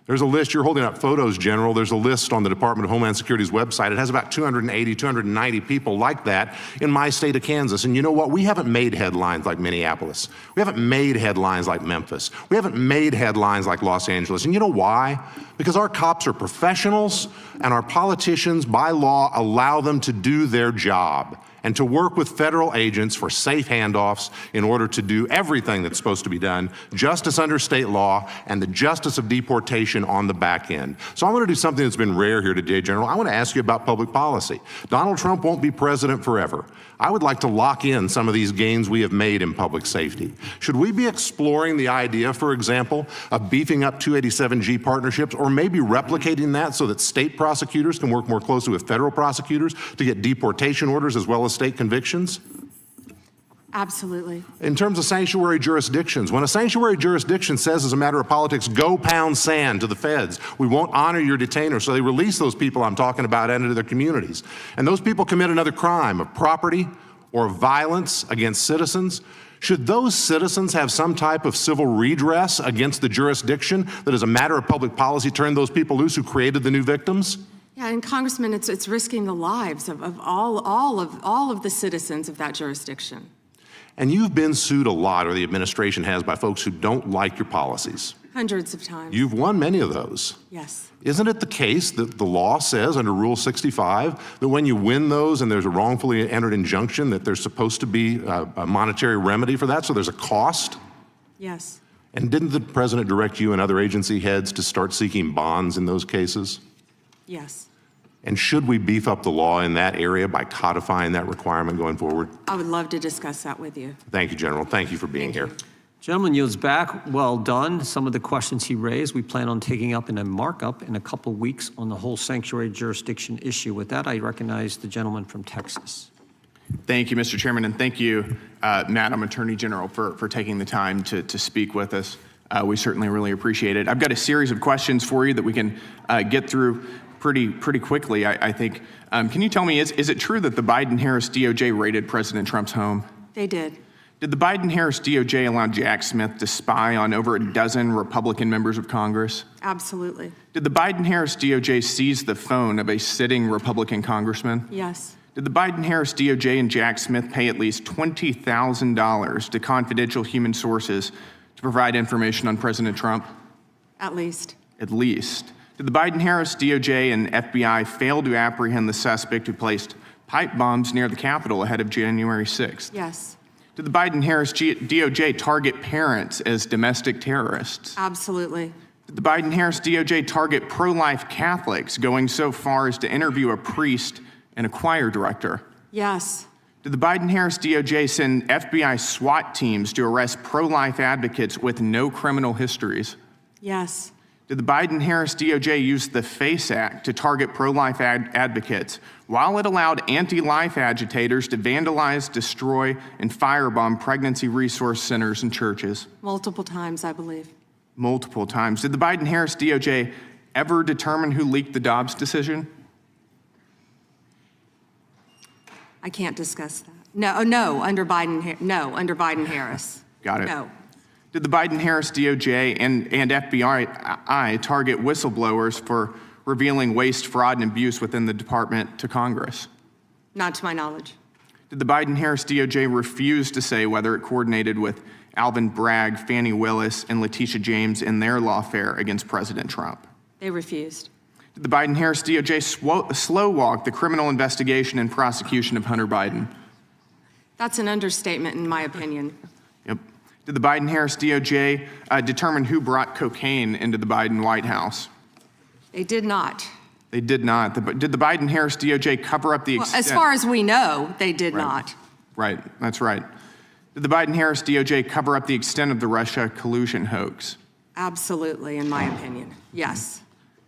There's a list, you're holding up photos, General. There's a list on the Department of Homeland Security's website. It has about 280, 290 people like that in my state of Kansas. And you know what? We haven't made headlines like Minneapolis. We haven't made headlines like Memphis. We haven't made headlines like Los Angeles. And you know why? Because our cops are professionals and our politicians, by law, allow them to do their job. and to work with federal agents for safe handoffs in order to do everything that's supposed to be done, justice under state law, and the justice of deportation on the back end. So I want to do something that's been rare here today, General. I want to ask you about public policy. Donald Trump won't be president forever. I would like to lock in some of these gains we have made in public safety. Should we be exploring the idea, for example, of beefing up 287G partnerships, or maybe replicating that so that state prosecutors can work more closely with federal prosecutors to get deportation orders as well as state convictions? Absolutely. In terms of sanctuary jurisdictions, when a sanctuary jurisdiction says as a matter of politics, go pound sand to the feds, we won't honor your detainer, so they release those people I'm talking about into their communities. And those people commit another crime of property or violence against citizens. Should those citizens have some type of civil redress against the jurisdiction that as a matter of public policy turned those people loose who created the new victims? Yeah, and Congressman, it's risking the lives of all of the citizens of that jurisdiction. And you've been sued a lot, or the administration has, by folks who don't like your policies. Hundreds of times. You've won many of those. Yes. Isn't it the case that the law says under Rule 65 that when you win those and there's a wrongfully entered injunction that there's supposed to be a monetary remedy for that, so there's a cost? Yes. And didn't the president direct you and other agency heads to start seeking bonds in those cases? Yes. And should we beef up the law in that area by codifying that requirement going forward? I would love to discuss that with you. Thank you, General. Thank you for being here. Gentleman yields back. Well done. Some of the questions he raised, we plan on taking up in a markup in a couple weeks on the whole sanctuary jurisdiction issue. With that, I recognize the gentleman from Texas. Thank you, Mr. Chairman, and thank you, Madam Attorney General, for taking the time to speak with us. We certainly really appreciate it. I've got a series of questions for you that we can get through pretty quickly, I think. Can you tell me, is it true that the Biden-Harris DOJ raided President Trump's home? They did. Did the Biden-Harris DOJ allow Jack Smith to spy on over a dozen Republican members of Congress? Absolutely. Did the Biden-Harris DOJ seize the phone of a sitting Republican congressman? Yes. Did the Biden-Harris DOJ and Jack Smith pay at least $20,000 to confidential human sources to provide information on President Trump? At least. At least. Did the Biden-Harris DOJ and FBI fail to apprehend the suspect who placed pipe bombs near the Capitol ahead of January 6th? Yes. Did the Biden-Harris DOJ target parents as domestic terrorists? Absolutely. Did the Biden-Harris DOJ target pro-life Catholics, going so far as to interview a priest and a choir director? Yes. Did the Biden-Harris DOJ send FBI SWAT teams to arrest pro-life advocates with no criminal histories? Yes. Did the Biden-Harris DOJ use the FACE Act to target pro-life advocates while it allowed anti-life agitators to vandalize, destroy, and firebomb pregnancy resource centers and churches? Multiple times, I believe. Multiple times. Did the Biden-Harris DOJ ever determine who leaked the Dobbs decision? I can't discuss that. No, under Biden-Harris. Got it. No. Did the Biden-Harris DOJ and FBI target whistleblowers for revealing waste, fraud, and abuse within the department to Congress? Not to my knowledge. Did the Biden-Harris DOJ refuse to say whether it coordinated with Alvin Bragg, Fani Willis, and Letitia James in their lawfare against President Trump? They refused. Did the Biden-Harris DOJ slow-walk the criminal investigation and prosecution of Hunter Biden? That's an understatement, in my opinion. Yep. Did the Biden-Harris DOJ determine who brought cocaine into the Biden White House? They did not. They did not. Did the Biden-Harris DOJ cover up the extent? As far as we know, they did not. Right, that's right. Did the Biden-Harris DOJ cover up the extent of the Russia collusion hoax? Absolutely, in my opinion. Yes.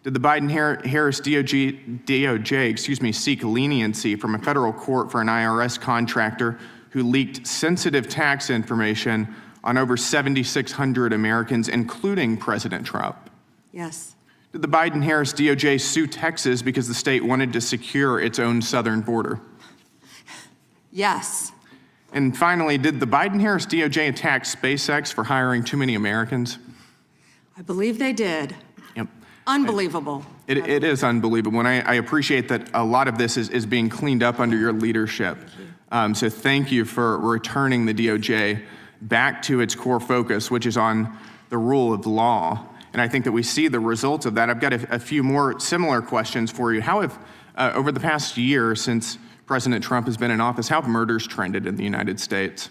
Did the Biden-Harris DOJ seek leniency from a federal court for an IRS contractor who leaked sensitive tax information on over 7,600 Americans, including President Trump? Yes. Did the Biden-Harris DOJ sue Texas because the state wanted to secure its own southern border? Yes. And finally, did the Biden-Harris DOJ attack SpaceX for hiring too many Americans? I believe they did. Yep. Unbelievable. It is unbelievable, and I appreciate that a lot of this is being cleaned up under your leadership. So thank you for returning the DOJ back to its core focus, which is on the rule of law. And I think that we see the results of that. I've got a few more similar questions for you. How have, over the past year since President Trump has been in office, how have murders trended in the United States?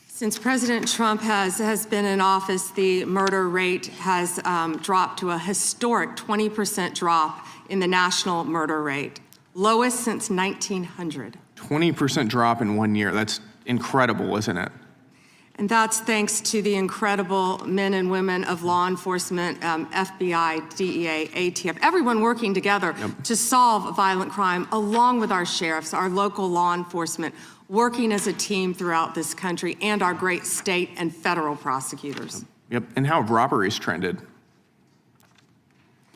Since President Trump has been in office, the murder rate has dropped to a historic 20% drop in the national murder rate, lowest since 1900. 20% drop in 1 year. That's incredible, isn't it? And that's thanks to the incredible men and women of law enforcement, FBI, DEA, ATF, everyone working together to solve violent crime, along with our sheriffs, our local law enforcement, working as a team throughout this country, and our great state and federal prosecutors. Yep. And how have robberies trended?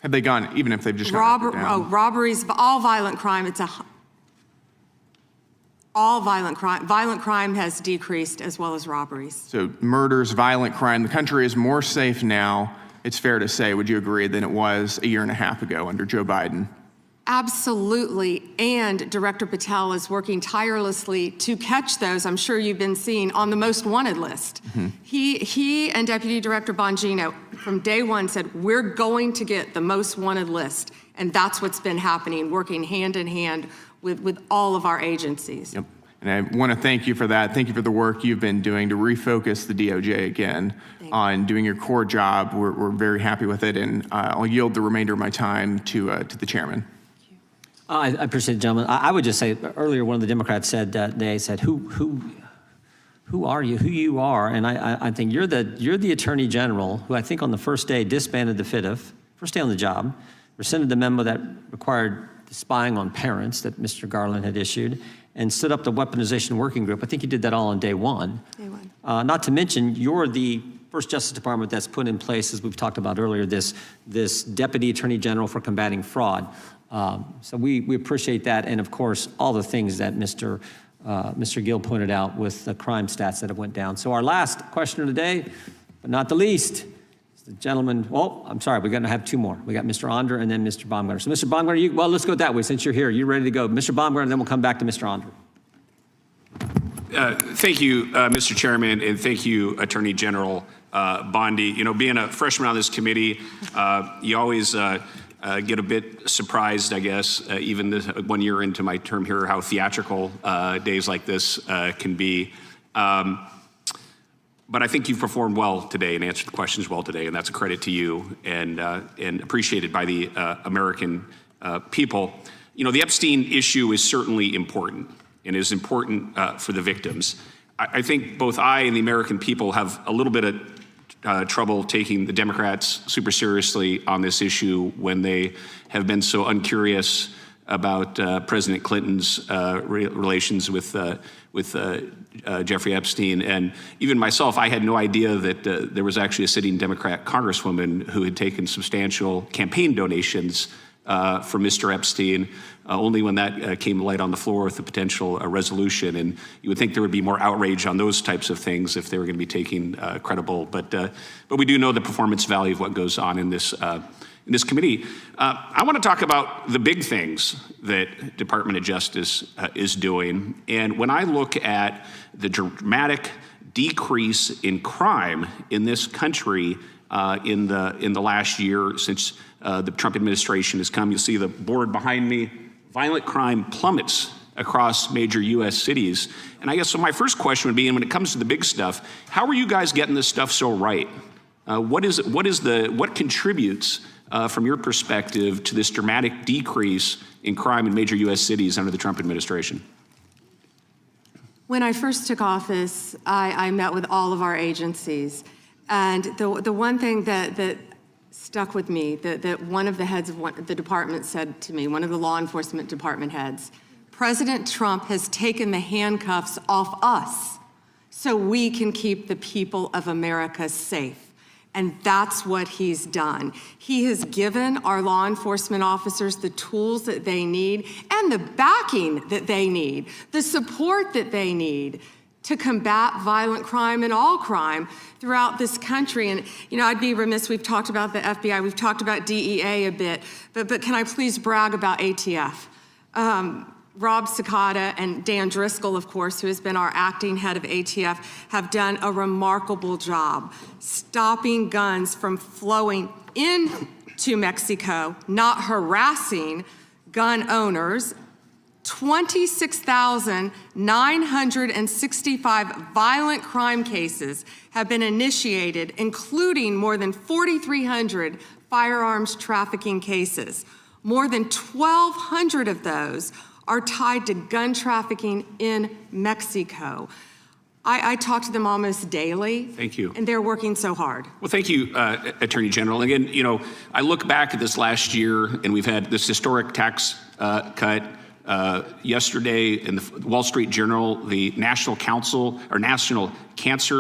Have they gone, even if they've just gone up or down? Robberies, all violent crime, violent crime has decreased, as well as robberies. So murders, violent crime, the country is more safe now, it's fair to say, would you agree, than it was a year and a half ago under Joe Biden? Absolutely, and Director Patel is working tirelessly to catch those, I'm sure you've been seeing, on the most wanted list. Mm-hmm. He and Deputy Director Bongino from day one said, we're going to get the most wanted list, and that's what's been happening, working hand in hand with all of our agencies. Yep. And I want to thank you for that. Thank you for the work you've been doing to refocus the DOJ again on doing your core job. We're very happy with it, and I'll yield the remainder of my time to the chairman. I appreciate it, gentlemen. I would just say earlier, one of the Democrats said that they said, "Who are you? Who you are?" And I think you're the Attorney General who I think on the first day disbanded the FIDF, first day on the job, rescinded the memo that required spying on parents that Mr. Garland had issued, and stood up the weaponization working group. I think you did that all on day one. Day one. Not to mention, you're the first Justice Department that's put in place, as we've talked about earlier, this Deputy Attorney General for combating fraud. So we appreciate that, and of course, all the things that Mr. Gill pointed out with the crime stats that have went down. So our last questioner today, but not the least, the gentleman, I'm sorry, we're going to have two more. We got Mr. Onder and then Mr. Baumgartner. So Mr. Baumgartner, well, let's go that way since you're here. You're ready to go. Mr. Baumgartner, and then we'll come back to Mr. Onder. Thank you, Mr. Chairman, and thank you, Attorney General Bondi. You know, being a freshman on this committee, you always get a bit surprised, I guess, even this 1 year into my term here, how theatrical days like this can be. But I think you've performed well today and answered the questions well today, and that's a credit to you and appreciated by the American people. You know, the Epstein issue is certainly important and is important for the victims. I think both I and the American people have a little bit of trouble taking the Democrats super seriously on this issue when they have been so uncurious about President Clinton's relations with Jeffrey Epstein. And even myself, I had no idea that there was actually a sitting Democrat congresswoman who had taken substantial campaign donations for Mr. Epstein, only when that came to light on the floor with the potential resolution. And you would think there would be more outrage on those types of things if they were going to be taken credible. But we do know the performance value of what goes on in this committee. I want to talk about the big things that Department of Justice is doing. And when I look at the dramatic decrease in crime in this country in the last year since the Trump administration has come, you'll see the board behind me, violent crime plummets across major U.S. cities. And I guess so my first question would be, and when it comes to the big stuff, how are you guys getting this stuff so right? What contributes from your perspective to this dramatic decrease in crime in major U.S. cities under the Trump administration? When I first took office, I met with all of our agencies. And the one thing that stuck with me, that one of the heads of the department said to me, one of the law enforcement department heads, President Trump has taken the handcuffs off us so we can keep the people of America safe. And that's what he's done. He has given our law enforcement officers the tools that they need and the backing that they need, the support that they need to combat violent crime and all crime throughout this country. And, you know, I'd be remiss, we've talked about the FBI, we've talked about DEA a bit, but can I please brag about ATF? Rob Cicada and Dan Driscoll, of course, who has been our acting head of ATF, have done a remarkable job stopping guns from flowing into Mexico, not harassing gun owners. 26,965 violent crime cases have been initiated, including more than 4,300 firearms trafficking cases. More than 1,200 of those are tied to gun trafficking in Mexico. I talk to them almost daily. Thank you. And they're working so hard. Well, thank you, Attorney General. Again, you know, I look back at this last year, and we've had this historic tax cut. Yesterday in the Wall Street Journal, the National Cancer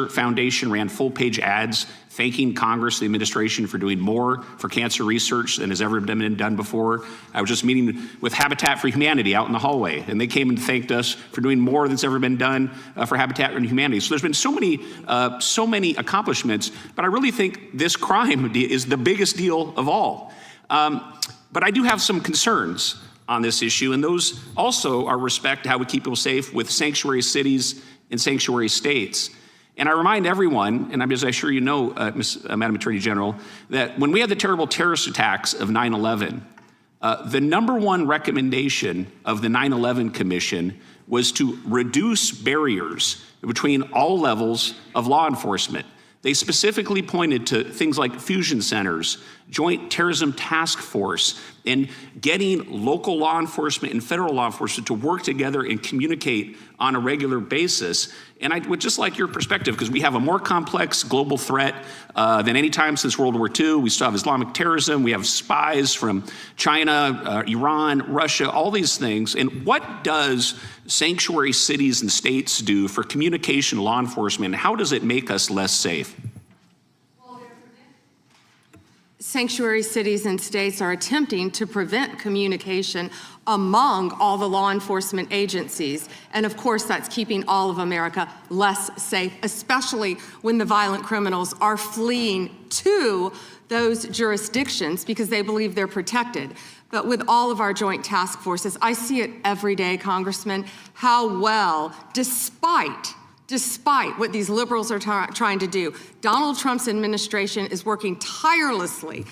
Foundation ran full-page ads thanking Congress, the administration, for doing more for cancer research than has ever been done before. I was just meeting with Habitat for Humanity out in the hallway, and they came and thanked us for doing more than's ever been done for Habitat for Humanity. So there's been so many accomplishments, but I really think this crime is the biggest deal of all. But I do have some concerns on this issue, and those also are respect to how we keep people safe with sanctuary cities and sanctuary states. And I remind everyone, and I'm sure you know, Madam Attorney General, that when we had the terrible terrorist attacks of 9/11, the number one recommendation of the 9/11 Commission was to reduce barriers between all levels of law enforcement. They specifically pointed to things like fusion centers, Joint Terrorism Task Force, and getting local law enforcement and federal law enforcement to work together and communicate on a regular basis. And I would just like your perspective, because we have a more complex global threat than any time since World War II. We still have Islamic terrorism. We have spies from China, Iran, Russia, all these things. And what does sanctuary cities and states do for communication law enforcement? And how does it make us less safe? Sanctuary cities and states are attempting to prevent communication among all the law enforcement agencies. And of course, that's keeping all of America less safe, especially when the violent criminals are fleeing to those jurisdictions because they believe they're protected. But with all of our joint task forces, I see it every day, Congressman, how well, despite what these liberals are trying to do, Donald Trump's administration is working tirelessly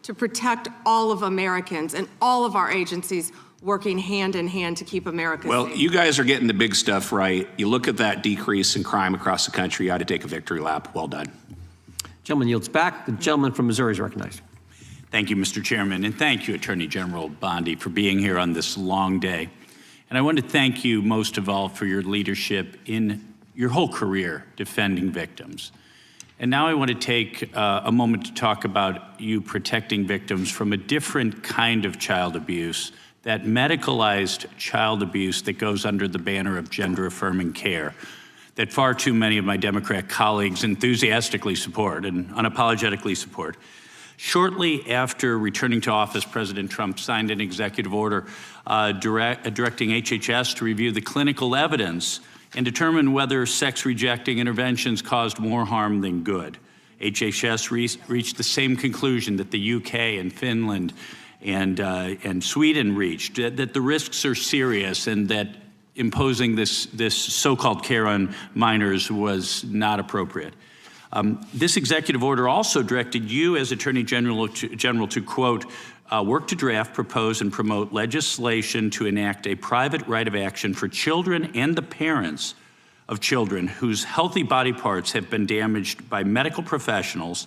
to protect all of Americans, and all of our agencies working hand in hand to keep America safe. Well, you guys are getting the big stuff right. You look at that decrease in crime across the country, you ought to take a victory lap. Well done. Gentleman yields back. The gentleman from Missouri is recognized. Thank you, Mr. Chairman, and thank you, Attorney General Bondi, for being here on this long day. And I want to thank you most of all for your leadership in your whole career defending victims. And now I want to take a moment to talk about you protecting victims from a different kind of child abuse, that medicalized child abuse that goes under the banner of gender-affirming care, that far too many of my Democrat colleagues enthusiastically support and unapologetically support. Shortly after returning to office, President Trump signed an executive order directing HHS to review the clinical evidence and determine whether sex-rejecting interventions caused more harm than good. HHS reached the same conclusion that the UK and Finland and Sweden reached, that the risks are serious and that imposing this so-called care on minors was not appropriate. This executive order also directed you as Attorney General to, quote, work to draft, propose, and promote legislation to enact a private right of action for children and the parents of children whose healthy body parts have been damaged by medical professionals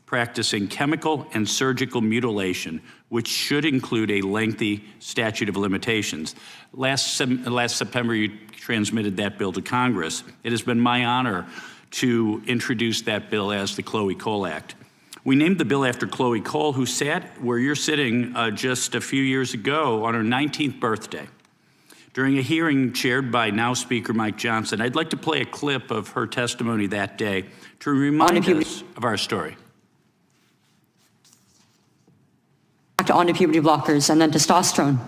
practicing chemical and surgical mutilation, which should include a lengthy statute of limitations. Last September, you transmitted that bill to Congress. It has been my honor to introduce that bill as the Chloe Cole Act. We named the bill after Chloe Cole, who sat where you're sitting just a few years ago on her 19th birthday. During a hearing chaired by now Speaker Mike Johnson, I'd like to play a clip of her testimony that day to remind us of our story. On to puberty blockers and then testosterone.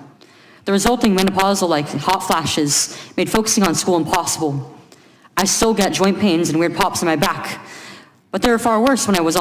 The resulting menopausal-like hot flashes made focusing on school impossible. I still get joint pains and weird pops in my back, but they were far worse when I was on